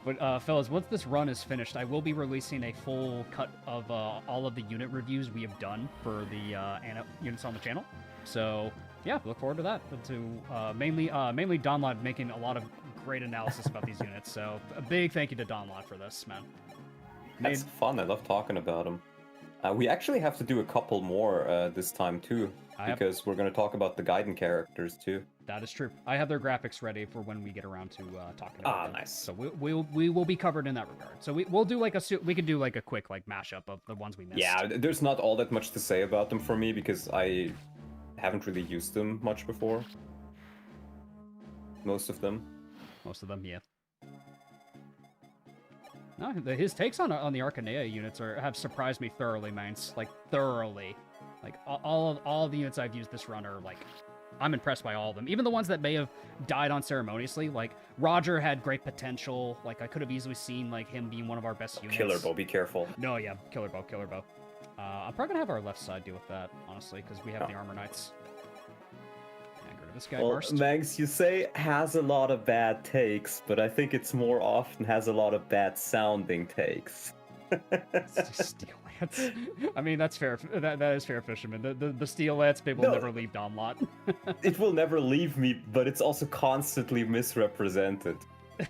But, fellas, once this run is finished, I will be releasing a full cut of all of the unit reviews we have done for the units on the channel. So, yeah, look forward to that. To mainly Donlot making a lot of great analysis about these units. So, a big thank you to Donlot for this, man. That's fun. I love talking about them. We actually have to do a couple more this time, too. Because we're going to talk about the Gaiden characters, too. That is true. I have their graphics ready for when we get around to talking about them. Nice. So we will be covered in that regard. So we'll do like we can do like a quick like mashup of the ones we missed. Yeah, there's not all that much to say about them for me because I haven't really used them much before. Most of them, yeah. No, his takes on the Arcanea units have surprised me thoroughly, man. Like thoroughly. Like all of the units I've used this run are like, I'm impressed by all of them. Even the ones that may have died unceremoniously. Like Roger had great potential. Like I could have easily seen like him being one of our best units. Killer Bow, be careful. No, yeah, Killer Bow. I'm probably gonna have our left side deal with that, honestly, because we have the Armor Knights. Yeah, get rid of this guy first. Mangs, you say has a lot of bad takes, but I think it's more often has a lot of bad sounding takes. Steel Lance. I mean, that's fair. That is fair, Fisherman. The Steel Lance bit will never leave Donlot. It will never leave me, but it's also constantly misrepresented.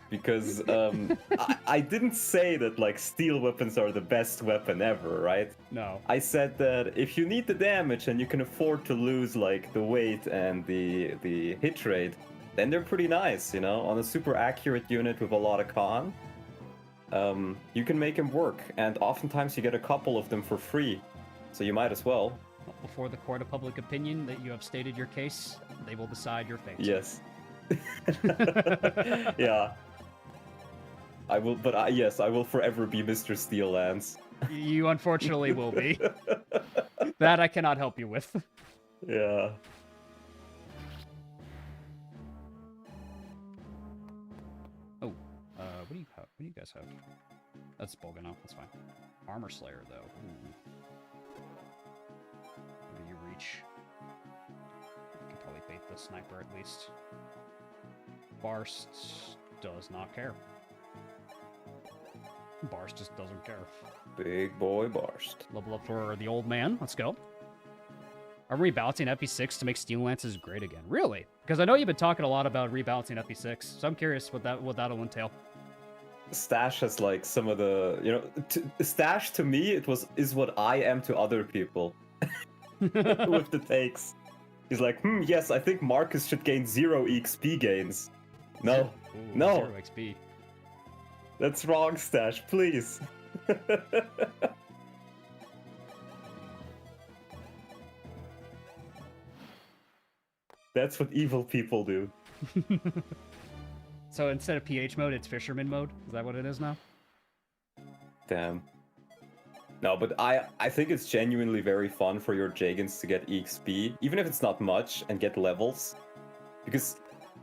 Because I didn't say that like steel weapons are the best weapon ever, right? No. I said that if you need the damage and you can afford to lose like the weight and the hit rate, then they're pretty nice, you know? On a super accurate unit with a lot of con. You can make them work, and oftentimes you get a couple of them for free, so you might as well. Before the court of public opinion that you have stated your case, they will decide your fate. Yes. Yeah. I will, but yes, I will forever be Mr. Steel Lance. You unfortunately will be. That I cannot help you with. Yeah. What do you guys have? That's Bolgano, that's fine. Armor Slayer, though. Ooh. Maybe you reach. You can probably bait the sniper at least. Barst does not care. Barst just doesn't care. Big boy Barst. Level up for the old man. Let's go. Are we rebalancing FP6 to make Steel Lances great again? Really? Because I know you've been talking a lot about rebalancing FP6, so I'm curious what that'll entail. Stash has like some of the, you know, Stash to me is what I am to other people with the takes. He's like, yes, I think Marcus should gain 0 EXP gains. No, Ooh, no, 0 XP. That's wrong, Stash. Please. That's what evil people do. So instead of PH mode, it's Fisherman mode? Is that what it is now? Damn. No, but I think it's genuinely very fun for your Jagans to get EXP, even if it's not much, and get levels. Because,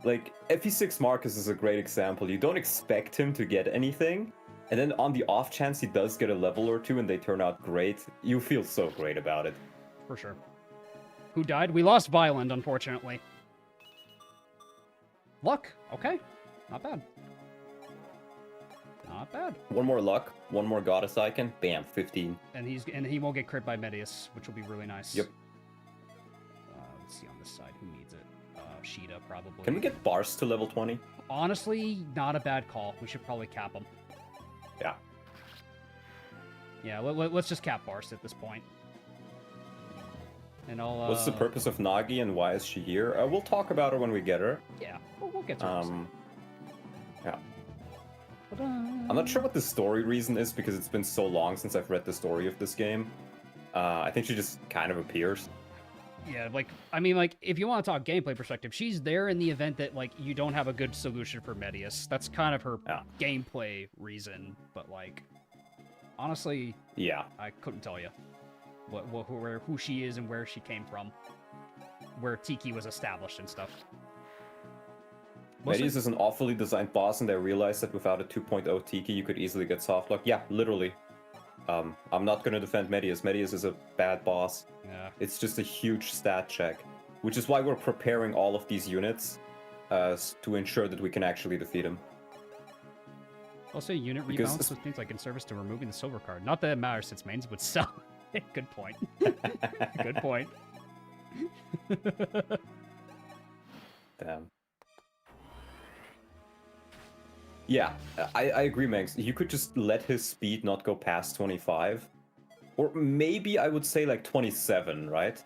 like, FE6 Marcus is a great example. You don't expect him to get anything, and then on the off chance he does get a level or two and they turn out great, you feel so great about it. For sure. Who died? We lost Violent, unfortunately. Luck. Okay. Not bad. Not bad. One more luck, one more goddess icon, bam, 15. And he won't get crit by Medeus, which will be really nice. Yep. Let's see on this side who needs it. Sheeta probably. Can we get Bars to level 20? Honestly, not a bad call. We should probably cap him. Yeah. Yeah, let's just cap Bars at this point. And I'll. What's the purpose of Nagi and why is she here? We'll talk about her when we get her. Yeah, we'll get to her. Yeah. I'm not sure what the story reason is because it's been so long since I've read the story of this game. I think she just kind of appears. Yeah, like, I mean, like, if you want to talk gameplay perspective, she's there in the event that, like, you don't have a good solution for Medeus. That's kind of her gameplay reason, but, like, honestly, yeah, I couldn't tell you who she is and where she came from, where Tiki was established and stuff. Medeus is an awfully designed boss, and I realized that without a 2.0 Tiki, you could easily get softlock. Yeah, literally. I'm not gonna defend Medeus. Medeus is a bad boss. Yeah. It's just a huge stat check, which is why we're preparing all of these units to ensure that we can actually defeat him. Also, unit rebalance with things like in service to removing the silver card. Not that it matters since mains would sell. Good point. Good point. Damn. Yeah, I agree, Manx. You could just let his speed not go past 25. Or maybe I would say like 27, right?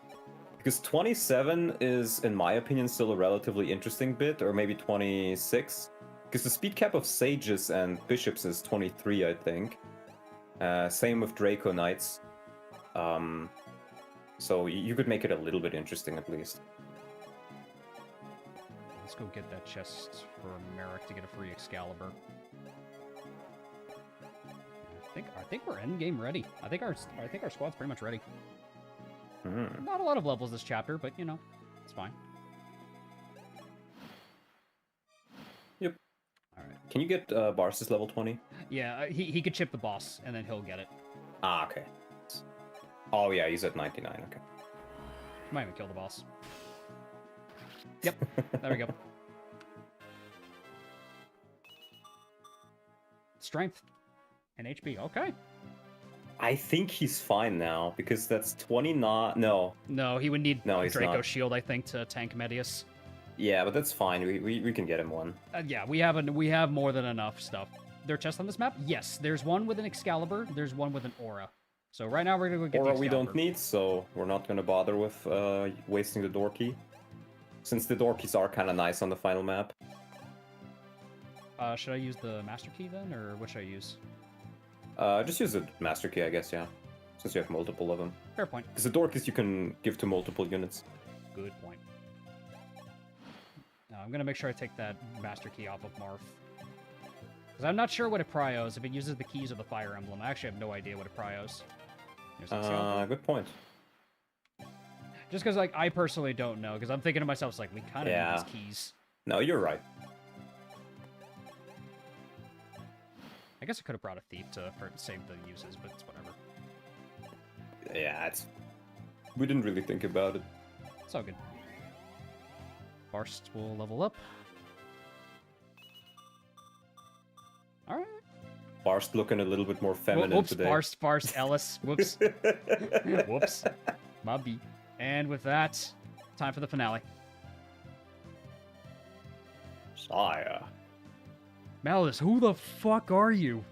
Because 27 is, in my opinion, still a relatively interesting bit, or maybe 26. Because the speed cap of Sages and Bishops is 23, I think. Same with Draco Knights. So you could make it a little bit interesting at least. Let's go get that chest for Merrick to get a free Excalibur. I think we're endgame ready. I think our squad's pretty much ready. Not a lot of levels this chapter, but you know, it's fine. Yep. All right. Can you get Bars's level 20? Yeah, he could chip the boss and then he'll get it. Ah, okay. Oh yeah, he's at 99. Okay. Might even kill the boss. Yep, there we go. Strength and HP, okay. I think he's fine now, because that's 29... No. No, he would need he's Draco not. Shield, I think, to tank Medeus. Yeah, but that's fine. We can get him one. Yeah, we have more than enough stuff. There are chests on this map? Yes, there's one with an Excalibur, there's one with an Aura. So right now we're gonna go get the Aura Excalibur. we don't need, so we're not gonna bother with wasting the door key. Since the door keys are kind of nice on the final map. Should I use the Master Key then, or what should I use? Just use the Master Key, I guess, yeah. Since you have multiple of them. Fair point. Because the door keys you can give to multiple units. Good point. I'm gonna make sure I take that Master Key off of Marth. Because I'm not sure what it pryos, if it uses the keys or the Fire Emblem. I actually have no idea what it pryos. Good point. Just because, like, I personally don't know, because I'm thinking to myself, it's like, we kind of need these keys. No, you're right. I guess I could have brought a thief to save the uses, but it's whatever. Yeah, we didn't really think about it. It's all good. Barst will level up. Alright. Barst looking a little bit more feminine today. Barst, Ellis. Whoops. Whoops. Mobby. And with that, time for the finale. Sire. Malus, who the fuck are you?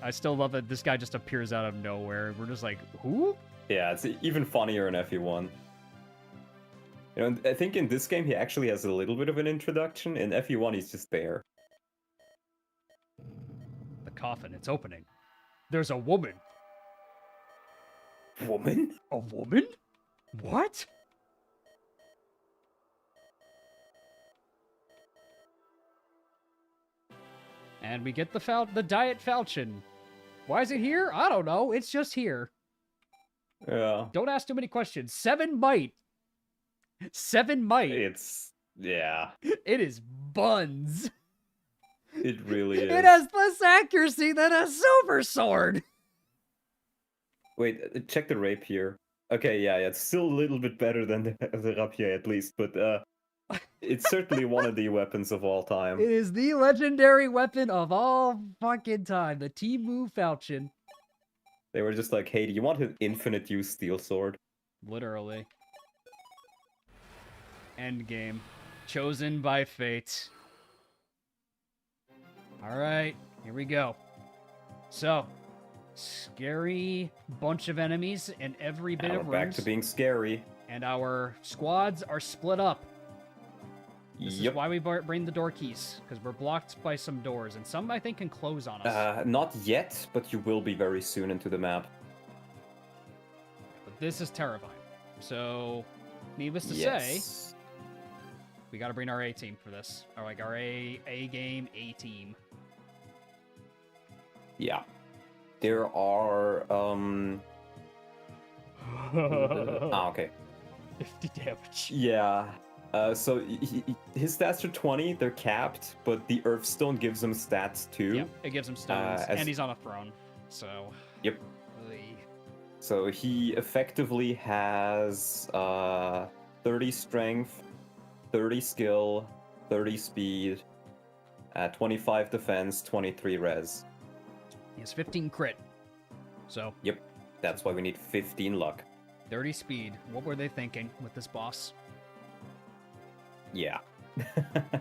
I still love that this guy just appears out of nowhere. We're just like, who? Yeah, it's even funnier in FE1. You know, I think in this game he actually has a little bit of an introduction. In FE1 he's just there. The coffin, it's opening. There's a woman. Woman? A woman? What? And we get the Diet Falchion. Why is it here? I don't know. It's just here. Yeah. Don't ask too many questions. 7 might. 7 might. Yeah. It is buns. It really is. It has less accuracy than a silver sword. Wait, check the rapier. Okay, yeah, it's still a little bit better than the rapier at least, but it's certainly one of the weapons of all time. It is the legendary weapon of all fucking time, the Timu Falchion. They were just like, hey, do you want an infinite use steel sword? Literally. Endgame. Chosen by fate. Alright, here we go. So, scary bunch of enemies in every bit And of we're back rooms, to being scary. and our squads are split up. This is why we bring the door keys, because we're blocked by some doors, and some I think can close on us. Not yet, but you will be very soon into the map. But this is terrifying. So, needless to say, Yes. we got to bring our A team for this, or like our A game A team. Yeah. There are, okay. 50 damage. Yeah. So his stats are 20, they're capped, but the Earthstone gives him stats too. Yep, it gives him stones, as- and he's on a throne, so... Yep. Oy. So he effectively has 30 strength, 30 skill, 30 speed, 25 defense, 23 res. He has 15 crit. So, Yep. That's why we need 15 luck. 30 speed. What were they thinking with this boss? Yeah. Yeah.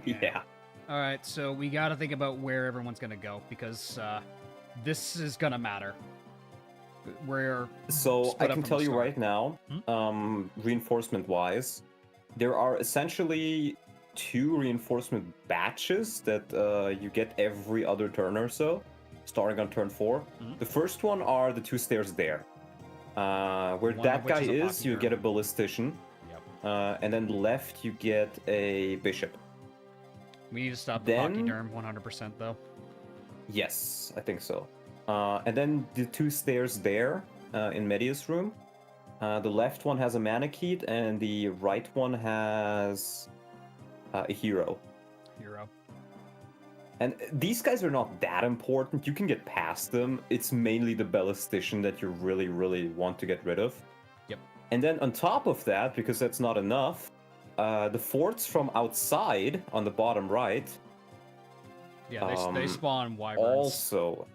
Yeah. Alright, so we gotta think about where everyone's gonna go, because this is gonna matter. We're So split I up can from tell the you start. right now, reinforcement-wise, there are essentially 2 reinforcement batches that you get every other turn or so, starting on turn 4. Mhm. The first one are the 2 stairs there. Where One of that which guy is a is, you pochyderm. get a ballistician, Yep. and then left you get a bishop. We need to stop the Then- Pachyderm 100% though. Yes, I think so. And then the 2 stairs there in Medeus' room. The left one has a Manakete, and the right one has a hero. Hero. And these guys are not that important. You can get past them. It's mainly the ballistician that you really, really want to get rid of. Yep. And then on top of that, because that's not enough, the forts from outside on the bottom right Yeah, they spawn wyverns. also,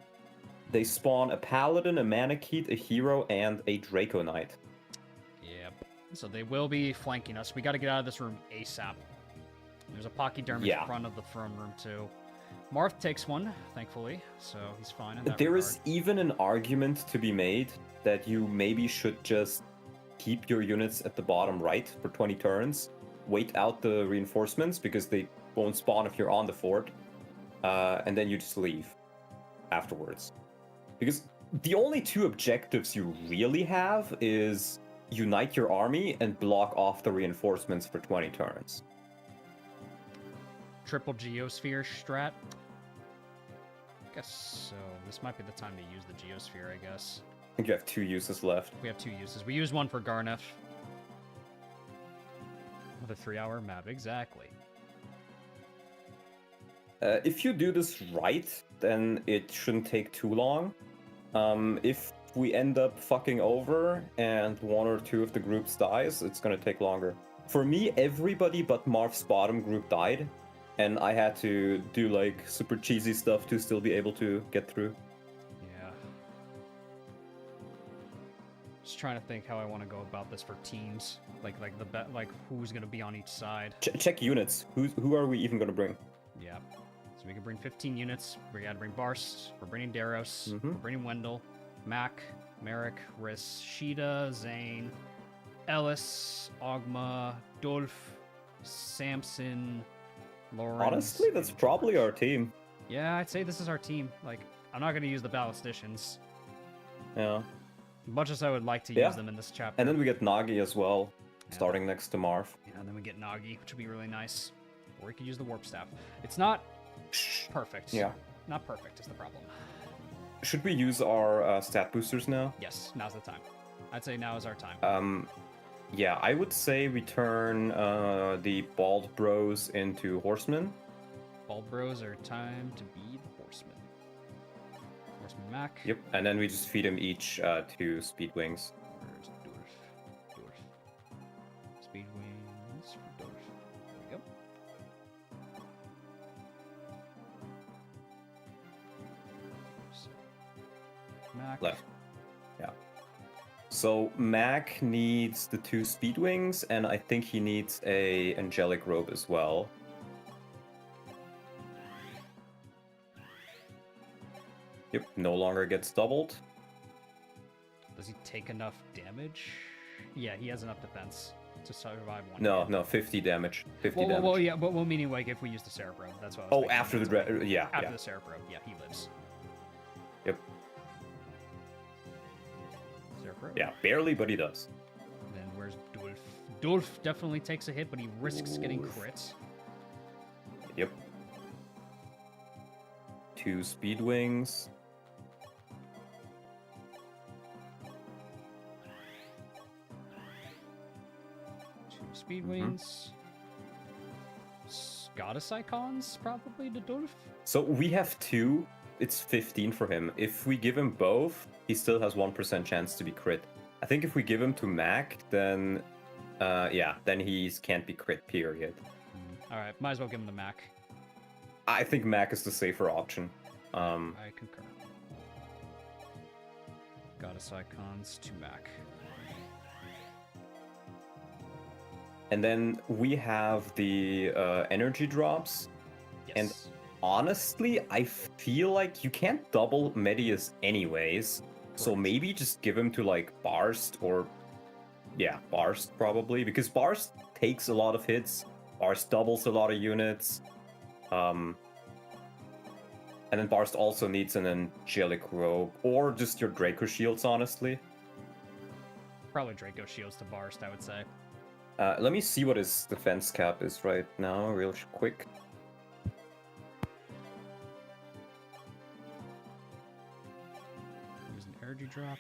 they spawn a paladin, a Manakete, a hero, and a Draco Knight. Yep. So they will be flanking us. We gotta get out of this room ASAP. There's a Pachyderm Yeah. in front of the throne room too. Marth takes one, thankfully, so he's fine in that There regard. is even an argument to be made that you maybe should just keep your units at the bottom right for 20 turns, wait out the reinforcements because they won't spawn if you're on the fort, and then you just leave afterwards. Because the only 2 objectives you really have is unite your army and block off the reinforcements for 20 turns. Triple Geosphere strat. Guess so. This might be the time to use the Geosphere, I guess. I think you have 2 uses left. We have 2 uses. We used one for Garneth. With a 3-hour map, exactly. If you do this right, then it shouldn't take too long. If we end up fucking over and 1 or 2 of the groups dies, it's gonna take longer. For me, everybody but Marv's bottom group died, and I had to do like super cheesy stuff to still be able to get through. Yeah. Just trying to think how I want to go about this for teams. Like who's gonna be on each side. Check units. Who are we even gonna bring? Yeah. So we can bring 15 units. We gotta bring Barst. We're bringing Daros. Mhm. We're bringing Wendell, Mac, Merrick, Riss, Sheeta, Zane, Ellis, Ogma, Dolph, Samson, Lawrence. Honestly, that's and probably George. our team. Yeah, I'd say this is our team. Like, I'm not gonna use the ballisticians. Yeah. Much as I would like to Yeah. use them in this chapter. And then we get Nagi as well, Yeah. starting next to Marv. Yeah, and then we get Nagi, which would be really nice. Or we could use the warp staff. It's not perfect. Yeah. Not perfect is the problem. Should we use our stat boosters now? Yes, now's the time. I'd say now is our time. Yeah, I would say we turn the bald bros into horsemen. Bald bros are time to be the horsemen. Horseman Mac. Yep, and then we just feed them each 2 speed wings. Where's Dorf? Speed wings for Dorf. There we go. So, Mac. Left. Yeah. So Mac needs the 2 speed wings, and I think he needs a angelic robe as well. Yep, no longer gets doubled. Does he take enough damage? Yeah, he has enough defense to survive one. No, hit. no, 50 damage. 50 Well, damage. well, yeah, but meaning like if we use the Cerebro, that's what I was Oh, thinking. after It's the like, yeah, after yeah. the Cerebro, yeah, he lives. Yep. Cerebro. Yeah, barely, but he does. Then where's Dulf? Dulf definitely takes a hit, but he risks getting Dulf. crits. Yep. 2 speed wings. Speed wings. Goddess icons, probably to Dulf. So we have 2. It's 15 for him. If we give him both, he still has 1% chance to be crit. I think if we give him to Mac, then yeah, then he can't be crit, period. Alright, might as well give him the Mac. I think Mac is the safer option. I concur. Goddess icons to Mac. And then we have the energy drops. Yes. And honestly, I feel like you can't double Medeus anyways. So Correct. maybe just give him to like Barst or... Yeah, Barst probably. Because Barst takes a lot of hits. Barst doubles a lot of units. And then Barst also needs an Angelic Robe. Or just your Draco Shields, honestly. Probably Draco Shields to Barst, I would say. Let me see what his defense cap is right now, real quick. Use an energy drop.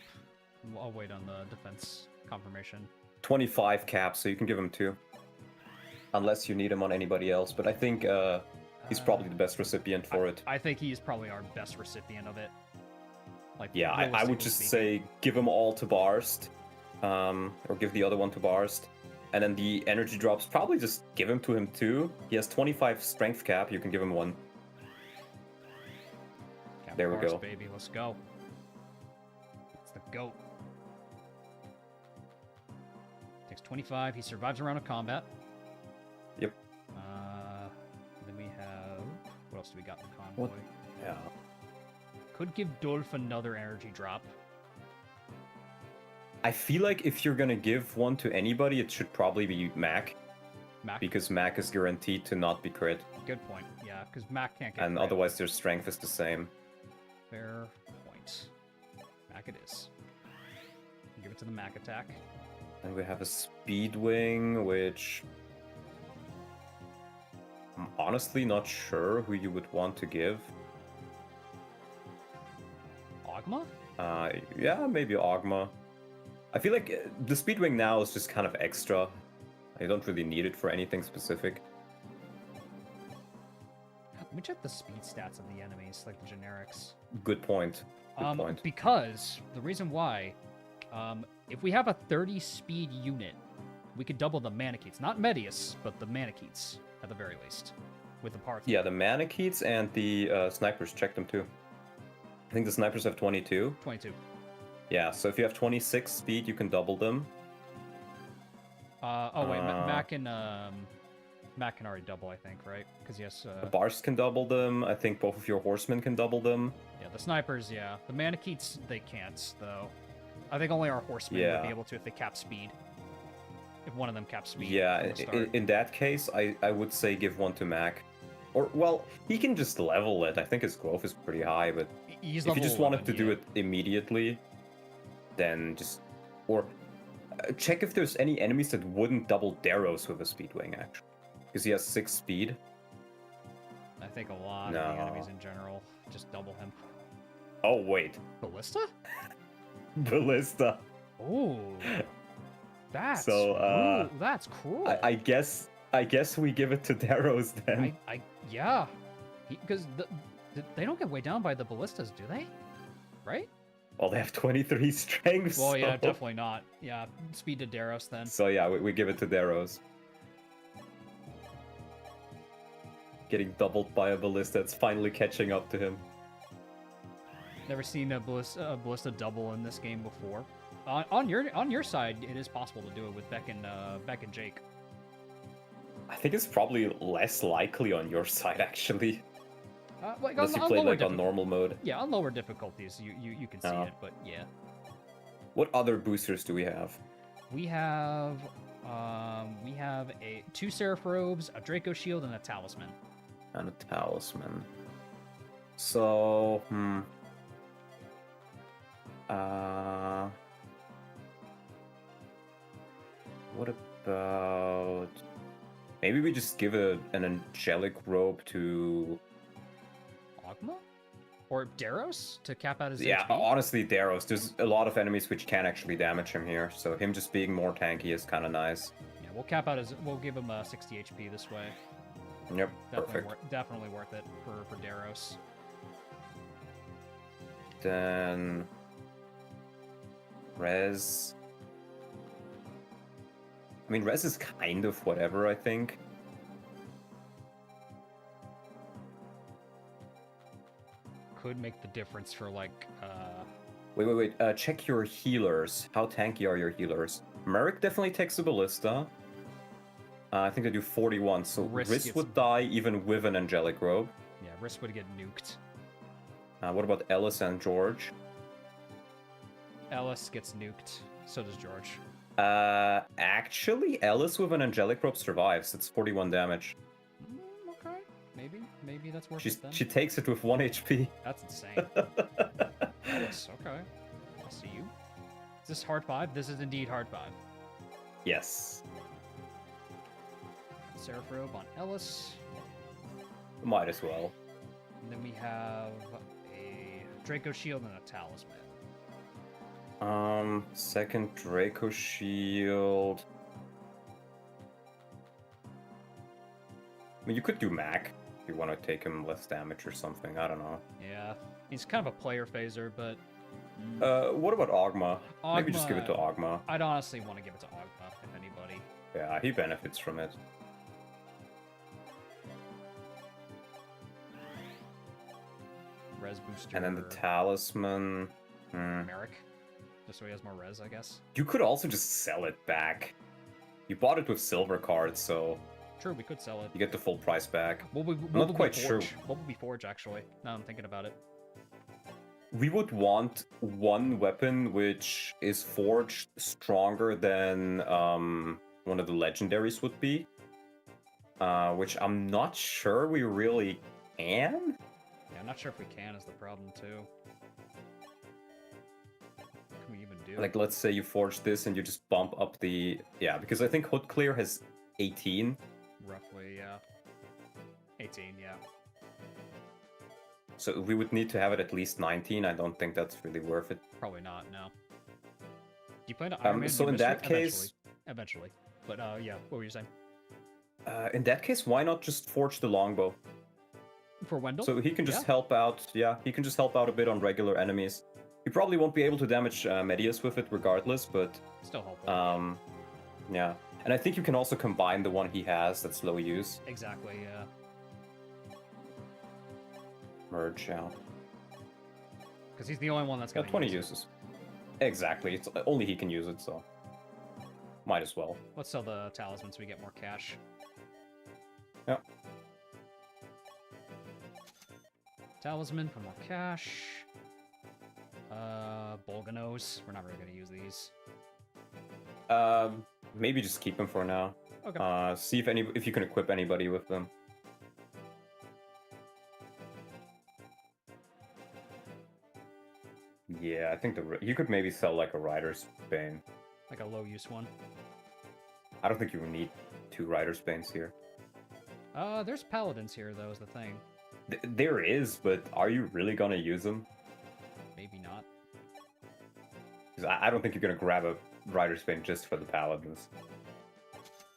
I'll wait on the defense confirmation. 25 cap, so you can give him 2. Unless you need him on anybody else, but I think he's probably the best recipient for it. I think he's probably our best recipient of it. Like, Yeah, I would realistically just speaking. say give them all to Barst, or give the other one to Barst. And then the energy drops, probably just give him to him too. He has 25 strength cap, you can give him 1. Cap There we Barst, go. baby, let's go. It's the GOAT. Takes 25, he survives a round of combat. Yep. Then we have... What else do we got in the convoy? What? Yeah. Could give Dolph another energy drop. I feel like if you're gonna give one to anybody, it should probably be Mac. Mac, Because Mac is guaranteed to not be crit. good point. Yeah, because Mac can't get And crit. otherwise their strength is the same. Fair point. Mac it is. Give it to the Mac attack. And we have a speed wing, which I'm honestly not sure who you would want to give. Ogma? Yeah, maybe Ogma. I feel like the speed wing now is just kind of extra. I don't really need it for anything specific. Let me check the speed stats of the enemies, like the generics. Good point. Good point. Because the reason why, if we have a 30 speed unit, we could double the Manaketes. Not Medeus, but the Manaketes, at the very least. With the parts. Yeah, the Manaketes and the snipers, check them too. I think the snipers have 22. 22. Yeah, so if you have 26 speed, you can double them. Oh wait, Mac can already double, I think, right? Because yes. The Barst can double them. I think both of your horsemen can double them. Yeah, the snipers, yeah. The Manaketes, they can't, though. I think only our horsemen would be able to if they cap speed. If one of them caps speed. Yeah, from the start. in that case, I would say give one to Mac. Or, well, he can just level it. I think his growth is pretty high, but He's if you just wanted to level do 11, it immediately, then just... Or check if there's any enemies that wouldn't double Daros with a speed wing, actually. Because he has 6 speed. I think a lot of No. the enemies in general just double him. Oh, wait. Ballista? Ballista. Oh, that's So, cruel. That's cruel. I guess we give it to Daros then. Yeah, because they don't get weighed down by the ballistas, do they? Right? Well, they have 23 strength. Well, yeah, so- definitely not. Yeah, speed to Daros then. So yeah, we give it to Daros. Getting doubled by a ballista, it's finally catching up to him. Never seen a ballista double in this game before. On your side, it is possible to do it with Beck and Jake. I think it's probably less likely on your side, actually. Like Unless you on play lower like on normal mode. Yeah, on lower difficulties, you can see Oh. it, but yeah. What other boosters do we have? We have two Seraph Robes, a Draco Shield, and a Talisman. And a Talisman. So, what about... Maybe we just give an angelic robe to... Ogma? Or Daros to cap out his Yeah, HP? honestly, Daros. There's a lot of enemies which can actually damage him here, so him just being more tanky is kind of nice. Yeah, we'll cap out his... We'll give him 60 HP this way. Yep, perfect. Definitely worth it for Daros. Then... Res... I mean, Res is kind of whatever, I think. Could make the difference for, like, Wait. Check your healers. How tanky are your healers? Merrick definitely takes a ballista. I think they do 41, so Riss would die even with an angelic robe. Yeah, Riss would get nuked. What about Ellis and George? Ellis gets nuked. So does George. Actually, Ellis with an angelic robe survives. It's 41 damage. Okay. Maybe that's worth it then. She takes it with 1 HP. That's insane. Ellis, okay. I'll see you. Is this hard 5? This is indeed hard 5. Yes. Seraph Robe on Ellis. Might as well. And then we have a Draco Shield and a Talisman. Second Draco Shield. I mean, you could do Mac if you want to take him less damage or something. I don't know. Yeah, he's kind of a player phaser, but... What about Ogma? Maybe just give it to Ogma. I'd honestly want to give it to Ogma, if anybody. Yeah, he benefits from it. Res booster. And then the Talisman... Merrick. Just so he has more res, I guess. You could also just sell it back. You bought it with silver cards, so... True, we could sell it. You get the full price back. I'm not quite sure. What would be Forge, actually? Now I'm thinking about it. We would want one weapon which is forged stronger than one of the legendaries would be. Which I'm not sure we really can. Yeah, I'm not sure if we can is the problem, too. What can we even do? Like, let's say you forge this and you just bump up the... Yeah, because I think Hood Clear has 18. Roughly, yeah. 18, yeah. So we would need to have it at least 19. I don't think that's really worth it. Probably not, no. Do you plan to Ironman? So in that case... Eventually. But, yeah, what were you saying? In that case, why not just forge the longbow? For Wendell? So he can just help out, he can just help out a bit on regular enemies. He probably won't be able to damage Medeus with it regardless, but... Still helpful. Yeah. And I think you can also combine the one he has that's low use. Exactly, yeah. Merge, yeah. Because he's the only one that's got 20 uses. Exactly, it's only he can use it, so... Might as well. Let's sell the talisman so we get more cash. Yeah. Talisman for more cash. Bolganos. We're not really going to use these. Maybe just keep them for now. Okay. See if you can equip anybody with them. Yeah, I think you could maybe sell like a Rider's Bane. Like a low-use one. I don't think you need 2 Rider's Banes here. There's Paladins here, though, is the thing. There is, but are you really gonna use them? Maybe not. Because I don't think you're gonna grab a Rider's Bane just for the Paladins.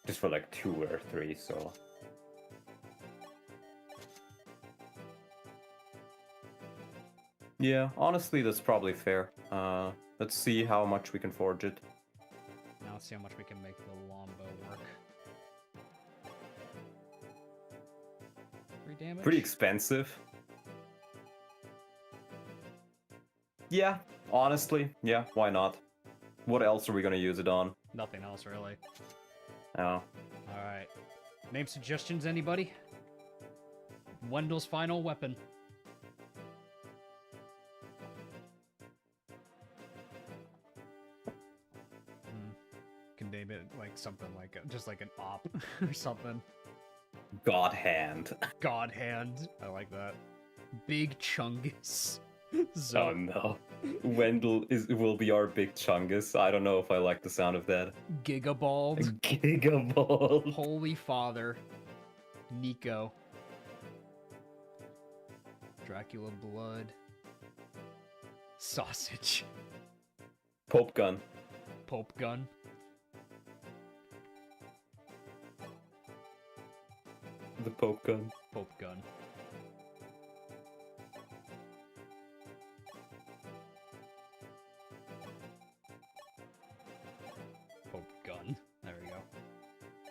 Just for like 2 or 3, so... Yeah, honestly, that's probably fair. Let's see how much we can forge it. Now let's see how much we can make the longbow work. 3 damage? Pretty expensive. Yeah, honestly, yeah, why not? What else are we gonna use it on? Nothing else, really. Oh. Alright. Name suggestions, anybody? Wendell's final weapon. something like just like an op or something. God hand. God hand. I like that. Big Chungus. Oh So no. Wendell will be our big chungus. I don't know if I like the sound of that. Gigabald. Gigaball. Holy Father. Nico. Dracula blood. Sausage. Pope gun. Pope gun. The Pope gun. Pope gun. Pope gun. There we go.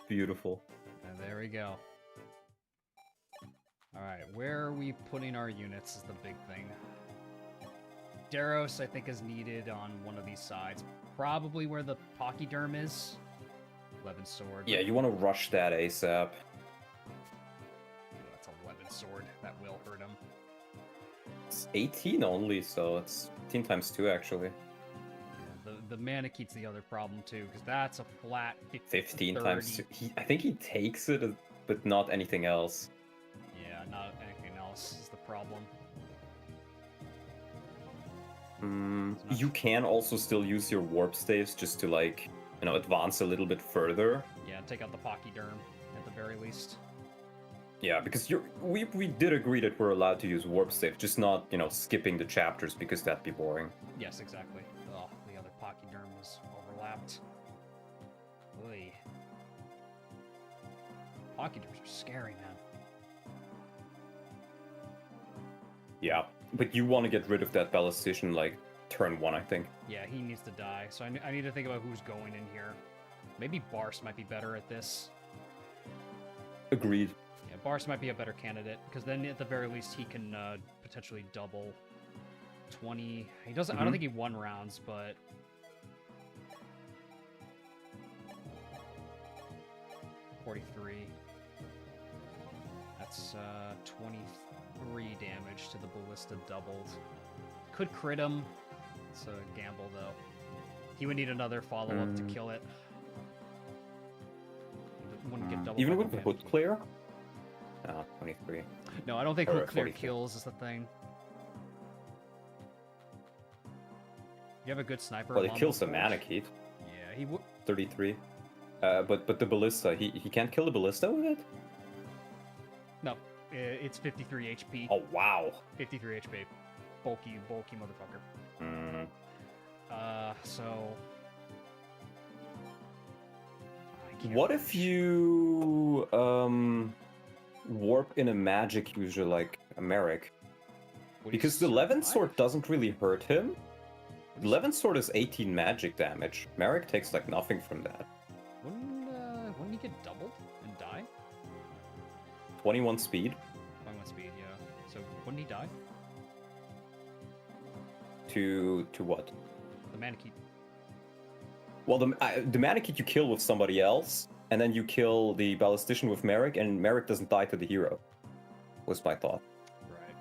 Beautiful. And there we go. Alright, where are we putting our units is the big thing. Daros, I think, is needed on one of these sides. Probably where the Pachyderm is. 11 sword. Yeah, you want to rush that ASAP. That's 11 sword. That will hurt him. It's 18 only, so it's 15 times 2 actually. Yeah, the Manakete's the other problem too, because that's a flat 15 30. times 2. I think he takes it, but not anything else. Yeah, not anything else is the problem. You can also still use your warp staves just to, like, you know, advance a little bit further. Yeah, take out the Pachyderm at the very least. Yeah, because we did agree that we're allowed to use warp stave, just not, you know, skipping the chapters because that'd be boring. Yes, exactly. Oh, the other Pachyderm is overlapped. Oy. Pachyderms are scary, man. Yeah, but you want to get rid of that ballistician, like, turn 1, I think. Yeah, he needs to die, so I need to think about who's going in here. Maybe Bars might be better at this. Agreed. Yeah, Bars might be a better candidate, because then at the very least he can potentially double 20. He doesn't. I don't think he won rounds, but 43. That's 23 damage to the ballista doubled. Could crit him. It's a gamble though. He would need another follow-up to kill it. Wouldn't get double. Even by with the damage. hood clear? 23. No, I don't think Or hook clear 43. kills is the thing. You have a good sniper. Well, it along kills the with Forge? Manakete. Yeah, he would. 33. But the ballista, he can't kill the ballista with it? No, it's 53 HP. Oh, wow. 53 HP. Bulky motherfucker. Mm. So. I can't What if you warp in a magic user like a Merrick? Would he Because the Levin survive? sword doesn't really hurt him. Would The he Levin sword is 18 magic damage. Merrick takes like nothing from that. Wouldn't he get doubled and die? 21 speed 21 speed, yeah. So wouldn't he die? to what? The Manakete. Well, the Manakete you kill with somebody else, and then you kill the ballistician with Merrick, and Merrick doesn't die to the hero. Was my thought. Right.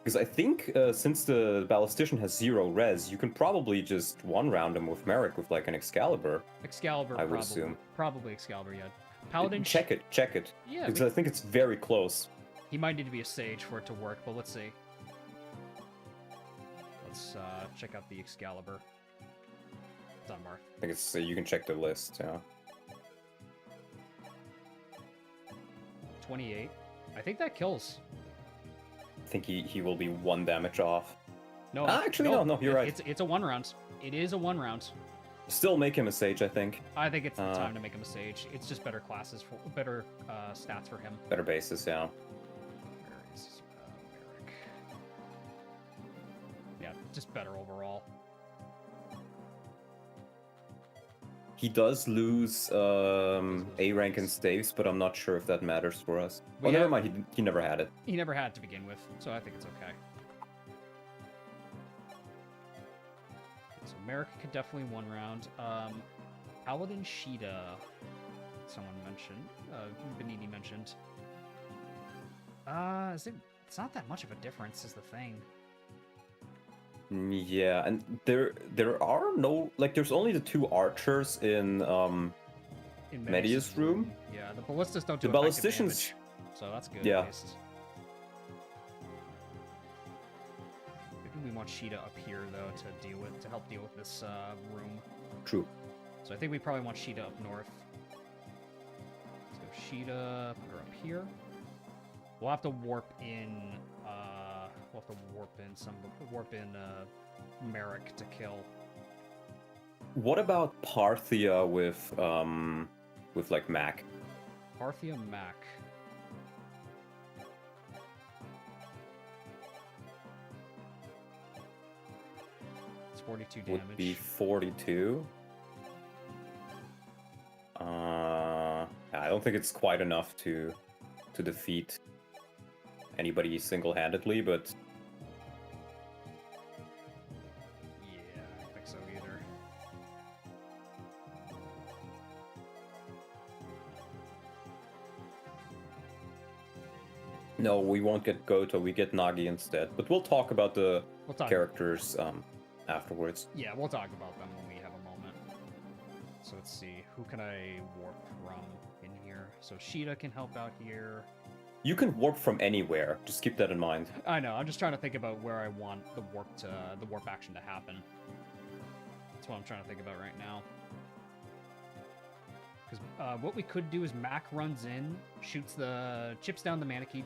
Because I think since the ballistician has 0 res, you can probably just one-round him with Merrick with like an Excalibur. Excalibur, I would probably. assume. Probably Excalibur, yeah. Paladin. Check it. Yeah, Because I think it's very close. he might need to be a sage for it to work, but let's see. Let's check out the Excalibur. It's on mark. I think it's you can check the list. Yeah. 28. I think that kills. I think he will be 1 damage off. No, Actually, no, you're right. It's a 1 round. It is a 1 round. Still make him a sage, I think. I think it's the time to make him a sage. It's just better classes for better stats for him. Better basis, yeah. Where is Merrick? Yeah, just better overall. He does lose A rank and staves, but I'm not sure if that matters for us. We Oh, never have- mind. He never had it. He never had it to begin with, so I think it's okay. So Merrick could definitely 1 round. Paladin Sheeta, someone mentioned. Benini mentioned. It's not that much of a difference, is the thing. Yeah, and there are no like there's only the 2 archers in In Medeus' room. Yeah, the ballistas don't The do effective ballisticians- damage, so that's good. Yeah. At least. Maybe we want Sheeta up here though to help deal with this room. True. So I think we probably want Sheeta up north. So Sheeta, put her up here. We'll have to warp in. We'll have to warp in Merrick to kill. What about Parthia with like Mac? Parthia Mac. It's 42 damage. Would be 42. I don't think it's quite enough to defeat anybody single-handedly, but Yeah, I don't think so either. no, we won't get Gato. We get Nagi instead. But we'll talk about the We'll talk. characters afterwards. Yeah, we'll talk about them when we have a moment. So let's see, who can I warp from in here? So Sheeta can help out here. You can warp from anywhere. Just keep that in mind. I know. I'm just trying to think about where I want the warp action to happen. That's what I'm trying to think about right now. Because what we could do is Mac runs in, chips down the Manakete,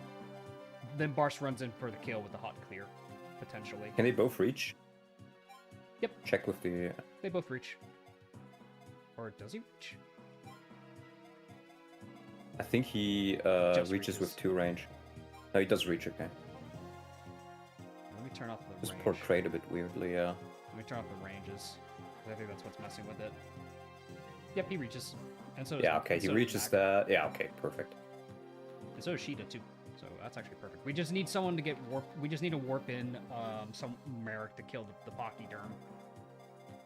then Barst runs in for the kill with the hot clear, potentially. Can they both reach? Yep. Check with the. They both reach. Or does he reach? I think he Just reaches with reaches. 2 range. No, he does reach. Okay. Let me turn off the Just range. portrayed a bit weirdly. Yeah. Let me turn off the ranges. I think that's what's messing with it. Yep, he reaches. And so does Yeah. Okay. He so does reaches Mac. that. Yeah. Okay. Perfect. And so does Sheeta too. So that's actually perfect. We just need someone to get warp. We just need to warp in some Merrick to kill the Pachyderm.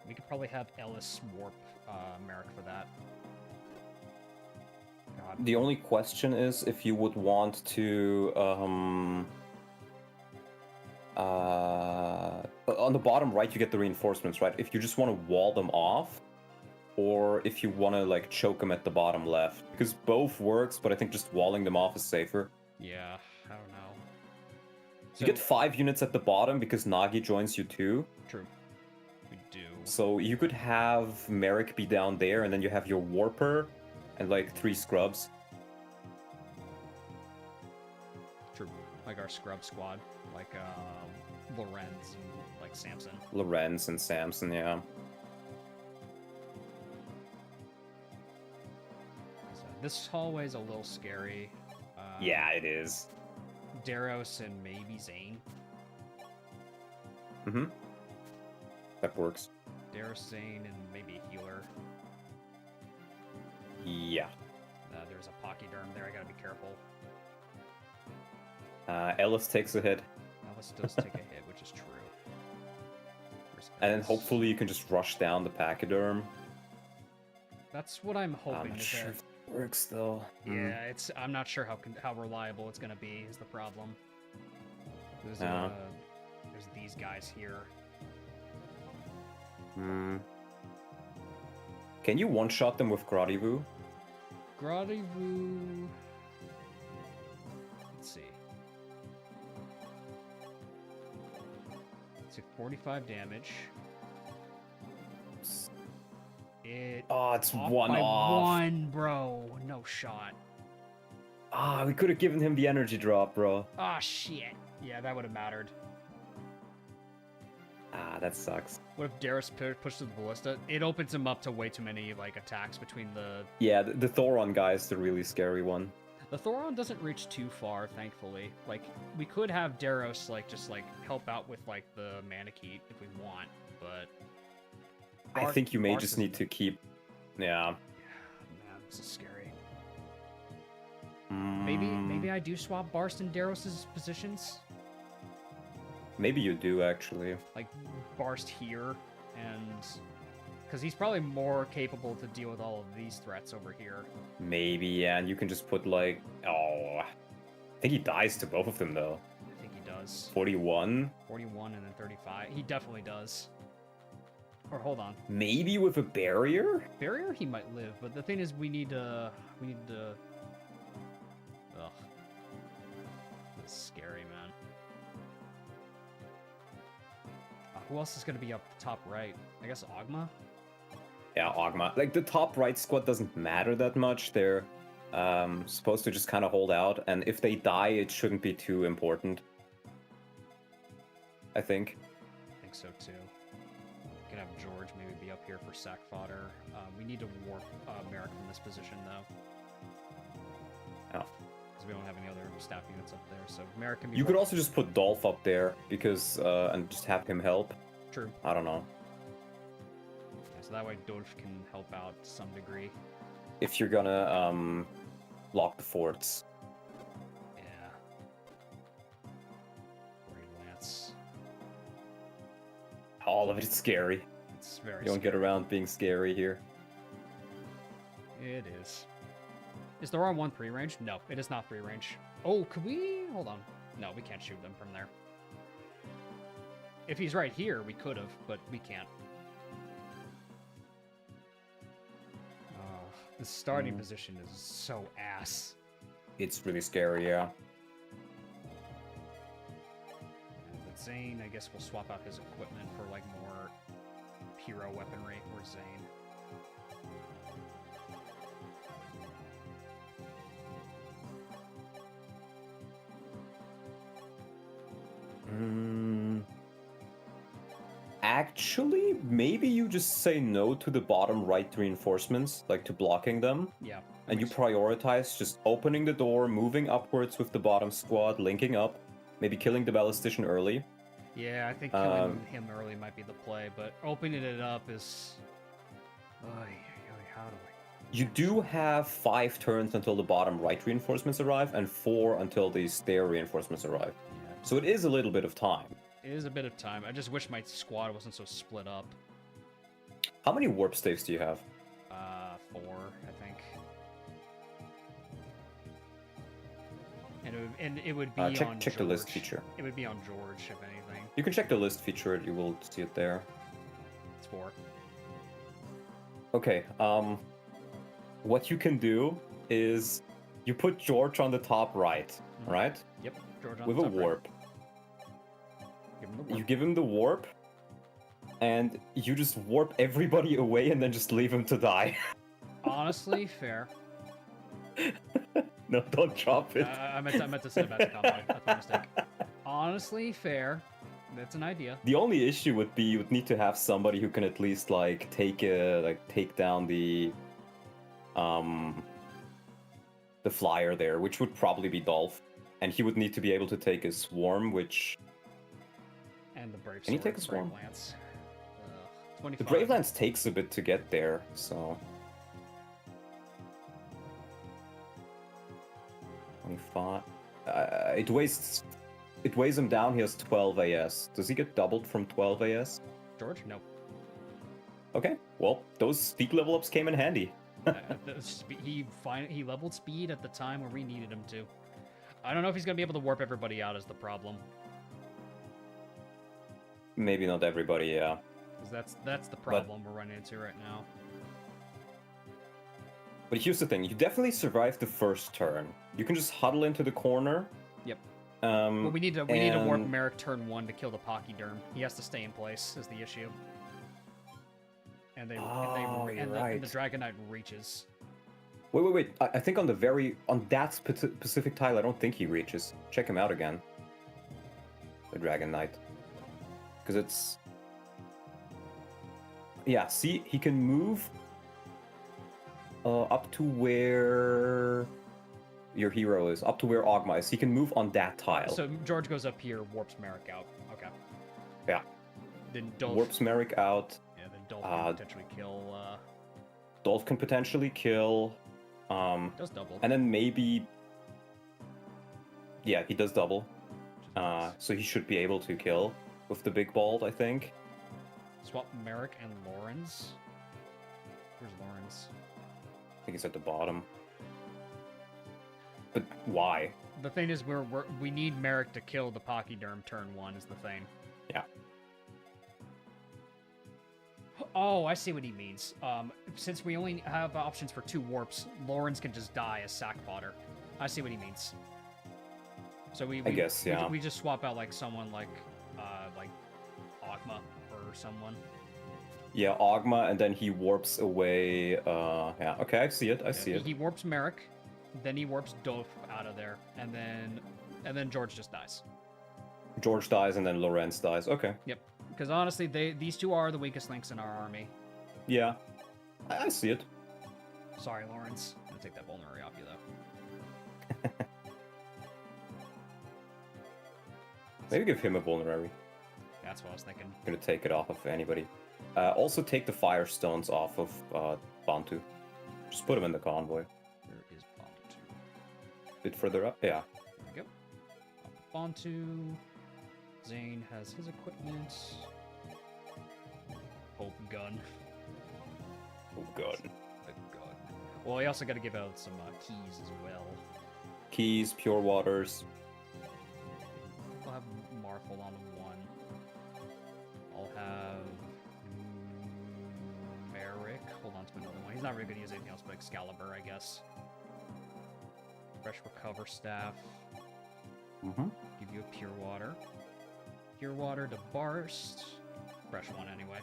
We could probably have Ellis warp Merrick for that. God. The only question is if you would want to on the bottom right you get the reinforcements, right? If you just want to wall them off, or if you want to like choke them at the bottom left, because both works, but I think just walling them off is safer. Yeah, I don't know. You get 5 units at the bottom because Nagi joins you too. True. We do. So you could have Merrick be down there, and then you have your Warper and like 3 scrubs. True. Like our scrub squad, like Lorenz and like Samson. Lorenz and Samson, yeah. So this hallway's a little scary. Yeah, it is. Daros and maybe Zane. Mm-hmm. That works. Daros, Zane, and maybe a healer. Yeah. There's a Pachyderm there. I gotta be careful. Ellis takes a hit, Alice does take a hit, which is true. Where's and then Alice? hopefully you can just rush down the Pachyderm. That's what I'm hoping. I'm not is sure that- if it works though. Yeah, I'm not sure how reliable it's gonna be. Is the problem. There's Yeah. there's these guys here. Hmm. Can you one-shot them with Gradivu? Gradivu. Let's see. Took 45 damage. It Oh, it's off one by off. one, bro. No shot. Ah, we could have given him the energy drop, bro. Ah, shit. Yeah, that would have mattered. Ah, that sucks. What if Darius pushes the ballista? It opens him up to way too many like attacks between the. Yeah, the Thoron guy is the really scary one. The Thoron doesn't reach too far, thankfully. Like we could have Daros like just like help out with like the Manakete if we want, but. I think you may Barst just is- need to keep. Yeah. Man, this is scary. Maybe I do swap Barst and Daros's positions. Maybe you do actually. Like Barst here, and because he's probably more capable to deal with all of these threats over here. Maybe, yeah, and you can just put like. Oh. I think he dies to both of them though. I think he does. 41? 41 and then 35. He definitely does. Or hold on. Maybe with a barrier? Barrier, he might live, but the thing is, we need to. Ugh. That's scary, man. Who else is gonna be up top right? I guess Ogma? Yeah, Ogma. Like, the top right squad doesn't matter that much. They're supposed to just kind of hold out, and if they die, it shouldn't be too important. I think. I think so too. We could have George maybe be up here for sack fodder. We need to warp Merrick from this position though. Oh. Because we don't have any other staff units up there, so Merrick can be. You could also just put Dolph up there, because, and just have him help. True. I don't know. Yeah, so that way Dolph can help out to some degree. If you're gonna, lock the forts. Yeah. Great Lance. All of it is scary. It's very You don't scary. get around being scary here. It is. Is the R1 free range? No, it is not free range. Oh, could we? Hold on. No, we can't shoot them from there. If he's right here, we could have, but we can't. Oh, the starting position is so ass. It's really scary, yeah. And with Zane, I guess we'll swap out his equipment for like more hero weaponry or Zane. Actually, maybe you just say no to the bottom right reinforcements, like to blocking them. Yeah. And you prioritize just opening the door, moving upwards with the bottom squad, linking up, maybe killing the ballistician early. Yeah, I think killing him early might be the play, but opening it up is. How do I? You do have 5 turns until the bottom right reinforcements arrive, and 4 until the stair reinforcements arrive. Yeah, So it is a little bit of time. it is a bit of time. I just wish my squad wasn't so split up. How many warp staves do you have? 4, I think. And it would be on check the list George. feature. It would be on George, if anything. You can check the list feature, you will see it there. It's 4. Okay, what you can do is you put George on the top right, right? Yep, George on With the a top right. warp. Give him the warp. You give him the warp, and you just warp everybody away and then just leave him to die. Honestly, fair. No, don't drop it. I meant to say about the combo. That's my mistake. Honestly, fair. That's an idea. The only issue would be you would need to have somebody who can at least take down the flyer there, which would probably be Dolph, and he would need to be able to take a swarm, which And the Brave Can you Sword, take a Brave swarm? Lance. 25. the Brave Lance takes a bit to get there, so 25. It weighs him down. He has 12 AS. Does he get doubled from 12 AS? George? No. Okay, well, those speed level ups came in handy. He leveled speed at the time where we needed him to. I don't know if he's gonna be able to warp everybody out is the problem. Maybe not everybody, yeah. Because that's the problem we're running into right now. But here's the thing, you definitely survived the first turn. You can just huddle into the corner. Yep. But we need to warp Merrick turn 1 to kill the Pachyderm. He has to stay in place is the issue. And the Dragon Knight reaches. Wait. I think on that specific tile, I don't think he reaches. Check him out again. The Dragon Knight. Because it's... Yeah, see, he can move up to where your hero is, up to where Ogma is. He can move on that tile. So George goes up here, warps Merrick out. Okay. Yeah. Then Dolph... Warps Merrick out. Yeah, then Dolph can potentially kill... Dolph can potentially kill... does double. And then maybe... Yeah, he does double. So he should be able to kill with the big bald, I think. Swap Merrick and Lawrence. Where's Lawrence? I think he's at the bottom. But why? The thing is, we need Merrick to kill the Pachyderm turn 1 is the thing. Yeah. Oh, I see what he means. Since we only have options for 2 warps, Lawrence can just die as sack fodder. I see what he means. So I guess, yeah. We just swap out like someone like Ogma or someone. Yeah, Ogma, and then he warps away. Yeah, okay, I see it. I see it. He warps Merrick, then he warps Dove out of there, and then George just dies. George dies, and then Lorenz dies. Okay. Yep. Because honestly, these 2 are the weakest links in our army. Yeah, I see it. Sorry, Lawrence. I'm gonna take that vulnerary off you though. Maybe give him a vulnerary. That's what I was thinking. I'm gonna take it off of anybody. Also take the Firestones off of Bantu. Just put them in the convoy. Where is Bantu? A bit further up, yeah. There we go. Bantu. Zane has his equipment. Hope gun. Oh god. The gun. Well, I also got to give out some keys as well. Keys, pure waters. I'll have Marfel on 1. I'll have Merrick. Hold on to another one. He's not really going to use anything else but Excalibur, I guess. Fresh Recover Staff. Mm-hmm. Give you a Pure Water. Pure Water to Barst. Fresh one anyway.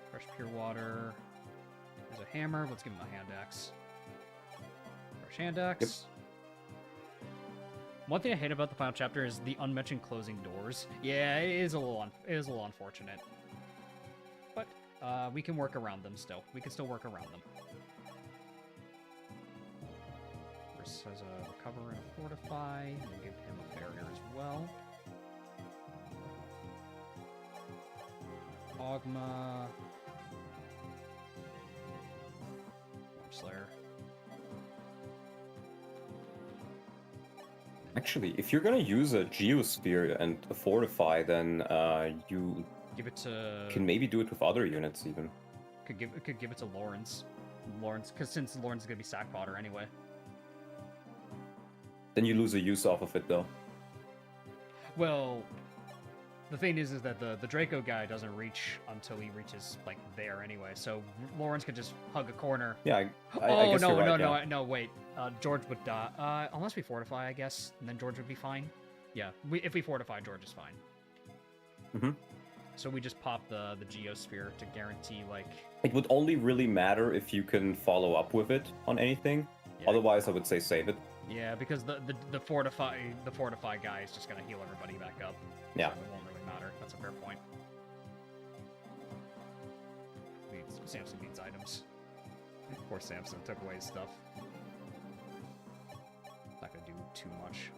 Fresh Pure Water. There's a hammer. Let's give him a hand axe. Fresh hand axe. Yep. One thing I hate about the final chapter is the unmentioned closing doors. Yeah, it is a little unfortunate. But we can work around them still. We can still work around them. Chris has a recover and a fortify. We'll give him a barrier as well. Ogma. Slayer. Actually, if you're gonna use a Geosphere and a Fortify, then you give it to can maybe do it with other units even. Could give it to Lawrence. Because since Lawrence is gonna be sack fodder anyway. Then you lose a use off of it though. Well, the thing is that the Draco guy doesn't reach until he reaches like there anyway. So Lawrence could just hug a corner. Yeah. I oh guess no, you're right, no, yeah. no! Wait, George would die unless we fortify, I guess, and then George would be fine. Yeah, if we fortify, George is fine. Mm-hmm. So we just pop the Geosphere to guarantee like. It would only really matter if you can follow up with it on anything. Yeah. Otherwise, I would say save it. Yeah, because the fortify guy is just gonna heal everybody back up. Yeah. So it won't really matter. That's a fair point. Samson needs items. Poor Samson took away his stuff. Not gonna do too much.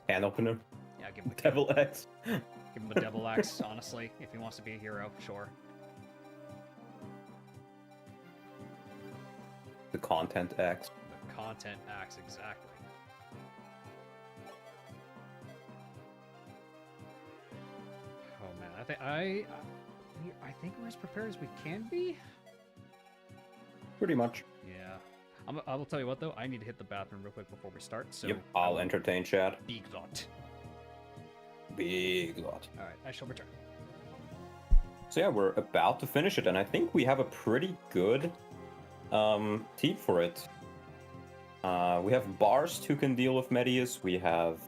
Hand opener. Yeah, give him the Devil Axe. Give him the Devil Axe, honestly, if he wants to be a hero, sure. The Content Axe. The Content Axe, exactly. Oh man, I think we're as prepared as we can be. Pretty much. Yeah. I will tell you what though, I need to hit the bathroom real quick before we start. So yep, I'll entertain chat. Big lot. Big lot. All right, I shall return. So yeah, we're about to finish it, and I think we have a pretty good team for it. We have Barst who can deal with Medeus. We have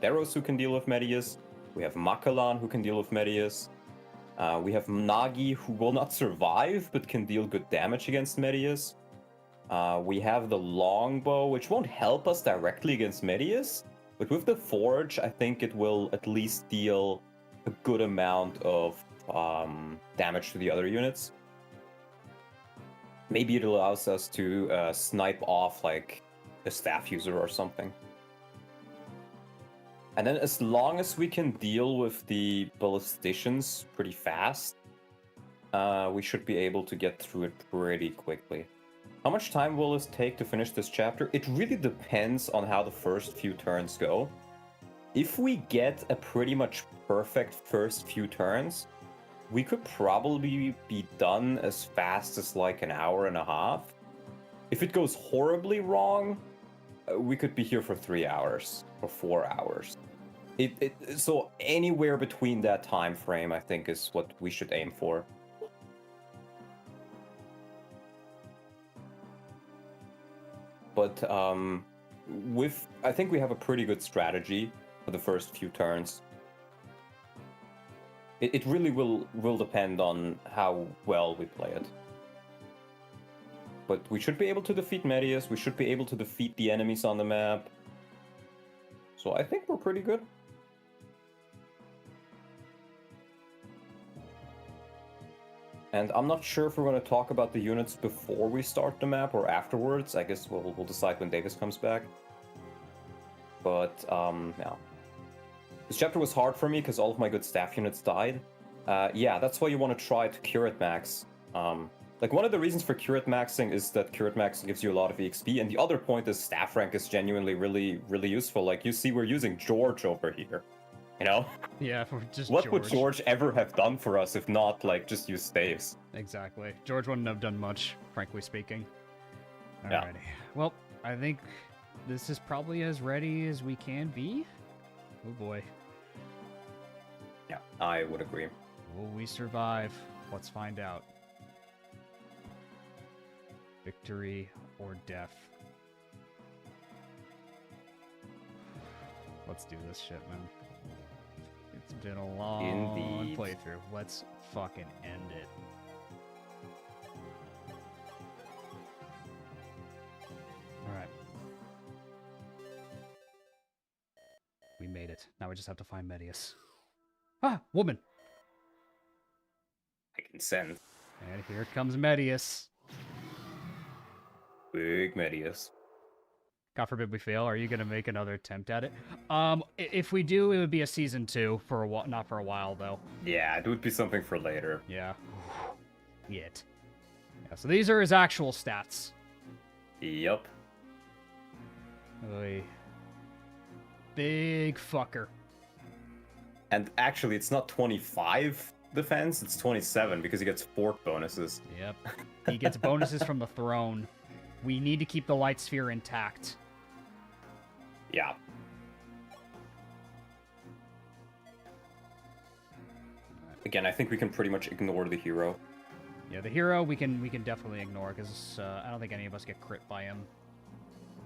Deros who can deal with Medeus. We have Makalan who can deal with Medeus. We have Nagi who will not survive but can deal good damage against Medeus. We have the Longbow, which won't help us directly against Medeus, but with the Forge, I think it will at least deal a good amount of damage to the other units. Maybe it allows us to snipe off like a staff user or something. And then as long as we can deal with the ballisticians pretty fast, we should be able to get through it pretty quickly. How much time will it take to finish this chapter? It really depends on how the first few turns go. If we get a pretty much perfect first few turns, we could probably be done as fast as like an hour and a half. If it goes horribly wrong, we could be here for 3 hours or 4 hours. So anywhere between that time frame, I think, is what we should aim for. But I think we have a pretty good strategy for the first few turns. It really will depend on how well we play it. But we should be able to defeat Medeus. We should be able to defeat the enemies on the map. So I think we're pretty good. And I'm not sure if we're going to talk about the units before we start the map or afterwards. I guess we'll decide when Davis comes back. But, yeah. This chapter was hard for me because all of my good staff units died. Yeah, that's why you want to try to curate max. Like, one of the reasons for curate maxing is that curate max gives you a lot of EXP, and the other point is staff rank is genuinely really useful. Like, you see we're using George over here, you know? Yeah, for just What would George ever have done for us if not, like, just use staves? Exactly. George wouldn't have done much, frankly speaking. Alrighty. Yeah. Well, I think this is probably as ready as we can be. Oh boy. Yeah, I would agree. Will we survive? Let's find out. Victory or death. Let's do this shit, man. It's been a long Indeed. playthrough. Let's fucking end it. Alright. We made it. Now we just have to find Medeus. Ah! Woman! I can send. And here comes Medeus. Big Medeus. God forbid we fail. Are you gonna make another attempt at it? If we do, it would be a season 2 for a while. Not for a while though. Yeah, it would be something for later. Yeah. Yet. Yeah. So these are his actual stats. Yup. Oy. Big fucker. And actually, it's not 25 defense, it's 27 because he gets fort bonuses. Yep. He gets bonuses from the throne. We need to keep the light sphere intact. Yeah. Again, I think we can pretty much ignore the hero. Yeah, the hero we can definitely ignore because I don't think any of us get crit by him.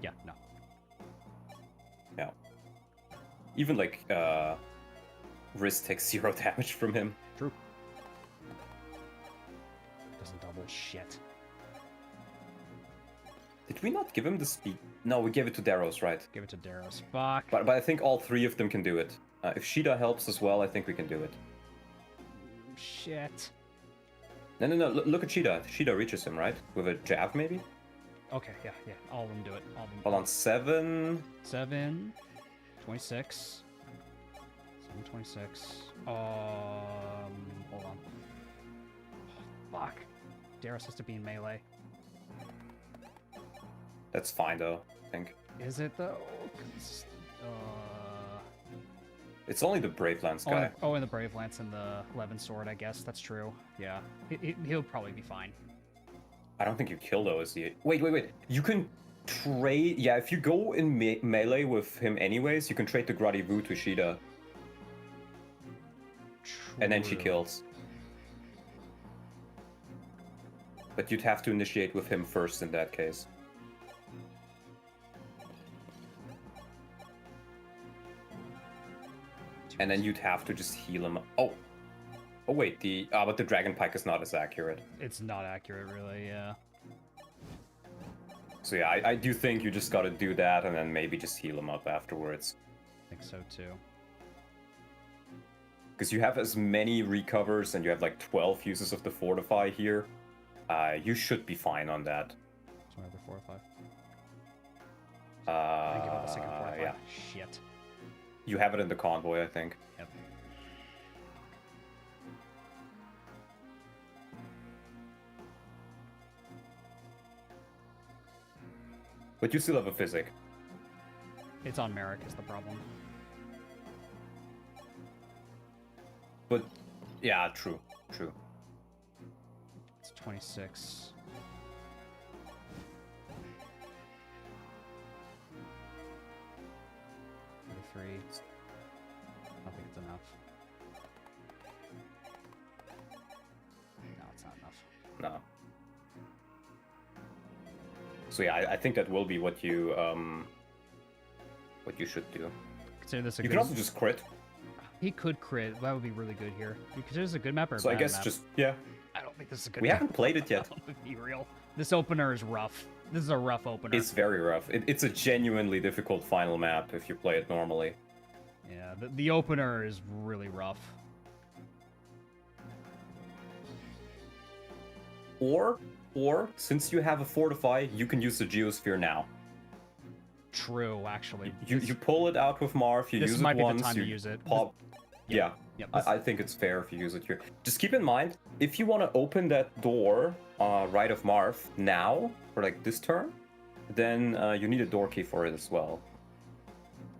Yeah, no. Yeah. Even like Wrist takes 0 damage from him. True. Doesn't double shit. Did we not give him the speed? No, we gave it to Daros, right? Give it to Daros. Fuck. But I think all 3 of them can do it. If Shida helps as well, I think we can do it. Shit. No. Look at Shida. Shida reaches him, right? With a jab, maybe? Okay, yeah. All of them do it. All of them. Hold on, 7. 7, 26. 726. Hold on. Fuck. Daros has to be in melee. That's fine, though, I think. Is it though? 'Cause, It's only the Brave Lance guy. and the Brave Lance and the Levin Sword, I guess. That's true. Yeah. He'll probably be fine. I don't think you kill those. Wait. You can trade... Yeah, if you go in melee with him anyways, you can trade the Grady Vu to Shida. And then she True. kills. But you'd have to initiate with him first in that case. And then you'd have to just heal him. Oh wait, but the Dragon Pike is not as accurate. It's not accurate, really, yeah. So yeah, I do think you just gotta do that and then maybe just heal him up afterwards. I think so, too. Because you have as many recovers and you have like 12 uses of the Fortify here. You should be fine on that. So another 4 or 5. I give up a second 4 or 5. Yeah. Shit. You have it in the convoy, I think. Yep. But you still have a physic. It's on Merrick is the problem. But yeah, true. It's 26. 3. I don't think it's enough. No, it's not enough. No. So yeah, I think that will be what you should do. Consider this a You good... can also just crit. He could crit. That would be really good here. You consider this a good map or a So I bad guess map? just yeah. I don't think this is a good We map. haven't played it yet. Let's be real. This opener is rough. This is a rough opener. It's very rough. It's a genuinely difficult final map if you play it normally. Yeah, the opener is really rough. Or since you have a fortify, you can use the geosphere now. True, actually. You pull it out with Marv. You This use might it be the once. time to you use it. Pop. Yeah. Yep, I think it's fair if you use it here. Just keep in mind, if you want to open that door right of Marv now, for like this turn, then you need a door key for it as well.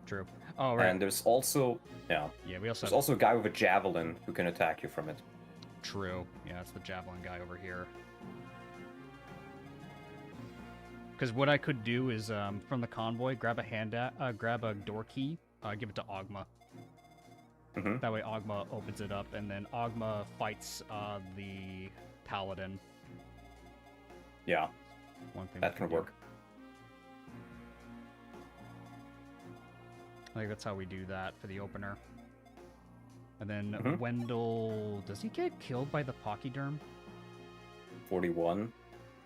True. Oh, right. And there's also, Yeah, we also there's have... also a guy with a javelin who can attack you from it. True. Yeah, it's the javelin guy over here. Because what I could do is, from the convoy, grab a door key, give it to Ogma. Mhm. That way Ogma opens it up, and then Ogma fights the paladin. Yeah, One thing that we can do. work. I think that's how we do that for the opener. And then Mhm. Wendell, does he get killed by the Pachyderm? 41.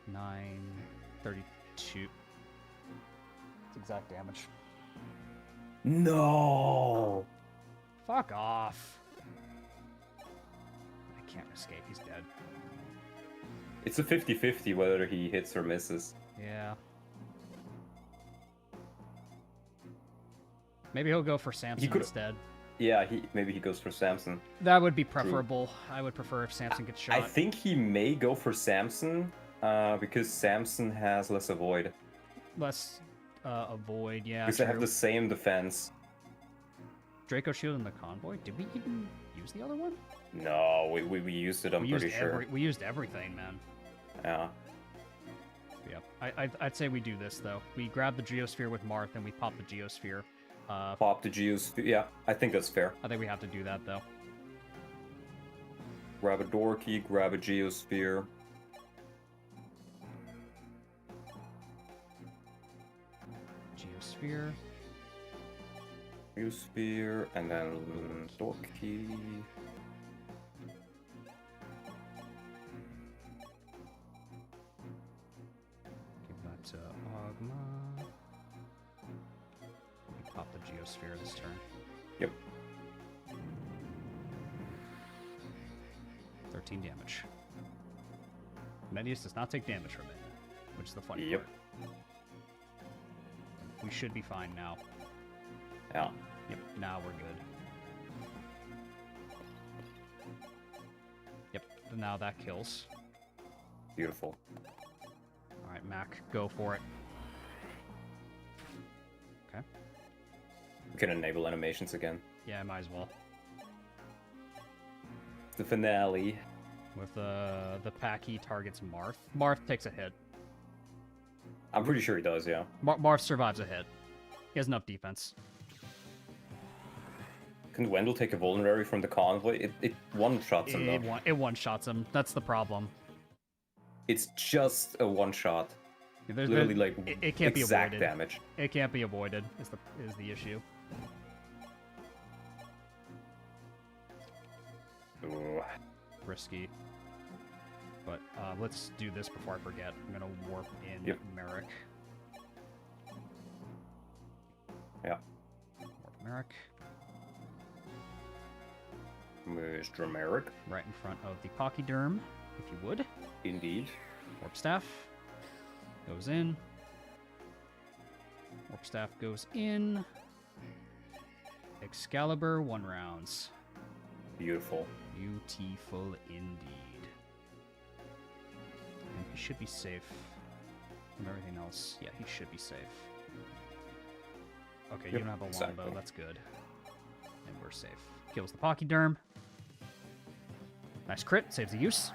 932. It's exact damage. No. Fuck off. I can't escape, he's dead. It's a 50-50 whether he hits or misses. Yeah. Maybe he'll go for Samson could- instead. Yeah, maybe he goes for Samson. That would be preferable. I would prefer if Samson gets shot. I think he may go for Samson because Samson has less avoid. Less avoid, yeah. Because they have true. the same defense. Draco Shield in the convoy? Did we even use the other one? No, we used it, I'm we pretty used sure. we used everything, man. Yeah. Yeah. I'd say we do this, though. We grab the Geosphere with Marth, and we pop the Geosphere. Pop the geosphere. Yeah, I think that's fair. I think we have to do that, though. Grab a door key, grab a geosphere. Geosphere. Geosphere, and then door key. Give that to Ogma. We pop the Geosphere this turn. Yep. 13 damage. Medeus does not take damage from it, which is the funny Yep. part. We should be fine now. Yeah. Yep, now we're good. Yep, now that kills. Beautiful. Alright, Mac, go for it. Okay. We can enable animations again. Yeah, might as well. The finale. With the Packy targets Marth. Marth takes a hit. I'm pretty sure he does, yeah. Marth survives a hit. He has enough defense. Can Wendell take a vulnerary from the convoy? It one-shots him, though. It one-shots him. That's the problem. It's just a one-shot. Literally, like, it can't be exact avoided. damage. It can't be avoided, is the issue. Ooh. Risky. But let's do this before I forget. I'm gonna warp in Yep. Merrick. Yeah. Warp Merrick. Mr. Merrick. Right in front of the Pachyderm, if you would. Indeed. Warp Staff goes in. Warp Staff goes in. Excalibur, 1 rounds. Beautiful. Beautiful indeed. And he should be safe from everything else. Yeah, he should be safe. Okay, you Yep, don't have a exactly. longbow, that's good. And we're safe. Kills the Pachyderm. Nice crit, saves the use.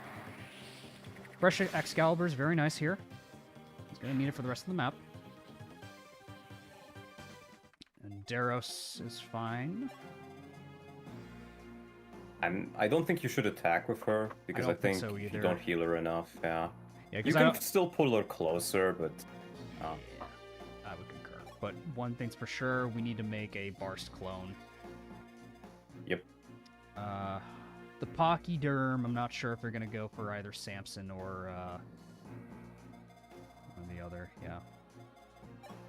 Fresh Excalibur is very nice here. He's gonna need it for the rest of the map. And Daros is fine. I don't think you should attack with her because I don't think think so you either. don't heal her enough. Yeah. Yeah, You because I can don't... still pull her closer, but Yeah, I would concur. But one thing's for sure, we need to make a Barst clone. yep. The Pachyderm, I'm not sure if they're gonna go for either Samson or the other. Yeah.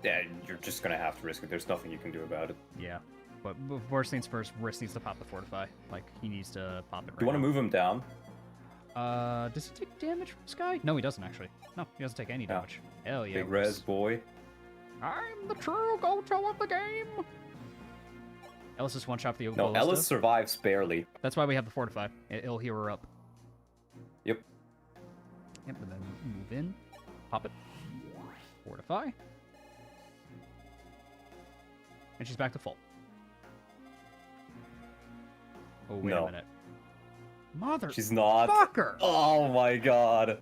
Yeah, you're just gonna have to risk it. There's nothing you can do about it. Yeah. But first things first, Riss needs to pop the Fortify. Like, he needs to pop it right Do you want to now. move him down? Does he take damage from Sky? No, he doesn't actually. No, he doesn't take any Yeah. damage. Hell yeah. Big res boy. I'm the true Gato of the game! Ellis just one-shot the No, ballista. Ellis survives barely. That's why we have the Fortify. It'll heal her up. Yep. Yep, and then move in. Pop it. Fortify. And she's back to full. Oh, wait a No. minute. Mother She's not. fucker! Oh my god.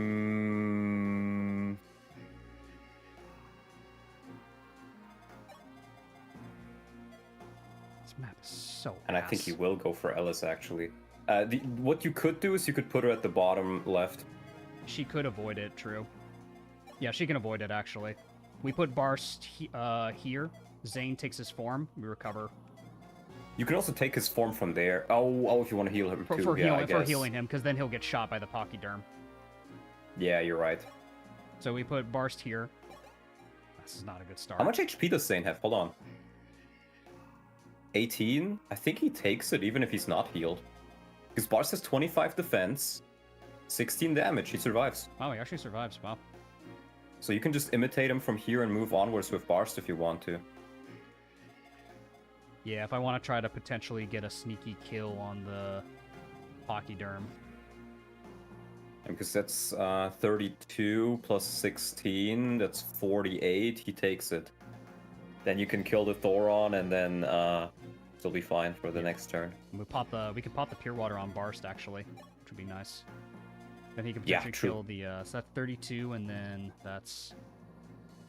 Mm. This map is so And I think ass. he will go for Ellis actually. What you could do is you could put her at the bottom left. She could avoid it, true. Yeah, she can avoid it, actually. We put Barst here. Zane takes his form. We recover. You can also take his form from there. Oh, if you want to heal him too. For, yeah, healing, I for guess. healing him, because then he'll get shot by the Pachyderm. Yeah, you're right. So we put Barst here. This is not a good start. How much HP does Zane have? Hold on. 18? I think he takes it even if he's not healed. Because Barst has 25 defense, 16 damage. He survives. Oh, he actually survives. Wow. So you can just imitate him from here and move onwards with Barst if you want to. Yeah, if I want to try to potentially get a sneaky kill on the Pachyderm. Because that's 32 plus 16, that's 48. He takes it. Then you can kill the Thoron and then still be fine for the next turn. And we could pop the Pure Water on Barst, actually, which would be nice. Then he can Yeah, potentially true. kill the... so that's 32, and then that's...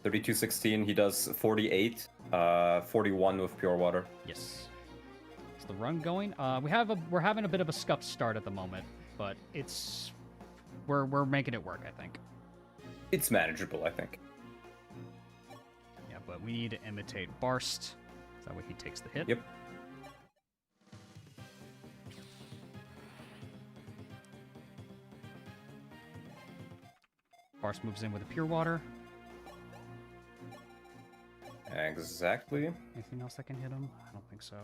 32, 16, he does 48, 41 with Pure Water. Yes. Is the run going? We're having a bit of a scuffed start at the moment, but it's... We're making it work, I think. It's manageable, I think. Yeah, but we need to imitate Barst. That way he takes the hit. Yep. Barst moves in with a Pure Water. Exactly. Anything else that can hit him? I don't think so.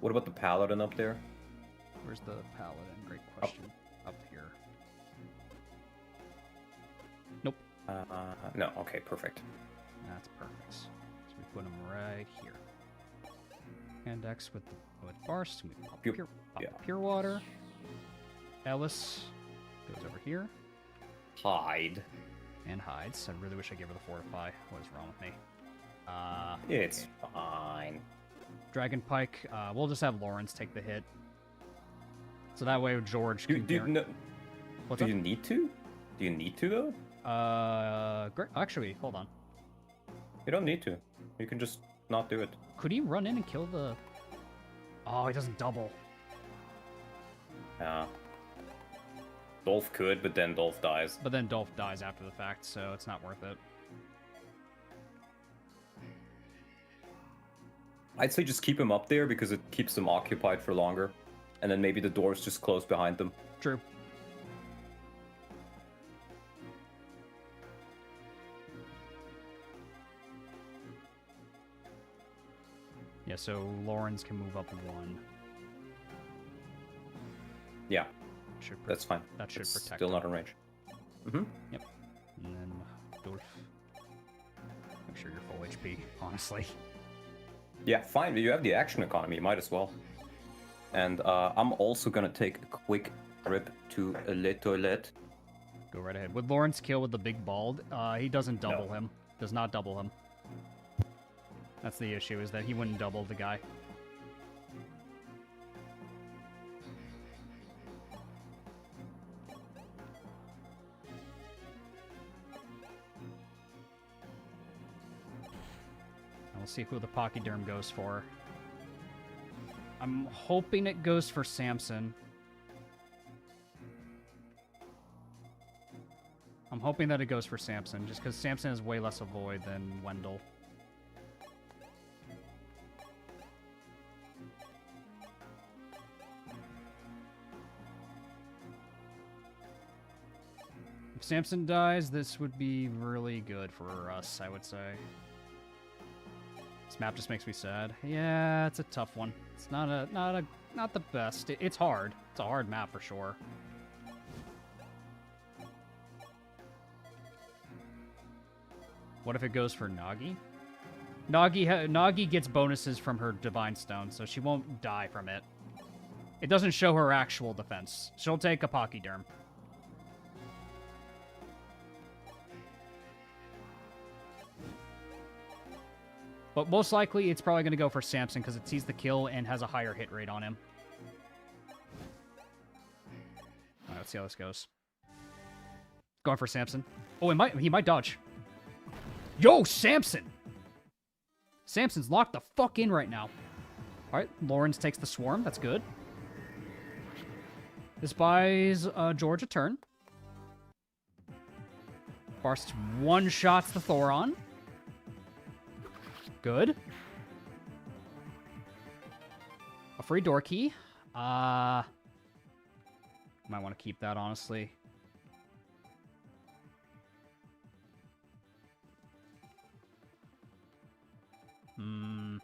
What about the Paladin up there? Where's the Paladin? Great question. Up here. Nope. No, okay, perfect. That's perfect. So we put him right here. Hand X with Barst. We pop, Yep. the Pure Water. Ellis goes over here Hide. and hides. I really wish I gave her the Fortify. What is wrong with me? It's fine. Dragon Pike. We'll just have Lawrence take the hit. So that way George can... Do you need to? Do you need to, though? Great. Actually, hold on. You don't need to. You can just not do it. Could he run in and kill the... Oh, he doesn't double. Yeah. Dolph could, but then Dolph dies. But then Dolph dies after the fact, so it's not worth it. I'd say just keep him up there because it keeps them occupied for longer. And then maybe the doors just close behind them. True. Yeah, so Lawrence can move up one. Yeah, Should pro- that's fine. That should It's protect still him. not in range. Mm-hmm. Yep. And then Dolph. Make sure you're full HP, honestly. Yeah, fine. You have the action economy. You might as well. And I'm also gonna take a quick trip to Le Toilette. Go right ahead. With Lawrence kill with the big bald, he doesn't double him. Does not double him. That's the issue, is that he wouldn't double the guy. We'll see who the Pachyderm goes for. I'm hoping it goes for Samson. I'm hoping that it goes for Samson, just because Samson has way less avoid than Wendell. If Samson dies, this would be really good for us, I would say. This map just makes me sad. Yeah, it's a tough one. It's not the best. It's hard. It's a hard map for sure. What if it goes for Nagi? Nagi gets bonuses from her Divine Stone, so she won't die from it. It doesn't show her actual defense. She'll take a Pachyderm. But most likely, it's probably going to go for Samson because it sees the kill and has a higher hit rate on him. Alright, let's see how this goes. Going for Samson. Oh, he might dodge. Yo, Samson! Samson's locked the fuck in right now. Alright, Lawrence takes the Swarm. That's good. This buys George a turn. Barst one-shots the Thoron. Good. A free door key. Might want to keep that, honestly. Went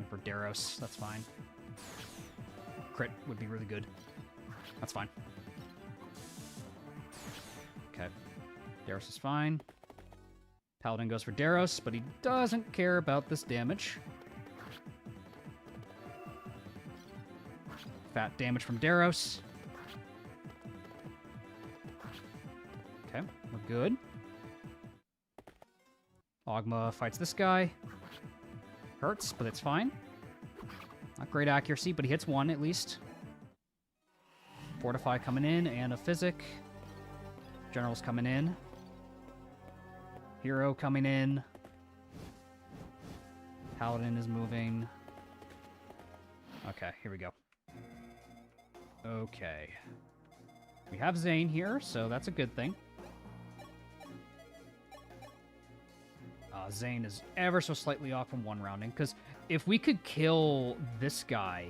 for Daros. That's fine. Crit would be really good. That's fine. Okay. Daros is fine. Paladin goes for Daros, but he doesn't care about this damage. Fat damage from Daros. Okay, we're good. Ogma fights this guy. Hurts, but it's fine. Not great accuracy, but he hits one at least. Fortify coming in, and a Physic. General's coming in. Hero coming in. Paladin is moving. Okay, here we go. Okay. We have Zane here, so that's a good thing. Zane is ever so slightly off from one rounding, because if we could kill this guy,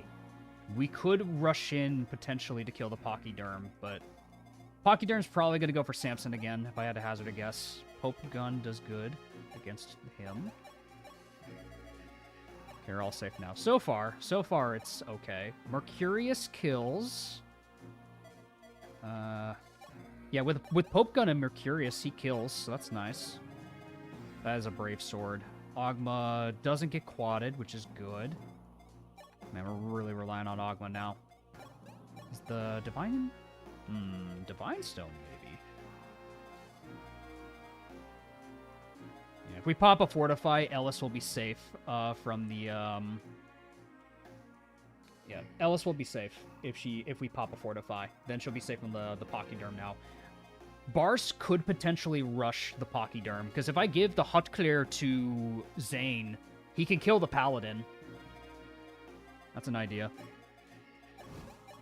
we could rush in potentially to kill the Pachyderm, but Pachyderm's probably going to go for Samson again, if I had to hazard a guess. Pope Gun does good against him. Okay, we're all safe now. So far, it's okay. Mercurius kills. Yeah, with Pope Gun and Mercurius, he kills, so that's nice. That is a brave sword. Ogma doesn't get quadded, which is good. Man, we're really relying on Ogma now. Is the Divine... Divine Stone, maybe. Yeah, if we pop a Fortify, Ellis will be safe from the... Yeah, Ellis will be safe if we pop a Fortify. Then she'll be safe from the Pachyderm now. Bars could potentially rush the Pachyderm, because if I give the Hut Clear to Zane, he can kill the Paladin. That's an idea.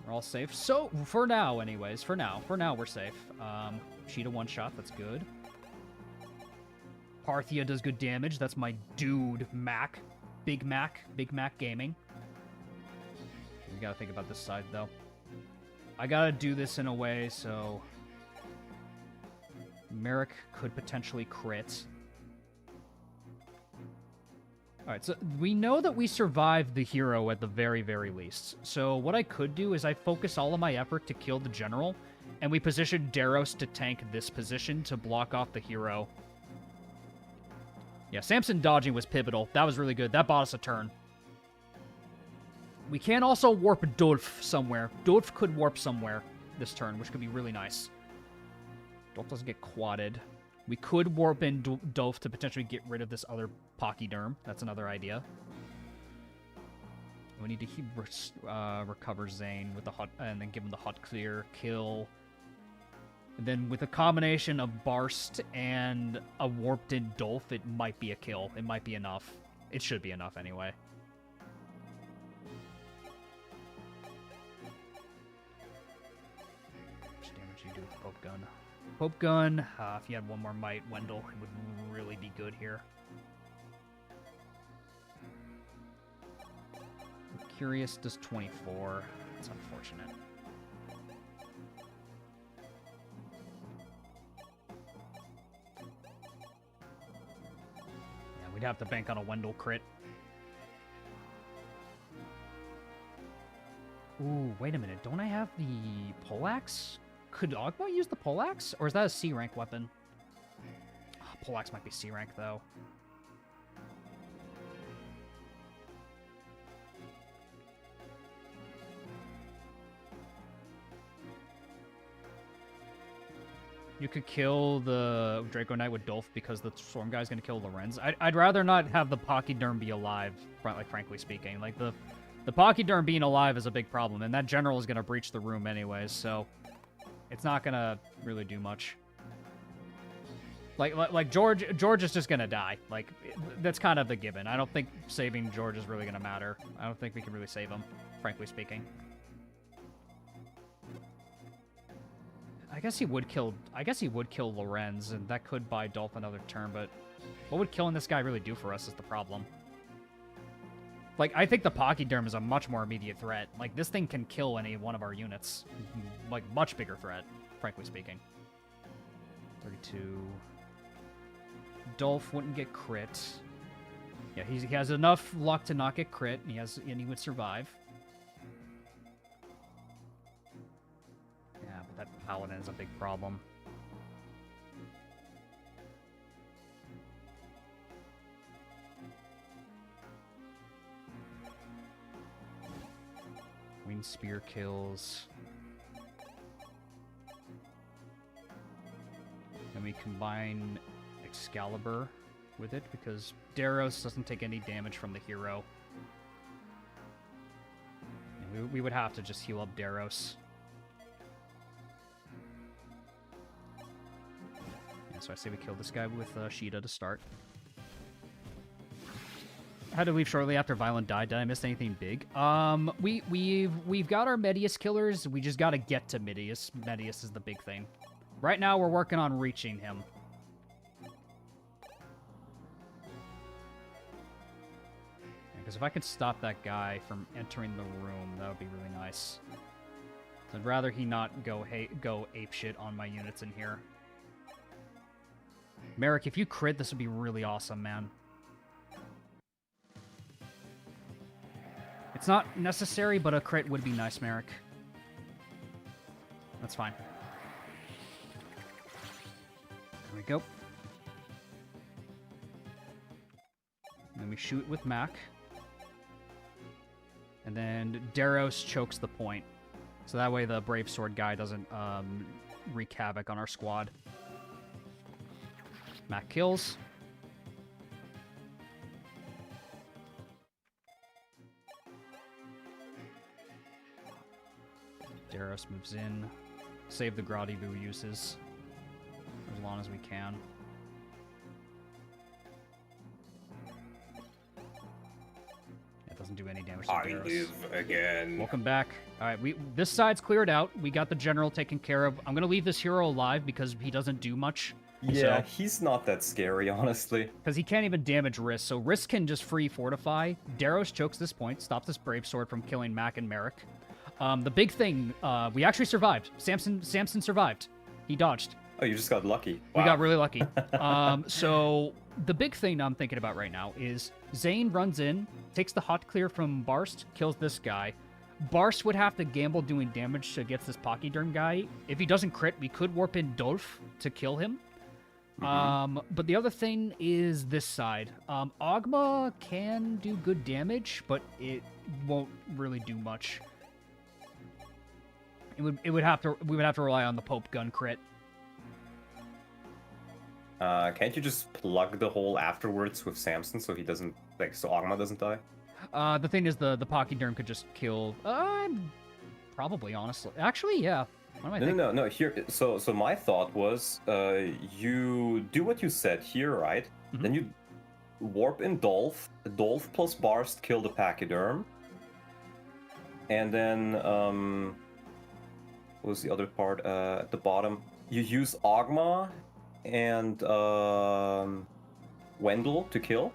We're all safe. So, for now, anyways. For now, we're safe. Cheetah one-shot, that's good. Parthia does good damage. That's my dude, Mac. Big Mac Gaming. We gotta think about this side, though. I gotta do this in a way so... Merrick could potentially crit. Alright, so we know that we survived the hero at the very, very least. So what I could do is I focus all of my effort to kill the general, and we position Daros to tank this position to block off the hero. Yeah, Samson dodging was pivotal. That was really good. That bought us a turn. We can also warp Dolph somewhere. Dolph could warp somewhere this turn, which could be really nice. Dolph doesn't get quadded. We could warp in Dolph to potentially get rid of this other Pachyderm. That's another idea. We need to recover Zane with the hut, and then give him the Hut Clear, kill. And then with a combination of Barst and a warped in Dolph, it might be a kill. It might be enough. It should be enough anyway. How much damage do you do with the Pope Gun? Pope Gun, if you had one more might, Wendell, it would really be good here. Curious does 24. It's unfortunate. Yeah, we'd have to bank on a Wendell crit. Ooh, wait a minute. Don't I have the poleaxe? Could Ogma use the poleaxe? Or is that a C rank weapon? Oh, poleaxe might be C rank though. You could kill the Draco Knight with Dolph because the Storm guy's gonna kill Lorenz. I'd rather not have the Pachyderm be alive, like frankly speaking. Like the Pachyderm being alive is a big problem, and that general is gonna breach the room anyways, so it's not gonna really do much. Like George is just gonna die. Like that's kind of the given. I don't think saving George is really gonna matter. I don't think we can really save him, frankly speaking. I guess he would kill Lorenz, and that could buy Dolph another turn, but what would killing this guy really do for us is the problem. Like, I think the Pachyderm is a much more immediate threat. Like, this thing can kill any one of our units. Like, much bigger threat, frankly speaking. 32. Dolph wouldn't get crit. Yeah, he has enough luck to not get crit, and he would survive. Yeah, but that Paladin is a big problem. Winged Spear kills. Then we combine Excalibur with it because Daros doesn't take any damage from the hero. And we would have to just heal up Daros. Yeah, so I say we kill this guy with Sheeta to start. I had to leave shortly after Violent died. Did I miss anything big? We've got our Medeus killers. We just got to get to Medeus. Medeus is the big thing. Right now, we're working on reaching him. Because if I could stop that guy from entering the room, that would be really nice. I'd rather he not go apeshit on my units in here. Merrick, if you crit, this would be really awesome, man. It's not necessary, but a crit would be nice, Merrick. That's fine. There we go. And then we shoot with Mac. And then Daros chokes the point. So that way the Brave Sword guy doesn't wreak havoc on our squad. Mac kills. Daros moves in. Save the Gradivu uses as long as we can. It doesn't do any damage to Daros. I live again. Welcome back. All right, this side's cleared out. We got the general taken care of. I'm gonna leave this hero alive because he doesn't do much. Yeah, he's not that scary, honestly. Because he can't even damage Risk, so Risk can just free fortify. Daros chokes this point, stops this Brave Sword from killing Mac and Merrick. The big thing, we actually survived. Samson survived. He dodged. Oh, you just got lucky. We Wow. got really lucky. So the big thing I'm thinking about right now is Zane runs in, takes the hot clear from Barst, kills this guy. Barst would have to gamble doing damage to get this Pachyderm guy. If he doesn't crit, we could warp in Dolph to kill him. But the other thing is this side. Ogma can do good damage, but it won't really do much. We would have to rely on the Pope gun crit. Can't you just plug the hole afterwards with Samson so he doesn't, like, so Ogma doesn't die? The thing is the Pachyderm could just kill, probably, honestly. Actually, yeah. What am I No, thinking? no, no, no. Here, so my thought was, you do what you said here, right? Mhm. Then you warp in Dolph. Dolph plus Barst kill the Pachyderm. And then, what was the other part? At the bottom, you use Ogma and Wendell to kill,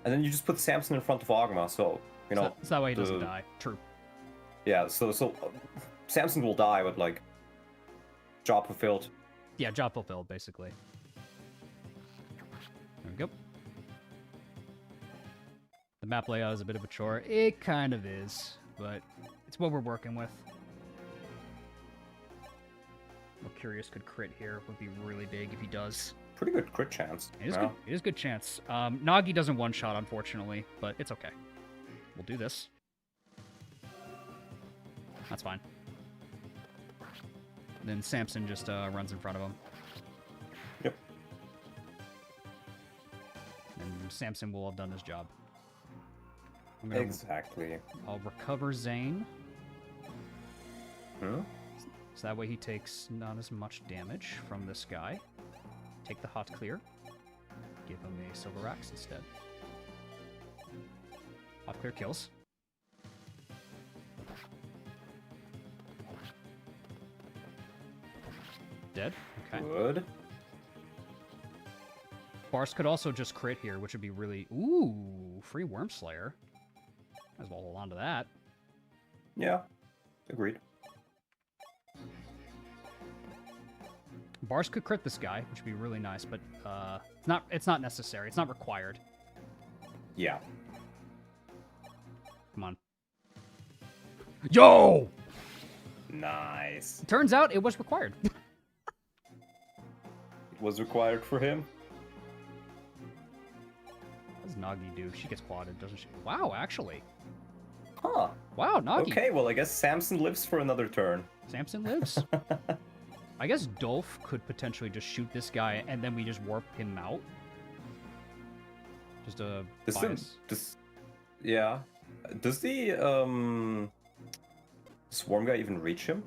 and then you just put Samson in front of Ogma. So you know, So that way he doesn't die. True. yeah. So Samson will die, but like, job fulfilled. Yeah, job fulfilled, basically. There we go. The map layout is a bit of a chore. It kind of is, but it's what we're working with. Curious could crit here. Would be really big if he does. Pretty good crit chance. It is yeah. good. It is good chance. Nagi doesn't one-shot, unfortunately, but it's okay. We'll do this. That's fine. Then Samson just runs in front of him. Yep. And Samson will have done his job. Exactly. I'll recover Zane. Hmm? So that way he takes not as much damage from this guy. Take the hot clear. Give him a silver axe instead. Hot clear kills. Dead. Okay. Good. Bars could also just crit here, which would be really... Ooh, free Worm Slayer. Might as well hold on to that. Yeah. Agreed. Bars could crit this guy, which would be really nice, but it's not necessary. It's not required. Yeah. Come on. Yo! Nice. Turns out it was required. It was required for him. What does Nagi do? She gets quadded, doesn't she? Wow, actually. Huh. Wow, Nagi. Okay, well, I guess Samson lives for another turn. Samson lives. I guess Dolph could potentially just shoot this guy, and then we just warp him out. Just a bias. Yeah. Does the swarm guy even reach him?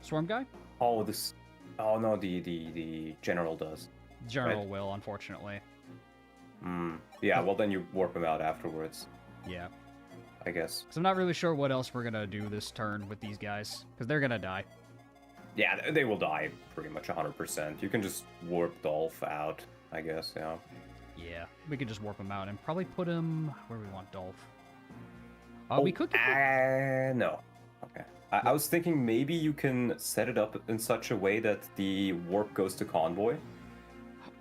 Swarm guy? Oh, this. Oh no, the general does. General Right. will, unfortunately. Yeah. Well, then you warp him out afterwards, Yeah. I guess. Because I'm not really sure what else we're gonna do this turn with these guys, because they're gonna die. Yeah, they will die pretty much 100%. You can just warp Dolph out, I guess. Yeah. Yeah, we could just warp him out and probably put him where we want Dolph. We could. No. Okay. I was thinking maybe you can set it up in such a way that the warp goes to convoy.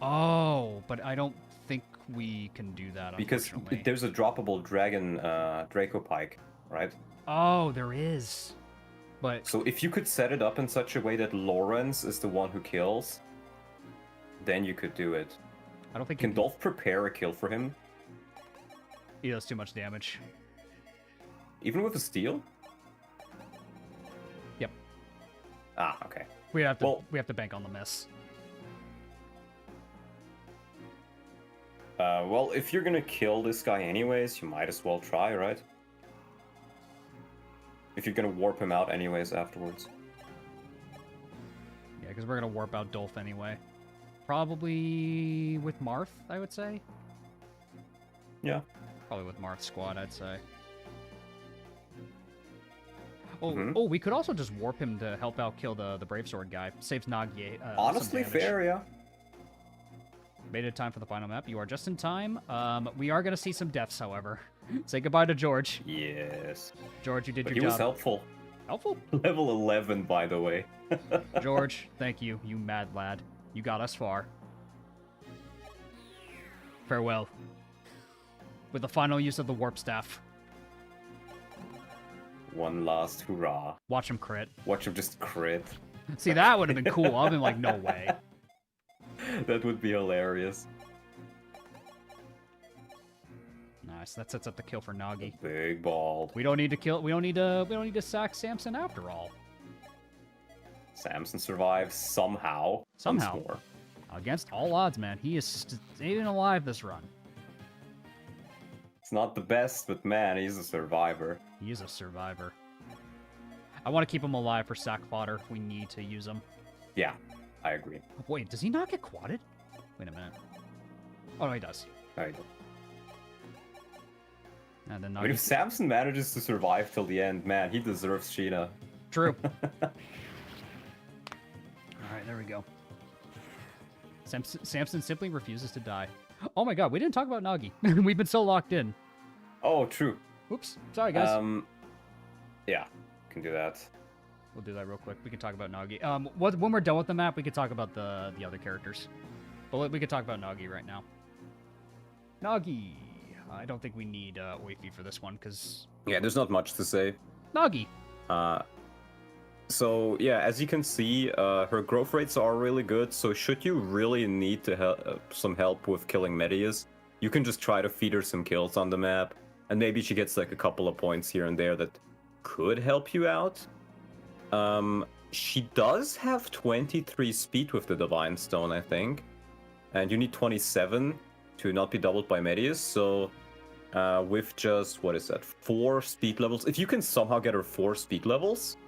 Oh, but I don't think we can do that, Because unfortunately. there's a droppable dragon Draco Pike, right? Oh, there is. But So if you could set it up in such a way that Lawrence is the one who kills, then you could do it. I don't think Can Dolph prepare a kill for him? he does too much damage. Even with a steal? Yep. Ah, okay. We have to Well- we have to bank on the miss. Well, if you're gonna kill this guy anyways, you might as well try, right? If you're gonna warp him out anyways afterwards. Yeah, because we're gonna warp out Dolph anyway. Probably with Marth, I would say. Yeah. Probably with Marth's squad, I'd say. Oh, Mhm. oh, we could also just warp him to help out kill the Brave Sword guy. Saves Nagi. Some Honestly, damage. fair, yeah. Made it time for the final map. You are just in time. We are gonna see some deaths, however. Say goodbye to George. Yes. George, you did But your he job. was helpful. Helpful. Level 11, by the way. George, thank you, you mad lad. You got us far. Farewell. With the final use of the warp staff. One last hurrah. Watch him crit. Watch him just crit. See, that would have been cool. I've been like, no way. That would be hilarious. Nice. That sets up the kill for Nagi. Big bald. We don't need to kill. We don't need to sack Samson after all. Samson survives somehow. Somehow. Once more. Against all odds, man, he is staying alive this run. It's not the best, but man, he's a survivor. He is a survivor. I want to keep him alive for sack fodder if we need to use him. Yeah, I agree. Wait, does he not get quadded? Wait a minute. Oh, no, he does. Alright. And then I mean, if Samson manages to survive till the end, man, he deserves Sheena. True. All right, there we go. Samson simply refuses to die. Oh my god, we didn't talk about Nagi. We've been so locked in. Oh, true. Oops. Sorry, guys. Yeah, can do that. We'll do that real quick. We can talk about Nagi. When we're done with the map, we can talk about the other characters. But we can talk about Nagi right now. Nagi. I don't think we need Oifi for this one, because... Yeah, there's not much to say. Nagi. So, yeah, as you can see, her growth rates are really good, so should you really need to some help with killing Medeus, you can just try to feed her some kills on the map, and maybe she gets like a couple of points here and there that could help you out. She does have 23 speed with the Divine Stone, I think, and you need 27 to not be doubled by Medeus, so with just, 4 speed levels, if you can somehow get her 4 speed levels,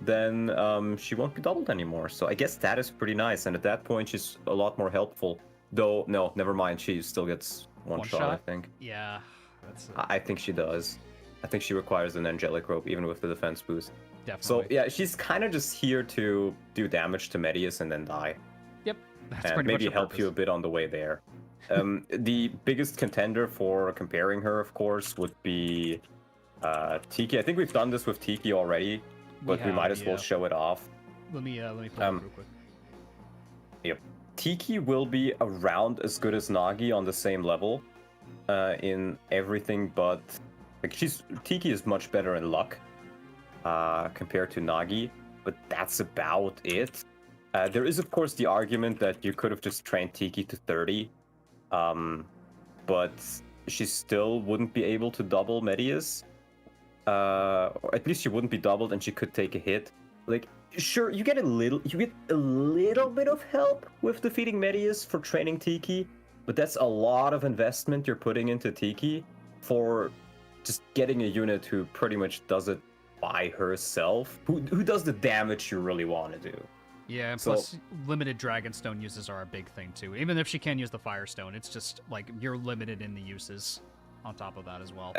then she won't be doubled anymore. So I guess that is pretty nice, and at that point she's a lot more helpful. Though, no, never mind, she still gets one shot, I think. Yeah, that's... I think she does. I think she requires an Angelic Rope, even with the defense boost. Definitely. So yeah, she's kind of just here to do damage to Medeus and then die. Yep, that's and pretty maybe much her help purpose. you a bit on the way there. The biggest contender for comparing her, of course, would be Tiki. I think we've done this with Tiki already, but we might as well show it off. Let me pull it real quick. Yep. Tiki will be around as good as Nagi on the same level in everything, but like Tiki is much better in luck compared to Nagi, but that's about it. There is, of course, the argument that you could have just trained Tiki to 30, but she still wouldn't be able to double Medeus. Or at least she wouldn't be doubled, and she could take a hit. Like, sure, you get a little bit of help with defeating Medeus for training Tiki, but that's a lot of investment you're putting into Tiki for just getting a unit who pretty much does it by herself, who does the damage you really want to do. Yeah, and plus limited Dragonstone uses are a big thing too. Even if she can use the Firestone, it's just like you're limited in the uses on top of that as well.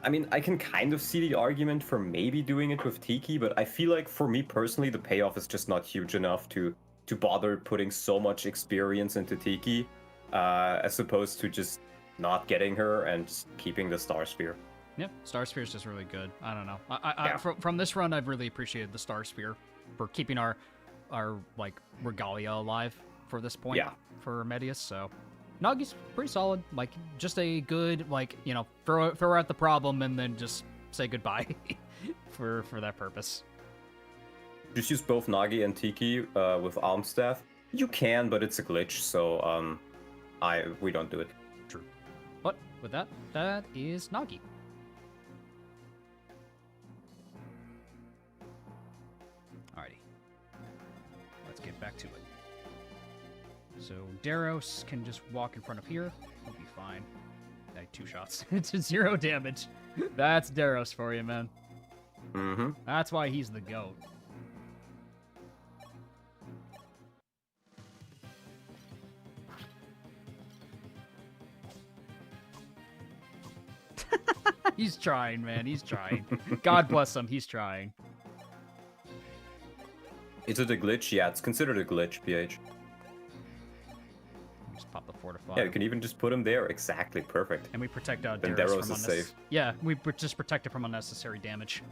I mean, I can kind of see the argument for maybe doing it with Tiki, but I feel like for me personally, the payoff is just not huge enough to bother putting so much experience into Tiki, as opposed to just not getting her and just keeping the Star Sphere. Yep, Star Sphere is just really good. I don't know. From this run, I've really appreciated the Star Sphere for keeping our like regalia alive for this point for Medeus. So Nagi's pretty solid. Like just a good throw her at the problem and then just say goodbye for that purpose. Just use both Nagi and Tiki with Arm Staff. You can, but it's a glitch, so we don't do it. True. But with that is Nagi. Alrighty. Let's get back to it. So Daros can just walk in front of here. He'll be fine. 2 shots. It's 0 damage. That's Daros for you, man. Mm-hmm. That's why he's the GOAT. He's trying, man. He's trying. God bless him. He's trying. Is it a glitch? Yeah, it's considered a glitch, PH. Just pop the fortify. Yeah, you can even just put him there. Exactly, perfect. And we protect Daros Then Daros from is safe. Yeah, we just protect it from unnecessary damage.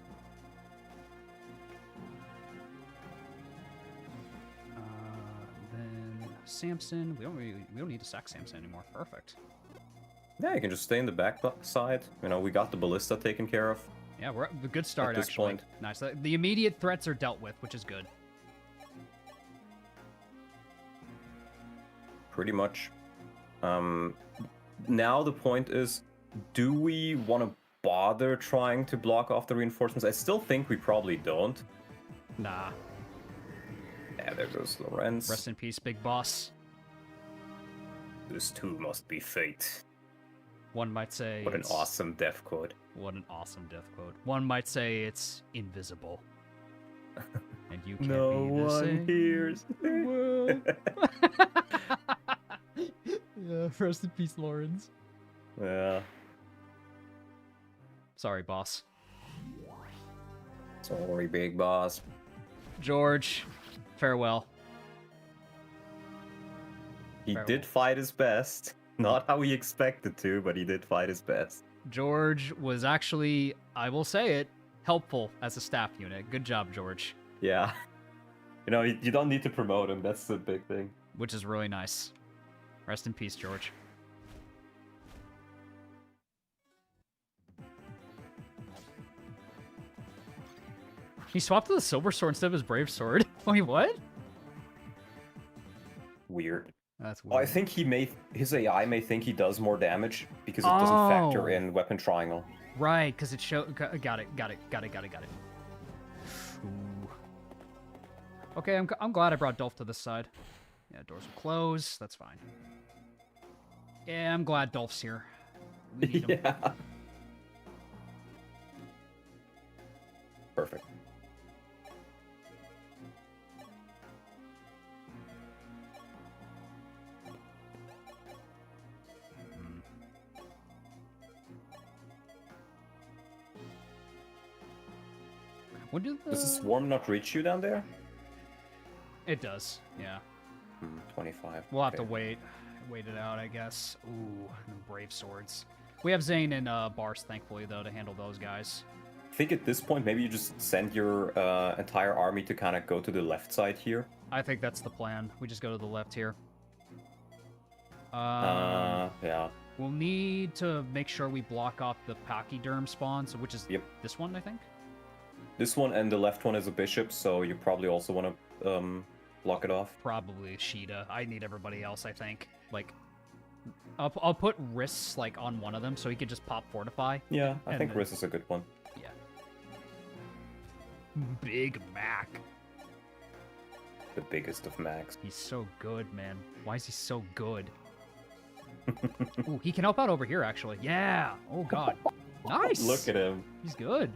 Then Samson. We don't need to sack Samson anymore. Perfect. Yeah, you can just stay in the back side. You know, we got the ballista taken care of. Yeah, we're a good start At this actually. point. Nice. The immediate threats are dealt with, which is good. Pretty much. Now the point is, do we want to bother trying to block off the reinforcements? I still think we probably don't. Nah. Yeah, there goes Lorenz. Rest in peace, big boss. This too must be fate. One might say What an it's- awesome death quote. What an awesome death quote. One might say it's invisible. And you can't No be the one same. hears. Well. Yeah, rest in peace, Lawrence. Yeah. Sorry, boss. Sorry, big boss. George, farewell. He Farewell. did fight his best. Not how he expected to, but he did fight his best. George was actually, I will say it, helpful as a staff unit. Good job, George. Yeah. You know, you don't need to promote him. That's the big thing. Which is really nice. Rest in peace, George. He swapped to the silver sword instead of his brave sword. Wait, what? Weird. That's Oh, I weird. think his AI may think he does more damage because it doesn't factor Oh. in weapon triangle. Right, because it showed. Got it. Ooh. Okay, I'm glad I brought Dolph to this side. Yeah, doors will close. That's fine. Yeah, I'm glad Dolph's here. We need him. Yeah. Perfect. When do the... Does the swarm not reach you down there? It does. Yeah. 25. We'll have to okay. wait it out, I guess. Ooh, and brave swords. We have Zane and Bars, thankfully, though, to handle those guys. I think at this point, maybe you just send your entire army to kind of go to the left side here. I think that's the plan. We just go to the left here. Yeah. We'll need to make sure we block off the pachyderm spawn, so which is Yep. this one, I think. This one and the left one is a bishop, so you probably also want to block it off. Probably Sheeta. I need everybody else, I think. Like, I'll put Riss, like, on one of them, so he could just pop Fortify. Yeah, I And think then- Riz is a good one. Yeah. Big Mac. The biggest of max. He's so good, man. Why is he so good? Ooh, he can help out over here, actually. Yeah. Oh, God. Nice. Look at him. He's good.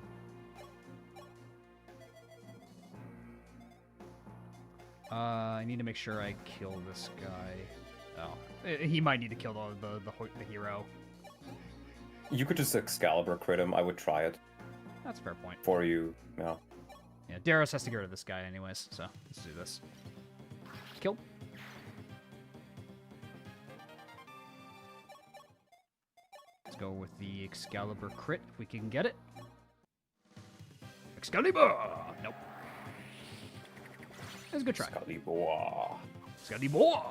I need to make sure I kill this guy. Oh, he might need to kill the hero. You could just Excalibur crit him. I would try it That's a fair point. for you. Yeah. Yeah, Darius has to get rid of this guy anyways, so let's do this. Kill. Let's go with the Excalibur crit if we can get it. Excalibur! Nope. That was a good try. Excalibur. Excalibur!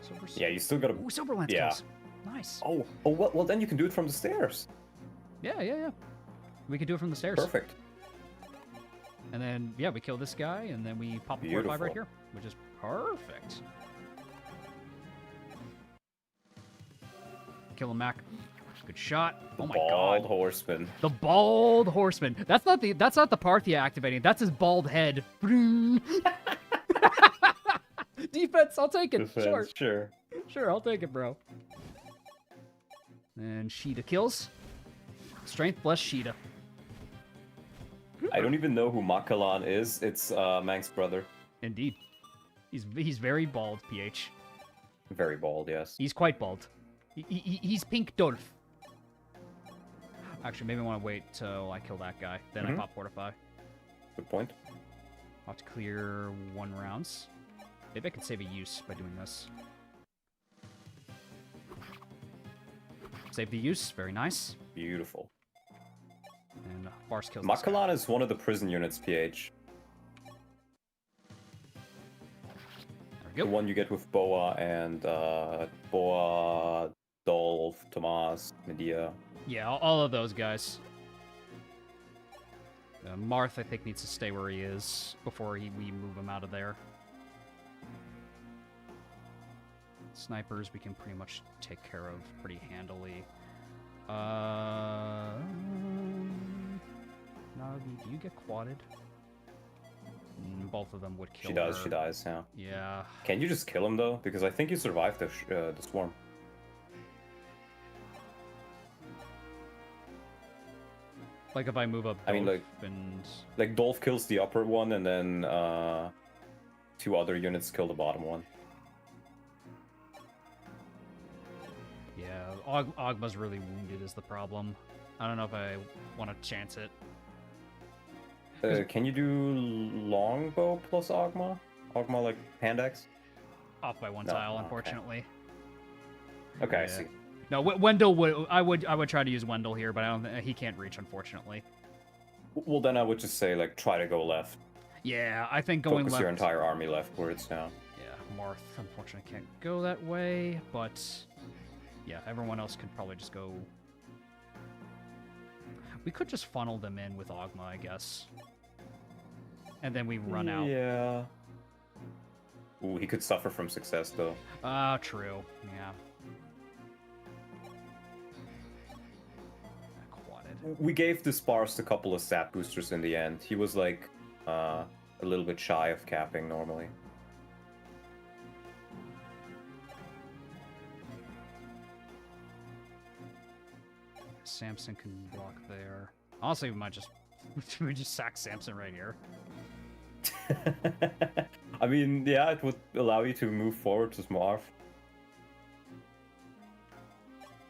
Silver Yeah, you still gotta. Ooh, Silver Lance Yeah. kills. Nice. Oh, well, then you can do it from the stairs. Yeah. We can do it from the stairs. Perfect. And then, yeah, we kill this guy, and then we pop a 4-5 right Beautiful. here, which is perfect. Kill him, Mac. Good shot. Oh my Bald god. horseman. The bald horseman. That's not the Parthia activating. That's his bald head. Defense, I'll take it. Defense, sure. Sure, I'll take it, bro. And Sheeta kills. Strength plus Sheeta. I don't even know who Makalan is. It's Mang's brother. Indeed. He's very bald, PH. Very bald, yes. He's quite bald. He's Pink Dolph. Actually, maybe I want to wait till I kill that guy. Then I Mhm. pop Fortify. Good point. I'll have to clear 1 rounds. Maybe I can save a use by doing this. Save the use. Very nice. Beautiful. And Bars kills this guy. Makalan is one of the prison units, PH. There we The go. one you get with Boa and Boa, Dolph, Tomas, Medea. Yeah, all of those guys. Marth, I think, needs to stay where he is before we move him out of there. Snipers, we can pretty much take care of pretty handily. Navi, do you get quadded? both of them would kill She does, her. she dies, yeah. Yeah. Can you just kill him, though? Because I think you survived the swarm. Like if I move up I mean, Dolph and... Like, Dolph kills the upper one, and then 2 other units kill the bottom one. Yeah, Ogma's really wounded is the problem. I don't know if I want to chance it. Can you do longbow plus Ogma? Ogma, like, hand axe? Off by one No, tile, okay. unfortunately. Okay, I Yeah. see. No, Wendell would. I would try to use Wendell here, but I don't. He can't reach, unfortunately. Well, then I would just say, like, try to go left. Yeah, I think going Focus left. your entire army leftwards now. Yeah, Marth unfortunately can't go that way, but yeah, everyone else could probably just go. We could just funnel them in with Ogma, I guess, and then we run out. Yeah. Ooh, he could suffer from success, though. Ah, true. Yeah. Quadded. We gave the Sparse a couple of stat boosters in the end. He was, like, a little bit shy of capping normally. Samson can block there. Honestly, we might just we just sack Samson right here. I mean, yeah, it would allow you to move forward to Marth.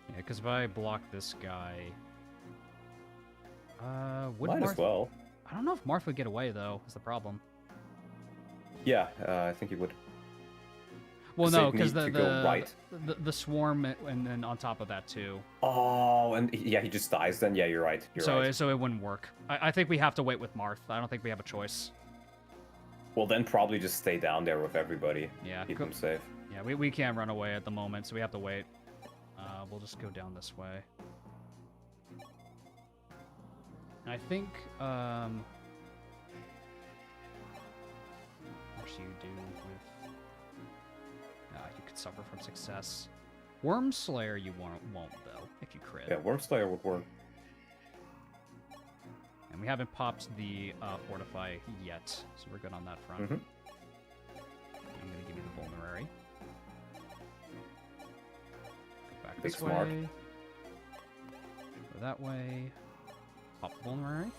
Yeah, because if I block this guy, would Might Marth... as well. I don't know if Marth would get away though. Is the problem? Yeah, I think he would. Well, 'Cause no, they'd because need to go right. the swarm and then on top of that too. Oh, and yeah, he just dies then? Yeah, you're right. You're right. So it wouldn't work. I think we have to wait with Marth. I don't think we have a choice. Well, then probably just stay down there with everybody. Yeah, Keep them safe. Yeah, we can't run away at the moment, so we have to wait. We'll just go down this way. I think, what should you do with... you could suffer from success. Worm Slayer you won't, though, if you crit. Yeah, Wormslayer would work. And we haven't popped the Fortify yet, so we're good on that front. Mm-hmm. I'm going to give you the Vulnerary. Go back Big this smart. way. Go that way. Pop the Vulnerary.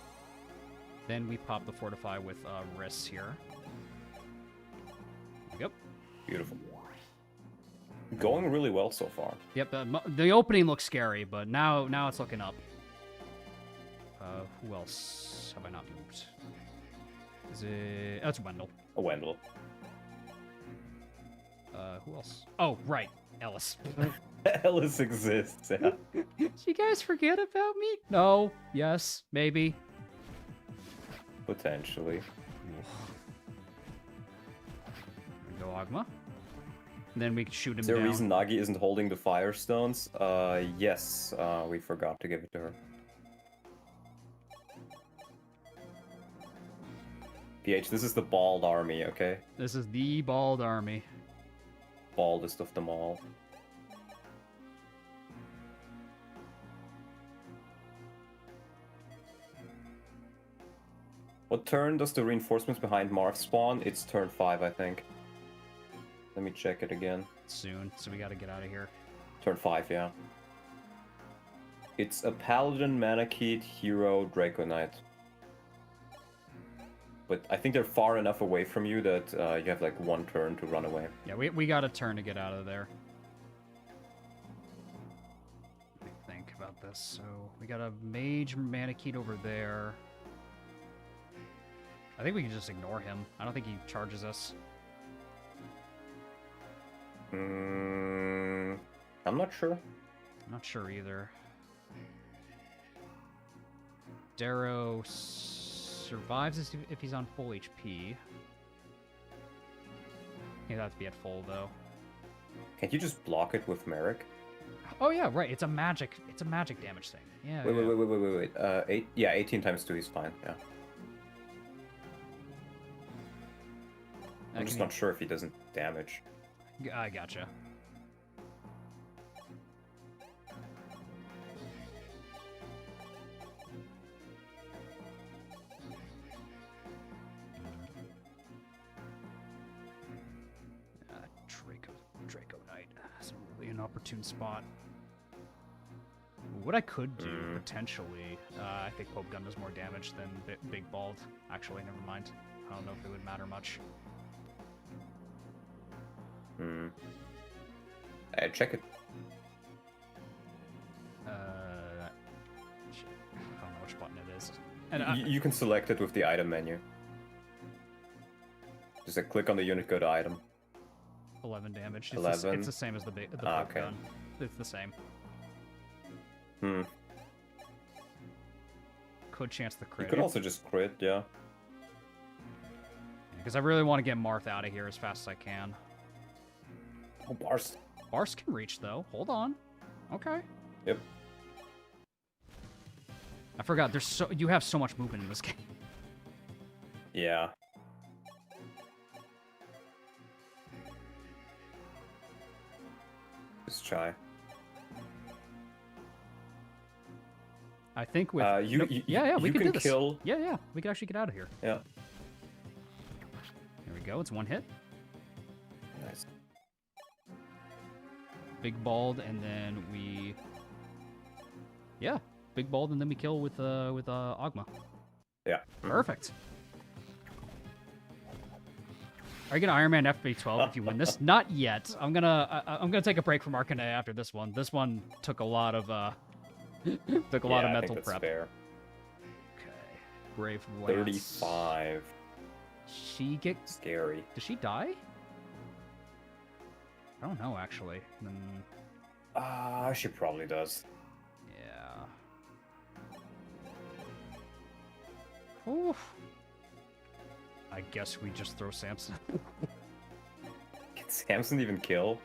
Then we pop the Fortify with Riss here. There we go. Beautiful. Going really well so far. Yep, the opening looks scary, but now it's looking up. Who else have I not moved? Is it... That's Wendell. A Wendell. Who else? Oh, right. Ellis. Ellis exists, yeah. Did you guys forget about me? No. Yes. Maybe. Potentially. Go Ogma. And then we can shoot him Is there down. a reason Nagi isn't holding the Firestones? Yes. We forgot to give it to her. PH, this is the bald army, okay? This is the bald army. Baldest of them all. What turn does the reinforcements behind Marth spawn? It's turn 5, I think. Let me check it again. Soon, so we gotta get out of here. Turn 5, yeah. It's a Paladin, Manakete, Hero, Draco Knight. But I think they're far enough away from you that you have like one turn to run away. Yeah, we got a turn to get out of there. Let me think about this. So we got a Mage Manakete over there. I think we can just ignore him. I don't think he charges us. I'm not sure. I'm not sure either. Darrow survives if he's on full HP. He'd have to be at full though. Can't you just block it with Merrick? Oh yeah, right. It's a magic damage thing. Yeah. Wait, yeah. wait. 18 times 2 is fine, yeah. I'm just not sure if he doesn't damage. I gotcha. opportune spot. What I could do, potentially, I think Pope Gun does more damage than Big Bald. Actually, never mind. I don't know if it would matter much. Check it. Shit. I don't know which button it is. And You can select it with the item menu. Just click on the unit, go to item. 11 damage. It's 11. It's the same as the Pope okay. Gun. It's the same. Could chance the crit. You could also just crit, yeah. Because I really want to get Marth out of here as fast as I can. Oh, Bars. Bars can reach, though. Hold on. Okay. Yep. I forgot. You have so much movement in this game. Yeah. Just try. I think with we can do this. Kill... Yeah, we can actually get out of here. Yeah. There we go. It's one hit. Nice. Big Bald, and then we. Yeah, Big Bald, and then we kill with Ogma. Yeah. Perfect. Are you gonna Iron Man FB12 if you win this? Not yet. I'm gonna take a break from Arcane after this one. This one took a lot of took a lot of mental prep. Fair. Okay. Brave Lance. 35. She get scary. Does she die? I don't know actually. She probably does. Yeah. Oof. I guess we just throw Samson. Can Samson even kill?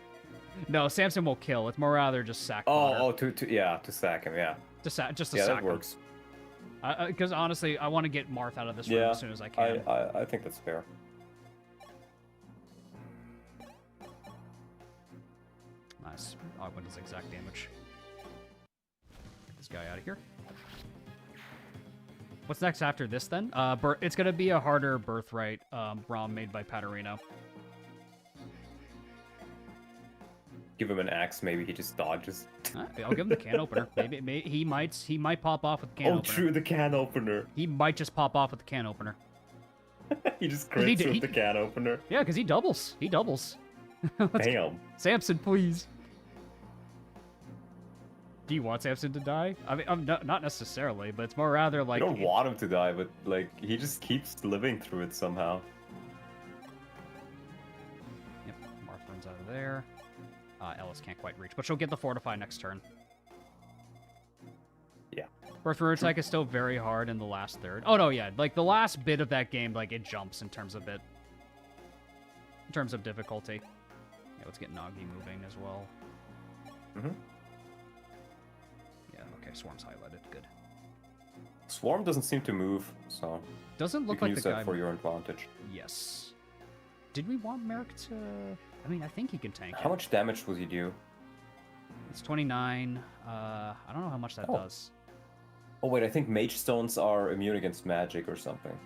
No, Samson won't kill. It's more rather just sack. To sack him, yeah. Just to yeah, sack that works. Because honestly, I want to get Marth out of this room as soon as I can. I think that's fair. Nice. Ogma does exact damage. Get this guy out of here. What's next after this then? It's gonna be a harder Birthright ROM made by Paterino. Give him an axe, maybe he just dodges. I'll give him the can opener. Maybe he might pop off with the can opener. Oh, true, the can opener. He might just pop off with the can opener. He just crits with the can opener. Yeah, because he doubles. He doubles. Damn. Samson, please. Do you want Samson to die? I mean, not necessarily, but it's more rather like... I don't want him to die, but like he just keeps living through it somehow. Yep, Marth runs out of there. Ellis can't quite reach, but she'll get the Fortify next turn. Yeah. Birthright Attack is still very hard in the last third. Oh, no, yeah. Like, the last bit of that game, like, it jumps in terms of difficulty. Yeah, let's get Nagi moving as well. Mm-hmm. Yeah, okay, Swarm's highlighted. Good. Swarm doesn't seem to move, so... Doesn't look you can like use the guy... that for your advantage. Yes. Did we want Merrick to... I mean, I think he can tank it. How much damage would he do? It's 29. I don't know how much that does. Oh wait, I think Mage Stones are immune against magic or something.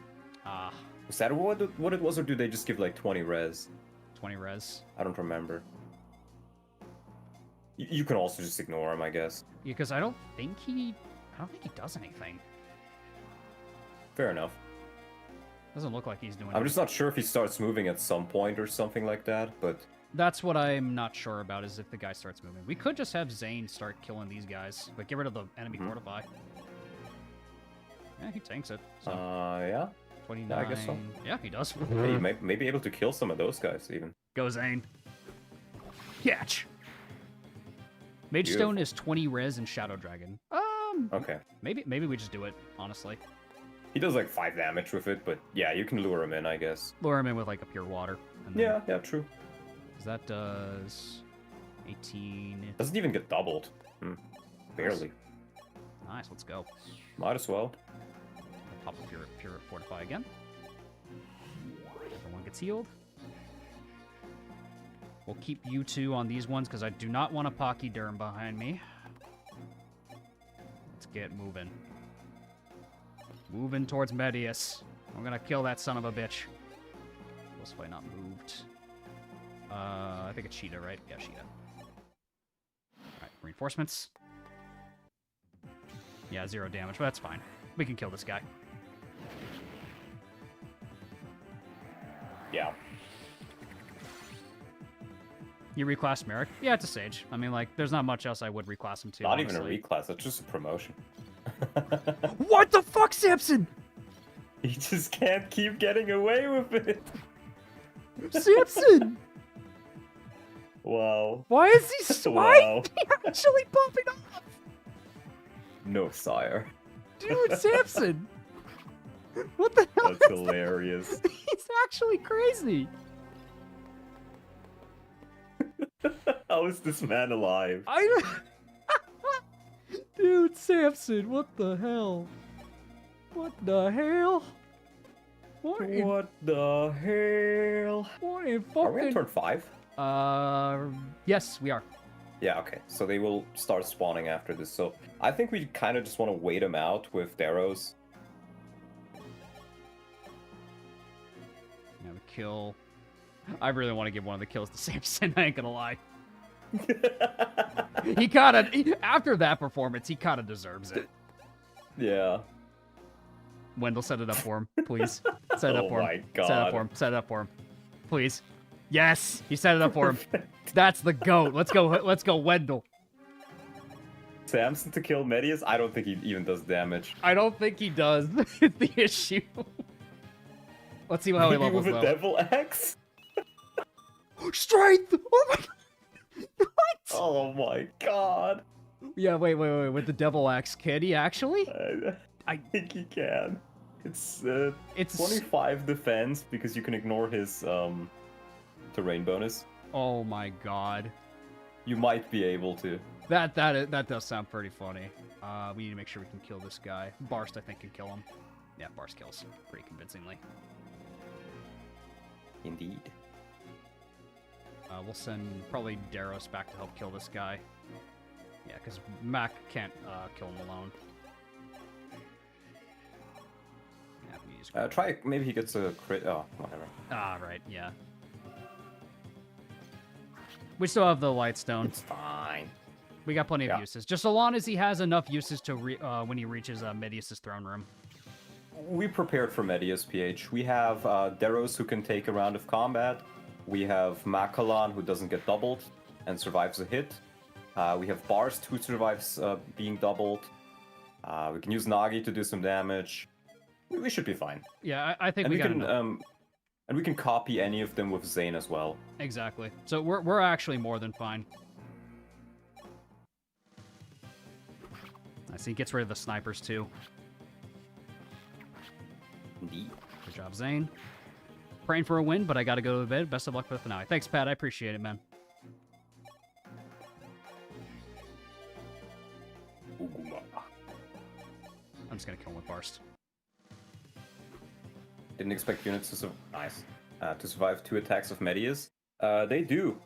Ah. Was that what it was, or do they just give like 20 res? 20 res. I don't remember. You can also just ignore him, I guess. Yeah, because I don't think he does anything. Fair enough. Doesn't look like he's doing I'm just not sure if he starts moving at some point or something like that, but... That's what I'm not sure about, is if the guy starts moving. We could just have Zane start killing these guys, but get rid of the enemy Fortify. Yeah, he tanks it. So. Yeah? 29. Yeah, I guess so. Yeah, he does. Yeah, you may be able to kill some of those guys, even. Go, Zane. Catch! Mage Stone is 20 res and Shadow Dragon. Okay. Maybe we just do it, honestly. He does like 5 damage with it, but yeah, you can lure him in, I guess. Lure him in with like a pure water. And then, yeah, true. Because that does 18. Doesn't even get doubled. Barely. Nice, let's go. Might as well. Pop a pure Fortify again. Everyone gets healed. We'll keep you two on these ones because I do not want a Pachyderm behind me. Let's get moving. Moving towards Medeus. I'm gonna kill that son of a bitch. What's if I not moved? I think it's Sheeta, right? Yeah, Sheeta. Reinforcements. Yeah, 0 damage, but that's fine. We can kill this guy. Yeah. You reclass Merrick? Yeah, it's a Sage. I mean, like, there's not much else I would reclass him to. Not honestly. even a reclass, that's just a promotion. What the fuck, Samson? He just can't keep getting away with it. Samson! Wow. Why is he Wow. actually bumping off? No, sire. Dude, Samson! What the hell? That's hilarious. He's actually crazy. How is this man alive? Dude, Samson, what the hell? What the hell? What in the hell? what in Are we on fucking... turn 5? Yes, we are. Yeah, okay. So they will start spawning after this. So I think we kind of just want to wait them out with arrows. Now we kill... I really want to give one of the kills to Samson, I ain't gonna lie. He kinda... After that performance, he kinda deserves it. Yeah. Wendell, set it up for him, please. Set it up Oh for him. my Set it up God. for him. Set it up for him. Please. Yes! He set it up for him. That's the GOAT. Let's go, Wendell. Samson to kill Medeus? I don't think he even does damage. I don't think he does. It's the issue. Let's see how he Maybe levels, with a though. devil axe? Strength! Oh my god! What? Oh my god. Yeah, wait. With the devil axe, can he actually? I think he can. It's It's 25 defense because you can ignore his terrain bonus. Oh my god. You might be able to. That does sound pretty funny. We need to make sure we can kill this guy. Barst, I think, can kill him. Yeah, Barst kills pretty convincingly. Indeed. We'll send probably Daros back to help kill this guy. Yeah, because Mac can't kill him alone. Yeah, we use Try, maybe he gets a crit. Oh, whatever. Ah, right, yeah. We still have the Lightstone. It's fine. We got plenty of Yeah. uses. Just so long as he has enough uses to when he reaches Medeus' throne room. We prepared for Medeus, PH. We have Daros who can take a round of combat. We have Makalan who doesn't get doubled and survives a hit. We have Barst who survives being doubled. We can use Nagi to do some damage. We should be fine. Yeah, I think And we we got can enough. and we can copy any of them with Zane as well. Exactly. So we're actually more than fine. I see he gets rid of the snipers too. Indeed. Good job, Zane. Praying for a win, but I gotta go to bed. Best of luck for the finale. Thanks, Pat. I appreciate it, man. Ogma. I'm just gonna kill him with Barst. Didn't expect units to to survive 2 attacks of Medeus. They do.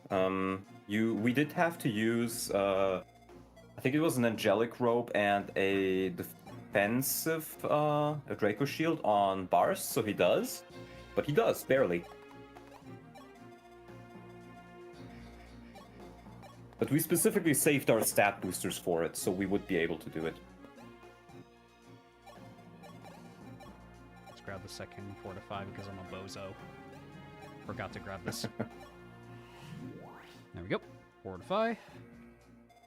We did have to use I think it was an angelic robe and a defensive a Draco shield on Barst, so he does. But he does, barely. But we specifically saved our stat boosters for it, so we would be able to do it. Let's grab the second fortify because I'm a bozo. Forgot to grab this. There we go. Fortify.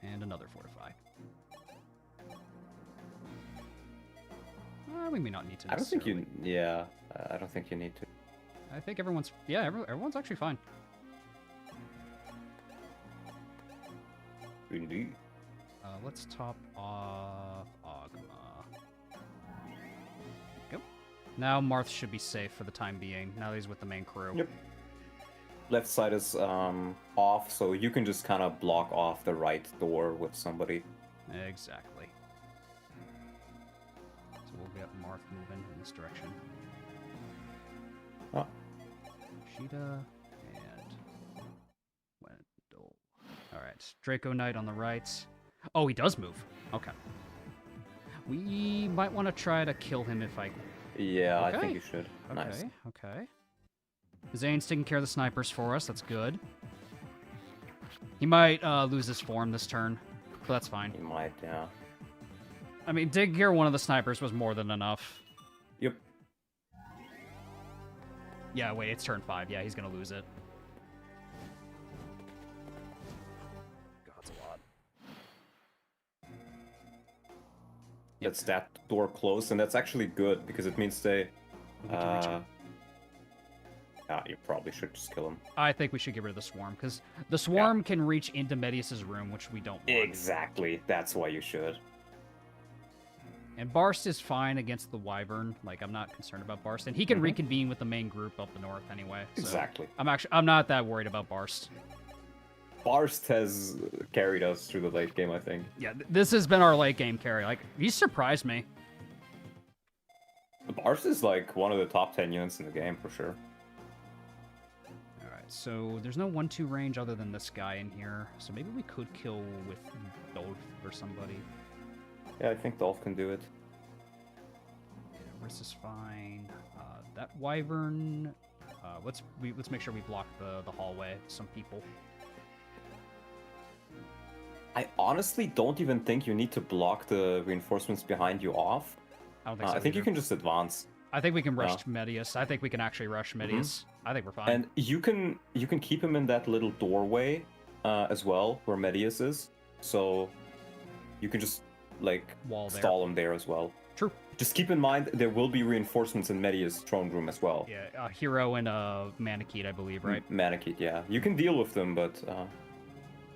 And another fortify. We may not need to. I don't think you. necessarily. Yeah, I don't think you need to. I think everyone's. Yeah, everyone's actually fine. Indeed. Let's top off Ogma. Go. Now Marth should be safe for the time being. Now that he's with the main crew. Yep. Left side is off, so you can just kind of block off the right door with somebody. Exactly. So we'll get Marth moving in this direction. Oh. Sheeta and Wendell. Alright, Draco Knight on the right. Oh, he does move. Okay. We might want to try to kill him if I... Yeah, I Okay. think you should. Okay, Nice. okay. Zane's taking care of the snipers for us. That's good. He might lose his form this turn. but that's fine. He might, yeah. I mean, taking care of one of the snipers was more than enough. Yep. Yeah, wait, it's turn 5. Yeah, he's gonna lose it. God, it's a lot. That's that door closed, and that's actually good, because it means they... We can reach it. You probably should just kill him. I think we should get rid of the swarm, because the swarm can reach into Medeus' room, which we don't want. Exactly. That's why you should. And Barst is fine against the Wyvern. Like, I'm not concerned about Barst. And he can reconvene with the main group up the north anyway. So Exactly. I'm not that worried about Barst. Barst has carried us through the late game, I think. Yeah, this has been our late game carry. Like, he surprised me. Barst is like one of the top 10 units in the game, for sure. Alright, so there's no 1-2 range other than this guy in here. So maybe we could kill with Dolph or somebody. Yeah, I think Dolph can do it. Yeah, Riss is fine. That Wyvern... let's make sure we block the hallway. Some people. I honestly don't even think you need to block the reinforcements behind you off. I don't think so I think either. you can just advance. I think we can rush Medeus. I think we can actually rush Medeus. I think we're fine. And you can keep him in that little doorway as well, where Medeus is. So you can just like Wall there. stall him there as well. True. Just keep in mind there will be reinforcements in Medeus' throne room as well. Yeah, Hero and Manakete, I believe, right? Manakete, yeah. You can deal with them, but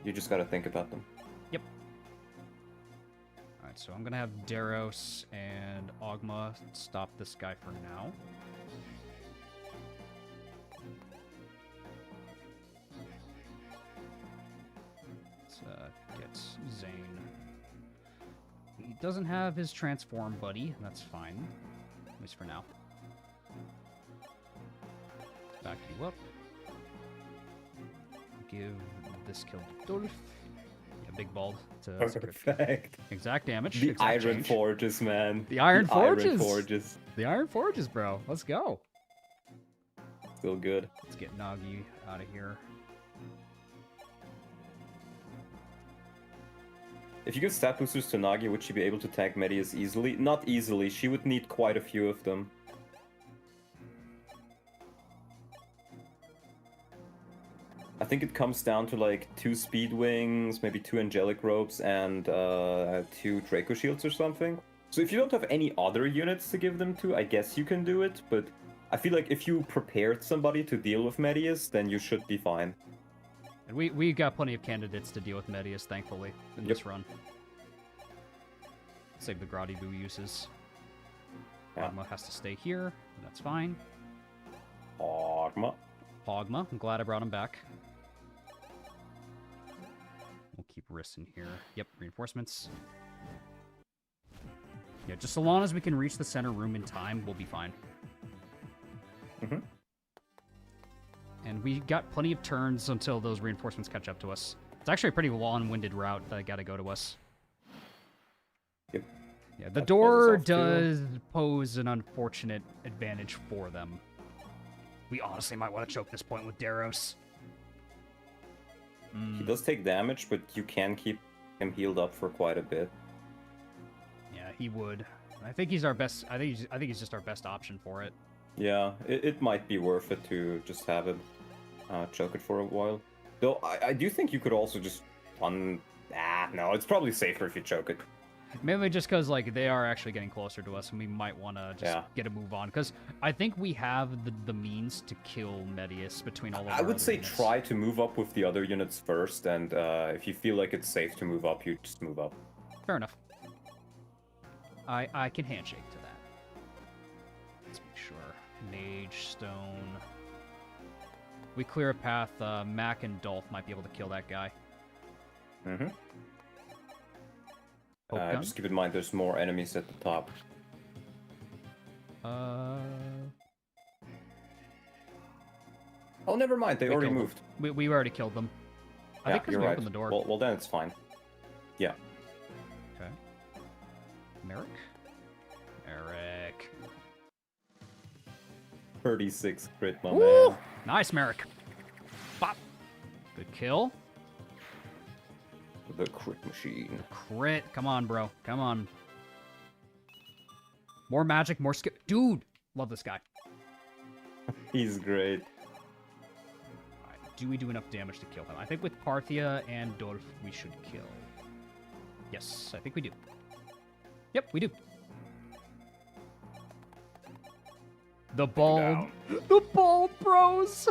you just gotta think about them. Yep. Alright, so I'm gonna have Daros and Ogma stop this guy for now. Let's get Zane. He doesn't have his transform buddy, that's fine. At least for now. Back you up. Give this kill to Dolph. Yeah, big bald. To Perfect. exact damage. The exact Iron change. Forges, man. The Iron Forges. Iron Forges. The Iron Forges, bro. Let's go. Still good. Let's get Nagi out of here. If you get stat boosters to Nagi, would she be able to tank Medeus easily? Not easily. She would need quite a few of them. I think it comes down to like 2 speed wings, maybe 2 angelic ropes, and 2 Draco shields or something. So if you don't have any other units to give them to, I guess you can do it, but I feel like if you prepared somebody to deal with Medeus, then you should be fine. And we got plenty of candidates to deal with Medeus, thankfully, in this run. Save the Grotty Boo uses. Yeah. Ogma has to stay here, and that's fine. Ogma. Ogma, I'm glad I brought him back. We'll keep Riss in here. Yep, reinforcements. Yeah, just so long as we can reach the center room in time, we'll be fine. Mm-hmm. And we got plenty of turns until those reinforcements catch up to us. It's actually a pretty long-winded route that I gotta go to us. Yep. Yeah, the That door closes off too. does pose an unfortunate advantage for them. We honestly might want to choke this point with Daros. He does take damage, but you can keep him healed up for quite a bit. Yeah, he would. I think he's our best. I think he's just our best option for it. Yeah, it might be worth it to just have it choke it for a while. Though I do think you could also just no, it's probably safer if you choke it. Mainly just because like they are actually getting closer to us, and we might want to just get a move on. Because I think we have the means to kill Medeus between all of our I would other say units. try to move up with the other units first, and if you feel like it's safe to move up, you just move up. Fair enough. I can handshake to that. Let's make sure. Mage, Stone. We clear a path. Mac and Dolph might be able to kill that guy. Mm-hmm. Poke gun? Just keep in mind there's more enemies at the top. Oh, never mind. They already killed them. moved. We already killed them. I think 'cause you're we right. opened the door. Well, then it's fine. Yeah. Okay. Merrick? Merrick. 36 crit, my Woo! man. Nice, Merrick. Bop. Good kill. The crit machine. Crit. Come on, bro. Come on. More magic, more skill. Dude, love this guy. He's great. Alright, do we do enough damage to kill him? I think with Parthia and Dolph, we should kill. Yes, I think we do. Yep, we do. The bald. The bald bros!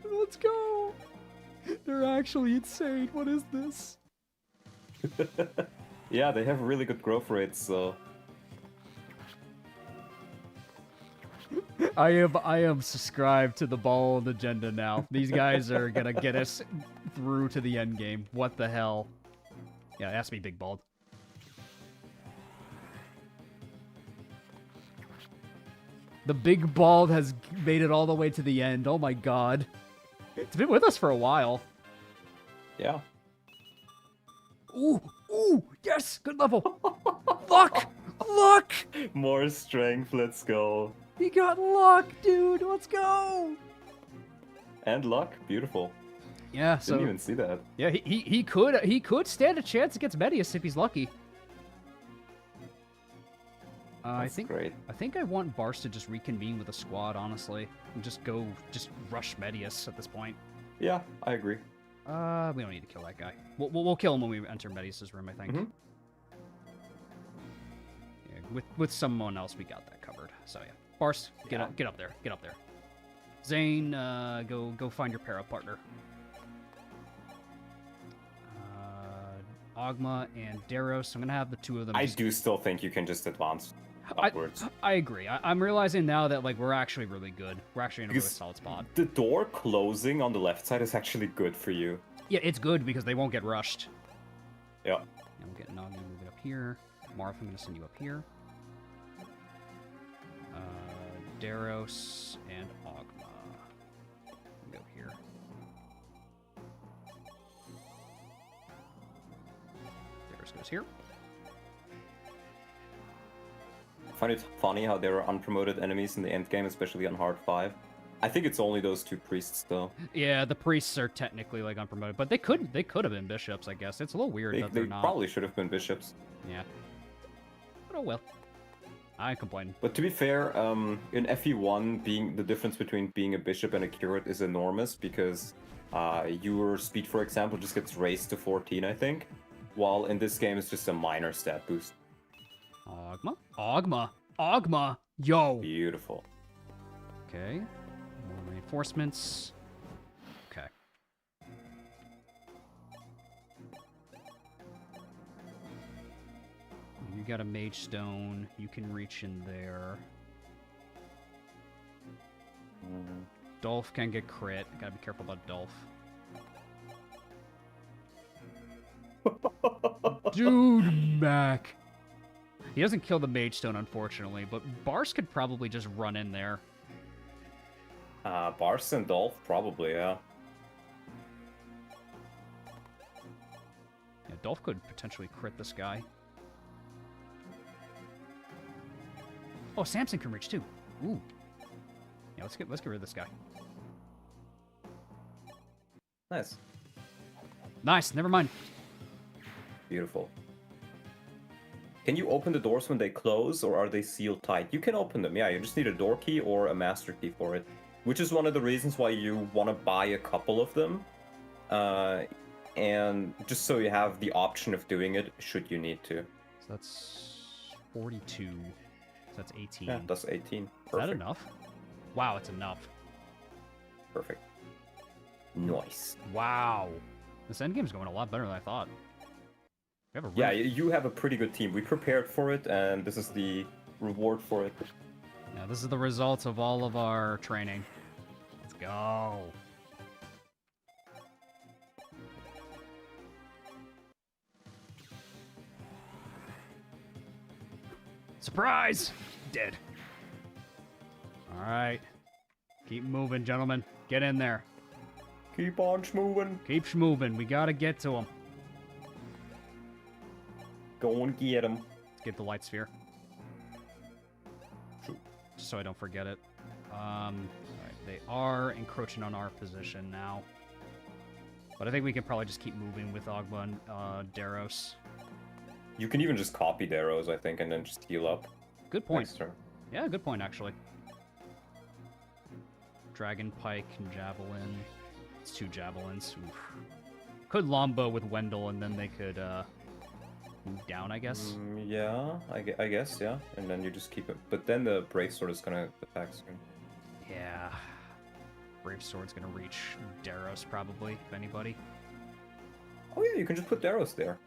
Let's go! They're actually insane. What is this? Yeah, they have really good growth rates, so... I am subscribed to the bald agenda now. These guys are gonna get us through to the end game. What the hell? Yeah, it has to be Big Bald. The Big Bald has made it all the way to the end. Oh my god. It's been with us for a while. Yeah. Ooh, ooh, yes, good level. Luck, luck. More strength, let's go. He got luck, dude. Let's go. And luck, beautiful. Yeah, so Didn't even see that. yeah, he could stand a chance against Medeus if he's lucky. That's great. I think I want Bars to just reconvene with a squad, honestly, and just rush Medeus at this point. Yeah, I agree. We don't need to kill that guy. We'll kill him when we enter Medeus's room, I think. Mm-hmm. Yeah, with someone else, we got that covered. So yeah, Bars, get up there. Zane, go find your para partner. Ogma and Daros. I'm gonna have the two of them. I do still think you can just advance upwards. I agree. I'm realizing now that like we're actually really good. We're actually in a really solid spot. The door closing on the left side is actually good for you. Yeah, it's good because they won't get rushed. Yeah. And we'll get Nagi moving up here. Marth, I'm gonna send you up here. Daros and Ogma. Go here. Daros goes here. I find it funny how there are unpromoted enemies in the endgame, especially on hard 5. I think it's only those two priests, though. Yeah, the priests are technically like unpromoted, but they could have been bishops, I guess. It's a little weird that they're They not. probably should have been bishops. Yeah. But oh well. I ain't complaining. But to be fair, in FE1, the difference between being a bishop and a curate is enormous because your speed, for example, just gets raised to 14, I think. While in this game, it's just a minor stat boost. Ogma! Yo! Beautiful. Okay. More reinforcements. Okay. You got a mage stone. You can reach in there. Dolph can get crit. Gotta be careful about Dolph. Dude, Mac. He doesn't kill the mage stone, unfortunately, but Bars could probably just run in there. Bars and Dolph, probably, yeah. Yeah, Dolph could potentially crit this guy. Oh, Samson can reach too. Ooh. Yeah, let's get rid of this guy. Nice. Nice, never mind. Beautiful. Can you open the doors when they close, or are they sealed tight? You can open them, yeah. You just need a door key or a master key for it. Which is one of the reasons why you want to buy a couple of them. And just so you have the option of doing it, should you need to. So that's 42. So that's 18. Yeah, that's 18. Is Perfect. that enough? Wow, it's enough. Perfect. Nice. Wow. This endgame's going a lot better than I thought. We have a Yeah, you have a pretty good team. We prepared for it, and this is the reward for it. Yeah, this is the results of all of our training. Let's go. Surprise! Dead. Alright. Keep moving, gentlemen. Get in there. Keep on moving. Keep schmoving. We gotta get to him. Go and get him. Let's get the light sphere. Just so I don't forget it. Alright, they are encroaching on our position now. But I think we can probably just keep moving with Ogma and Daros. You can even just copy the arrows, I think, and then just heal up. Good point. Next turn. Yeah, good point, actually. Dragon Pike and Javelin. It's 2 Javelins. Oof. Could Lombo with Wendell, and then they could move down, I guess. Yeah, I guess, yeah. And then you just keep it. But then the Brave Sword is gonna attack soon. Yeah. Brave Sword's gonna reach Daros, probably, if anybody. Oh yeah, you can just put Daros there.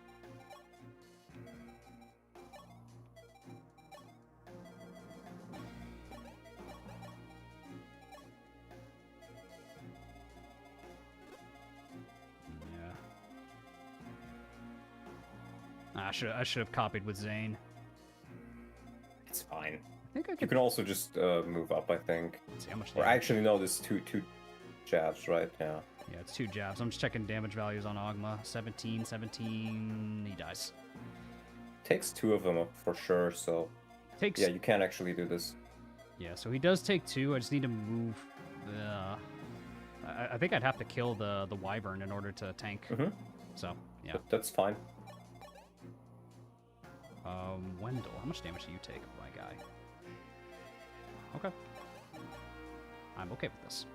I should have copied with Zane. It's fine. I think I You could can also just move up, I think. see how much Or damage. actually, no, there's two jabs, right? Yeah. Yeah, it's 2 jabs. I'm just checking damage values on Ogma. 17, 17. He dies. Takes 2 of them up for sure, so... Takes. Yeah, you can actually do this. Yeah, so he does take 2. I just need to move. I think I'd have to kill the Wyvern in order to tank. Mm-hmm. So yeah. But that's fine. Wendell, how much damage do you take, my guy? Okay. I'm okay with this.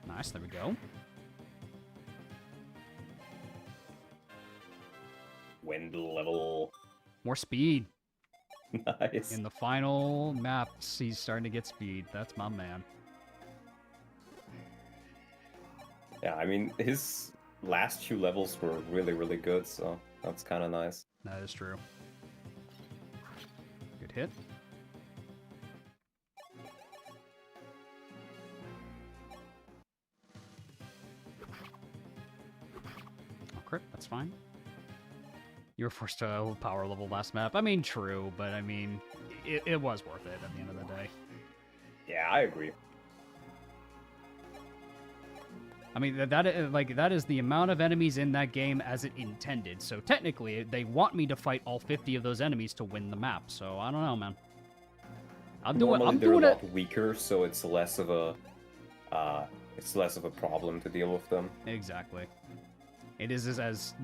Nice, there we go. Wendell level. More speed. Nice. In the final maps, he's starting to get speed. That's my man. Yeah, I mean, his last few levels were really, really good, so that's kind of nice. That is true. Good hit. Oh, crit, that's fine. You were forced to power level last map. I mean, true, but I mean, it was worth it at the end of the day. Yeah, I agree. I mean, that is the amount of enemies in that game as it intended. So technically, they want me to fight all 50 of those enemies to win the map. So I don't know, man. Normally I'm they're doing a it. lot weaker, so it's less of a problem to deal with them. Exactly. It is as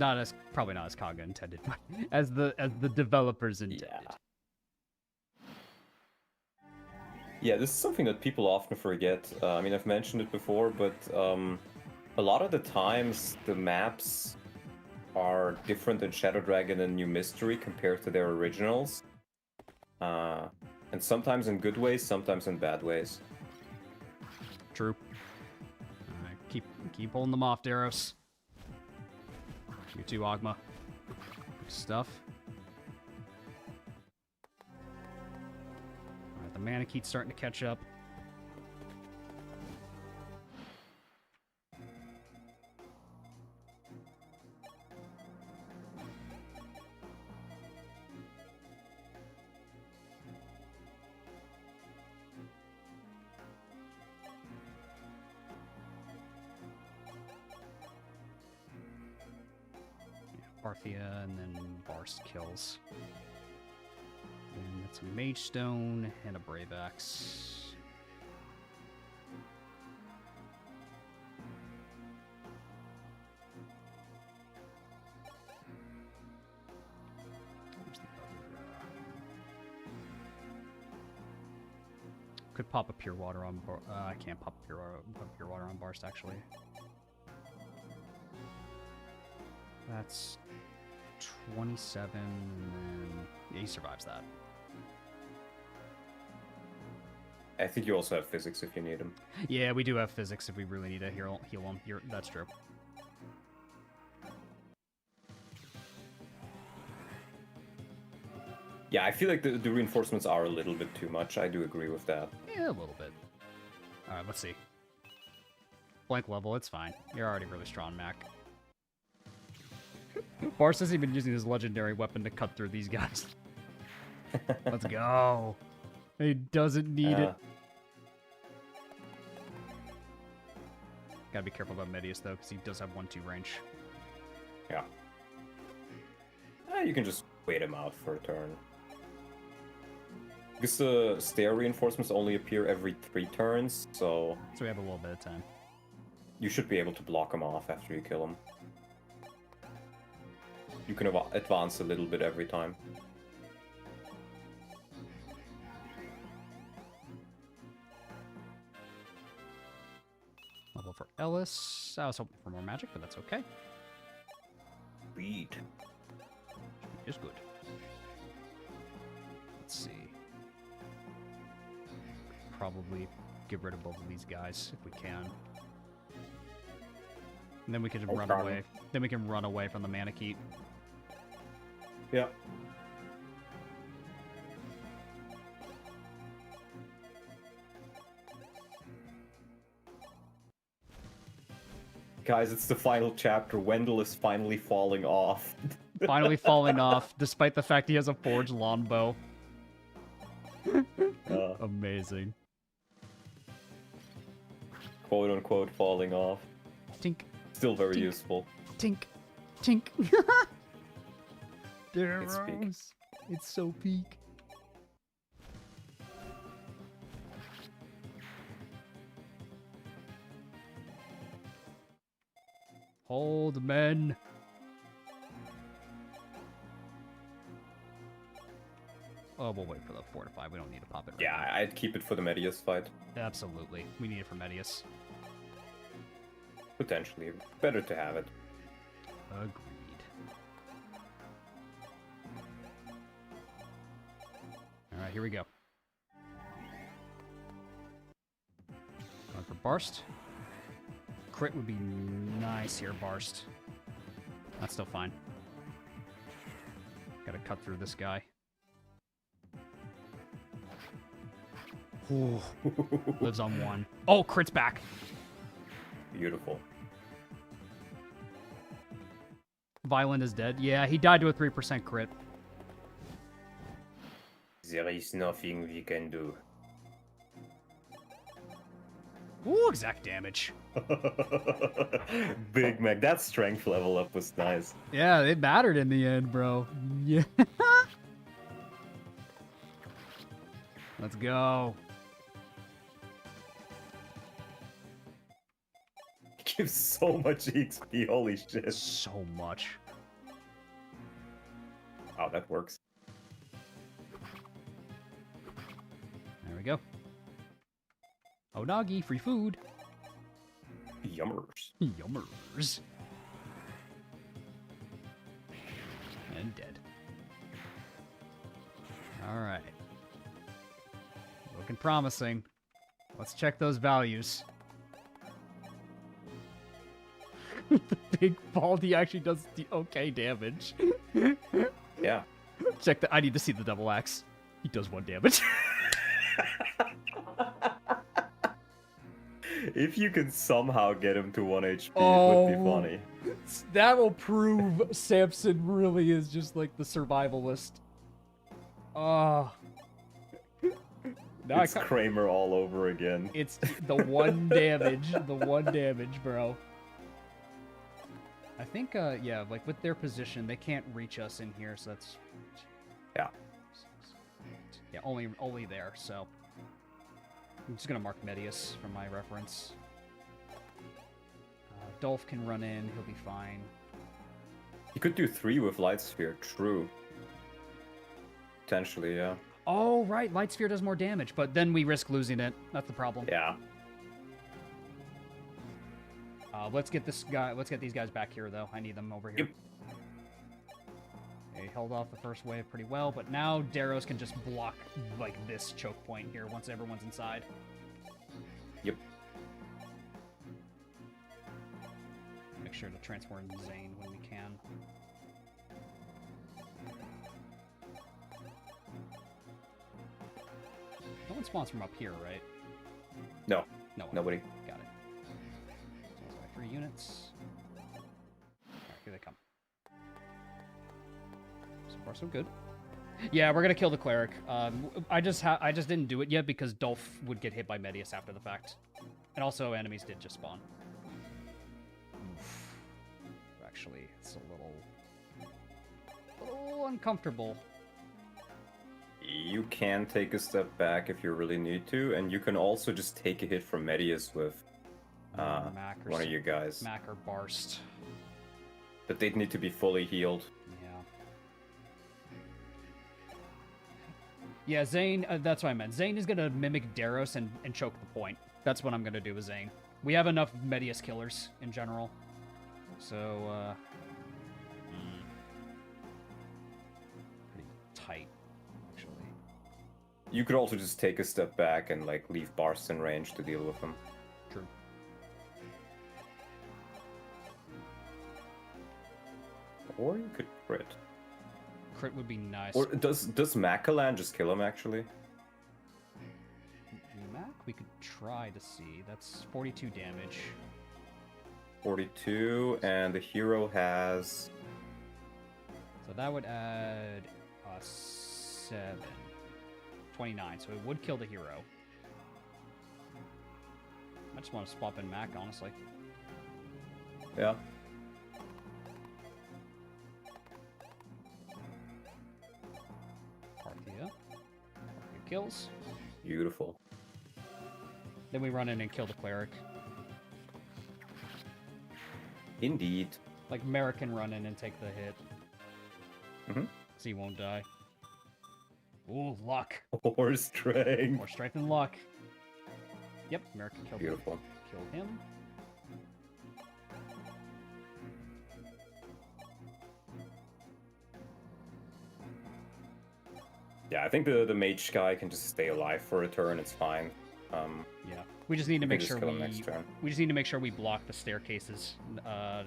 probably not as Kaga intended, but as the developers intended. Yeah. Yeah, this is something that people often forget. I mean, I've mentioned it before, but a lot of the times the maps are different in Shadow Dragon and New Mystery compared to their originals. And sometimes in good ways, sometimes in bad ways. True. Keep holding them off, Daros. You too, Ogma. Good stuff. Alright, the Manakete's starting to catch up. Parthia, and then Barst kills. And that's a Mage Stone and a Brave Axe. Where's the other, could pop a Pure Water on I can't pop Pure Water on Barst, actually. That's 27, and then yeah, he survives that. I think you also have physics if you need them. Yeah, we do have physics if we really need to heal him. That's true. Yeah, I feel like the reinforcements are a little bit too much. I do agree with that. Yeah, a little bit. Alright, let's see. Blank level, it's fine. You're already really strong, Mac. Barst hasn't been using his legendary weapon to cut through these guys. Let's go. He doesn't need it. Gotta be careful about Medeus, though, because he does have 1-2 range. Yeah. You can just wait him out for a turn. Because the stair reinforcements only appear every 3 turns, so... So we have a little bit of time. You should be able to block him off after you kill him. You can advance a little bit every time. Level for Ellis. I was hoping for more magic, but that's okay. Speed. Is good. Let's see. Probably get rid of both of these guys if we can. And then we can just run away. Then we can run away from the Manakete. Yeah. Guys, it's the final chapter. Wendell is finally falling off. Finally falling off, despite the fact he has a forged longbow. Amazing. Quote unquote falling off. Tink. Still very Tink. useful. Tink. Tink. It's peak. It's so peak. Hold, men. Oh, we'll wait for the fortify. We don't need to pop it right Yeah, now. I'd keep it for the Medeus fight. Absolutely. We need it for Medeus. Potentially. Better to have it. Agreed. Alright, here we go. Going for Barst. Crit would be nice here, Barst. That's still fine. Gotta cut through this guy. Ooh. Lives on 1. Oh, crit's back. Beautiful. Violent is dead. Yeah, he died to a 3% crit. There is nothing we can do. Ooh, exact damage. Big Mac, that strength level up was nice. Yeah, it mattered in the end, bro. Yeah. Let's go. It gives so much XP, holy shit. So much. Oh, that works. There we go. Oh, Nagi, free food. Yummers. Yummers. And dead. Alright. Looking promising. Let's check those values. The big Baldy actually does the okay damage. Yeah. Check the. I need to see the double axe. He does 1 damage. If you can somehow get him to 1 HP, it would be funny. That will prove Samson really is just like the survivalist. Oh. Now It's Kramer all over again. It's the 1 damage. The 1 damage, bro. I think, yeah, like with their position, they can't reach us in here, so that's... Yeah. Yeah, only there, so... I'm just gonna mark Medeus for my reference. Dolph can run in, he'll be fine. You could do 3 with Light Sphere, true. Potentially, yeah. Oh, right, Light Sphere does more damage, but then we risk losing it. That's the problem. Yeah. Let's get these guys back here, though. I need them over here. Yep. They held off the first wave pretty well, but now Daros can just block, like, this choke point here once everyone's inside. Yep. Make sure to transfer in Zane when we can. No one spawns from up here, right? No. No one. Nobody. Got it. So that's 3 units. Alright, here they come. So far, so good. Yeah, we're gonna kill the cleric. I just didn't do it yet because Dolph would get hit by Medeus after the fact, and also enemies did just spawn. Oof. Actually, it's a little uncomfortable. You can take a step back if you really need to, and you can also just take a hit from Medeus with Mac or one of you guys. Mac or Barst. But they'd need to be fully healed. Yeah. Yeah, Zane, that's what I meant. Zane is going to mimic Daros and choke the point. That's what I'm going to do with Zane. We have enough Medeus killers in general. So, pretty tight, actually. You could also just take a step back and like leave Barst in range to deal with them. True. Or you could crit. Crit would be nice. Or does Macalan just kill him actually? Mac, we could try to see. That's 42 damage. 42, and the hero has... So that would add 7. 29, so it would kill the hero. I just want to swap in Mac, honestly. Yeah. Parthia. Parthia kills. Beautiful. Then we run in and kill the cleric. Indeed. Like Merrick can run in and take the hit. Mm-hmm. So he won't die. Ooh, luck. Or strength. More strength and luck. Yep, Merrick killed Beautiful. Killed him. Yeah, I think the mage guy can just stay alive for a turn. It's fine. Yeah, we just need to we make can just sure kill him next turn. we just need to make sure we block the staircases.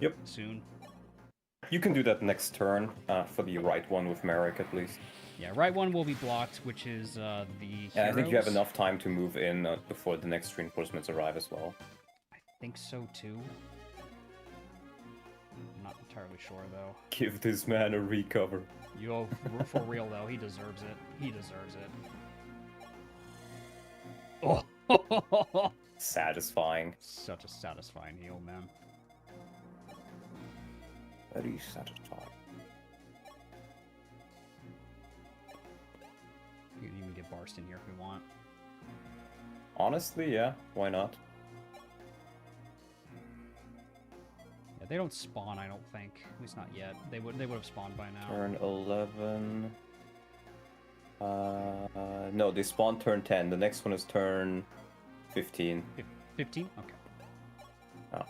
Yep. Soon. You can do that next turn for the right one with Merrick at least. Yeah, right one will be blocked, which is the. And I think you have heroes. enough time to move in before the next reinforcements arrive as well. I think so too. I'm not entirely sure though. Give this man a recover. Yo, for real though, he deserves it. He deserves it. Oh, Satisfying. such a satisfying heal, man. Very satisfying. You can even get Barst in here if we want. Honestly, yeah, why not? Yeah, they don't spawn, I don't think. At least not yet. They would have spawned by now. Turn 11. No, they spawn turn 10. The next one is turn 15. 15? Okay. Oh.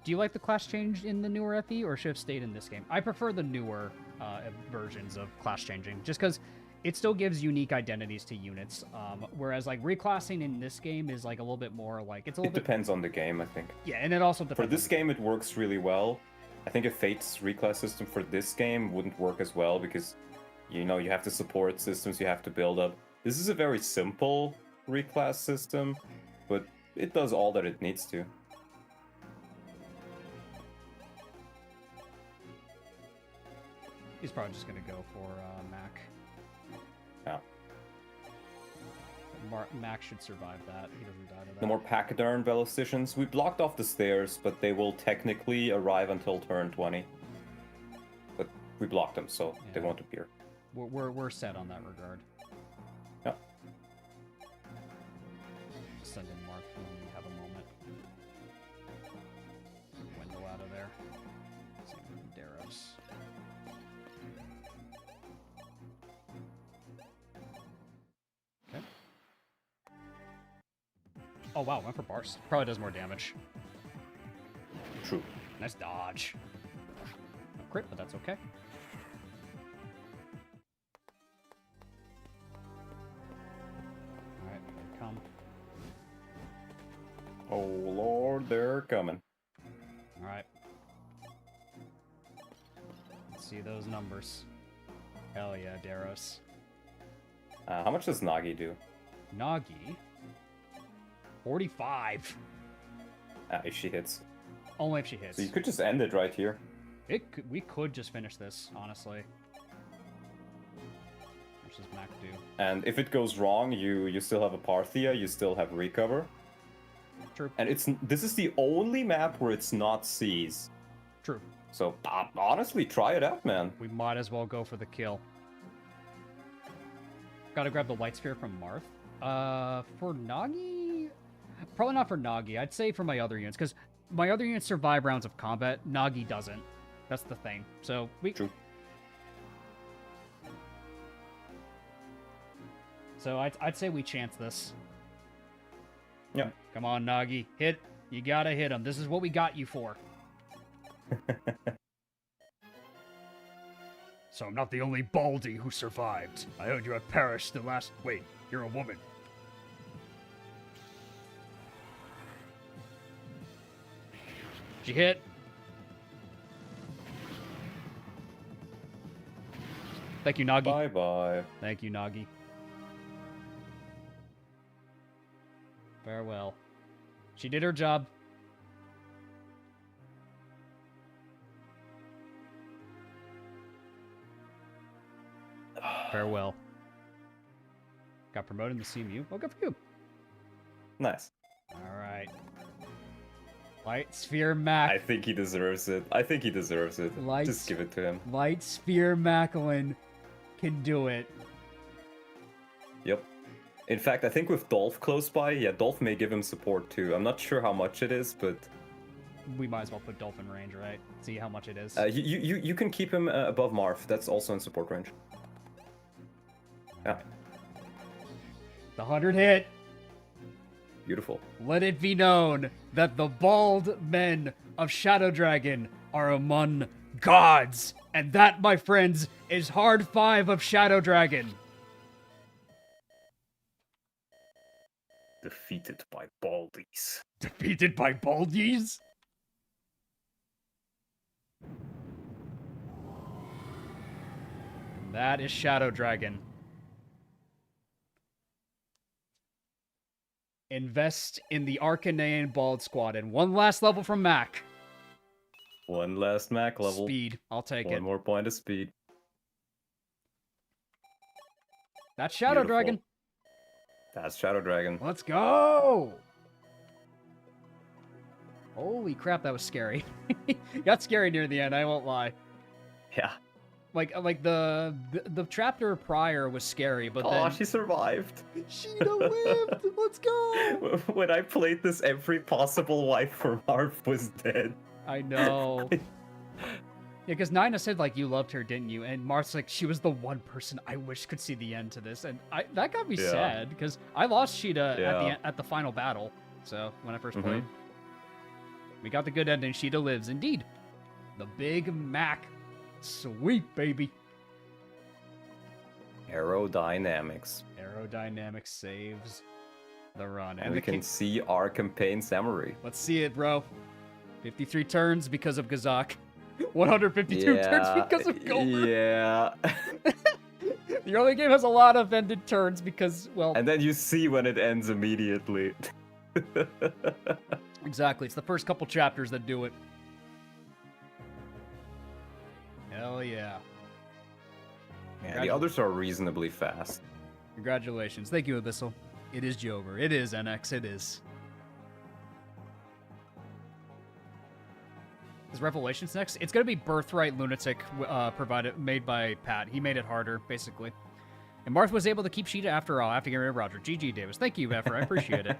Do you like the class change in the newer FE, or should have stayed in this game? I prefer the newer versions of class changing, just because it still gives unique identities to units. Whereas like reclassing in this game is like a little bit more like it's a little It bit. depends on the game, I think. Yeah, and it also For depends. this game, it works really well. I think a Fate's reclass system for this game wouldn't work as well because, you know, you have to support systems you have to build up. This is a very simple reclass system, but it does all that it needs to. He's probably just gonna go for Mac. Yeah. Mac should survive that. He doesn't die to that. No more Pachyderm Velocicians. We blocked off the stairs, but they will technically arrive until turn 20. But we blocked them, so they Yeah. won't appear. We're set on that regard. Yeah. Send in Mark when we have a moment. Window out of there. Same with Daros. Okay. Oh wow, went for Barst. Probably does more damage. True. Nice dodge. No crit, but that's okay. Alright, here they come. Oh lord, they're coming. Alright. Let's see those numbers. Hell yeah, Daros. How much does Nagi do? Nagi. 45. If she hits. Only if she hits. So you could just end it right here. We could just finish this, honestly. What does Mac do? And if it goes wrong, you still have a Parthia, you still have recover. True. And this is the only map where it's not seas. True. So honestly, try it out, man. We might as well go for the kill. Gotta grab the light sphere from Marth. For Nagi, Probably not for Nagi. I'd say for my other units, because my other units survive rounds of combat. Nagi doesn't. That's the thing. So we. True. So I'd say we chance this. Yeah. Come on, Nagi. Hit. You gotta hit him. This is what we got you for. So I'm not the only Baldy who survived. I heard you have perished the last... Wait, you're a woman. She hit. Thank you, Nagi. Bye-bye. Thank you, Nagi. Farewell. She did her job. Farewell. Got promoted in the CMU. Well, good for you. Nice. Alright. Light Sphere Mac. I think he deserves it. I think he deserves it. Light Just give it to him. Light Sphere Macklin can do it. Yep. In fact, I think with Dolph close by, yeah, Dolph may give him support too. I'm not sure how much it is, but We might as well put Dolphin range, right? See how much it is. you can keep him above Marv. That's also in support range. Yeah. The 100 hit. Beautiful. Let it be known that the bald men of Shadow Dragon are among gods. And that, my friends, is hard 5 of Shadow Dragon. Defeated by Baldies. Defeated by Baldies? And that is Shadow Dragon. Invest in the Arcanean Bald Squad. And one last level from Mac. One last Mac level. Speed. I'll take it. One more point of speed. That's Shadow Beautiful. Dragon. That's Shadow Dragon. Let's go! Holy crap, that was scary. Got scary near the end, I won't lie. Yeah. Like the chapter prior was scary, but Oh, then she survived. Sheeta lived. Let's go. When I played this, every possible wife for Marv was dead. I know. Yeah, because Nina said like you loved her, didn't you? And Marth's like she was the one person I wish could see the end to this, and that got me Yeah. sad because I lost Sheeta Yeah. at the final battle. So when I 1st Mhm. played, we got the good ending. Sheeta lives indeed. The Big Mac, sweet baby. Aerodynamics. Aerodynamics saves the run, And we can see our campaign summary. Let's see it, bro. 53 turns because of Gazak. 152 turns because of Gomer. Yeah. The early game has a lot of ended turns because, well, And then you see when it ends immediately. exactly. It's the first couple chapters that do it. Hell yeah. Yeah, the others are reasonably fast. Congratulations. Thank you, Abyssal. It is Jover. It is NX. It is. Is Revelations next? It's gonna be Birthright Lunatic, made by Pat. He made it harder, basically. And Marth was able to keep Sheeta after all, after getting rid of Roger. GG, Davis. Thank you, Effer. I appreciate it.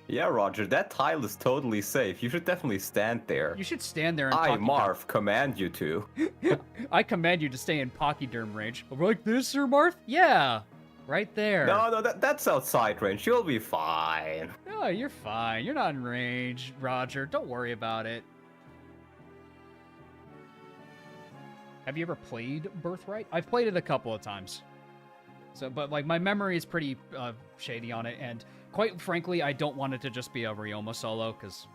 Yeah, Roger, that tile is totally safe. You should definitely stand there. You should stand there and I, Pocky Marv, command you to. I command you to stay in Pachyderm range. Like this, Sir Marth? Yeah. Right there. No, that's outside range. You'll be fine. No, you're fine. You're not in range, Roger. Don't worry about it. Have you ever played Birthright? I've played it a couple of times. So, but like my memory is pretty shady on it, and quite frankly, I don't want it to just be a Ryoma solo because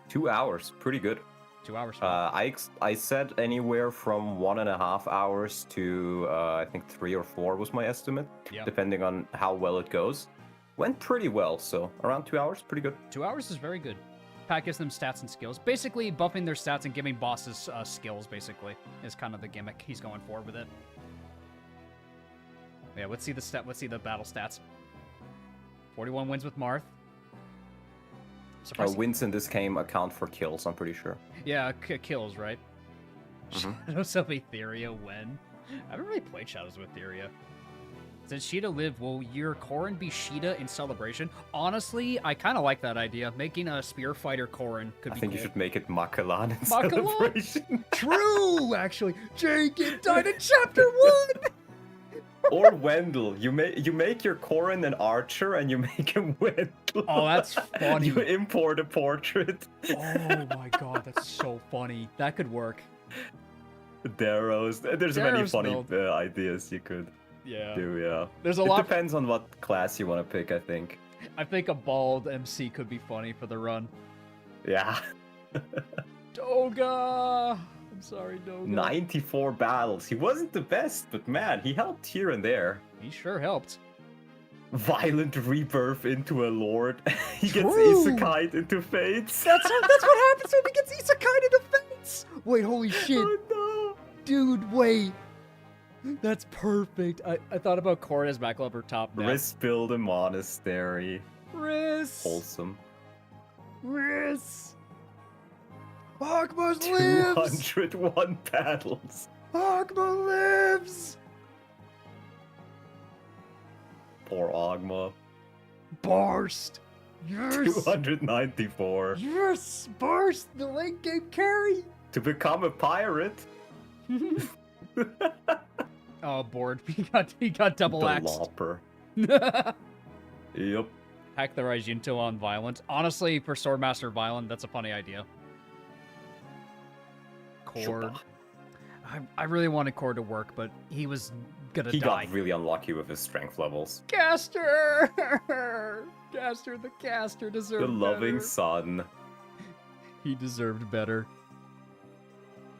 2 hours, pretty good. 2 hours. I said anywhere from 1.5 hours to I think 3 or 4 was my estimate, Yeah. depending on how well it goes. Went pretty well, so around 2 hours, pretty good. 2 hours is very good. Pat gives them stats and skills. Basically, buffing their stats and giving bosses skills, basically, is kind of the gimmick he's going for with it. Yeah, let's see the battle stats. 41 wins with Marth. Surprising. Wins in this game account for kills, I'm pretty sure. Yeah, kills, right? Mhm. Shadows of Etheria when? I haven't really played Shadows of Etheria. Since Sheeta lived, will your Corrin be Sheeta in celebration? Honestly, I kind of like that idea. Making a spear fighter Corrin could be I think cool. you should make it Makalan in Makalan? celebration. True, actually. Jacob died in chapter 1! Or Wendell. You make your Corrin an archer and you make him Wendell. Oh, that's funny. You import a portrait. Oh my god, that's so funny. That could work. Darrows. There's many Darrow's funny build. Ideas you could Yeah. do, yeah. There's a It lot. depends on what class you want to pick, I think. I think a bald MC could be funny for the run. Yeah. Doga! I'm sorry, Doga. 94 battles. He wasn't the best, but man, he helped here and there. He sure helped. Violent rebirth into a lord. He gets True. isekai'd into fates. That's what happens when he gets isekai into fates! Wait, holy shit. Oh no. Dude, wait. That's perfect. I thought about Corrin as back level top now. Riss build a monastery. Riss! Wholesome. Riss! Ogma lives! 201 battles. Ogma lives! Poor Ogma. Barst! Yes! 294. Yes! Barst! The late game carry! To become a pirate. Oh, bored. He got double The axed. Lopper. Yep. Hack the Raijinto on Violent. Honestly, for Swordmaster Violent, that's a funny idea. Cord. I really wanted Cord to work, but he was gonna He die. got really unlucky with his strength levels. Caster! Caster the caster deserved The loving better. son. He deserved better.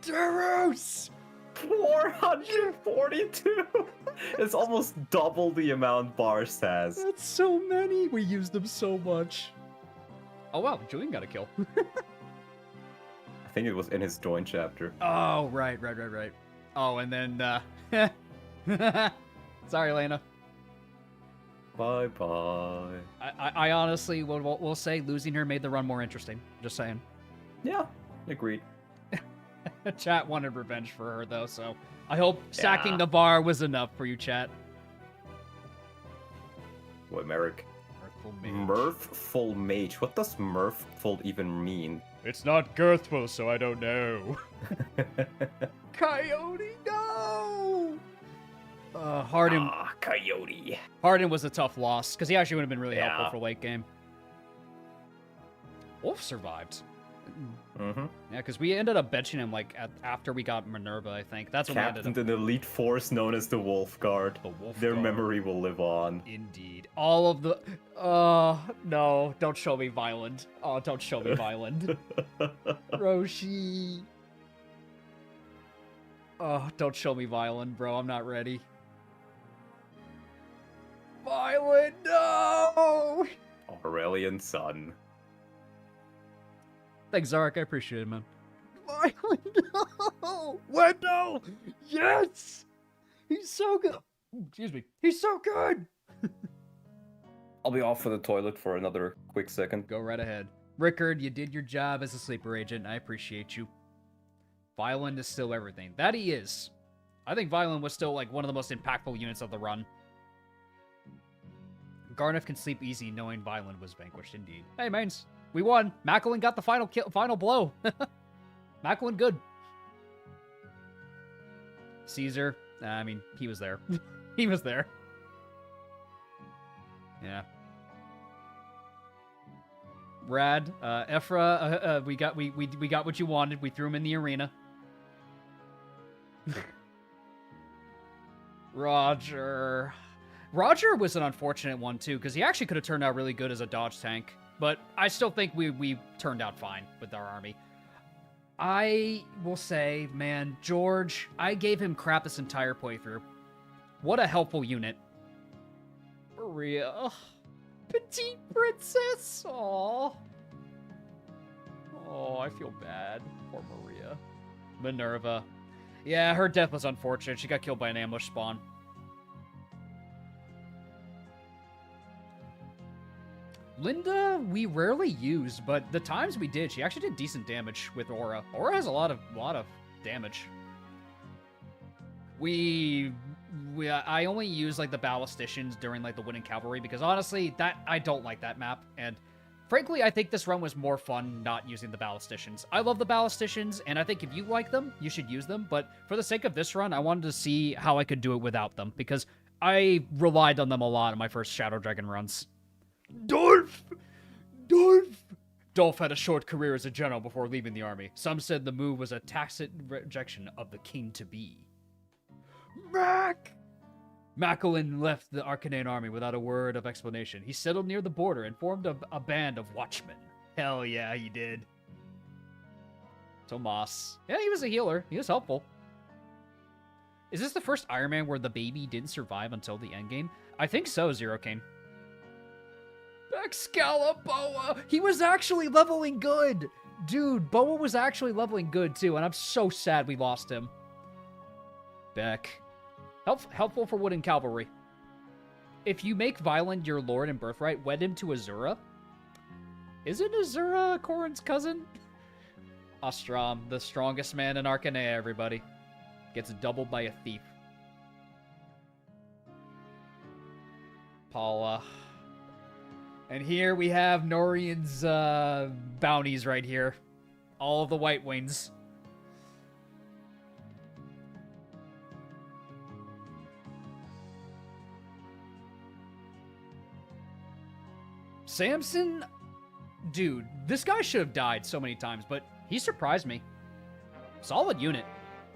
Daros! 442! It's almost double the amount Barst has. That's so many. We used them so much. Oh wow, Julian got a kill. I think it was in his join chapter. Oh, right. Oh, and then, sorry, Lena. Bye-bye. I honestly will say losing her made the run more interesting. Just saying. Yeah, agreed. Chat wanted revenge for her, though, so I hope sacking Yeah. the bar was enough for you, chat. What, Merrick? Mirthful mage. Mirthful mage. What does mirthful even mean? It's not girthful, so I don't know. Coyote, no! Harden Coyote. was a tough loss, because he actually would have been really helpful for late game. Wolf survived. Mm-hmm. Yeah, because we ended up benching him like after we got Minerva, I think. That's when we ended Captained up. an elite force known as the Wolf Guard. The Wolf Their Guard. memory will live on. Indeed. All of the. No, don't show me Violent. Oh, don't show me Violent. Roshi. Oh, don't show me Violent, bro. I'm not ready. Violent, no! Aurelian son. Thanks, Zarek. I appreciate it, man. Violent, no! Wendell! Yes! He's so good. Ooh, excuse me. He's so good! I'll be off for the toilet for another quick second. Go right ahead. Rickard, you did your job as a sleeper agent. I appreciate you. Violent is still everything. That he is. I think Violent was still like one of the most impactful units of the run. Garneth can sleep easy knowing Violent was vanquished, indeed. Hey, mains. We won. Macklin got the final blow. Macklin good. Caesar. I mean, he was there. He was there. Yeah. Rad, Ephra, we got what you wanted. We threw him in the arena. Roger was an unfortunate one too, because he actually could have turned out really good as a dodge tank. But I still think we turned out fine with our army. I will say, man, George, I gave him crap this entire playthrough. What a helpful unit. Maria. Petite princess. Aww. Oh, I feel bad. Poor Maria. Minerva. Yeah, her death was unfortunate. She got killed by an ambush spawn. Linda, we rarely use, but the times we did, she actually did decent damage with Aura. Aura has a lot of damage. We I only use like the ballisticians during like the winning cavalry because honestly, that I don't like that map, and frankly, I think this run was more fun not using the ballisticians. I love the ballisticians, and I think if you like them, you should use them. But for the sake of this run, I wanted to see how I could do it without them because I relied on them a lot in my first Shadow Dragon runs. Dolph! Dolph had a short career as a general before leaving the army. Some said the move was a tacit rejection of the king-to-be. Macklin left the Arcanine army without a word of explanation. He settled near the border and formed a band of watchmen. Hell yeah, he did. Tomas. Yeah, he was a healer. He was helpful. Is this the first Ironman where the baby didn't survive until the endgame? I think so, Zero Kane. Excalibur! He was actually leveling good! Dude, Boa was actually leveling good too, and I'm so sad we lost him. Beck. Helpful for wooden cavalry. If you make Violent your lord and birthright, wed him to Azura. Isn't Azura Corrin's cousin? Ostrom, the strongest man in Arcanea, everybody. Gets doubled by a thief. Paula. And here we have Norian's bounties right here. All of the White Wings. Samson, dude, this guy should have died so many times, but he surprised me. Solid unit.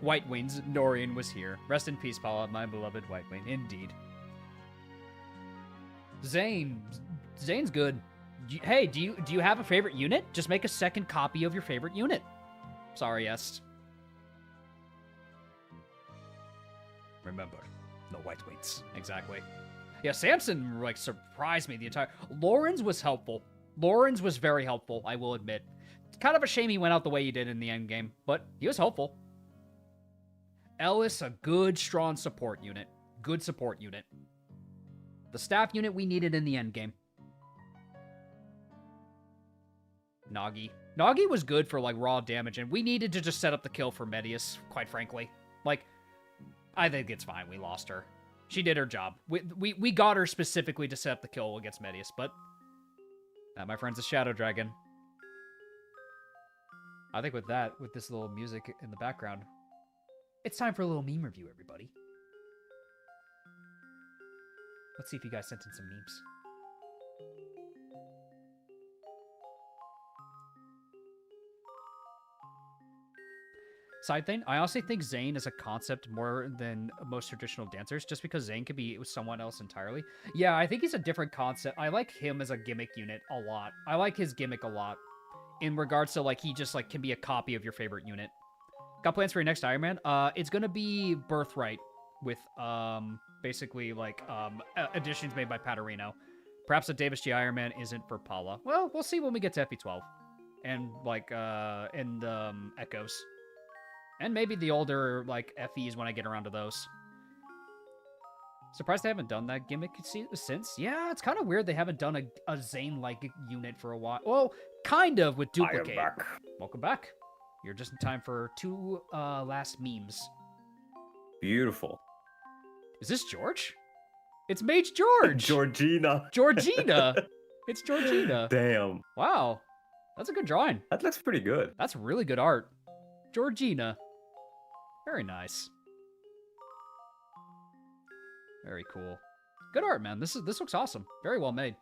White Wings, Norian was here. Rest in peace, Paula, my beloved White Wing. Indeed. Zane's good. Hey, do you have a favorite unit? Just make a second copy of your favorite unit. Sorry, Est. Remember, no White Wings. Exactly. Yeah, Samson, like, surprised me the entire... Lawrence was helpful. Lawrence was very helpful, I will admit. It's kind of a shame he went out the way he did in the endgame, but he was helpful. Ellis, a good, strong support unit. Good support unit. The staff unit we needed in the endgame. Nagi. Nagi was good for, like, raw damage, and we needed to just set up the kill for Medeus, quite frankly. Like, I think it's fine. We lost her. She did her job. We got her specifically to set up the kill against Medeus, but... my friend's a Shadow Dragon. I think with this little music in the background, it's time for a little meme review, everybody. Let's see if you guys sent in some memes. Side thing, I honestly think Zane is a concept more than most traditional dancers, just because Zane could be someone else entirely. Yeah, I think he's a different concept. I like him as a gimmick unit a lot. I like his gimmick a lot. In regards to, like, he just, like, can be a copy of your favorite unit. Got plans for your next Iron Man? It's gonna be Birthright with, basically, like, additions made by Paterino. Perhaps a Davis G Iron Man isn't for Paula. Well, we'll see when we get to FE12. And, like, Echoes. And maybe the older, like, FEs when I get around to those. Surprised they haven't done that gimmick since. Yeah, it's kind of weird they haven't done a Zane-like unit for a while. Well, kind of with Duplicate. I am back. Welcome back. You're just in time for 2 last memes. Beautiful. Is this George? It's Mage George! Georgina. Georgina! It's Georgina. Damn. Wow. That's a good drawing. That looks pretty good. That's really good art. Georgina. Very nice. Very cool. Good art, man. This looks awesome. Very well made.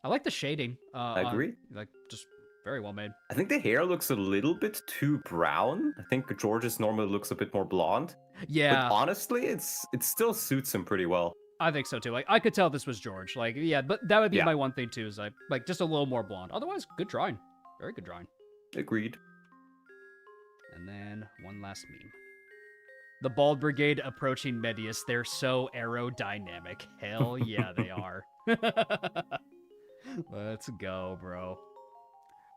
I like the shading. I agree. Like, just very well made. I think the hair looks a little bit too brown. I think George's normally looks a bit more blonde. Yeah. But honestly, it still suits him pretty well. I think so too. Like, I could tell this was George. Like, yeah, but that would be Yeah. my one thing too, is like just a little more blonde. Otherwise, good drawing. Very good drawing. Agreed. And then one last meme. The Bald Brigade approaching Medeus. They're so aerodynamic. Hell yeah, they are. Let's go, bro.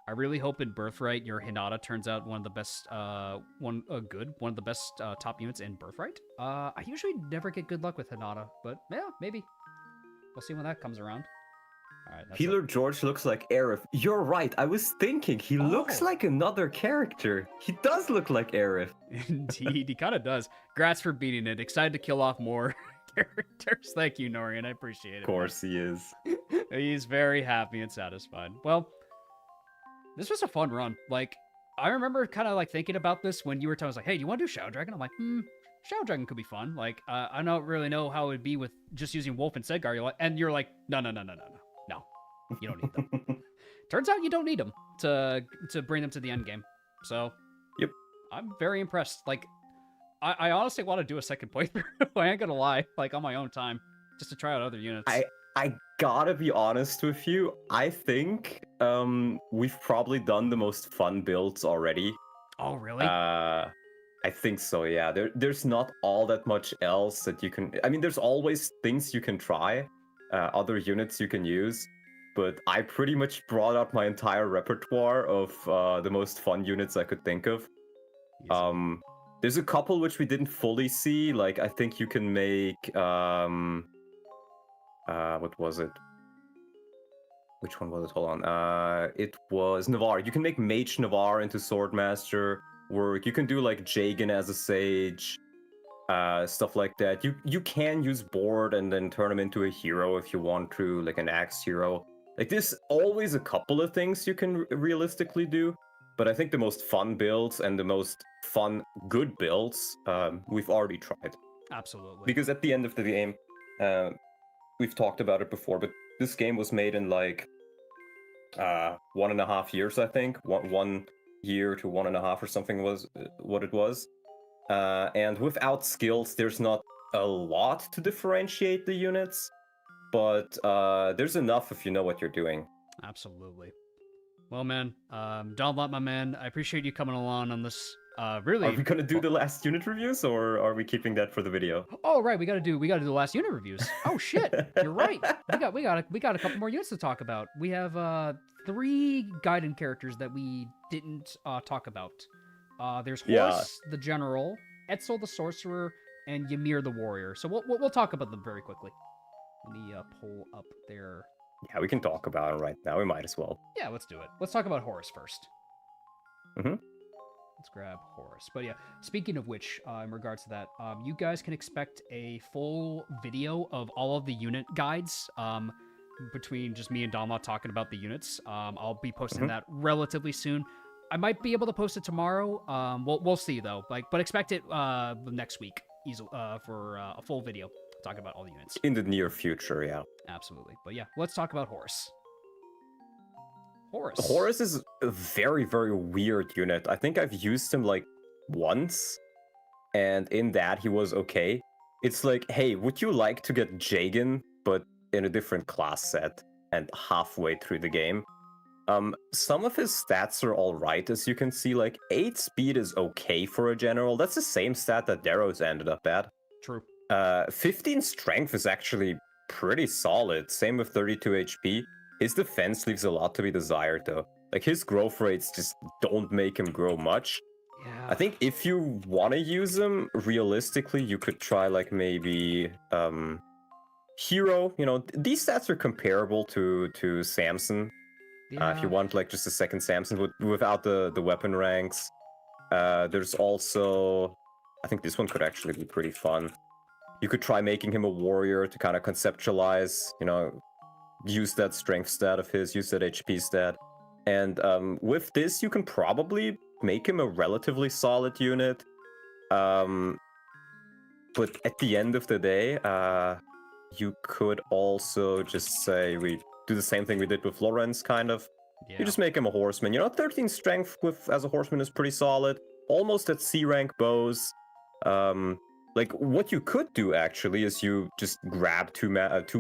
I really hope in Birthright your Hinata turns out one of the best, one of the best top units in Birthright. I usually never get good luck with Hinata, but yeah, maybe. We'll see when that comes around. All right. Healer George looks like Aerith. You're right. I was thinking he looks Oh. like another character. He does look like Aerith. Indeed, he kind of does. Grats for beating it. Excited to kill off more characters. Thank you, Norian. I appreciate it. Of course he is. He's very happy and satisfied. Well, this was a fun run. Like, I remember kind of like thinking about this when you were telling us, like, hey, do you want to do Shadow Dragon? I'm like, Shadow Dragon could be fun. Like, I don't really know how it would be with just using Wolf and Sedgar. And you're like, no, you don't need them. Turns out you don't need them to bring them to the end game. So, yep, I'm very impressed. Like, I honestly want to do a second playthrough. I ain't gonna lie, like on my own time, just to try out other units. I gotta be honest with you. I think we've probably done the most fun builds already. Oh, really? I think so, yeah. There's not all that much else that you can... I mean, there's always things you can try, other units you can use, but I pretty much brought out my entire repertoire of the most fun units I could think of. There's a couple which we didn't fully see, like I think you can make... what was it? Which one was it? Hold on. It was Navarre. You can make Mage Navarre into Swordmaster work. You can do like Jagan as a Sage, stuff like that. You can use Board and then turn him into a hero if you want to, like an Axe hero. Like there's always a couple of things you can realistically do, but I think the most fun builds and the most fun good builds we've already tried. Absolutely. Because at the end of the game, we've talked about it before, but this game was made in like 1.5 years, I think. 1 year to 1.5 or something was what it was. And without skills, there's not a lot to differentiate the units, but there's enough if you know what you're doing. Absolutely. Well, man, Donlot, my man, I appreciate you coming along on this. Really, are we gonna do the last unit reviews, or are we keeping that for the video? Oh, right, we gotta do the last unit reviews. Oh shit, you're right. We got a couple more units to talk about. We have 3 Gaiden characters that we didn't talk about. There's Horus the General, Etzel the Sorcerer, and Ymir the Warrior. So we'll talk about them very quickly. Let me pull up their... Yeah, we can talk about it right now. We might as well. Yeah, let's do it. Let's talk about Horus first. Mm-hmm. Let's grab Horus. But yeah, speaking of which, in regards to that, you guys can expect a full video of all of the unit guides between just me and Dama talking about the units. I'll be posting that relatively soon. I might be able to post it tomorrow. We'll see though. But expect it next week for a full video talking about all the units. In the near future, yeah. Absolutely. But yeah, let's talk about Horus. Horus is a very, very weird unit. I think I've used him like once, and in that he was okay. It's like, hey, would you like to get Jagan, but in a different class set, and halfway through the game? Some of his stats are alright, as you can see. Like 8 speed is okay for a general. That's the same stat that Darrow's ended up at. True. 15 strength is actually pretty solid. Same with 32 HP. His defense leaves a lot to be desired, though. Like, his growth rates just don't make him grow much. Yeah. I think if you want to use him, realistically, you could try, like, maybe... Hero. You know, these stats are comparable to Samson. Yeah. If you want, like, just a second Samson without the weapon ranks. There's also... I think this one could actually be pretty fun. You could try making him a warrior to kind of conceptualize, you know... Use that strength stat of his, use that HP stat. And with this, you can probably make him a relatively solid unit. But at the end of the day, you could also just say we do the same thing we did with Lorenz, kind of. Yeah. You just make him a horseman. You know, 13 strength as a horseman is pretty solid. Almost at C rank bows. Like, what you could do, actually, is you just grab 2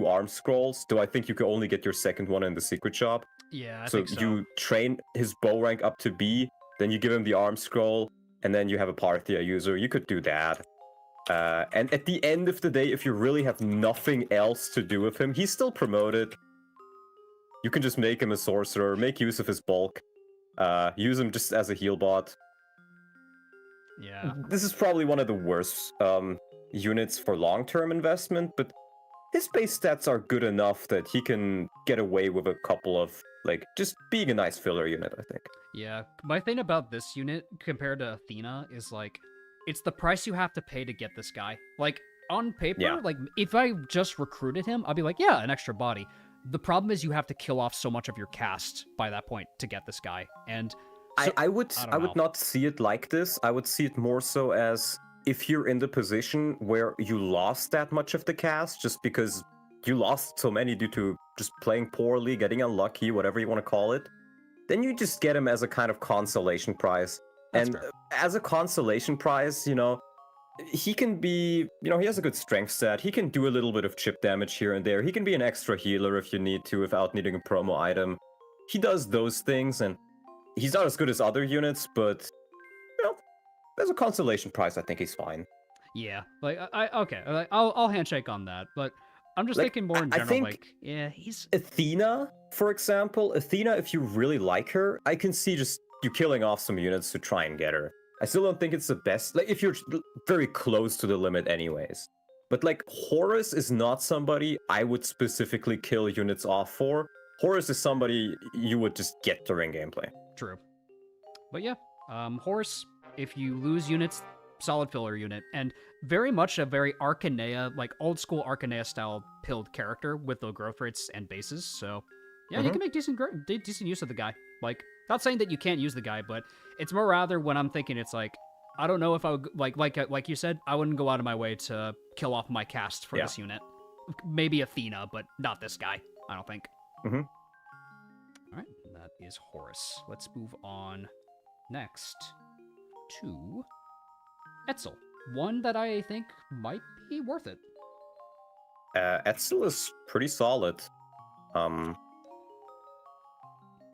arm scrolls, though I think you could only get your second one in the secret shop. Yeah, I think so. You train his bow rank up to B, then you give him the arm scroll, and then you have a Parthia user. You could do that. And at the end of the day, if you really have nothing else to do with him, he's still promoted. You can just make him a sorcerer, make use of his bulk, use him just as a heal bot. Yeah. This is probably one of the worst units for long-term investment, but his base stats are good enough that he can get away with a couple of, like, just being a nice filler unit, I think. Yeah, my thing about this unit compared to Athena is like, it's the price you have to pay to get this guy. Like, on paper, Yeah. like, if I just recruited him, I'd be like, yeah, an extra body. The problem is you have to kill off so much of your cast by that point to get this guy. And so, I would I don't know. not see it like this. I would see it more so as if you're in the position where you lost that much of the cast just because you lost so many due to just playing poorly, getting unlucky, whatever you want to call it, then you just get him as a kind of consolation prize. That's And fair. as a consolation prize, he can be, he has a good strength stat. He can do a little bit of chip damage here and there. He can be an extra healer if you need to without needing a promo item. He does those things, and he's not as good as other units, but as a consolation prize, I think he's fine. Yeah, like okay, like, I'll handshake on that, but I'm just Like, thinking more in I general. think- Like, yeah, he's Athena, for example, if you really like her, I can see just you killing off some units to try and get her. I still don't think it's the best, like, if you're very close to the limit anyways. But, like, Horus is not somebody I would specifically kill units off for. Horus is somebody you would just get during gameplay. true. But yeah, Horse, if you lose units, solid filler unit, and very much a very Arcanea, like old school Arcanea style pilled character with the growth rates and bases. So yeah, you can make decent use of the guy. Like, not saying that you can't use the guy, but it's more rather when I'm thinking it's like, I don't know if I would like you said, I wouldn't go out of my way to kill off my cast for this unit. Maybe Athena, but not this guy. I don't think. Mhm. All right, that is Horus. Let's move on next to Etzel, one that I think might be worth it. Etzel is pretty solid.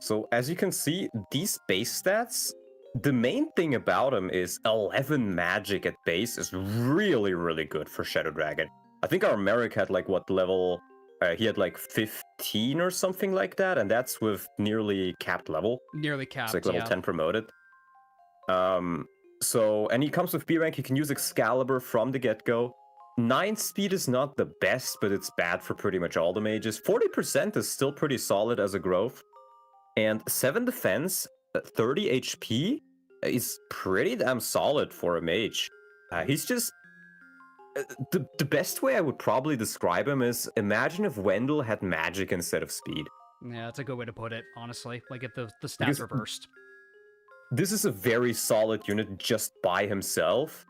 So as you can see, these base stats, the main thing about him is 11 magic at base is really, really good for Shadow Dragon. I think our Merrick had like what level? He had like 15 or something like that, and that's with nearly capped level. Nearly capped. It's like level yeah. 10 promoted. And he comes with B rank. You can use Excalibur from the get-go. 9 speed is not the best, but it's bad for pretty much all the mages. 40% is still pretty solid as a growth. And 7 defense, 30 HP is pretty damn solid for a mage. He's just... The best way I would probably describe him is, imagine if Wendell had magic instead of speed. Yeah, that's a good way to put it, honestly. Like, if the stats Because- reversed. This is a very solid unit just by himself.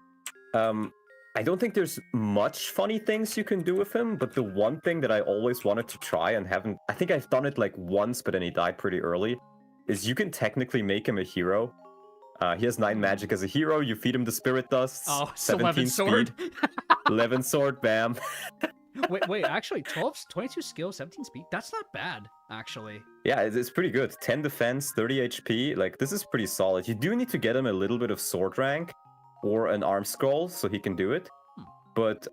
I don't think there's much funny things you can do with him, but the one thing that I always wanted to try and haven't... I think I've done it like once, but then he died pretty early, is you can technically make him a hero. He has 9 magic as a hero, you feed him the spirit dusts, Oh, it's 17 11 sword. speed, 11 sword, bam. wait, actually, 22 skill, 17 speed. That's not bad, actually. Yeah, it's pretty good. 10 defense, 30 HP, like, this is pretty solid. You do need to get him a little bit of sword rank, or an arm scroll, so he can do it. But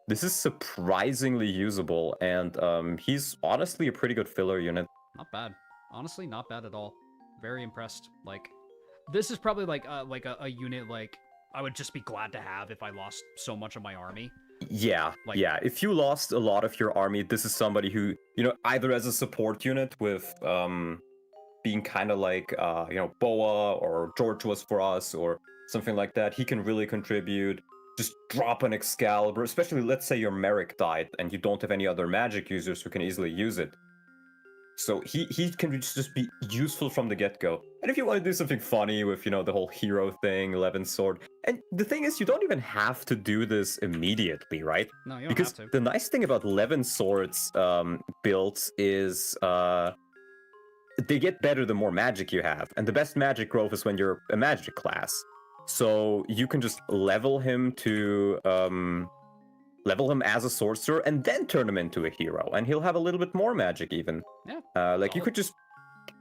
this is surprisingly usable, and he's honestly a pretty good filler unit. Not bad. Honestly, not bad at all. Very impressed. Like, this is probably like a unit like I would just be glad to have if I lost so much of my army. Yeah, Like- yeah. If you lost a lot of your army, this is somebody who, either as a support unit with being kind of like, Boa or George was for us or something like that, he can really contribute. Just drop an Excalibur, especially let's say your Merrick died and you don't have any other magic users who can easily use it. So he can just be useful from the get-go. And if you want to do something funny with, the whole hero thing, 11 sword. And the thing is, you don't even have to do this immediately, right? No, you don't Because have to. the nice thing about 11 swords builds is they get better the more magic you have. And the best magic growth is when you're a magic class. So you can just level him as a sorcerer and then turn him into a hero. And he'll have a little bit more magic even. Yeah. You could just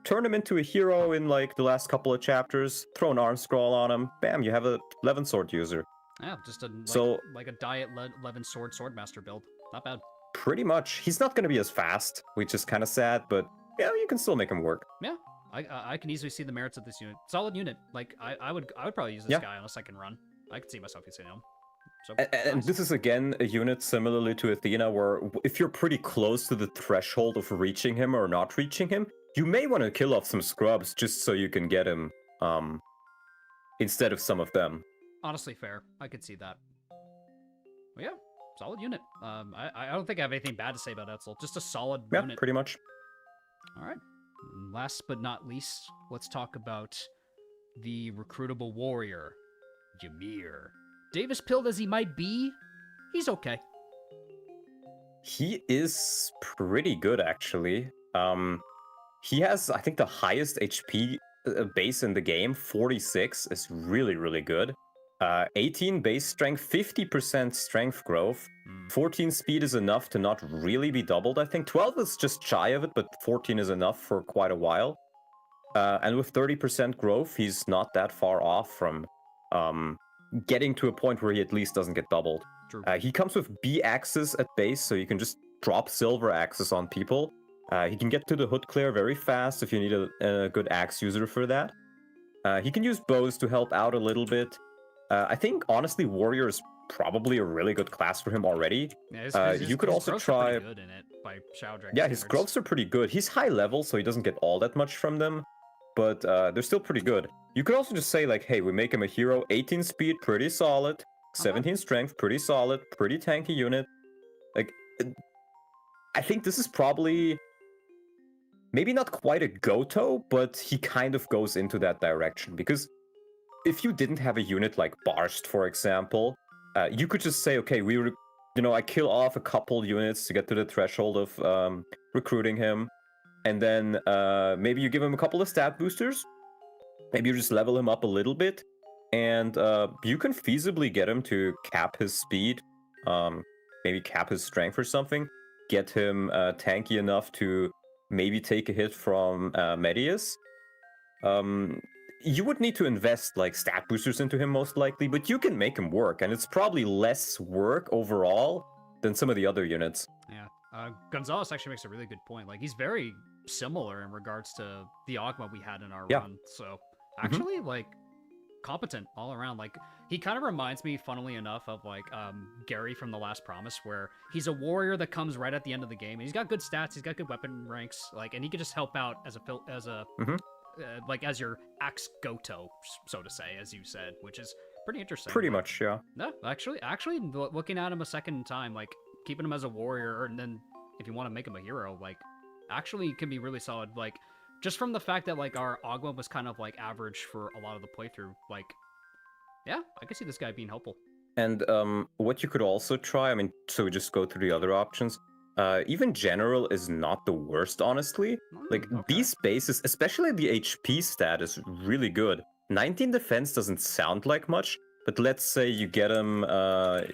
turn him into a hero in like the last couple of chapters, throw an arm scroll on him, bam, you have a 11 sword user. Yeah, just So- like a diet 11 swordmaster build. Not bad. Pretty much. He's not going to be as fast, which is kind of sad, but yeah, you can still make him work. Yeah. I can easily see the merits of this unit. Solid unit. Like I would probably use this Yeah. guy on a second run. I could see myself using him. So And nice. this is again a unit similarly to Athena, where if you're pretty close to the threshold of reaching him or not reaching him, you may want to kill off some scrubs just so you can get him instead of some of them. Honestly, fair. I could see that. Well, yeah, solid unit. I don't think I have anything bad to say about Etzel. Just a solid Yeah, unit. pretty much. All right. Last but not least, let's talk about the recruitable warrior, Ymir. Davis pilled as he might be, he's okay. He is pretty good, actually. He has, I think, the highest HP base in the game. 46 is really, really good. 18 base strength, 50% strength growth. 14 speed is enough to not really be doubled, I think. 12 is just shy of it, but 14 is enough for quite a while. And with 30% growth, he's not that far off from getting to a point where he at least doesn't get doubled. True. He comes with B axes at base, so you can just drop silver axes on people. He can get to the hood clear very fast if you need a good axe user for that. He can use bows to help out a little bit. I think, honestly, warrior is probably a really good class for him already. Yeah, you could also try... good in it by Showdown. Yeah, his growths are pretty good. He's high level, so he doesn't get all that much from them, but they're still pretty good. You could also just say, like, hey, we make him a hero. 18 speed, pretty solid. 17 strength, pretty solid. Pretty tanky unit. Like, I think this is probably... maybe not quite a Gato, but he kind of goes into that direction. Because if you didn't have a unit like Barst, for example, you could just say, okay, I kill off a couple units to get to the threshold of recruiting him. And then maybe you give him a couple of stat boosters. Maybe you just level him up a little bit. And you can feasibly get him to cap his speed. Maybe cap his strength or something. Get him tanky enough to maybe take a hit from Medeus. You would need to invest like stat boosters into him most likely, but you can make him work, and it's probably less work overall than some of the other units. Yeah, Gonzalez actually makes a really good point. Like, he's very similar in regards to the Ogma we had in our run. So actually, like, competent all around. Like, he kind of reminds me, funnily enough, of like Gary from The Last Promise, where he's a warrior that comes right at the end of the game. And he's got good stats, he's got good weapon ranks, like, and he could just help out as like as your axe Gato, so to say, as you said, which is pretty interesting. Pretty much, yeah. No, actually, looking at him a second time, like keeping him as a warrior, and then if you want to make him a hero, like, actually can be really solid. Like, just from the fact that like our Ogma was kind of like average for a lot of the playthrough, like, yeah, I could see this guy being helpful. And what you could also try, I mean, so we just go through the other options. Even general is not the worst, honestly. Like, these bases, especially the HP stat, is really good. 19 defense doesn't sound like much, but let's say you get him,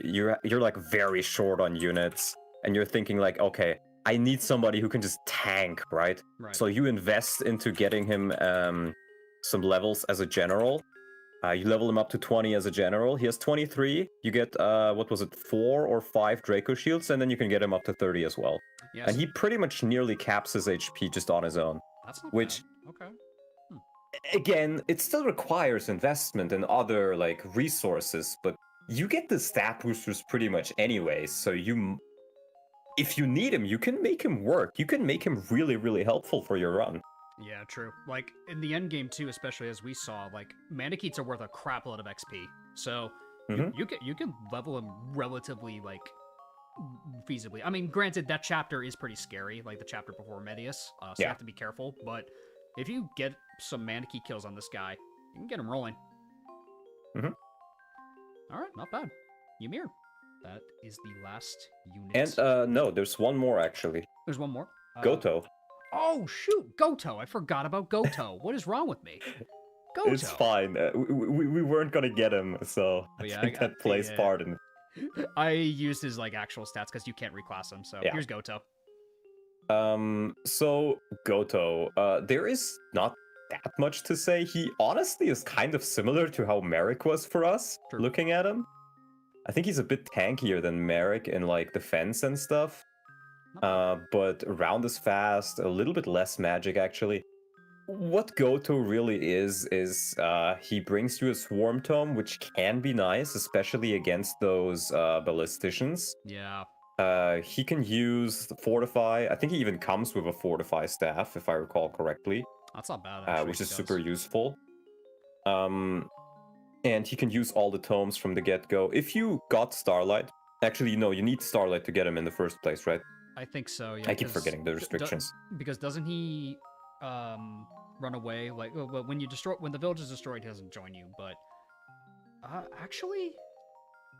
you're like very short on units, and you're thinking like, okay, I need somebody who can just tank, right? So you invest into getting him some levels as a general. You level him up to 20 as a general. He has 23. You get, 4 or 5 Draco shields, and then you can get him up to 30 as well. Yes. And he pretty much nearly caps his HP just on his own. That's not bad. Okay. Again, it still requires investment and other, like, resources, but you get the stat boosters pretty much anyway, so if you need him, you can make him work. You can make him really, really helpful for your run. Yeah, true. Like, in the end game too, especially as we saw, like, Manaketes are worth a crap load of XP. So you can level him relatively, like, feasibly. I mean, granted, that chapter is pretty scary, like the chapter before Medeus, so you have to be careful. But if you get some Manakete kills on this guy, you can get him rolling. All right, not bad. Ymir. That is the last unit. And no, there's one more actually. There's one more. Gato. Oh, shoot, Gato. I forgot about Gato. What is wrong with me? Gato. It's fine. We weren't going to get him, so I think that plays part in... I used his, like, actual stats because you can't reclass him, so here's Gato. So, Gato, there is not that much to say. He honestly is kind of similar to how Merrick was for us, looking at him. I think he's a bit tankier than Merrick in, like, defense and stuff. But round is fast, a little bit less magic, actually. what Goto really is he brings you a Swarm Tome, which can be nice, especially against those ballisticians. Yeah. He can use Fortify. I think he even comes with a Fortify staff, if I recall correctly, That's not bad, actually. which he is does. super useful. And he can use all the tomes from the get-go. If you got Starlight, actually, no, you need Starlight to get him in the first place, right? I think so, yeah. I keep forgetting the restrictions. Because doesn't he run away? Like, well, when the village is destroyed, he doesn't join you. But actually,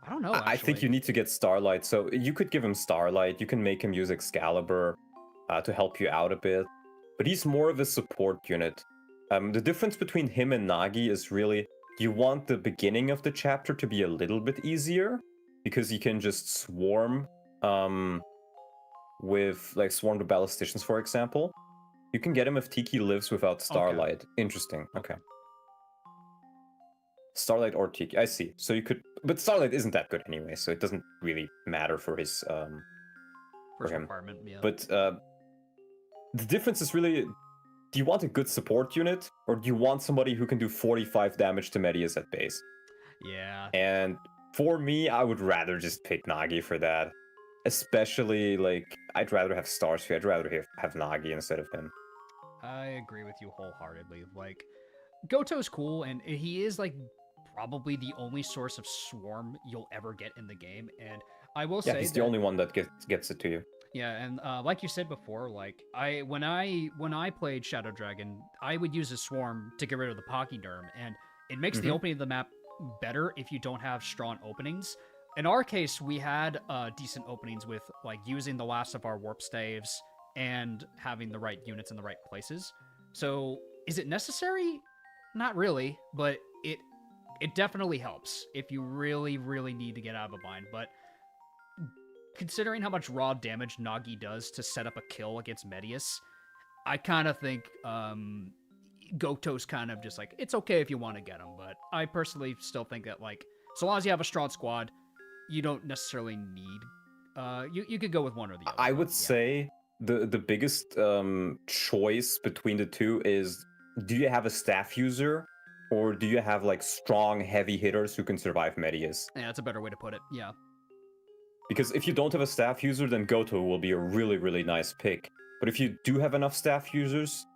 I don't know. I think you need to get Starlight. So you could give him Starlight. You can make him use Excalibur to help you out a bit. But he's more of a support unit. The difference between him and Nagi is really you want the beginning of the chapter to be a little bit easier because you can just swarm with like swarm the ballisticians, for example. You can get him if Tiki lives without Starlight. Okay. Interesting. Okay. Starlight or Tiki. I see. So you could, but Starlight isn't that good anyway, so it doesn't really matter for his for him. Requirement, yeah. But the difference is really, do you want a good support unit or do you want somebody who can do 45 damage to Medeus at base? Yeah. And for me, I would rather just pick Nagi for that. Especially, like, I'd rather have Starsky. I'd rather have Nagi instead of him. I agree with you wholeheartedly. Like, Goto's cool, and he is, like, probably the only source of swarm you'll ever get in the game. And I will say he's the only one that gets it to you. Yeah, and like you said before, like when I played Shadow Dragon, I would use a swarm to get rid of the Pachyderm, and it makes the opening of the map better if you don't have strong openings. In our case, we had decent openings with like using the last of our warp staves and having the right units in the right places. So, is it necessary? Not really, but it definitely helps if you really, really need to get out of a bind. But considering how much raw damage Nagi does to set up a kill against Medeus, I kind of think Goto's kind of just like, it's okay if you want to get him, but I personally still think that, like, so long as you have a strong squad, you don't necessarily need... You could go with one or the other. I would say the biggest choice between the two is, do you have a staff user or do you have, like, strong, heavy hitters who can survive Medeus? Yeah, that's a better way to put it, yeah. Because if you don't have a staff user, then Goto will be a really, really nice pick. But if you do have enough staff users,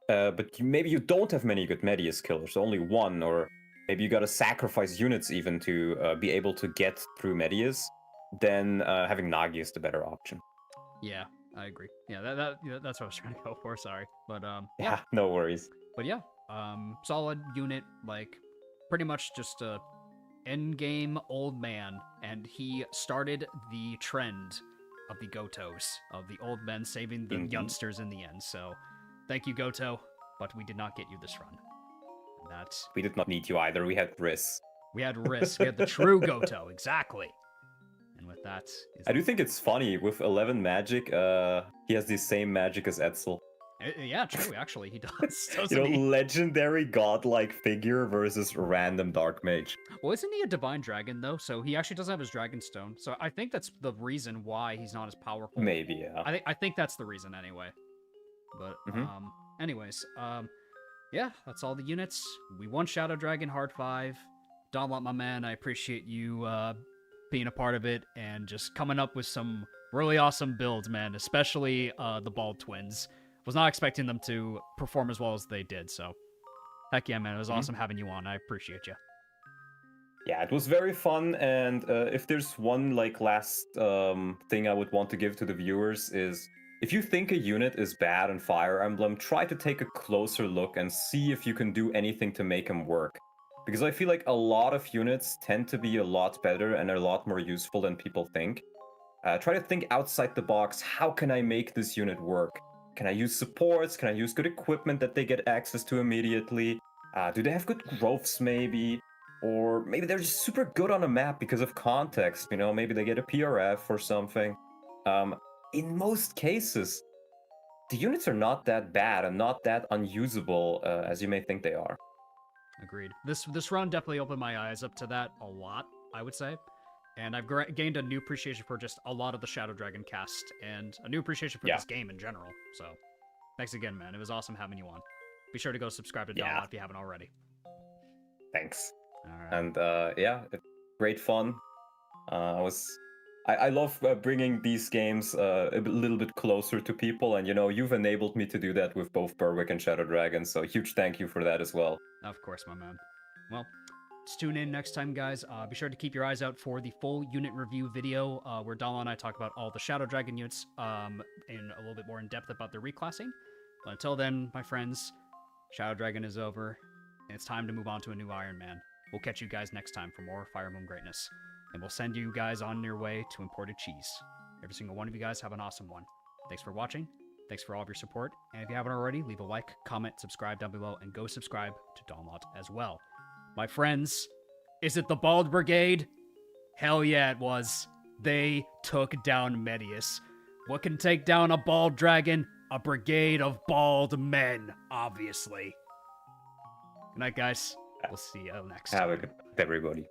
but maybe you don't have many good Medeus killers, only one, or maybe you gotta sacrifice units even to be able to get through Medeus, then having Nagi is the better option. Yeah, I agree. Yeah, that's what I was trying to go for, sorry. But, yeah, no worries. But yeah, solid unit, like, pretty much just a endgame old man, and he started the trend of the Gotos, of the old men saving the youngsters in the end. So, thank you, Gato, but we did not get you this run. We did not need you either. We had Riss. We had Riss. We had the true Gato, exactly. And with that, I do think it's funny with 11 magic. He has the same magic as Etzel. Yeah, true. Actually, he does. Legendary godlike figure versus random dark mage. Well, isn't he a divine dragon though? So he actually doesn't have his dragon stone. So I think that's the reason why he's not as powerful. Maybe, yeah. I think that's the reason anyway. But anyways, yeah, that's all the units. We won Shadow Dragon Hard 5. Donlot, my man, I appreciate you being a part of it and just coming up with some really awesome builds, man. Especially the Bald Twins. Was not expecting them to perform as well as they did, so heck yeah, man, it was awesome having you on. I appreciate you. Yeah, it was very fun, and if there's one like last thing I would want to give to the viewers is, if you think a unit is bad in Fire Emblem, try to take a closer look and see if you can do anything to make them work. Because I feel like a lot of units tend to be a lot better and a lot more useful than people think. Try to think outside the box, how can I make this unit work? Can I use supports? Can I use good equipment that they get access to immediately? Do they have good growths, maybe? Or maybe they're just super good on a map because of context, maybe they get a PRF or something. In most cases, the units are not that bad and not that unusable as you may think they are. Agreed. This run definitely opened my eyes up to that a lot, I would say. And I've gained a new appreciation for just a lot of the Shadow Dragon cast, and a new appreciation for this game in general. So, thanks again, man. It was awesome having you on. But Be sure to go subscribe to Yeah. Donald if you haven't already. Thanks. All right. And yeah, great fun. I love bringing these games little bit closer to people, and you've enabled me to do that with both Berwick and Shadow Dragon. So huge thank you for that as well. Of course, my man. Well, let's tune in next time, guys. Be sure to keep your eyes out for the full unit review video where Donald and I talk about all the Shadow Dragon units in a little bit more in depth about their reclassing. But until then, my friends, Shadow Dragon is over, and it's time to move on to a new Iron Man. We'll catch you guys next time for more Fire Emblem greatness. And we'll send you guys on your way to imported cheese. Every single one of you guys have an awesome one. Thanks for watching. Thanks for all of your support. And if you haven't already, leave a like, comment, subscribe down below, and go subscribe to Donlot as well. My friends, is it the Bald Brigade? Hell yeah, it was. They took down Medeus. What can take down a bald dragon? A brigade of bald men, obviously. Good night, guys. We'll see you next time. Have a good night, everybody.